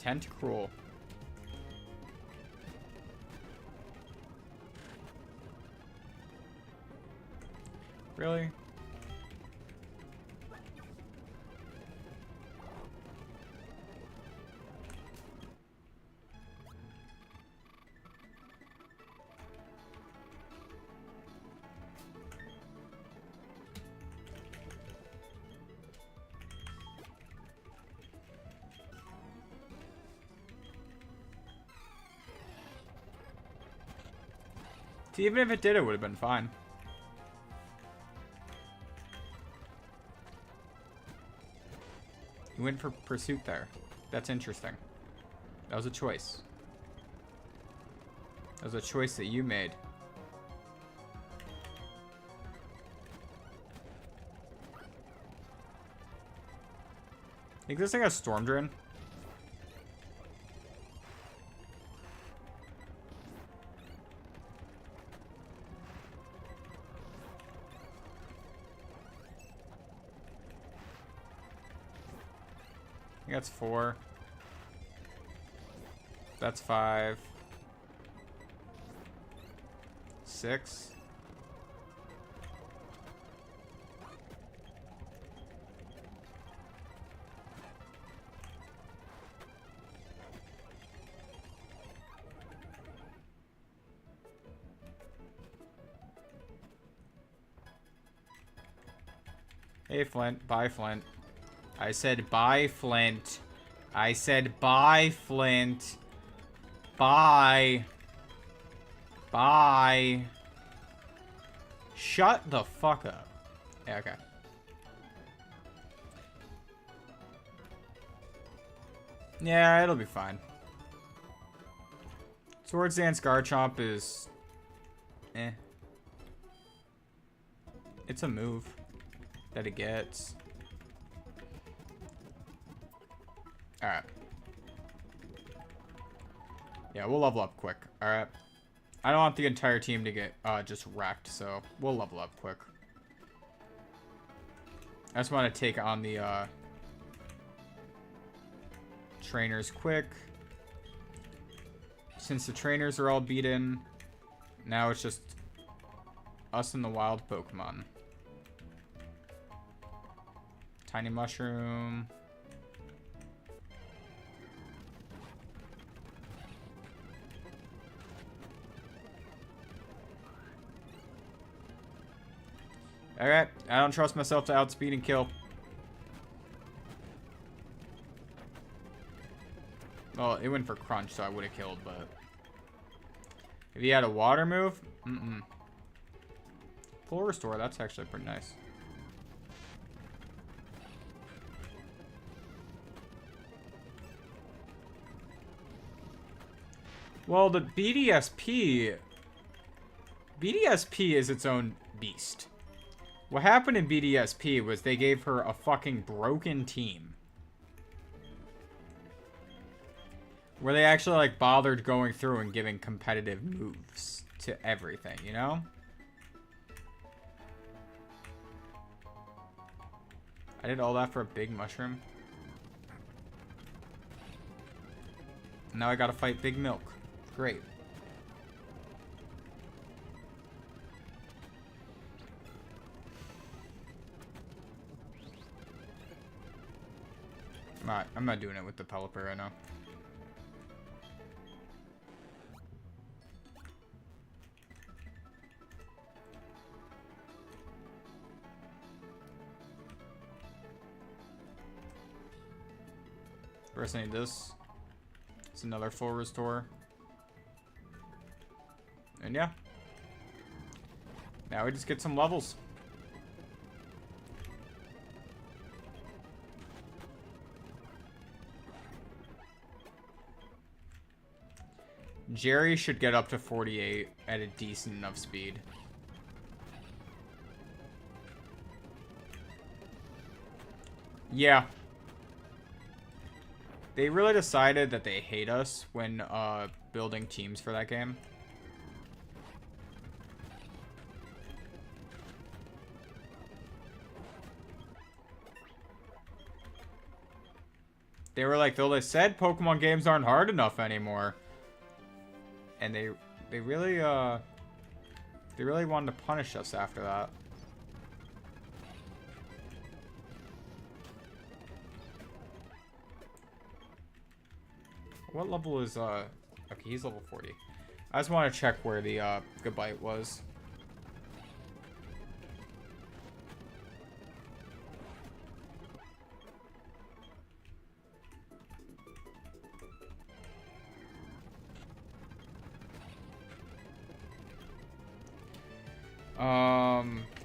Speaker 1: Tentacruel. Really? See, even if it did, it would have been fine. You went for Pursuit there. That's interesting. That was a choice. That was a choice that you made. I think this thing has Storm Drain. That's 4. That's 5. 6. Hey, Flint. Bye, Flint. I said bye, Flint. I said bye, Flint. Bye. Bye. Shut the fuck up. Yeah, okay. Yeah, it'll be fine. Swords Dance Garchomp is... eh. It's a move that it gets. Alright. Yeah, we'll level up quick. Alright. I don't want the entire team to get just wrecked, so we'll level up quick. I just want to take on the trainers quick. Since the trainers are all beaten, now it's just us and the wild Pokemon. Tiny Mushroom. Alright, I don't trust myself to outspeed and kill. Well, it went for Crunch, so I would have killed, but... If he had a water move, full restore, that's actually pretty nice. Well, the BDSP is its own beast. What happened in BDSP was they gave her a fucking broken team. Where they actually, like, bothered going through and giving competitive moves to everything, you know? I did all that for a big mushroom. Now I gotta fight Big Milk. Great. I'm not doing it with the Pelipper right now. First I need this. It's another full restore. And yeah. Now we just get some levels. Jerry should get up to 48 at a decent enough speed. Yeah. They really decided that they hate us when building teams for that game. They were like, they said Pokemon games aren't hard enough anymore. And they really wanted to punish us after that. What level is okay, he's level 40. I just want to check where the good bite was.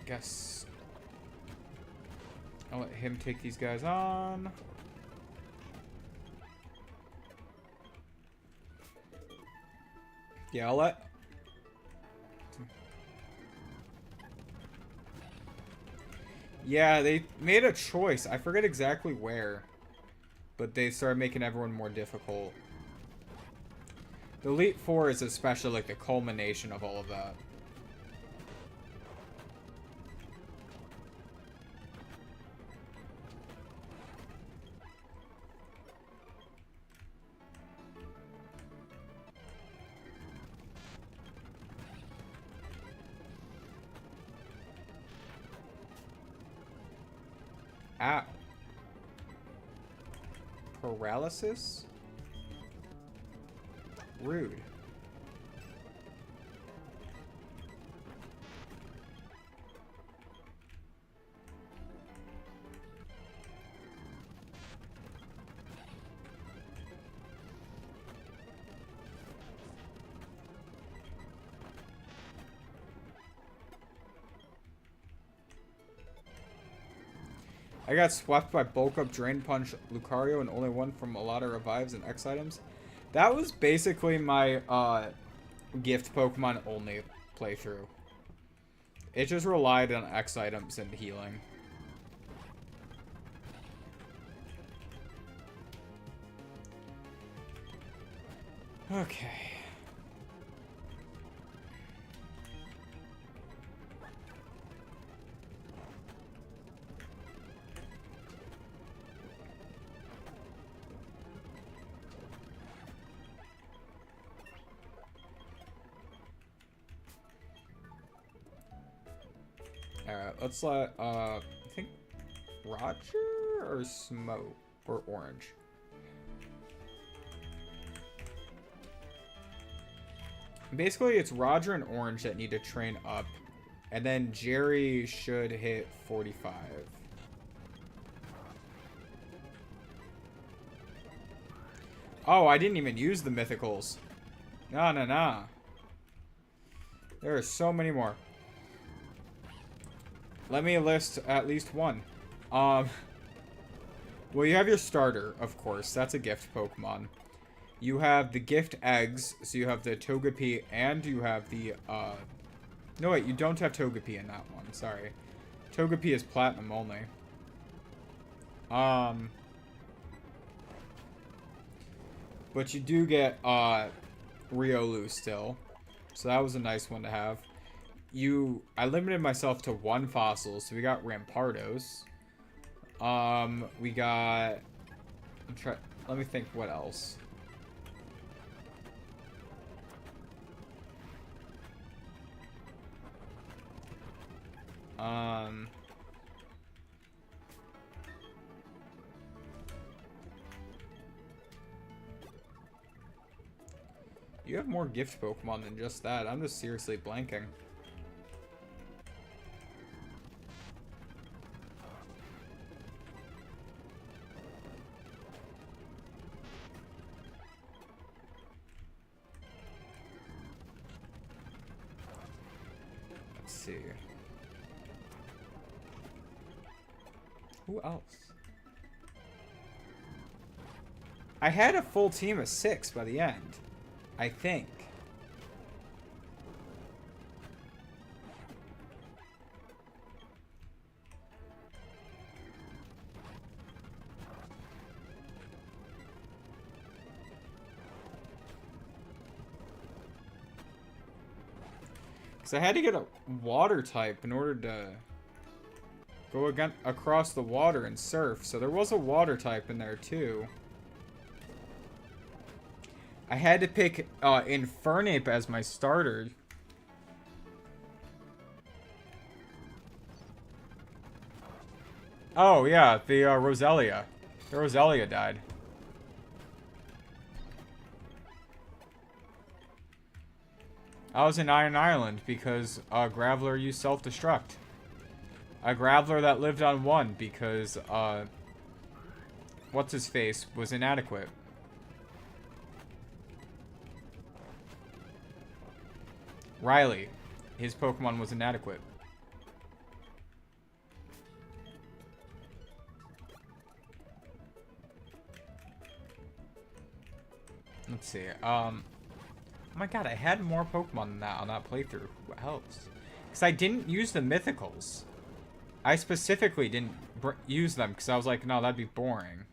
Speaker 1: Guess I'll let him take these guys on. Yeah, I'll let... Yeah, they made a choice. I forget exactly where. But they started making everyone more difficult. The Elite Four is especially like the culmination of all of that. Ah. Paralysis? Rude. I got swept by Bulk Up, Drain Punch, Lucario, and only one from a lot of revives and X items. That was basically my gift Pokemon only playthrough. It just relied on X items and healing. Okay. Alright, let's let, I think Roger or Smoke or Orange? Basically, it's Roger and Orange that need to train up, and then Jerry should hit 45. Oh, I didn't even use the mythicals. No. There are so many more. Let me list at least one. Well, you have your starter, of course. That's a gift Pokemon. You have the gift eggs. So you have the Togepi and you have the, no, wait, you don't have Togepi in that one. Sorry. Togepi is platinum only. But you do get, Riolu still. So that was a nice one to have. I limited myself to one fossil, so we got Rampardos. We got... let me think what else. You have more gift Pokemon than just that. I'm just seriously blanking. Let's see. Who else? I had a full team of 6 by the end. I think. Because I had to get a water type in order to go again across the water and surf. So there was a water type in there too. I had to pick Infernape as my starter. Oh, yeah, the Roselia. The Roselia died. I was in Iron Island because a Graveler used self-destruct. A Graveler that lived on 1 because, what's-his-face was inadequate. Riley. His Pokemon was inadequate. Let's see. Oh my god, I had more Pokemon than that on that playthrough. What else? Because I didn't use the Mythicals. I specifically didn't use them because I was like, no, that'd be boring.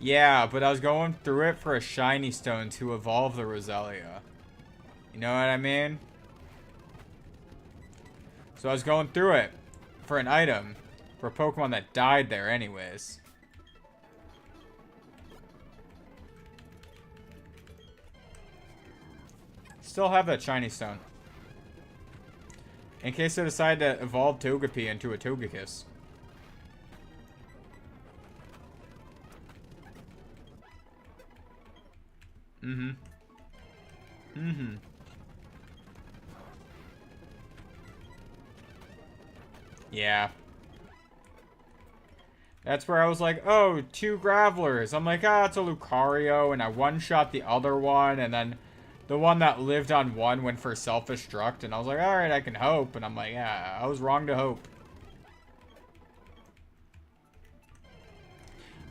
Speaker 1: Yeah, but I was going through it for a shiny stone to evolve the Roselia. You know what I mean? So I was going through it for an item for a Pokemon that died there anyways. Still have that shiny stone. In case I decide to evolve Togepi into a Togekiss. Yeah. That's where I was like, oh, 2 Gravelers. I'm like, ah, it's a Lucario, and I one-shot the other one, and then the one that lived on 1 went for self-destruct, and I was like, alright, I can hope, and I'm like, yeah, I was wrong to hope.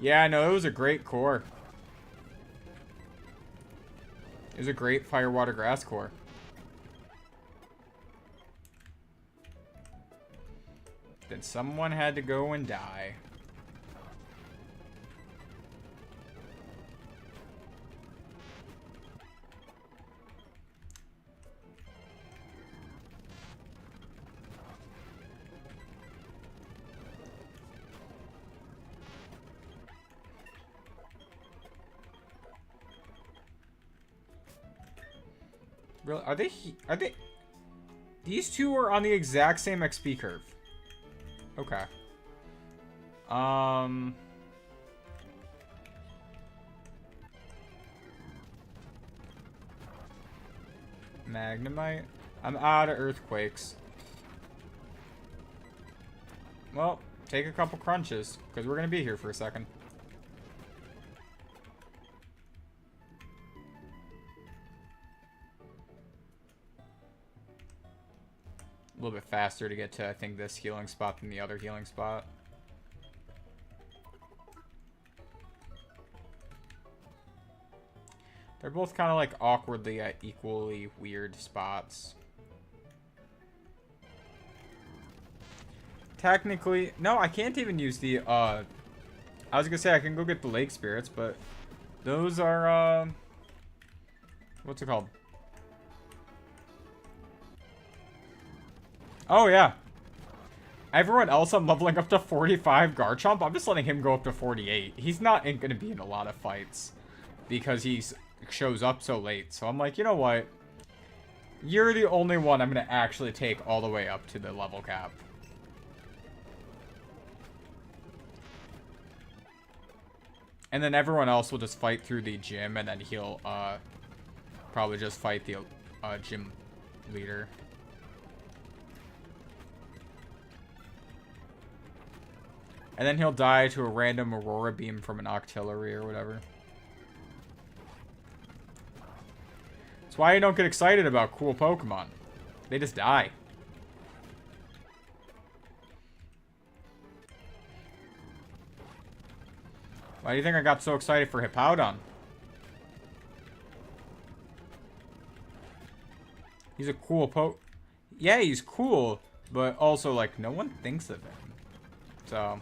Speaker 1: Yeah, no, it was a great core. It was a great Fire, Water, Grass core. Then someone had to go and die. Really? Are they... These two are on the exact same XP curve. Okay. Magnemite. I'm out of Earthquakes. Well, take a couple crunches, because we're going to be here for a second. faster to get to, I think, this healing spot than the other healing spot. They're both kind of like awkwardly at equally weird spots. Technically, no, I can't even use the, I was gonna say I can go get the lake spirits, but those are, what's it called? Oh, yeah. Everyone else I'm leveling up to 45 Garchomp, I'm just letting him go up to 48. He's not gonna be in a lot of fights because he shows up so late. So I'm like, you know what? You're the only one I'm gonna actually take all the way up to the level cap. And then everyone else will just fight through the gym, and then he'll probably just fight the gym leader. And then he'll die to a random Aurora Beam from an Octillery or whatever. That's why you don't get excited about cool Pokemon. They just die. Why do you think I got so excited for Hippowdon? He's a cool Yeah, he's cool, but also, like, no one thinks of him. So...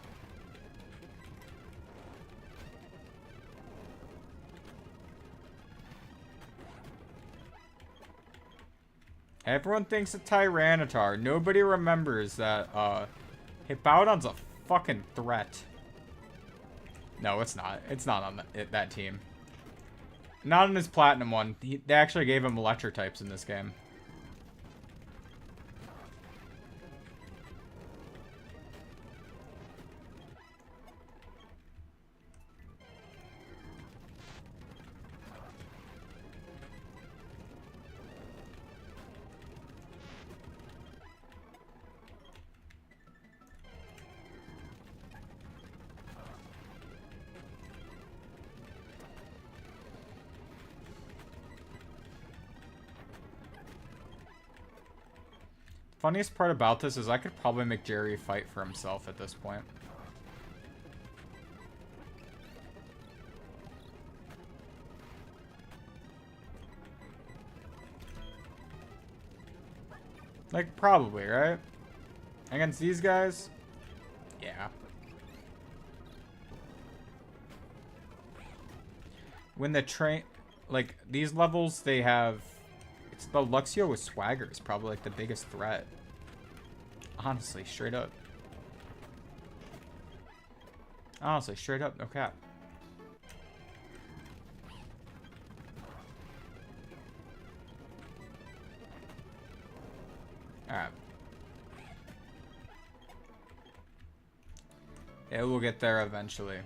Speaker 1: everyone thinks of Tyranitar. Nobody remembers that, Hippowdon's a fucking threat. No, it's not. It's not on that team. Not in his Platinum one. They actually gave him Electric types in this game. Funniest part about this is I could probably make Jerry fight for himself at this point. Like, probably, right? Against these guys? Yeah. When the train... like, these levels, they have... it's the Luxio with Swagger is probably, like, the biggest threat. Honestly, straight up. Honestly, straight up, no cap. Alright. Yeah, we'll get there eventually.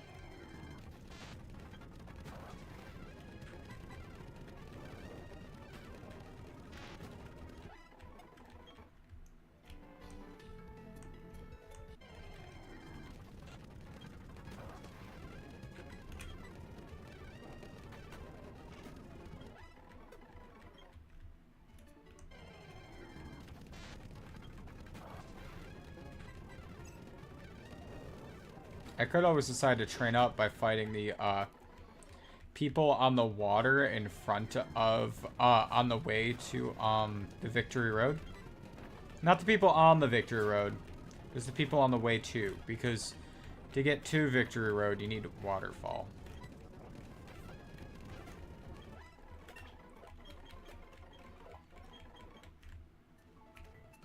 Speaker 1: I could always decide to train up by fighting the people on the water in front of on the way to the Victory Road. Not the people on the Victory Road, just the people on the way to, because to get to Victory Road you need Waterfall.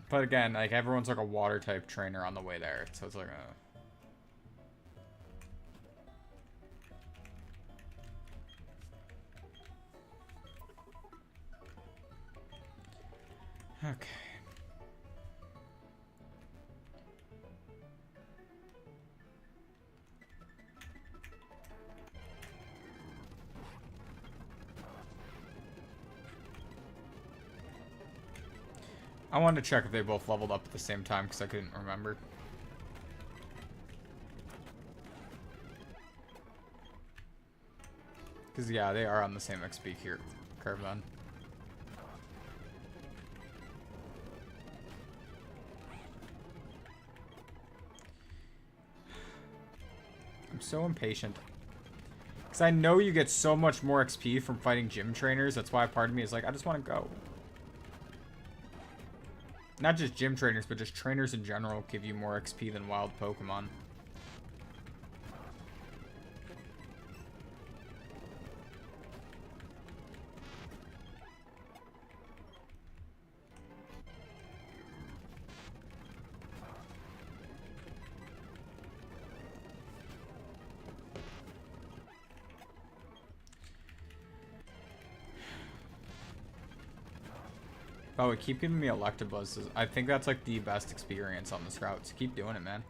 Speaker 1: But again, like, everyone's like a water type trainer on the way there, so it's like okay. I wanted to check if they both leveled up at the same time because I couldn't remember. Because, yeah, they are on the same XP curve then. I'm so impatient. Because I know you get so much more XP from fighting gym trainers. That's why part of me is like, I just want to go. Not just gym trainers, but just trainers in general give you more XP than wild Pokemon. Oh, keep giving me Electabuzz. I think that's like the best experience on this route. So keep doing it, man.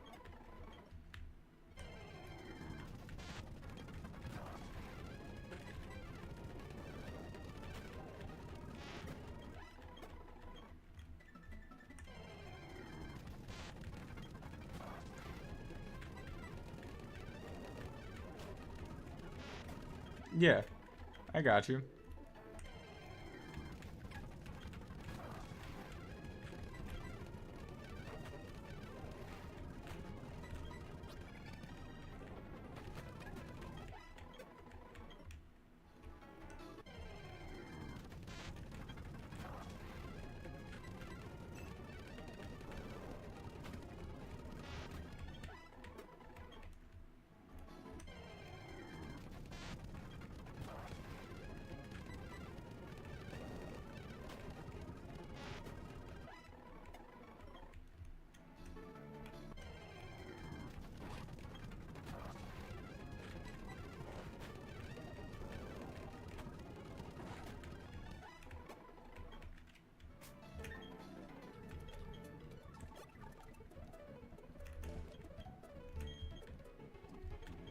Speaker 1: Yeah, I got you.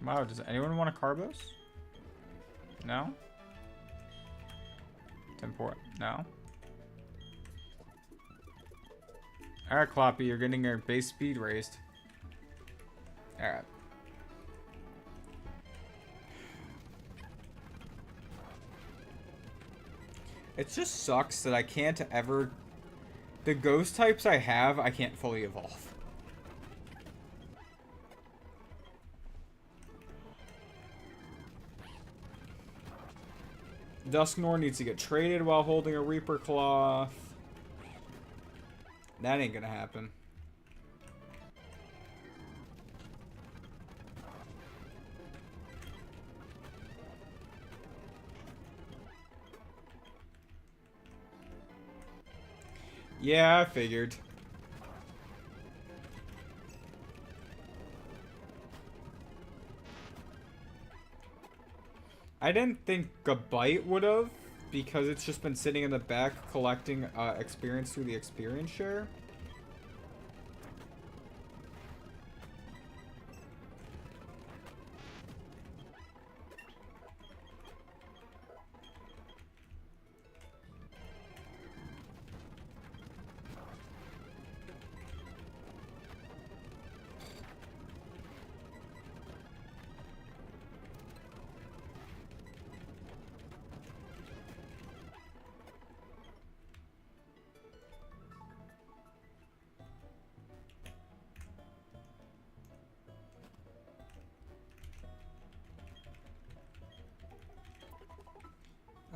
Speaker 1: Wow, does anyone want a Carbos? No? Tempora? No? Alright, Cloppy, you're getting your base speed raised. Alright. It just sucks that I can't ever... The ghost types I have, I can't fully evolve. Dusknoir needs to get traded while holding a Reaper Cloth. That ain't gonna happen. Yeah, I figured. I didn't think a bite would have, because it's just been sitting in the back collecting experience through the experience share.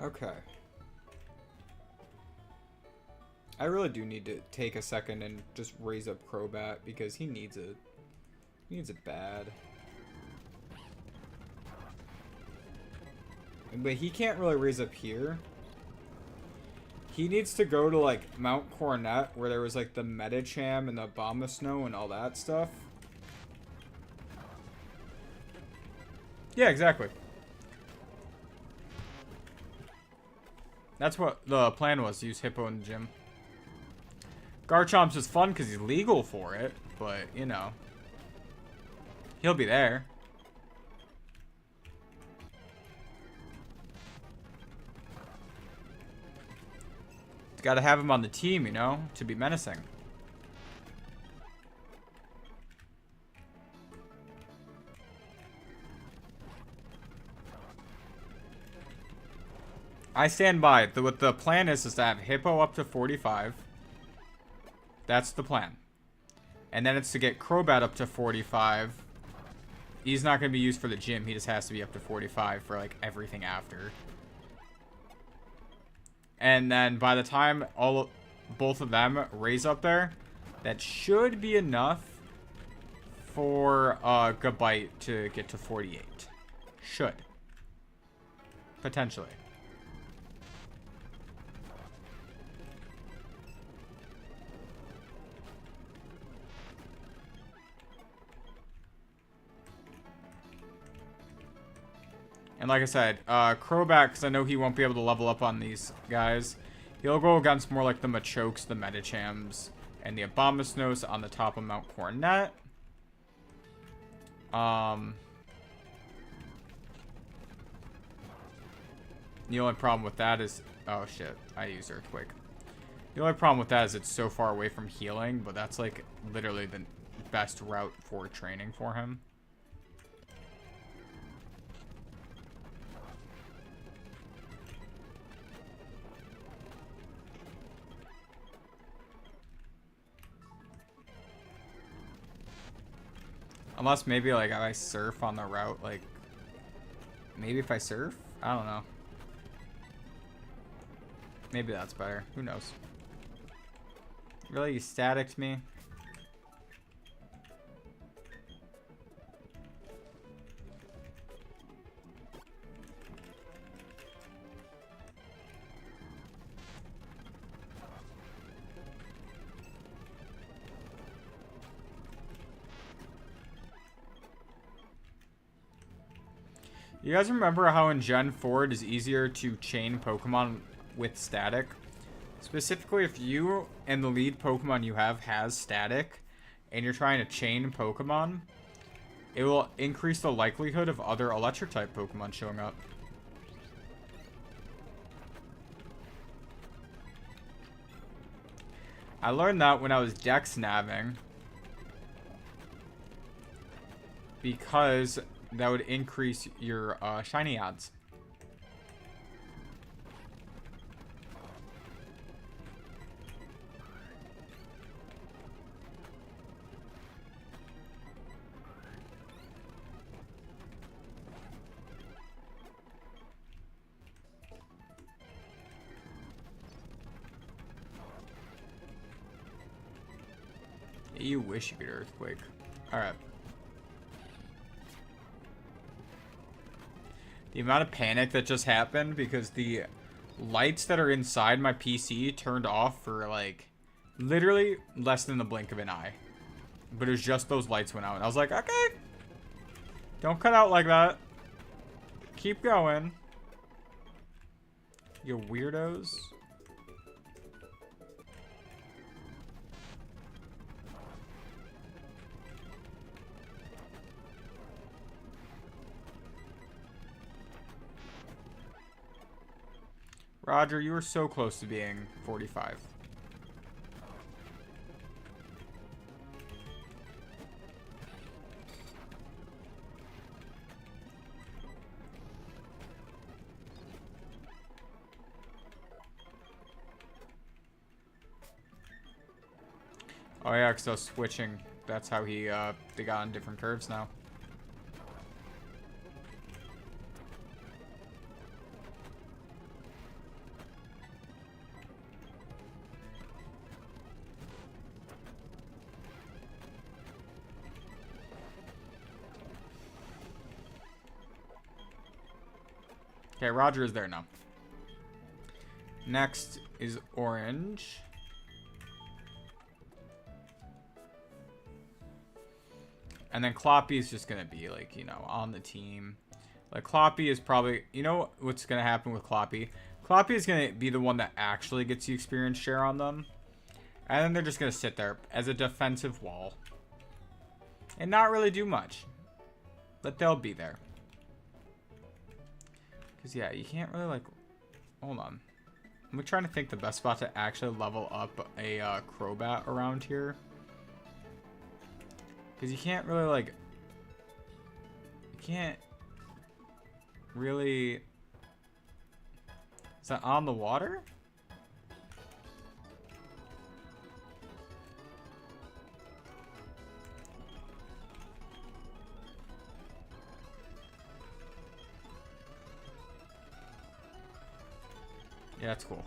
Speaker 1: Okay. I really do need to take a second and just raise up Crobat because he needs it. He needs it bad. But he can't really raise up here. He needs to go to like Mount Coronet where there was like the Medicham and the Abomasnow and all that stuff. Yeah, exactly. That's what the plan was, to use Hippo in the gym. Garchomp's is fun because he's legal for it, but, you know. He'll be there. Gotta have him on the team, you know, to be menacing. I stand by it. What the plan is to have Hippo up to 45. That's the plan. And then it's to get Crobat up to 45. he's not going to be used for the gym. He just has to be up to 45 for, like, everything after. And then by the time both of them raise up there, that should be enough for Gabite to get to 48. Should. Potentially. And like I said, Crowbat, because I know he won't be able to level up on these guys. He'll go against more like the Machokes, the Medichams, and the Abomasnos on the top of Mount Coronet. The only problem with that is... Oh, shit. I used Earthquake. The only problem with that is it's so far away from healing, but that's, like, literally the best route for training for him. Unless maybe, like, if I surf on the route, like... Maybe if I surf? I don't know. Maybe that's better. Who knows? Really? You staticked me? You guys remember how in Gen 4 it is easier to chain Pokemon with static? Specifically, if you and the lead Pokemon you have has static, and you're trying to chain Pokemon, it will increase the likelihood of other Electric-type Pokemon showing up. I learned that when I was Dex Naving, because that would increase your shiny odds. You wish you could Earthquake. Alright. The amount of panic that just happened because the lights that are inside my PC turned off for, like, literally less than the blink of an eye. But it was just those lights went out. And I was like, okay. Don't cut out like that. Keep going. You weirdos. Roger, you were so close to being 45. Oh yeah, because I was switching. That's how they got on different curves now. Okay, Roger is there now. Next is Orange. And then Cloppy is just going to be, like, you know, on the team. Like, Cloppy is probably... You know what's going to happen with Cloppy? Cloppy is going to be the one that actually gets you experience share on them. And then they're just going to sit there as a defensive wall. And not really do much. But they'll be there. Because, yeah, you can't really, like... Hold on. I'm trying to think the best spot to actually level up a Crobat around here. Because you can't really, like... You can't really... Is that on the water? Yeah, that's cool.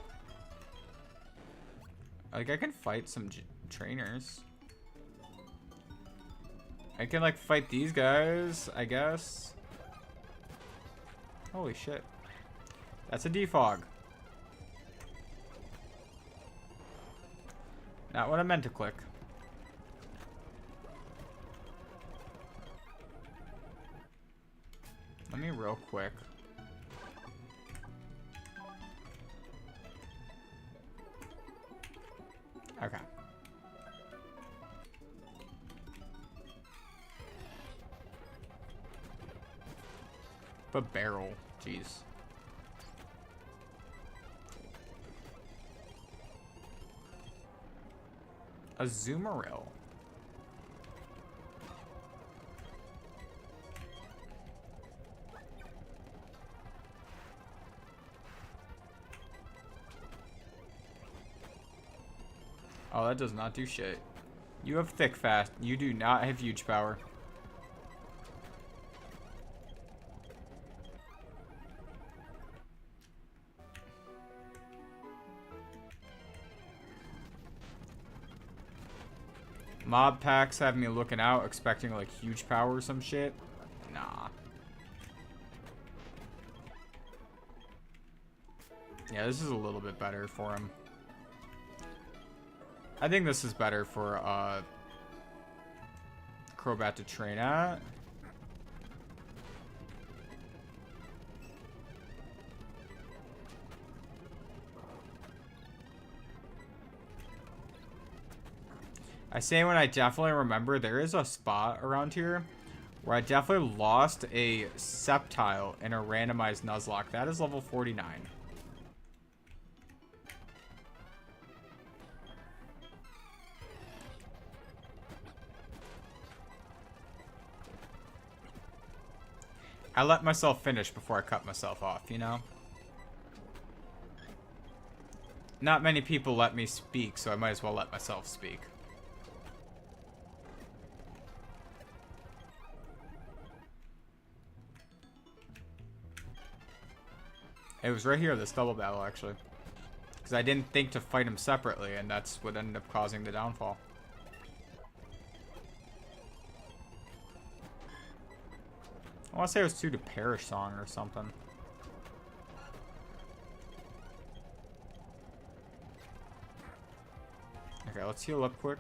Speaker 1: Like, I can fight some trainers. I can, like, fight these guys, I guess. Holy shit. That's a defog. Not what I meant to click. Let me real quick. Okay. But barrel, jeez. A Zoomeril. Oh, that does not do shit. You have thick fast. You do not have huge power. Mob packs have me looking out, expecting like huge power or some shit. Nah. Yeah, this is a little bit better for him. I think this is better for Crobat to train at. I say when I definitely remember there is a spot around here where I definitely lost a Sceptile in a randomized Nuzlocke. That is level 49. I let myself finish before I cut myself off, you know? Not many people let me speak, so I might as well let myself speak. It was right here, this double battle, actually. Because I didn't think to fight him separately, and that's what ended up causing the downfall. I want to say it was 2 to Perish Song or something. Okay, let's heal up quick.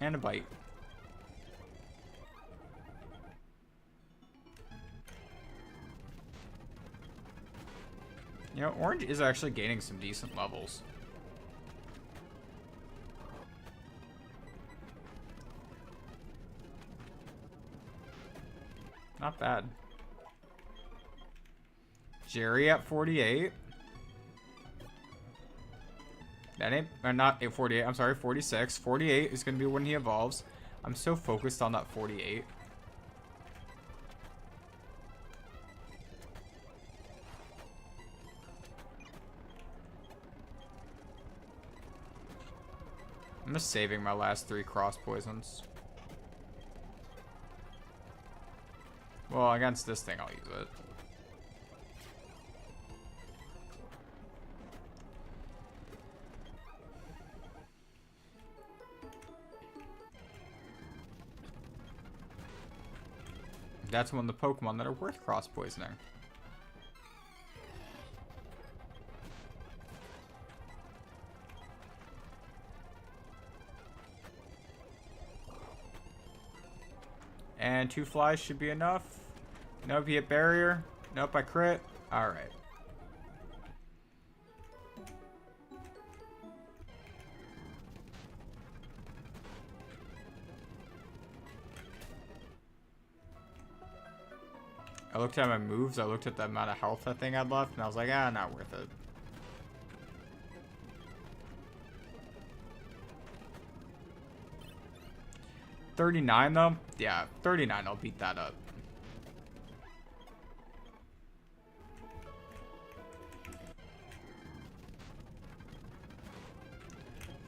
Speaker 1: And a bite. You know, Orange is actually gaining some decent levels. Not bad. Jerry at 48. That ain't, or not 48, I'm sorry, 46. 48 is going to be when he evolves. I'm so focused on that 48. I'm just saving my last 3 cross poisons. Well, against this thing, I'll use it. That's one of the Pokemon that are worth cross poisoning. And 2 flies should be enough. Nope, he hit barrier. Nope, I crit. Alright. I looked at my moves, I looked at the amount of health that thing had left, and I was like, ah, not worth it. $39 though? Yeah, 39, I'll beat that up.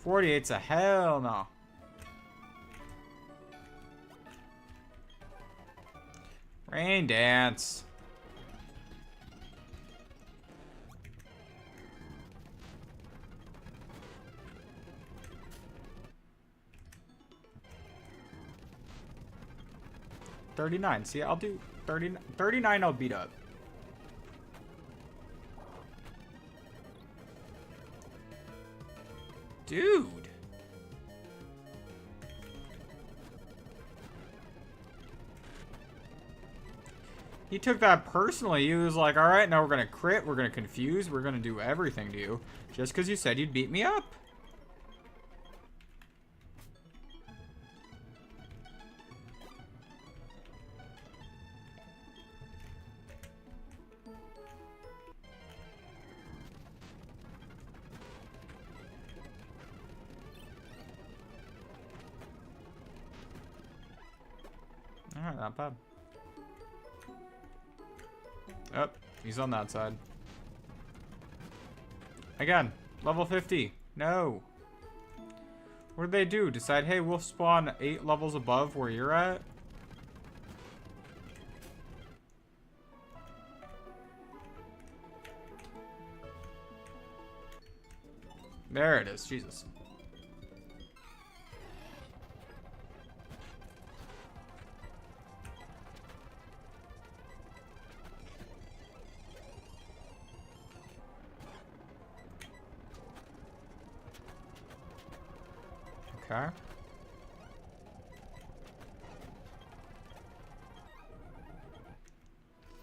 Speaker 1: 48's a hell no. Rain dance. $39. See, I'll do 30, 39 I'll beat up. Dude. He took that personally. He was like, alright, now we're going to crit, we're going to confuse, we're going to do everything to you. Just because you said you'd beat me up. Alright, not bad. Oh, he's on that side. Again, level 50. No. What did they do? Decide, hey, we'll spawn 8 levels above where you're at? There it is. Jesus. Okay.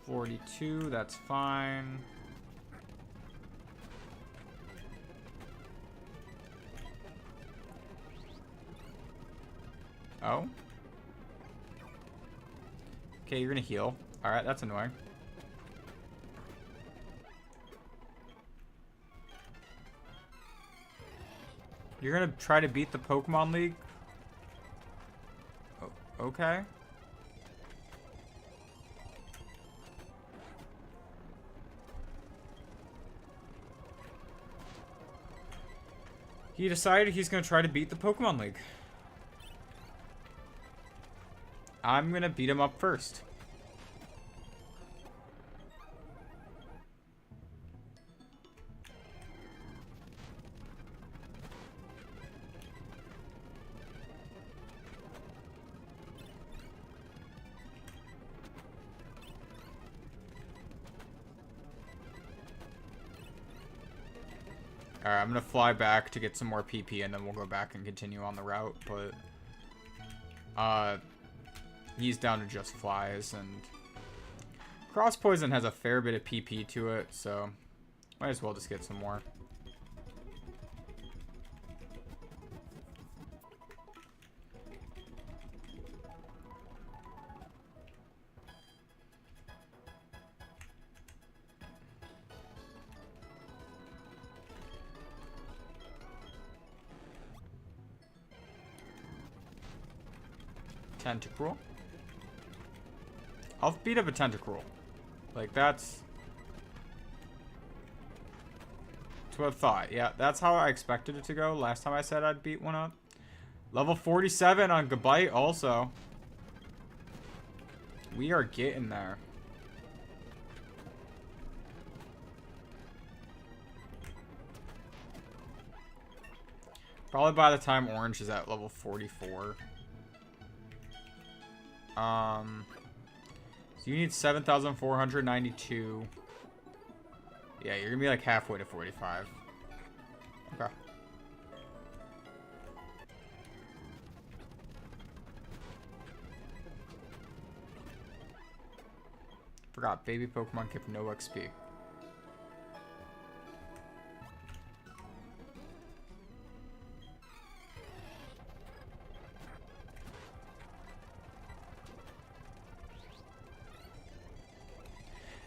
Speaker 1: $42, that's fine. Oh. Okay, you're gonna heal. Alright, that's annoying. You're gonna try to beat the Pokemon League? Oh, okay. He decided he's gonna try to beat the Pokemon League. I'm gonna beat him up first. Alright, I'm gonna fly back to get some more PP and then we'll go back and continue on the route, but he's down to just flies, and Cross Poison has a fair bit of PP to it, so might as well just get some more. Tentacruel. I'll beat up a Tentacruel. Like, that's what I thought. Yeah, that's how I expected it to go last time I said I'd beat one up. Level 47 on Gabite also. We are getting there. Probably by the time Orange is at level 44. So you need 7,492. Yeah, you're gonna be like halfway to 45. Okay. Forgot, baby Pokemon kept no XP.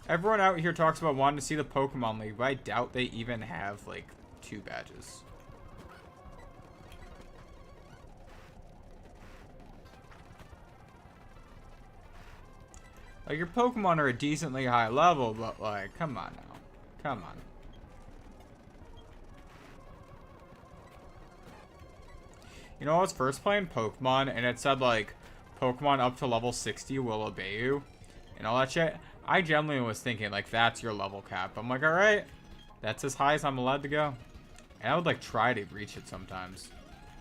Speaker 1: Everyone out here talks about wanting to see the Pokemon League, but I doubt they even have, like, 2 badges. Like, your Pokemon are a decently high level, but, like, come on now. Come on. You know, I was first playing Pokemon, and it said, like, Pokemon up to level 60 will obey you, and all that shit. I genuinely was thinking, like, that's your level cap. I'm like, alright, that's as high as I'm allowed to go. And I would, like, try to reach it sometimes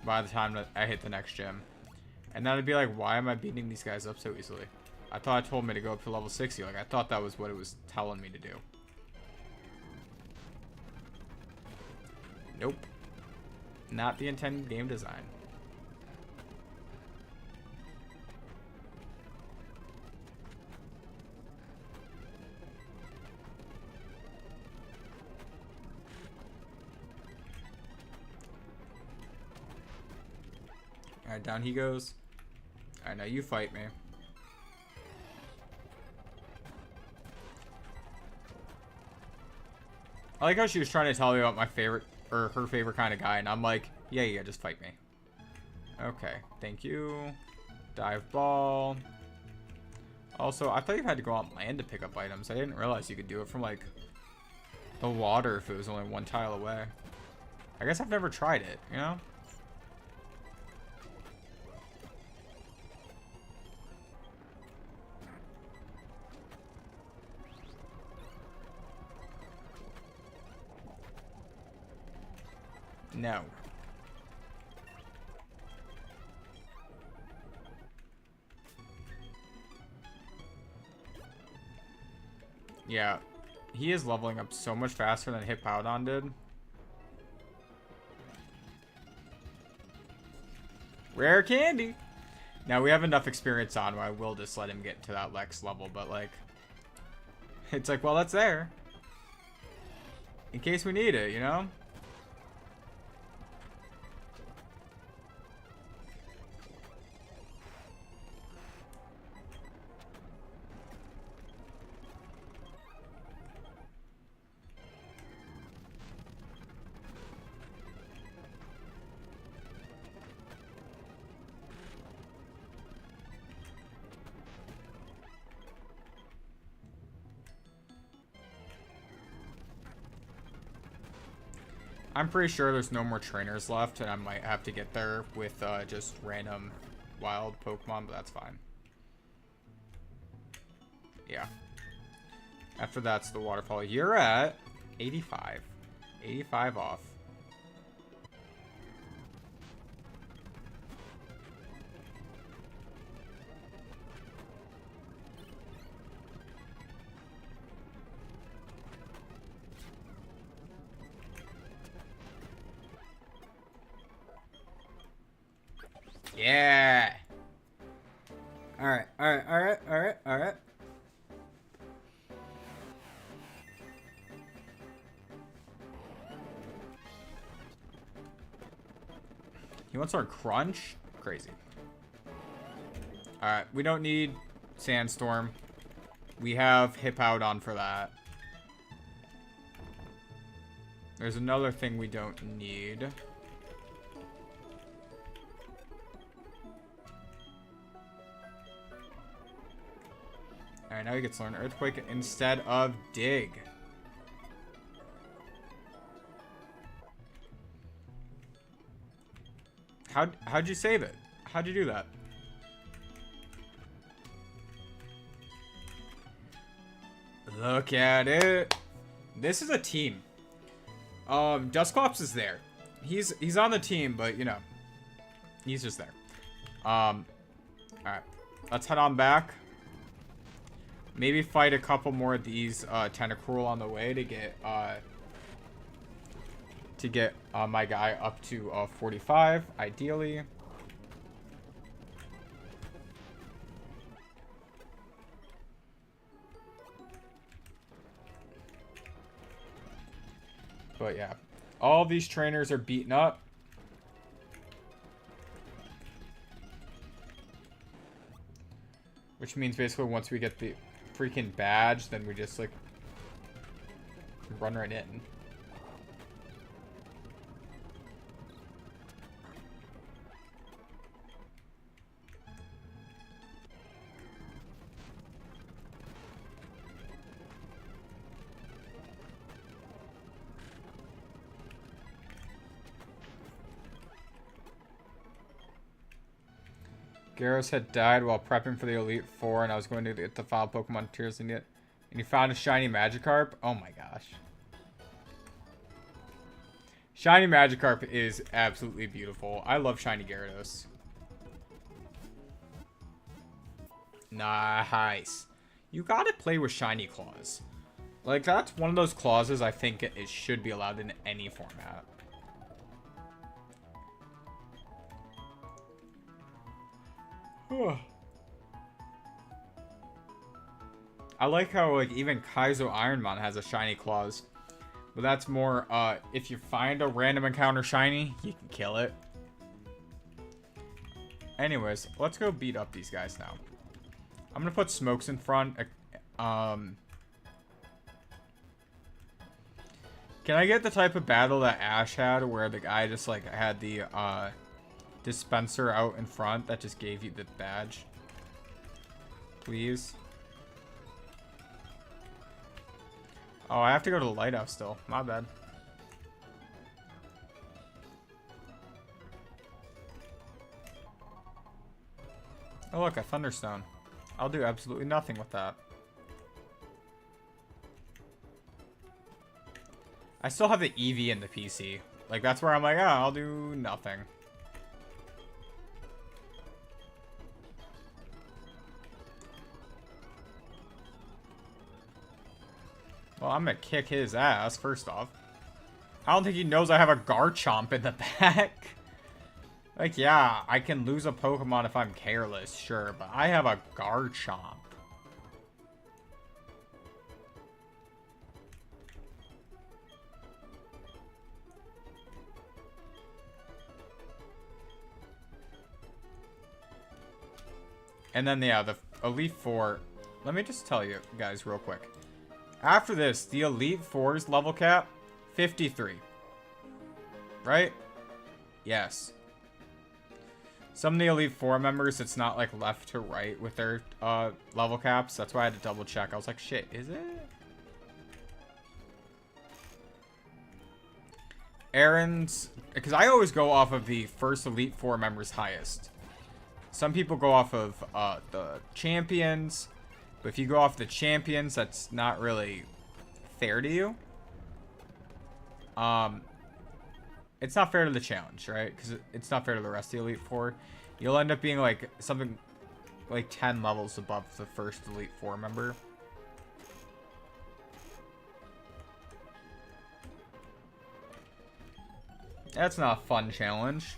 Speaker 1: by the time that I hit the next gym. And then I'd be like, why am I beating these guys up so easily? I thought it told me to go up to level 60. Like, I thought that was what it was telling me to do. Nope. Not the intended game design. Alright, down he goes. Alright, now you fight me. I like how she was trying to tell me about my favorite, or her favorite kind of guy, and I'm like, yeah, just fight me. Okay, thank you. Dive ball. Also, I thought you had to go on land to pick up items. I didn't realize you could do it from, like, the water if it was only one tile away. I guess I've never tried it, you know? No. Yeah. He is leveling up so much faster than Hippowdon did. Rare candy! Now, we have enough experience on where I will just let him get to that Lex level, but, like... It's like, well, that's there. In case we need it, you know? I'm pretty sure there's no more trainers left, and I might have to get there with just random wild Pokemon, but that's fine. Yeah. After that's the waterfall. You're at 85. 85 off. Yeah. Alright. He wants our crunch? Crazy. Alright, we don't need Sandstorm. We have Hippowdon for that. There's another thing we don't need. Alright, now he gets to learn Earthquake instead of Dig. How'd you save it? How'd you do that? Look at it. This is a team. Dusclops is there. He's on the team, but you know, he's just there. Alright. Let's head on back. Maybe fight a couple more of these Tentacruel on the way to get my guy up to 45, ideally. But yeah, all these trainers are beaten up. Which means basically once we get the freaking badge, then we just like run right in. Gyarados had died while prepping for the Elite Four, and I was going to get the final Pokemon Tears in it. And you found a shiny Magikarp? Oh my gosh. Shiny Magikarp is absolutely beautiful. I love shiny Gyarados. Nice. You gotta play with shiny claws. Like, that's one of those clauses I think it should be allowed in any format. I like how, like, even Kaizo Ironmon has a shiny claws. But that's more, if you find a random encounter shiny, you can kill it. Anyways, let's go beat up these guys now. I'm gonna put smokes in front. Can I get the type of battle that Ash had, where the guy just, like, had the, dispenser out in front that just gave you the badge? Please. Oh, I have to go to the lighthouse still. My bad. Oh, look, a Thunderstone. I'll do absolutely nothing with that. I still have the EV in the PC. Like, that's where I'm like, oh, I'll do nothing. Well, I'm gonna kick his ass, first off. I don't think he knows I have a Garchomp in the back. Like, yeah, I can lose a Pokemon if I'm careless, sure, but I have a Garchomp. And then, yeah, the Elite Four. Let me just tell you guys real quick. After this, the Elite Four's level cap, 53. Right? Yes. Some of the Elite Four members, it's not like left to right with their level caps. That's why I had to double check. I was like, shit, is it? Aaron's, because I always go off of the first Elite Four members highest. Some people go off of the champions, but if you go off the champions, that's not really fair to you. It's not fair to the challenge, right? Because it's not fair to the rest of the Elite Four. You'll end up being like something like 10 levels above the first Elite Four member. That's not a fun challenge.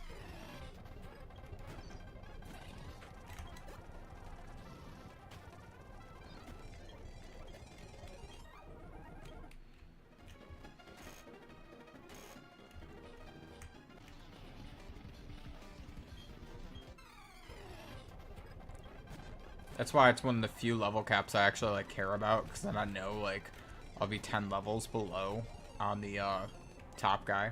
Speaker 1: That's why it's one of the few level caps I actually like care about, because then I know like I'll be 10 levels below on the top guy.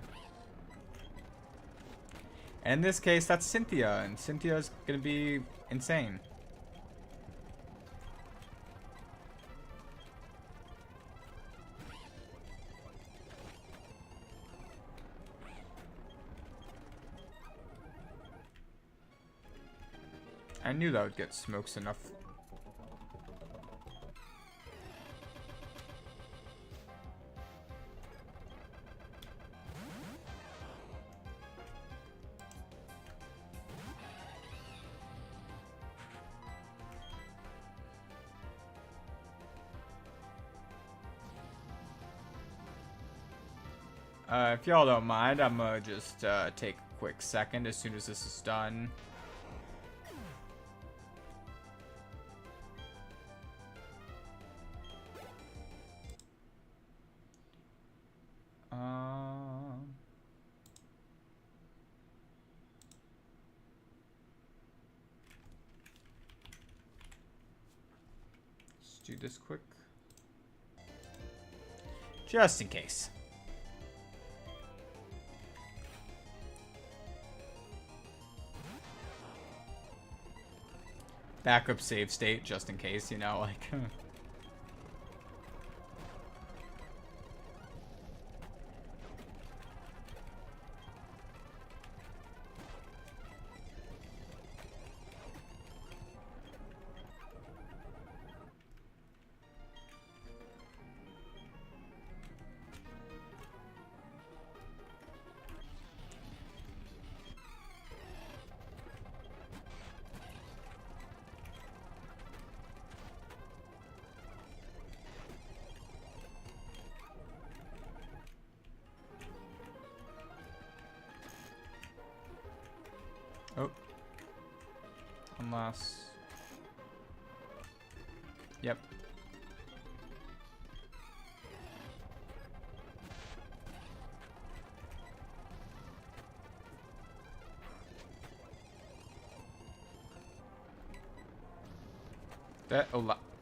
Speaker 1: And in this case, that's Cynthia, and Cynthia's gonna be insane. I knew that would get smokes enough. If y'all don't mind, I'm gonna just take a quick second as soon as this is done. Let's do this quick. Just in case. Backup save state, just in case, you know, like... Oh. Unless... Yep.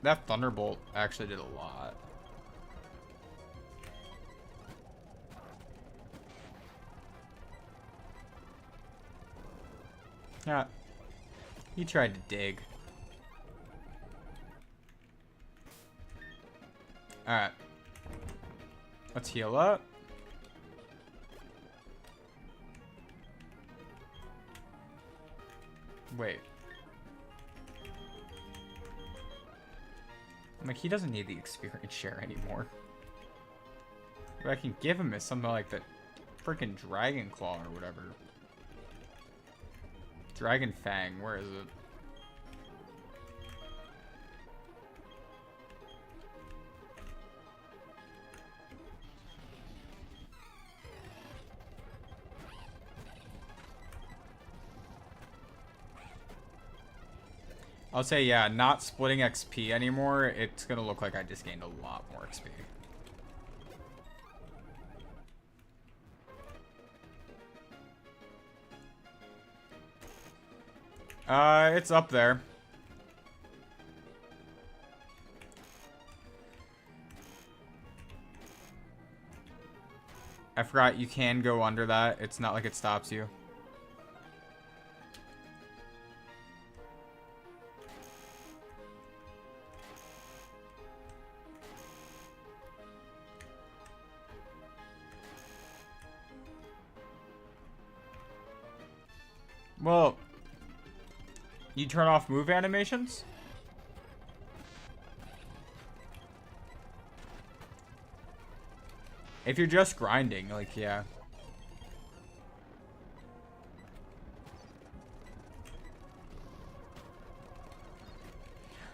Speaker 1: That Thunderbolt actually did a lot. Yeah. He tried to dig. Alright. Let's heal up. Wait. I'm like, he doesn't need the experience share anymore. What I can give him is something like the freaking Dragon Claw or whatever. Dragon Fang, where is it? I'll say, yeah, not splitting XP anymore, it's gonna look like I just gained a lot more XP. It's up there. I forgot you can go under that. It's not like it stops you. Well, you turn off move animations? If you're just grinding, like, yeah.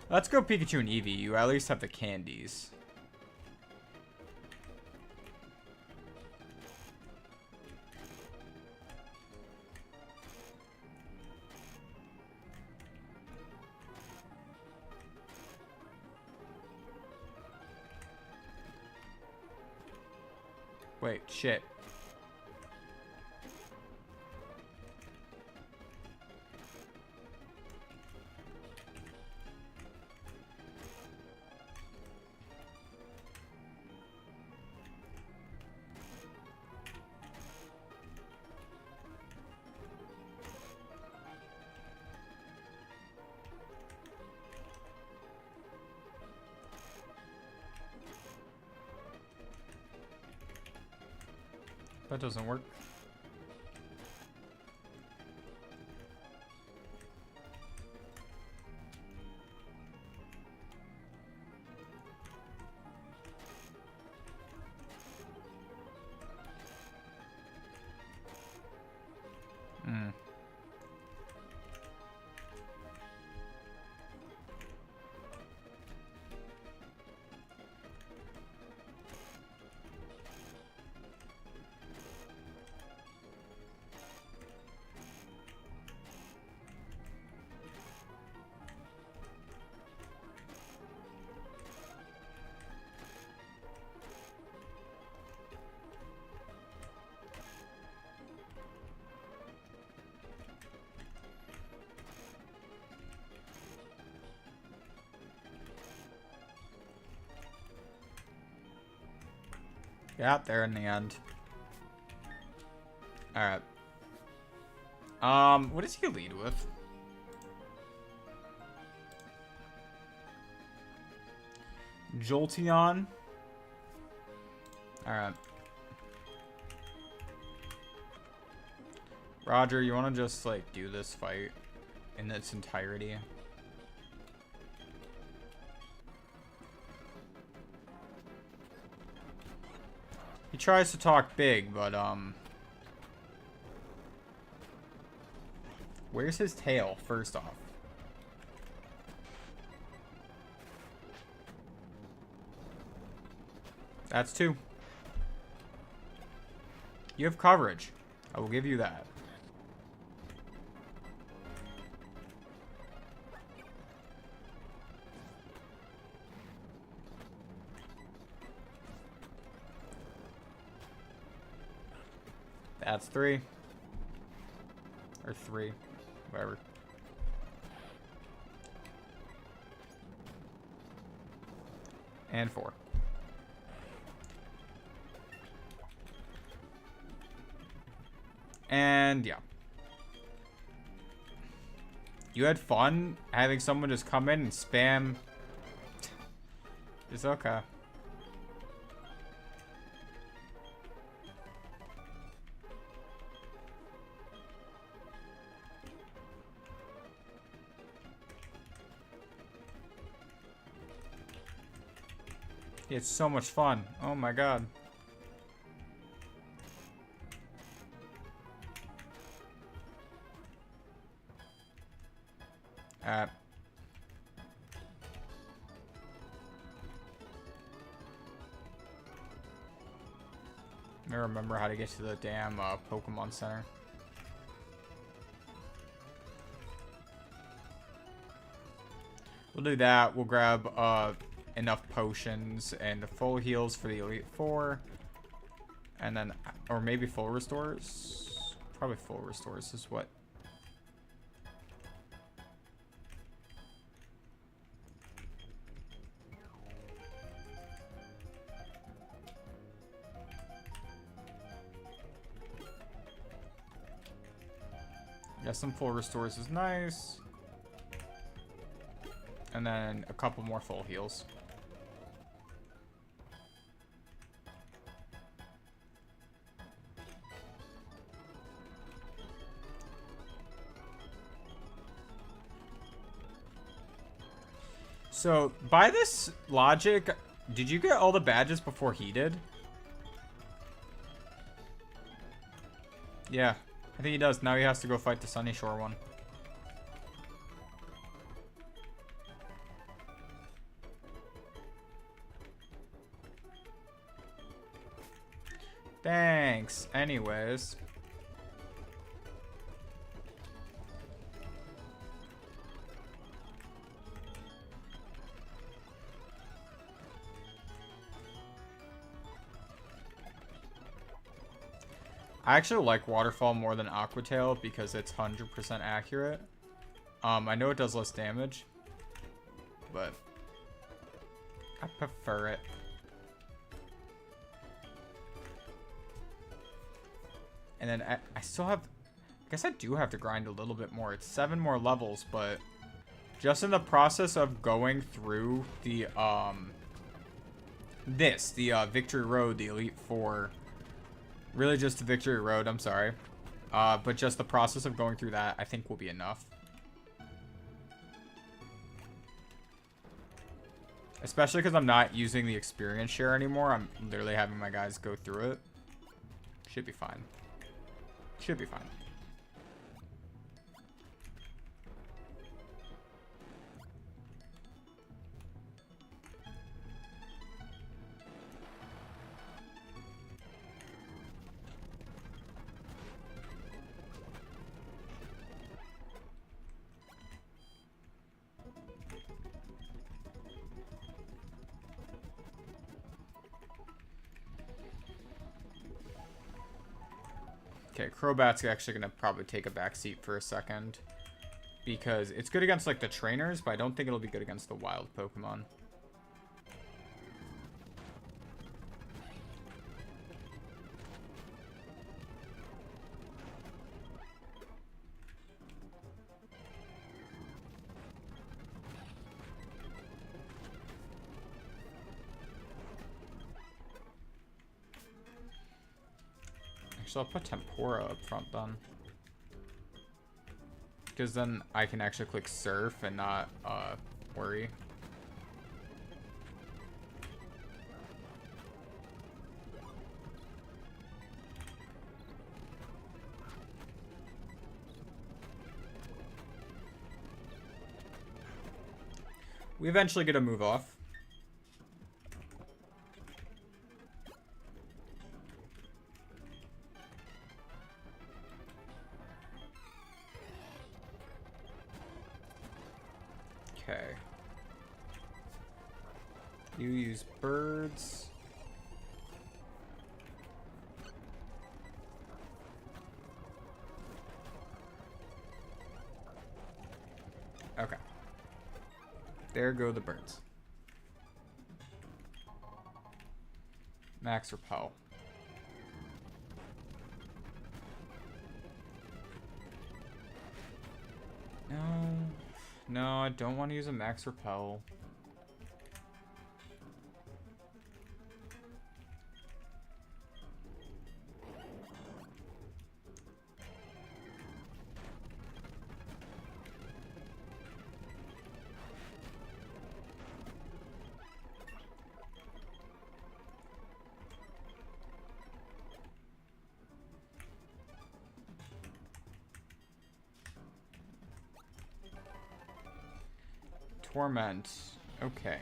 Speaker 1: Let's go Pikachu and Eevee. You at least have the candies. Wait, shit. That doesn't work. Got there in the end. Alright. What does he lead with? Jolteon. Alright. Roger, you want to just, like, do this fight in its entirety? He tries to talk big, but, where's his tail, first off? That's 2. You have coverage. I will give you that. That's 3. Or 3. Whatever. And 4. And yeah. You had fun having someone just come in and spam. It's okay. It's so much fun. Oh my god. I remember how to get to the damn Pokemon Center. We'll do that. We'll grab enough potions and full heals for the Elite Four. And then, or maybe full restores? Probably full restores is what. Yeah, some full restores is nice. And then a couple more full heals. So, by this logic, did you get all the badges before he did? Yeah, I think he does. Now he has to go fight the Sunny Shore one. Thanks. Anyways. I actually like Waterfall more than Aquatail because it's 100% accurate. I know it does less damage, but I prefer it. And then I still have, I guess I do have to grind a little bit more. It's 7 more levels, but just in the process of going through the, Victory Road, the Elite Four, really just the Victory Road, I'm sorry. But just the process of going through that, I think will be enough. Especially because I'm not using the experience share anymore. I'm literally having my guys go through it. Should be fine. Should be fine. Okay, Crobat's actually going to probably take a backseat for a second. Because it's good against, like, the trainers, but I don't think it'll be good against the wild Pokemon. So I'll put Tempura up front then. Because then I can actually click Surf and not worry. We eventually get a move off. Okay. You use birds. There go the birds. Max repel. No. No, I don't want to use a max repel. Torment. Okay.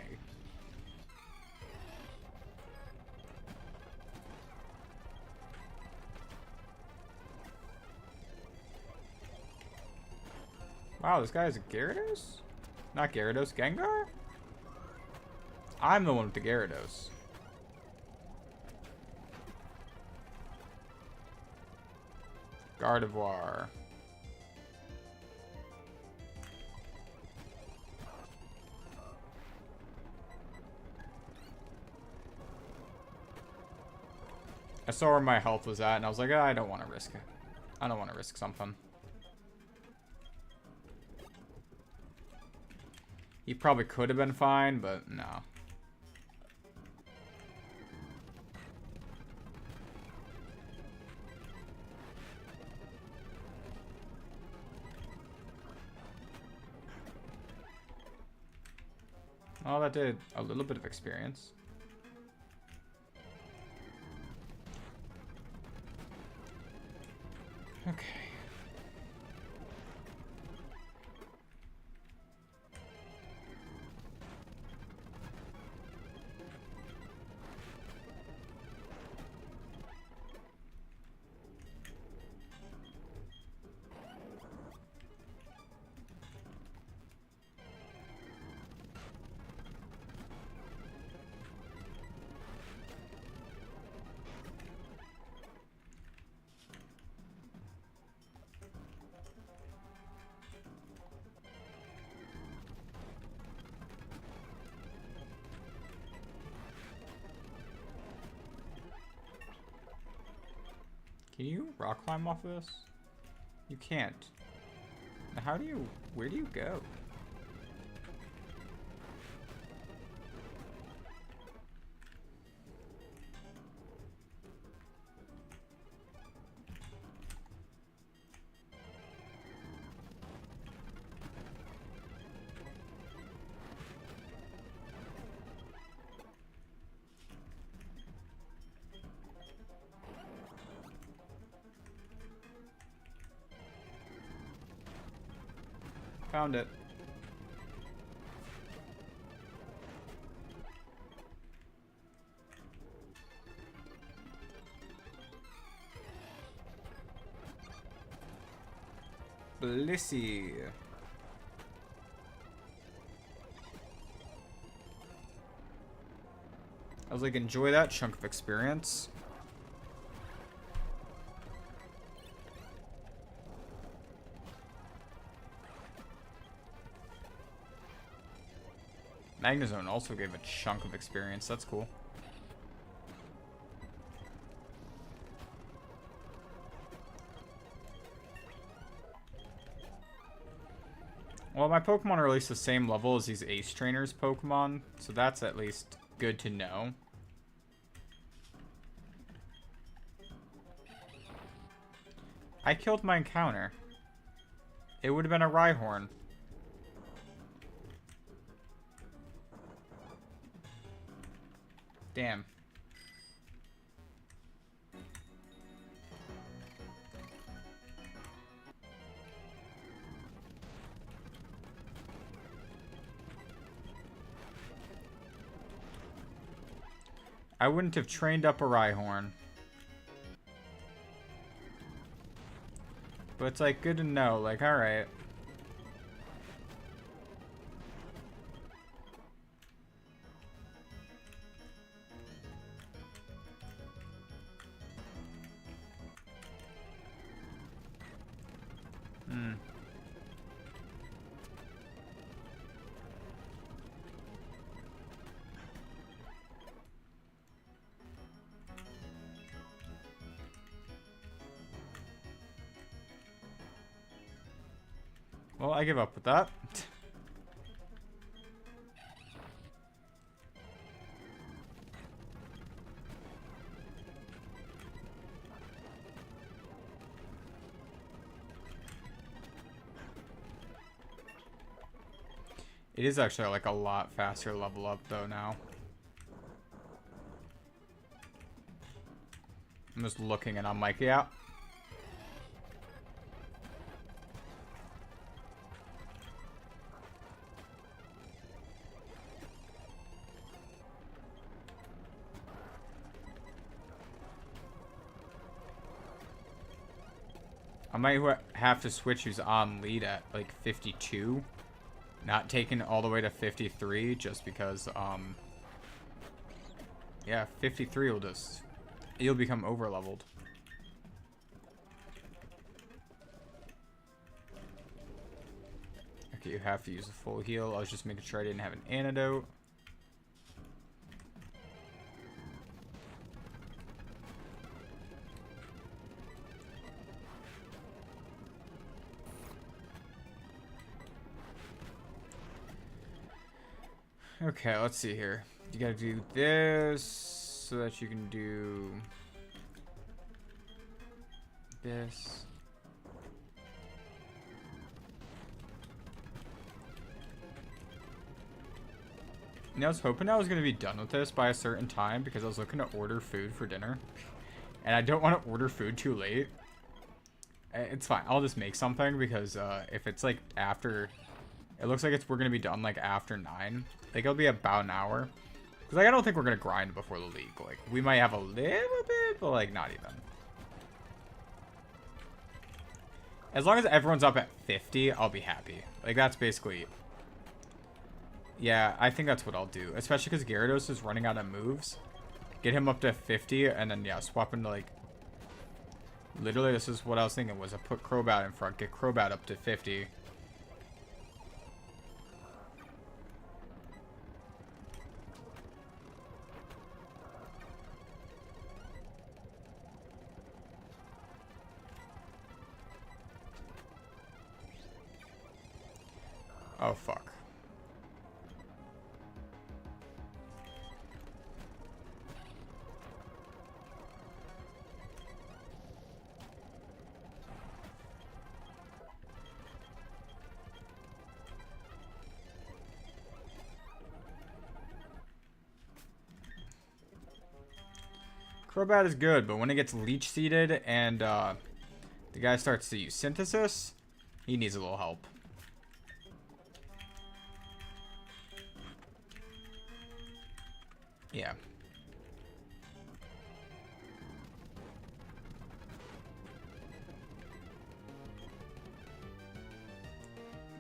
Speaker 1: Wow, this guy is a Gyarados? Not Gyarados, Gengar? I'm the one with the Gyarados. Gardevoir. I saw where my health was at, and I was like, I don't want to risk it. I don't want to risk something. He probably could have been fine, but no. Oh, that did a little bit of experience. Okay. Can you rock climb off of this? You can't. Now how do you... Where do you go? Found it. Blissey. I was like, enjoy that chunk of experience. Magnezone also gave a chunk of experience. That's cool. Well, my Pokemon are at least the same level as these Ace Trainers Pokemon, so that's at least good to know. I killed my encounter. It would have been a Rhyhorn. Damn. I wouldn't have trained up a Rhyhorn. But it's like good to know, like, alright. Well, I give up with that. It is actually like a lot faster level up though now. I'm just looking and I'm like, yeah. I might have to switch who's on lead at like 52. Not taking all the way to 53 just because, yeah, 53 will just, you'll become over leveled. Okay, you have to use a full heal. I was just making sure I didn't have an antidote. Okay, let's see here. You gotta do this so that you can do this. You know, I was hoping I was gonna be done with this by a certain time because I was looking to order food for dinner. And I don't want to order food too late. It's fine. I'll just make something because if it's like after... It looks like we're going to be done like after 9. Like it'll be about an hour. Because like I don't think we're going to grind before the league. Like we might have a little bit, but like not even. As long as everyone's up at 50, I'll be happy. Like that's basically... Yeah, I think that's what I'll do. Especially because Gyarados is running out of moves. Get him up to 50 and then yeah, swap into like... Literally this is what I was thinking was I put Crobat in front. Get Crobat up to 50. Oh, fuck. Crobat is good, but when it gets leech seeded and the guy starts to use synthesis, he needs a little help. Yeah.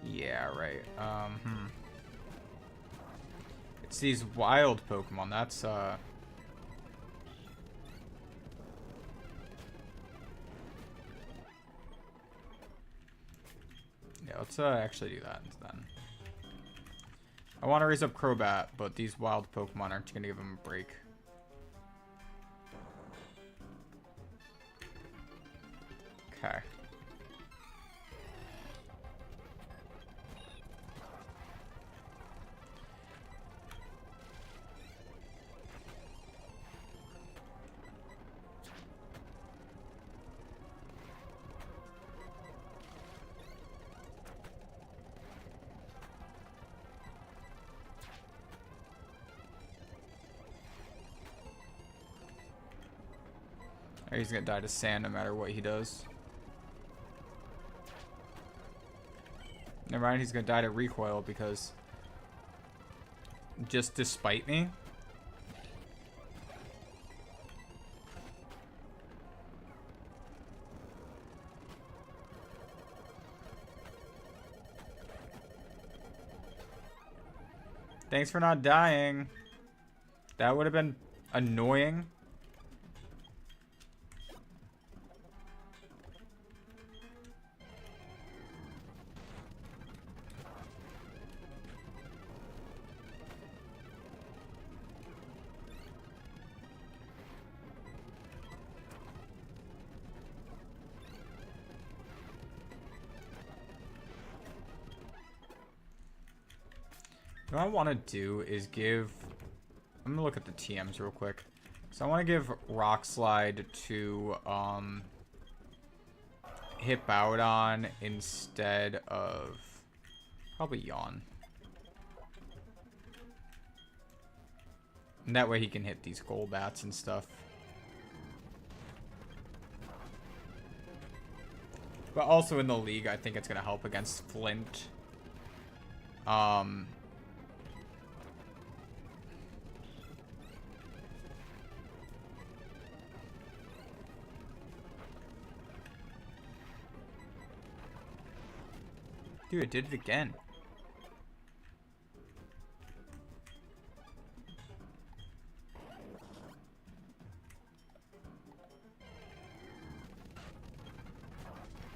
Speaker 1: Yeah, right. It's these wild Pokemon. That's yeah, let's actually do that then. I want to raise up Crobat, but these wild Pokemon aren't going to give him a break. Okay. He's gonna die to sand no matter what he does. Never mind, he's gonna die to recoil because just despite me. Thanks for not dying. That would have been annoying. What I want to do is give... I'm going to look at the TMs real quick. So I want to give Rock Slide to Hippowdon instead of probably Yawn. And that way he can hit these Golbats and stuff. But also in the league, I think it's going to help against Flint. Dude, it did it again.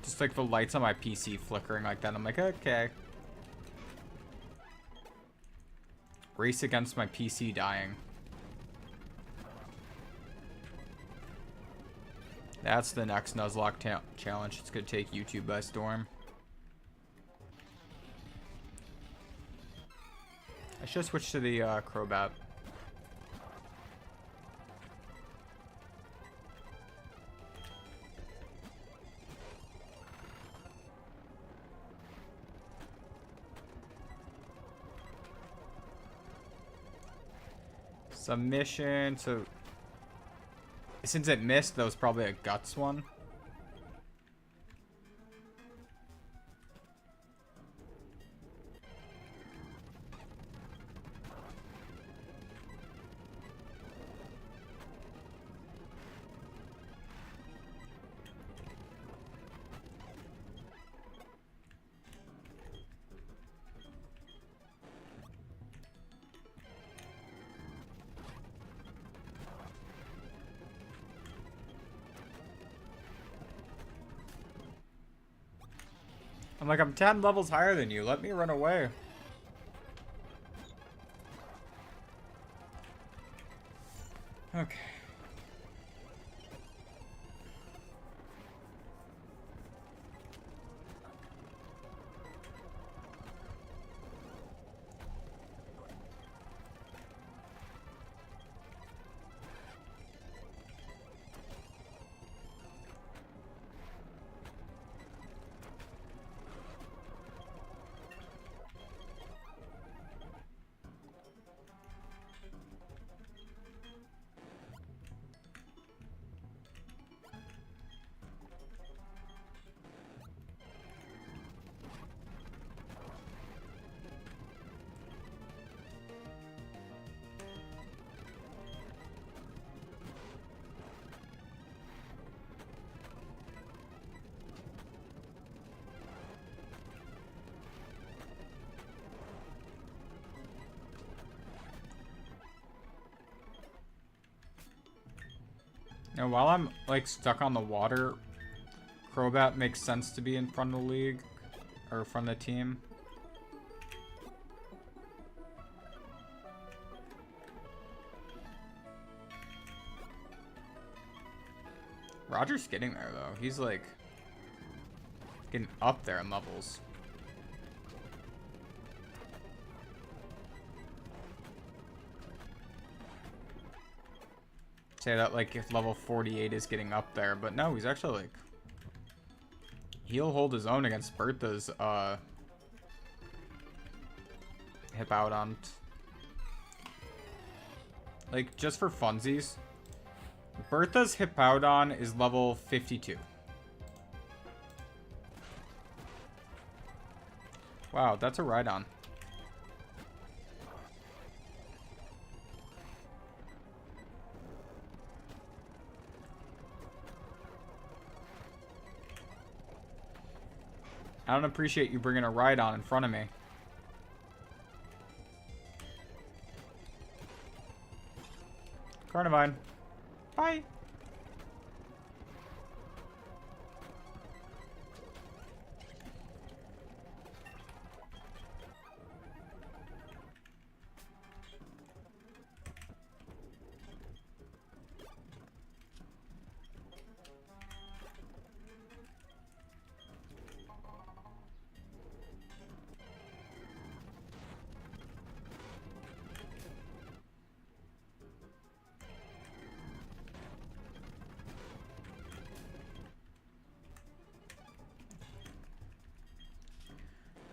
Speaker 1: Just like the lights on my PC flickering like that. I'm like, okay. Race against my PC dying. That's the next Nuzlocke challenge. It's going to take YouTube by storm. I should switch to the Crobat. Submission, so since it missed, that was probably a Guts one. I'm like, I'm 10 levels higher than you. Let me run away. Okay. Now, while I'm, like, stuck on the water, Crobat makes sense to be in front of the league, or front of the team. Roger's getting there, though. He's, like, getting up there in levels. Say that like if level 48 is getting up there, but no, he's actually like he'll hold his own against Bertha's Hippowdon. Like just for funsies, Bertha's Hippowdon is level 52. Wow, that's a Rhydon. I don't appreciate you bringing a Rhydon in front of me. Carnivine. Bye.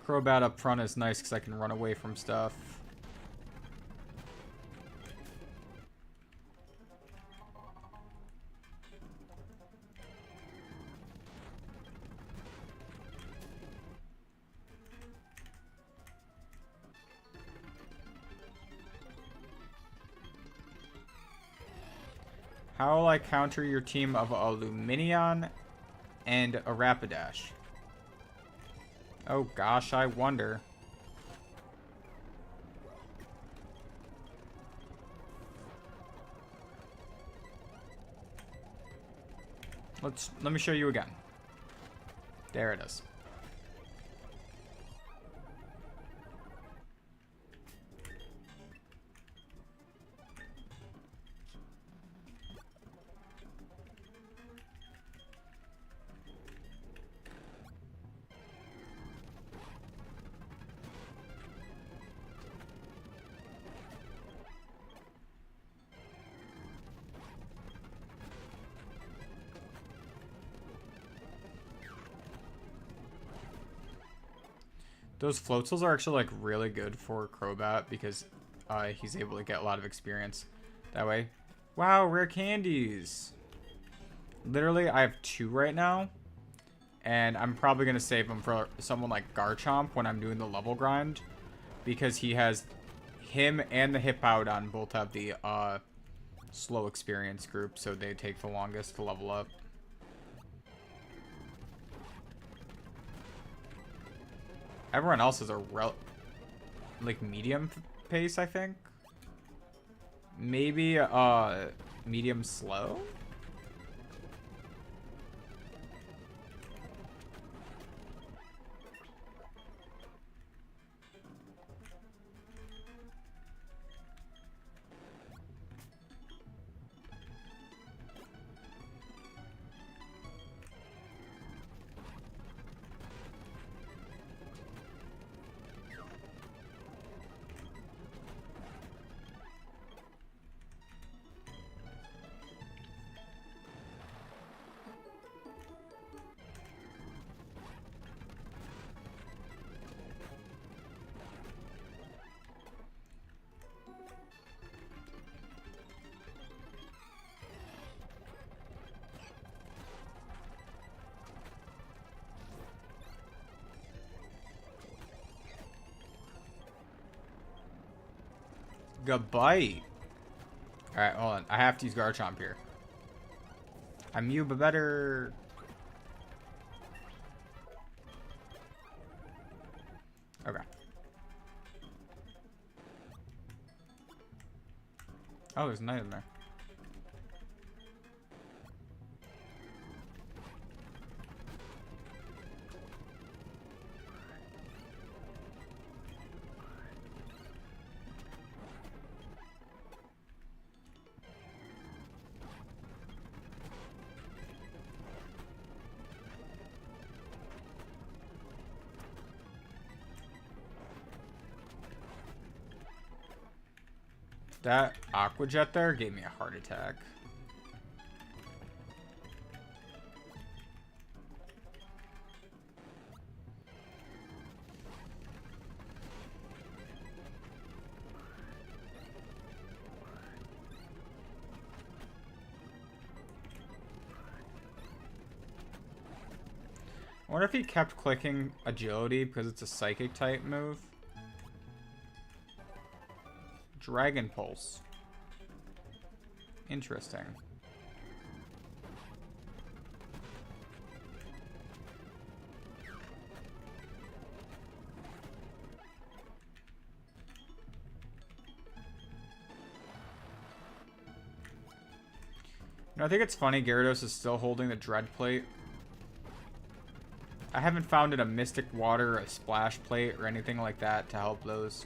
Speaker 1: Crobat up front is nice because I can run away from stuff. How will I counter your team of a Luminion and a Rapidash? Oh gosh, I wonder. Let me show you again. There it is. Those Floatzels are actually like really good for Crobat because he's able to get a lot of experience that way. Wow, rare candies. Literally, I have 2 right now. And I'm probably going to save them for someone like Garchomp when I'm doing the level grind. Because him and the Hippowdon both have the slow experience group. So they take the longest to level up. Everyone else is a like medium pace, I think. Maybe medium slow. Goodbye. Alright, hold on. I have to use Garchomp here. I'm you, but better. Okay. Oh, there's a knight in there. That Aqua Jet there gave me a heart attack. I wonder if he kept clicking agility because it's a psychic type move. Dragon Pulse. Interesting. I think it's funny Gyarados is still holding the Dread Plate. I haven't found it a Mystic Water, a Splash Plate, or anything like that to help those.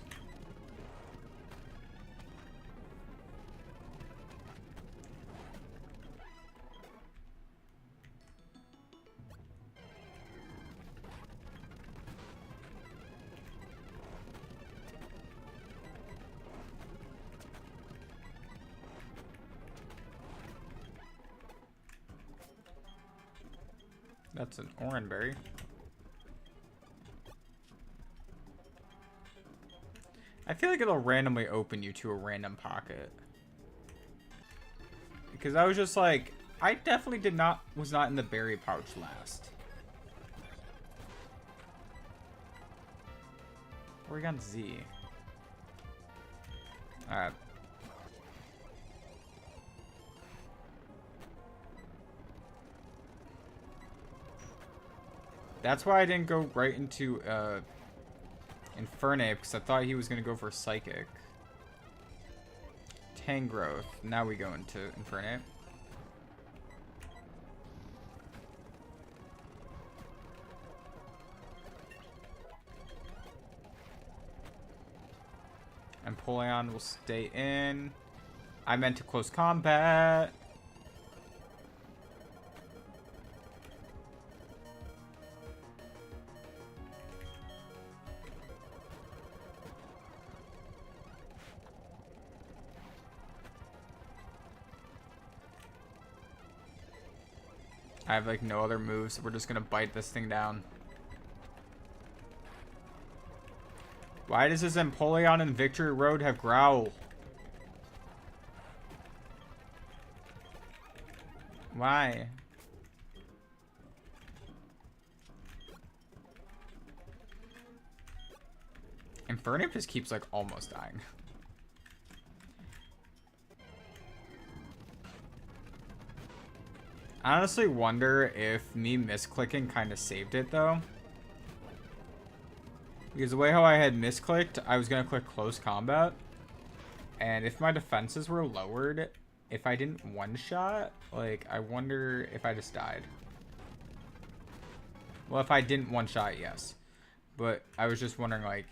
Speaker 1: That's an Oranberry. I feel like it'll randomly open you to a random pocket. Because I was just like, I definitely was not in the berry pouch last. Oregon Z. Alright. That's why I didn't go right into Infernape, because I thought he was going to go for Psychic. Tangrowth. Now we go into Infernape. Empoleon will stay in. I meant to close combat. I have like no other moves, so we're just gonna bite this thing down. Why does this Empoleon in Victory Road have Growl? Why? Infernape just keeps like almost dying. I honestly wonder if me misclicking kind of saved it though. Because the way how I had misclicked, I was going to click close combat. And if my defenses were lowered, if I didn't one-shot, like, I wonder if I just died. Well, if I didn't one-shot, yes. But I was just wondering, like,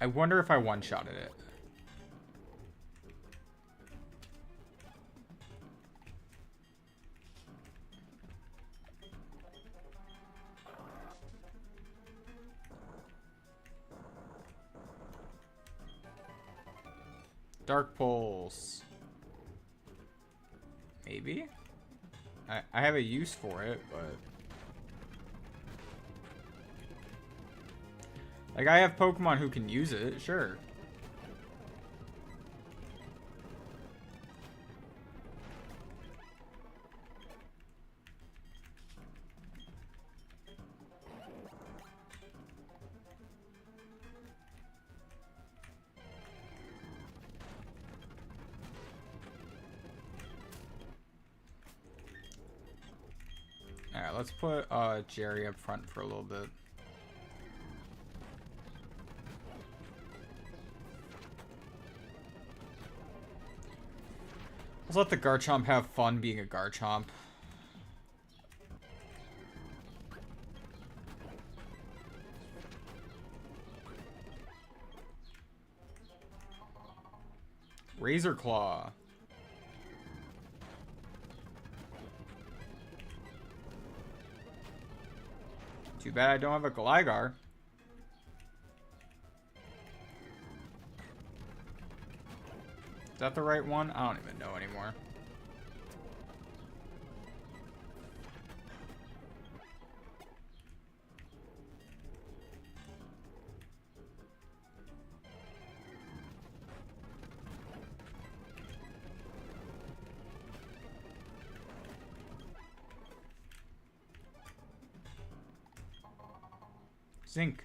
Speaker 1: I wonder if I one-shotted it. Dark Pulse. Maybe? I have a use for it, but... like, I have Pokemon who can use it, sure. Alright, let's put Jerry up front for a little bit. Let's let the Garchomp have fun being a Garchomp. Razor Claw. Too bad I don't have a Gligar. Is that the right one? I don't even know anymore. Zinc.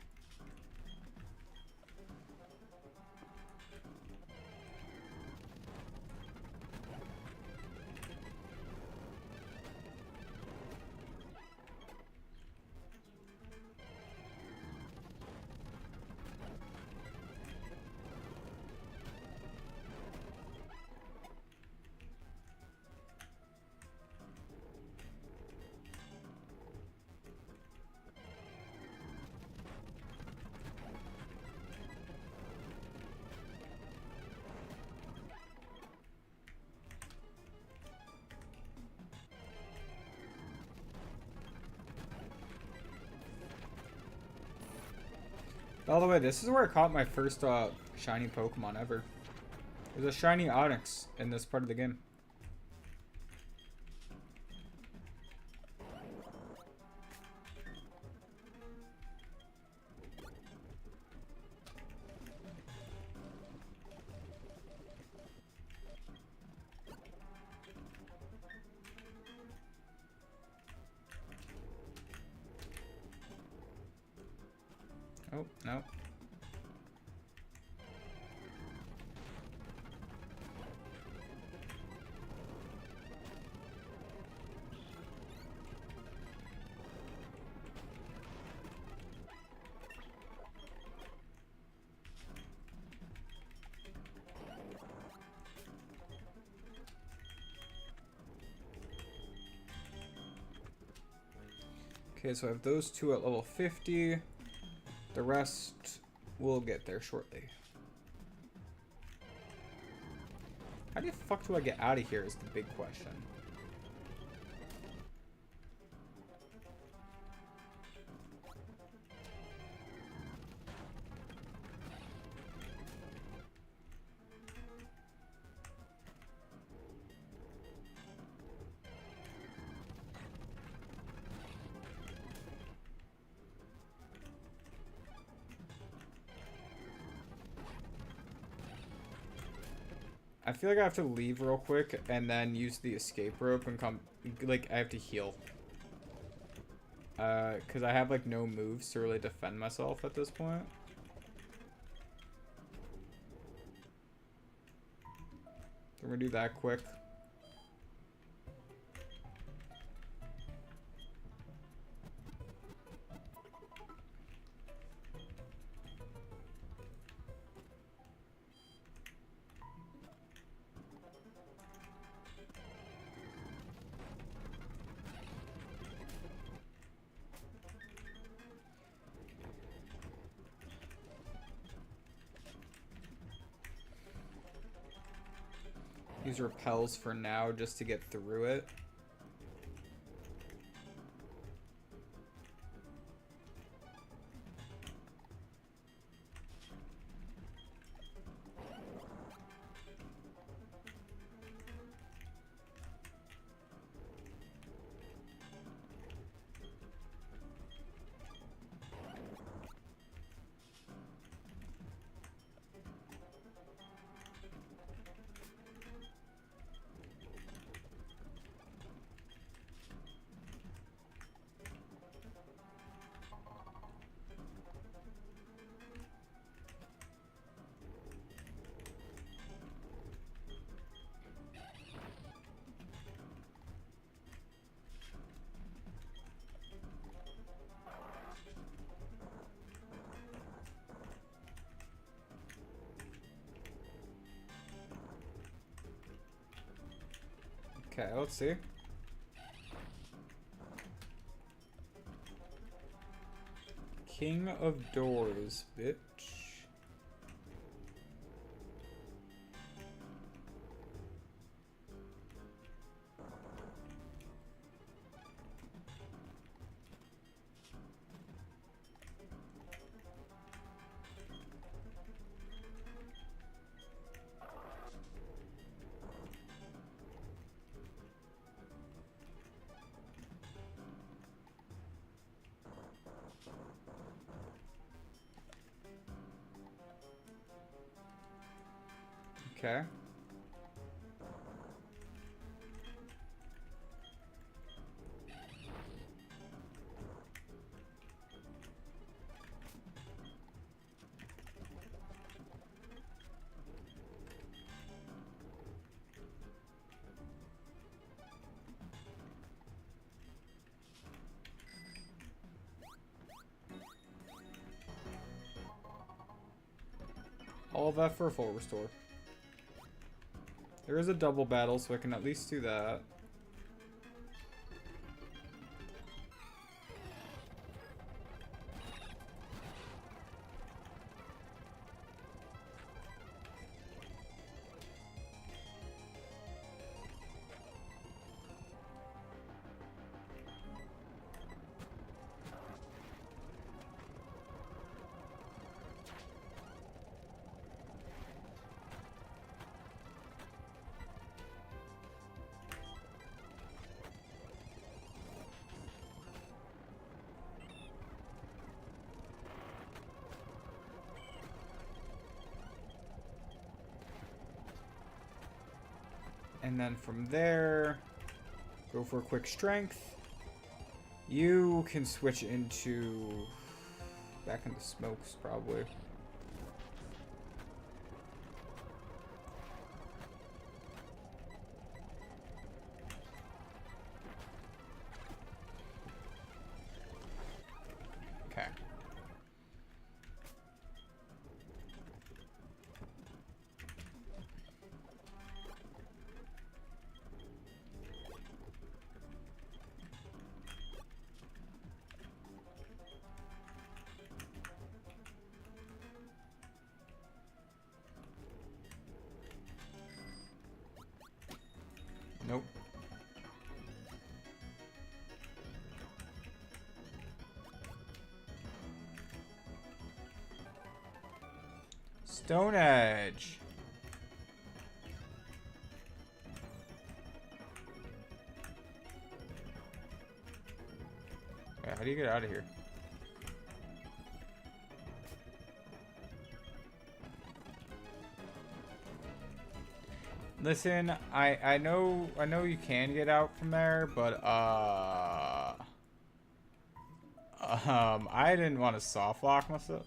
Speaker 1: By the way, this is where I caught my first shiny Pokemon ever. There's a shiny Onyx in this part of the game. Oh, no. Okay, so I have those two at level 50. The rest will get there shortly. How the fuck do I get out of here is the big question. I feel like I have to leave real quick and then use the escape rope and come, like, I have to heal. Because I have, like, no moves to really defend myself at this point. So we're gonna do that quick. Use repels for now just to get through it. Okay, let's see. King of Doors, bitch. Okay. All of that for a full restore. There is a double battle, so I can at least do that. And then from there, go for a quick strength. You can switch into... Back in the smokes, probably. Okay. Nope. Stone Edge. Wait, how do you get out of here? Listen, I know you can get out from there, but I didn't want to soft lock myself.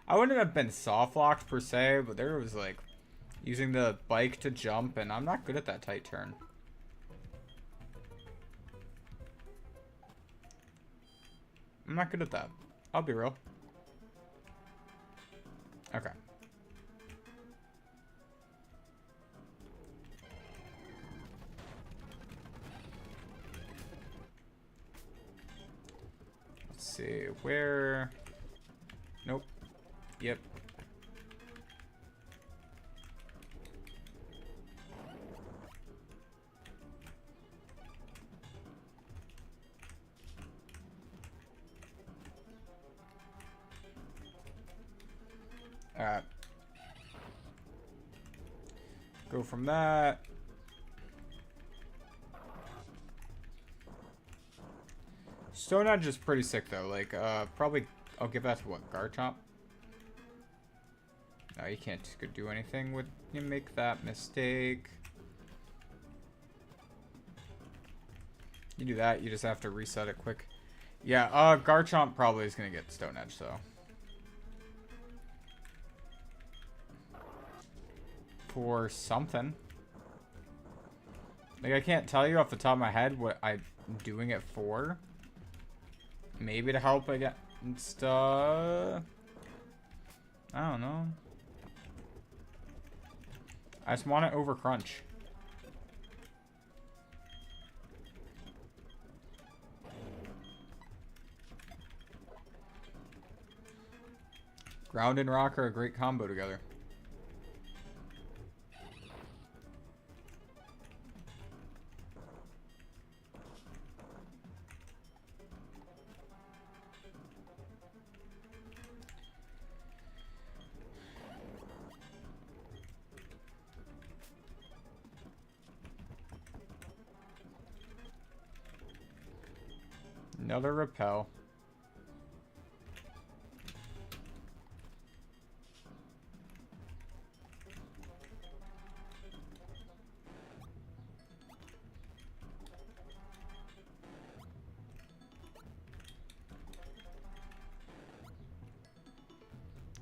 Speaker 1: I wouldn't have been soft locked per se, but there was like using the bike to jump, and I'm not good at that tight turn. I'm not good at that. I'll be real. Okay. Let's see, where... Nope. Yep. Alright. Go from that. Stone Edge is pretty sick though. Like, probably I'll give that to what? Garchomp? No, you can't do anything with you make that mistake. You do that, you just have to reset it quick. Yeah, Garchomp probably is gonna get Stone Edge though. For something. Like, I can't tell you off the top of my head what I'm doing it for. Maybe to help against stuff. I don't know. I just want it over Crunch. Ground and Rock are a great combo together. Another repel.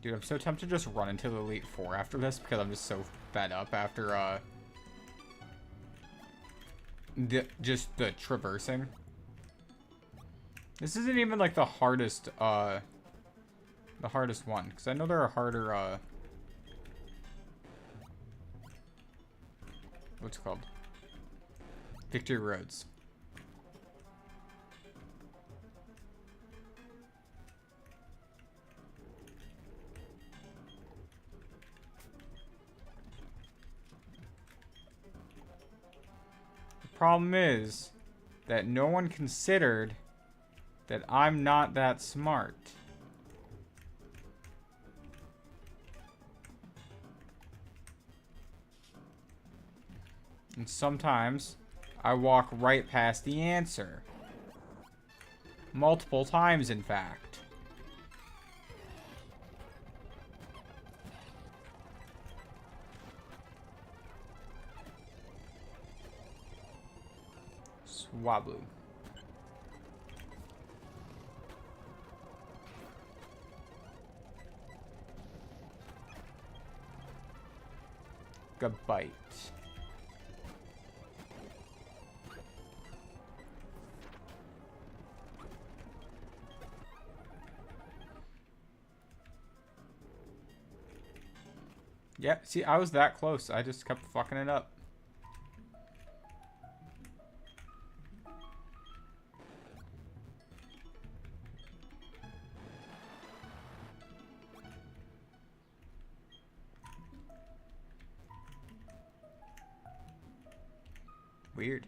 Speaker 1: Dude, I'm so tempted to just run into the Elite Four after this because I'm just so fed up after just the traversing. This isn't even like the hardest one, because I know there are harder what's it called? Victory Roads. The problem is that no one considered that I'm not that smart. And sometimes I walk right past the answer. Multiple times, in fact. Swablu. Gigabyte. Yeah, see, I was that close. I just kept fucking it up. Weird.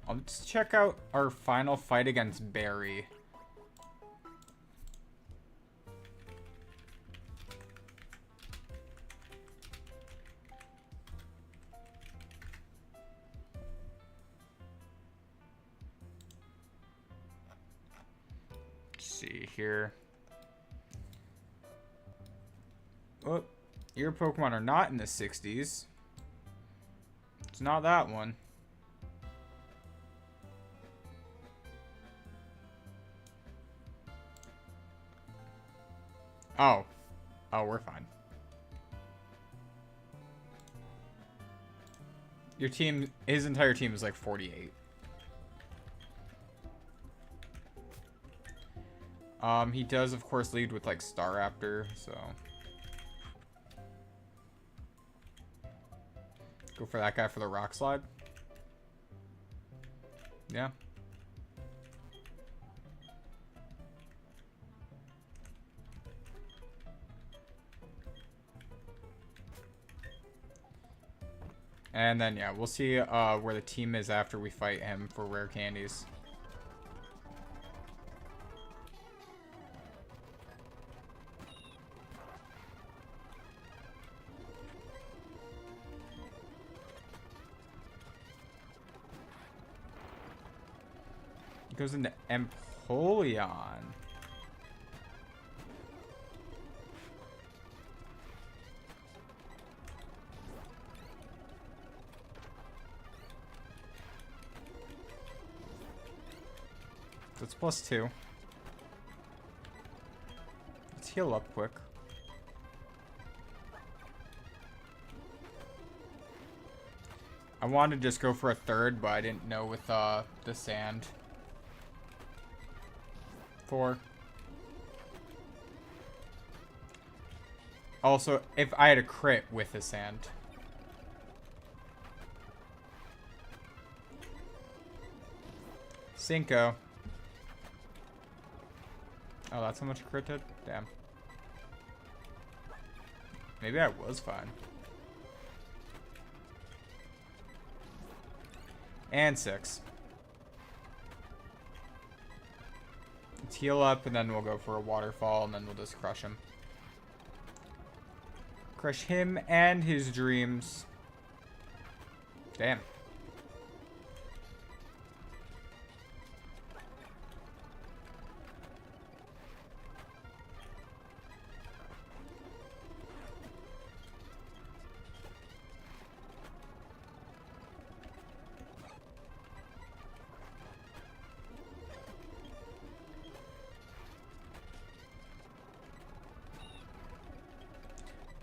Speaker 1: Let's check out our final fight against Barry. Let's see here. Oh, your Pokemon are not in the 60s. It's not that one. Oh. Oh, we're fine. Your team, his entire team is like 48. He does, of course, lead with like Staraptor, so. Go for that guy for the Rock Slide. Yeah. And then, yeah, we'll see where the team is after we fight him for rare candies. It goes into Empoleon. That's +2. Let's heal up quick. I wanted to just go for a third, but I didn't know with the sand. 4. Also, if I had a crit with the sand. Cinco. Oh, that's how much a crit did? Damn. Maybe I was fine. And 6. Let's heal up, and then we'll go for a waterfall, and then we'll just crush him. Crush him and his dreams. Damn.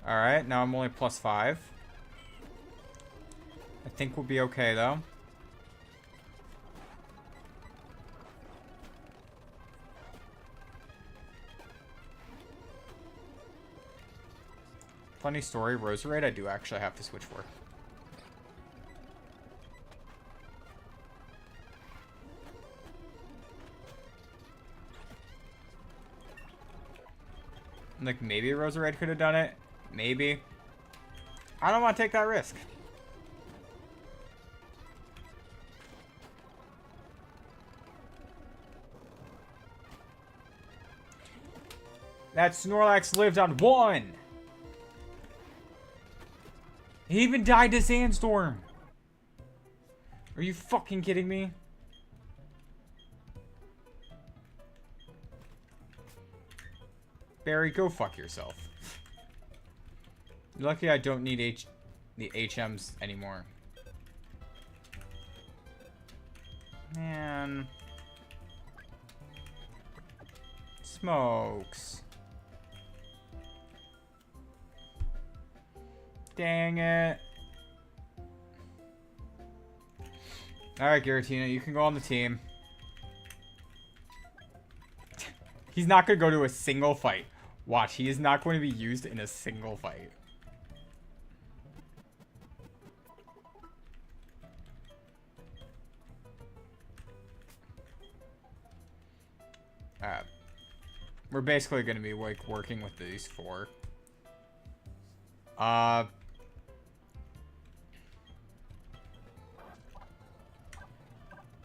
Speaker 1: Alright, now I'm only +5. I think we'll be okay, though. Funny story, Roserade I do actually have to switch for. Like, maybe Roserade could have done it. Maybe. I don't want to take that risk. That Snorlax lived on 1. He even died to Sandstorm. Are you fucking kidding me? Barry, go fuck yourself. Lucky I don't need the HMs anymore. Man. smokes. Dang it. Alright, Giratina, you can go on the team. He's not going to go to a single fight. Watch, he is not going to be used in a single fight. We're basically going to be like working with these 4.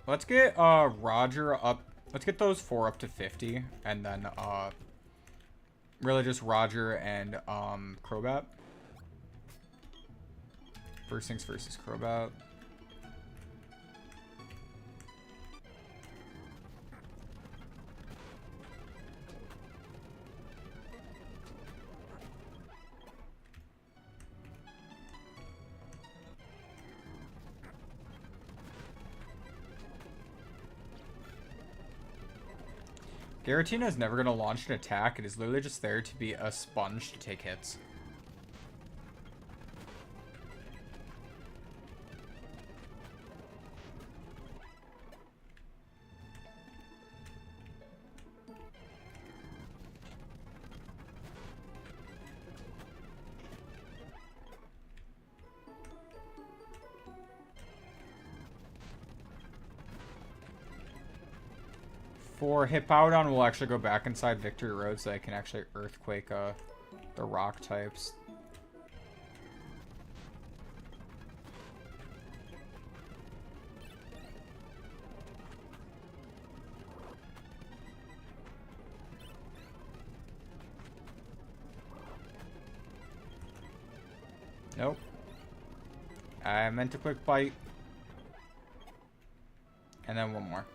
Speaker 1: Let's get Roger up. Let's get those 4 up to 50, and then really just Roger and Crobat. First things first is Crobat. Giratina is never going to launch an attack. It is literally just there to be a sponge to take hits. For Hippowdon, we'll actually go back inside Victory Road so I can actually Earthquake the rock types. Nope. I meant to quick bite. And then one more.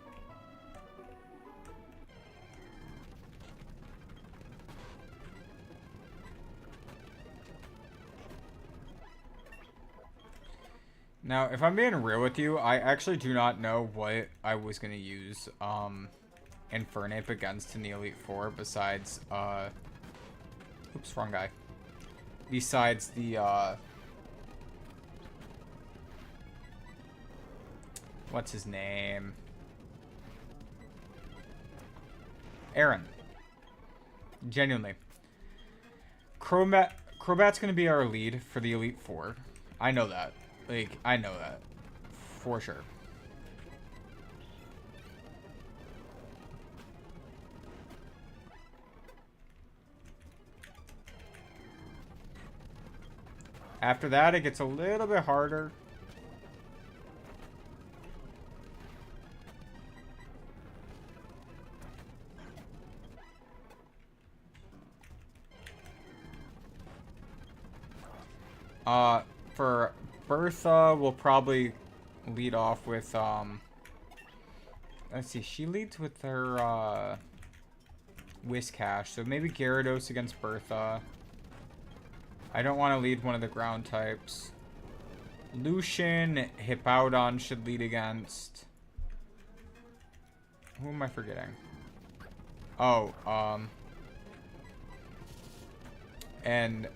Speaker 1: Now, if I'm being real with you, I actually do not know what I was going to use Infernape against in the Elite Four besides, oops, wrong guy. Besides the, what's his name? Aaron. Genuinely. Crobat's going to be our lead for the Elite Four. I know that. Like, I know that. For sure. After that, it gets a little bit harder. For Bertha, we'll probably lead off with, let's see, she leads with her, Whiscash, so maybe Gyarados against Bertha. I don't want to lead one of the ground types. Lucian, Hippowdon should lead against... Who am I forgetting? Oh, and...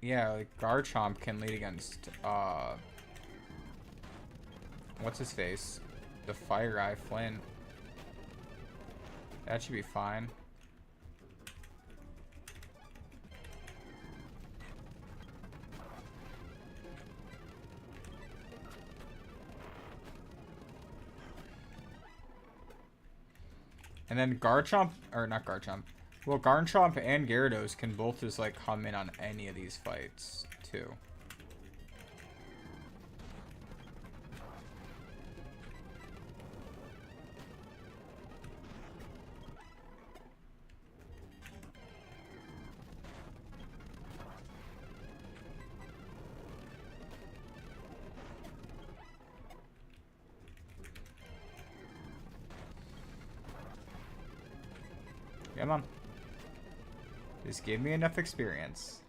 Speaker 1: Yeah, like, Garchomp can lead against, what's his face? The Fire Guy, Flynn. That should be fine. And then Garchomp, or not Garchomp. Well, Garchomp and Gyarados can both just, like, come in on any of these fights, too. Come on. Just give me enough experience.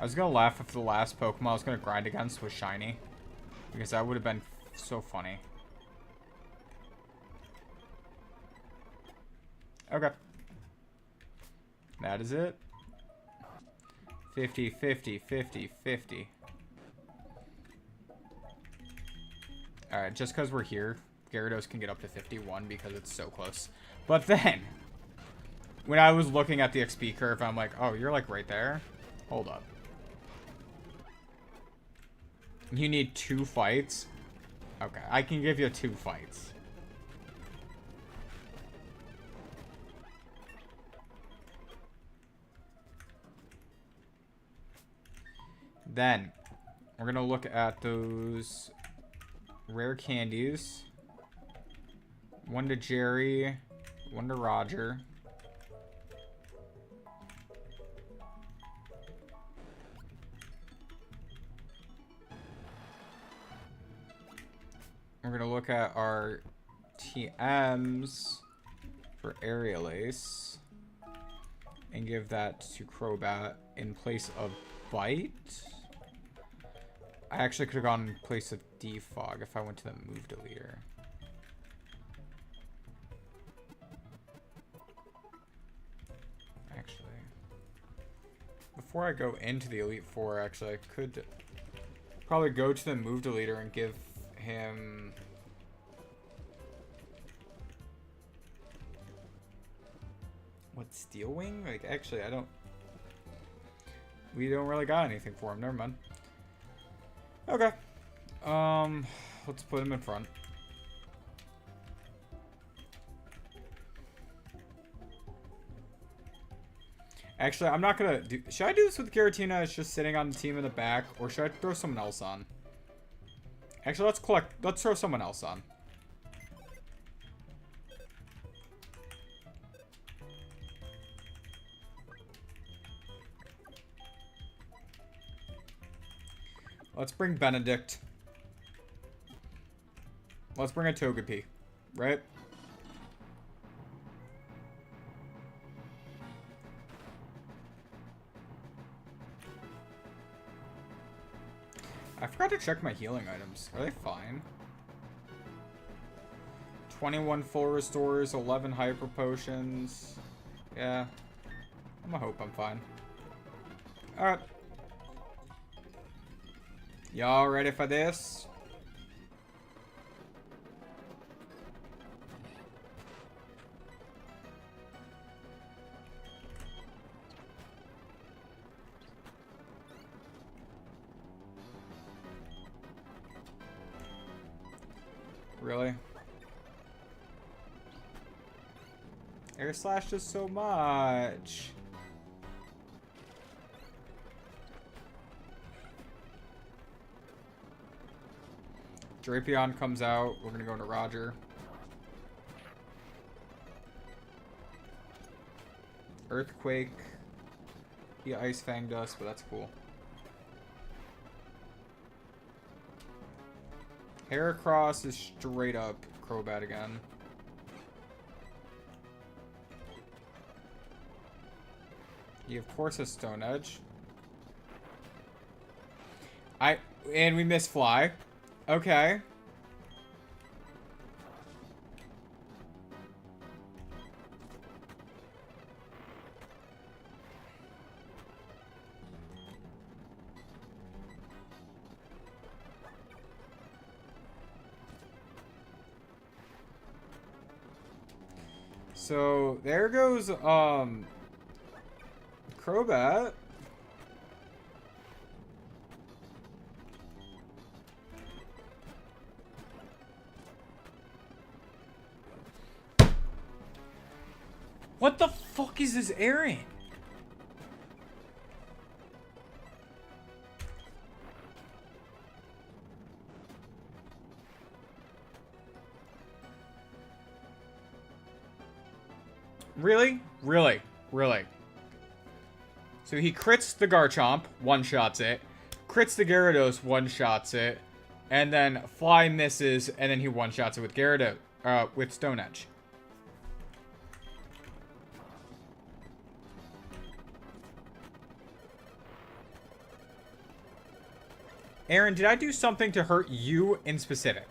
Speaker 1: was gonna laugh if the last Pokemon I was gonna grind against was shiny. Because that would have been so funny. Okay. That is it. 50, 50, 50, 50. Alright, just because we're here, Gyarados can get up to 51 because it's so close. But then, when I was looking at the XP curve, I'm like, oh, you're like right there? Hold up. You need 2 fights? Okay, I can give you 2 fights. Then, we're going to look at those rare candies. 1 to Jerry, 1 to Roger. We're going to look at our TMs for Aerial Ace and give that to Crobat in place of Bite. I actually could have gone in place of Defog if I went to the move deleter. Actually, before I go into the Elite Four, actually, I could probably go to the move deleter and give him... What, Steel Wing? Like, actually, I don't... We don't really got anything for him. Never mind. Okay. Let's put him in front. Actually, I'm not gonna do... Should I do this with Giratina? It's just sitting on the team in the back, or should I throw someone else on? Actually, let's throw someone else on. Let's bring Benedict. Let's bring a Togepi, right? I forgot to check my healing items. Are they fine? 21 full restores, 11 hyper potions. Yeah. I'm gonna hope I'm fine. Alright. Y'all ready for this? Really? Air Slash does so much. Drapion comes out. We're gonna go into Roger. Earthquake. He Ice Fanged us, but that's cool. Heracross is straight up Crobat again. He of course has Stone Edge. And we miss Fly. Okay. So there goes Crobat. What the fuck is this airing? Really? Really? Really? So he crits the Garchomp, one-shots it. Crits the Gyarados, one-shots it. And then Fly misses, and then he one-shots it with Gyarados, with Stone Edge. Aaron, did I do something to hurt you in specific?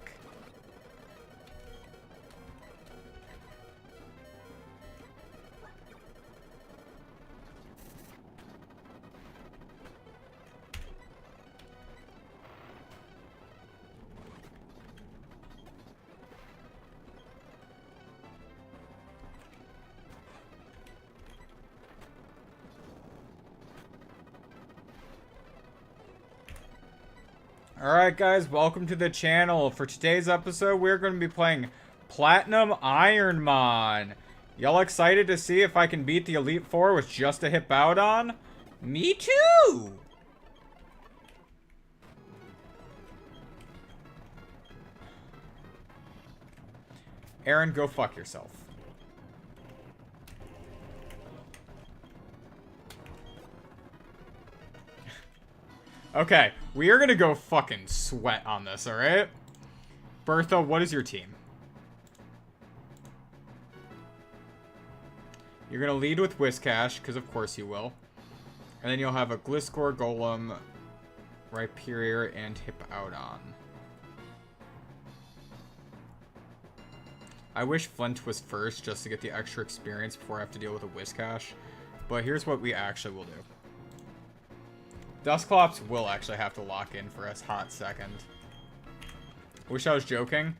Speaker 1: Alright guys, welcome to the channel. For today's episode, we're going to be playing Platinum Ironmon. Y'all excited to see if I can beat the Elite Four with just a hit Bowdon? Me too! Aaron, go fuck yourself. Okay, we are gonna go fucking sweat on this, alright? Bertha, what is your team? You're gonna lead with Whiscash, because of course you will. And then you'll have a Gliscor, Golem, Rhyperior, and Hippowdon. I wish Flint was first, just to get the extra experience before I have to deal with a Whiscash. But here's what we actually will do. Dusclops will actually have to lock in for a hot second. Wish I was joking.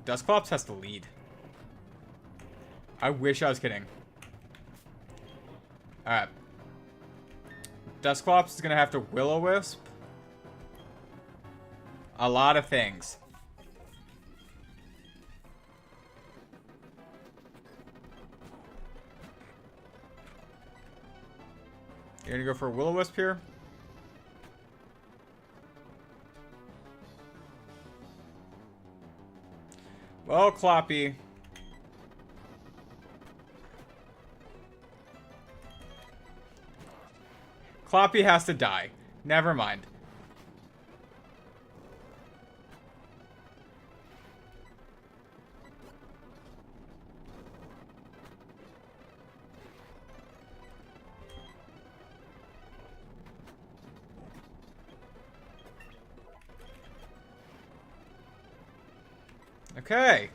Speaker 1: Dusclops has to lead. I wish I was kidding. Alright. Dusclops is going to have to Will-O-Wisp. A lot of things. You're going to go for a Will-O-Wisp here? Well, Cloppy. Cloppy has to die. Never mind. Okay.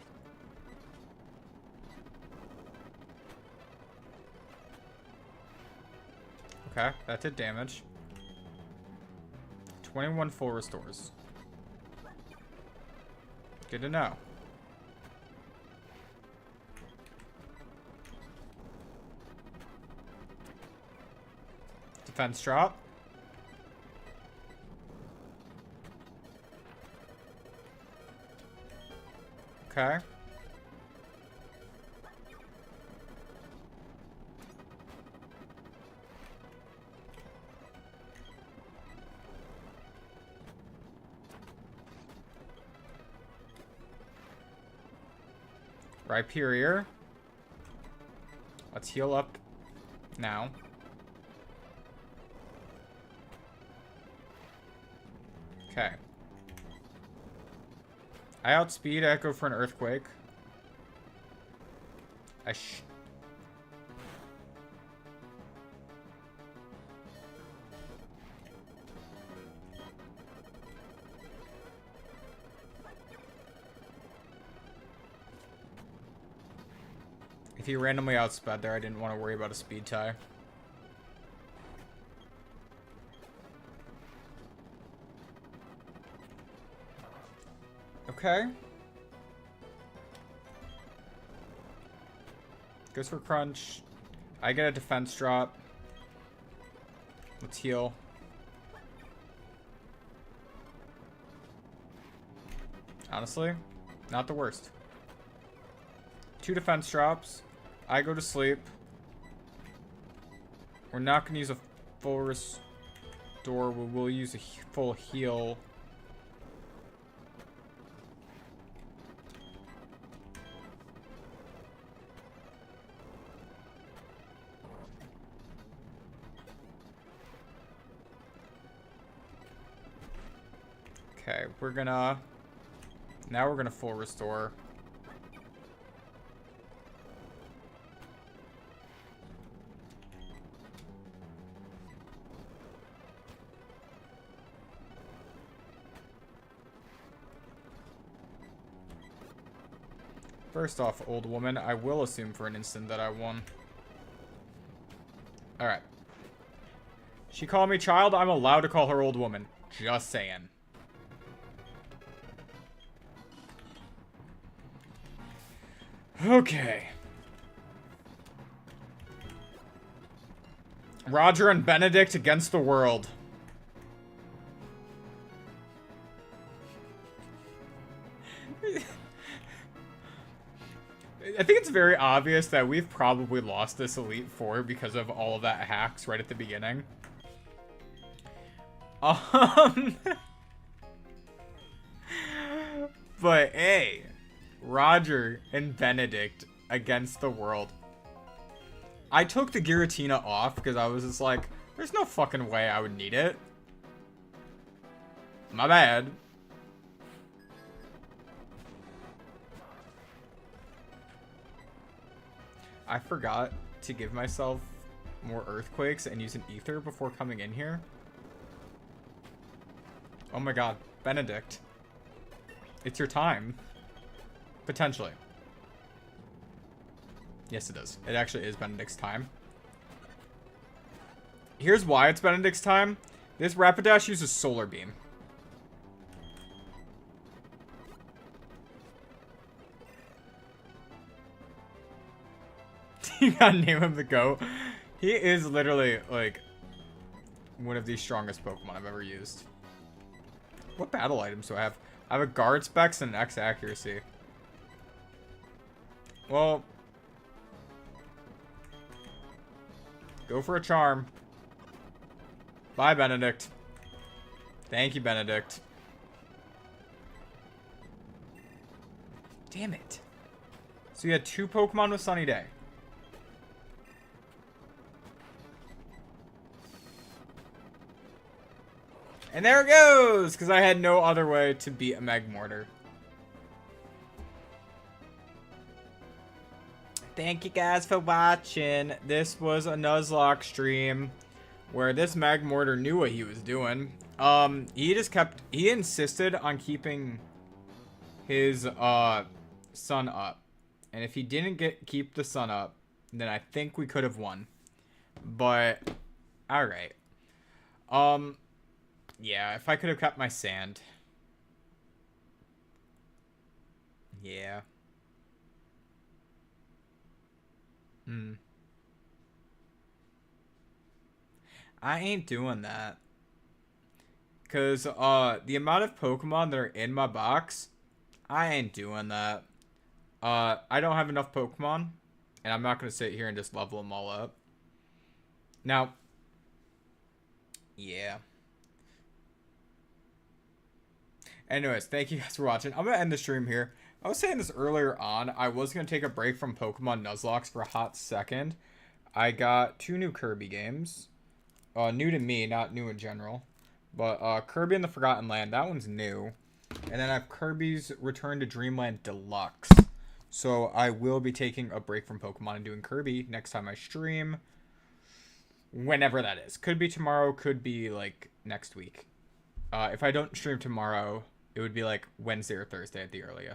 Speaker 1: Okay, that did damage. 21 full restores. Good to know. Defense drop. Okay. Rhyperior. Let's heal up now. Okay. I outspeed Echo for an Earthquake. If he randomly outsped there, I didn't want to worry about a speed tie. Okay. Goes for crunch. I get a defense drop. Let's heal. Honestly, not the worst. 2 defense drops. I go to sleep. We're not going to use a full restore. We will use a full heal. Okay, we're gonna... Now we're gonna full restore. First off, old woman, I will assume for an instant that I won. Alright. She called me child, I'm allowed to call her old woman. Just saying. Okay. Roger and Benedict against the world. I think it's very obvious that we've probably lost this Elite Four because of all of that hacks right at the beginning. But hey, Roger and Benedict against the world. I took the Giratina off because I was just like, there's no fucking way I would need it. My bad. I forgot to give myself more earthquakes and use an ether before coming in here. Oh my god, Benedict. It's your time. Potentially. Yes, it is. It actually is Benedict's time. Here's why it's Benedict's time. This Rapidash uses Solar Beam. You gotta name him the GOAT. He is literally, like, one of the strongest Pokemon I've ever used. What battle items do I have? I have a Guard Specs and an X Accuracy. Well... Go for a Charm. Bye, Benedict. Thank you, Benedict. Damn it. So you had 2 Pokemon with Sunny Day. And there it goes! Because I had no other way to beat a Magmortar. Thank you guys for watching. This was a Nuzlocke stream where this Magmortar knew what he was doing. He insisted on keeping his sun up. And if he didn't keep the sun up, then I think we could have won. But alright. Yeah, if I could have kept my sand. Yeah. I ain't doing that. Because, the amount of Pokemon that are in my box, I ain't doing that. I don't have enough Pokemon, and I'm not going to sit here and just level them all up. Now, yeah. Anyways, thank you guys for watching. I'm going to end the stream here. I was saying this earlier on. I was going to take a break from Pokemon Nuzlocke for a hot second. I got 2 new Kirby games. New to me, not new in general. But Kirby and the Forgotten Land, that one's new. And then I have Kirby's Return to Dreamland Deluxe. So I will be taking a break from Pokemon and doing Kirby next time I stream. Whenever that is. Could be tomorrow, could be like next week. If I don't stream tomorrow, it would be like Wednesday or Thursday at the earliest.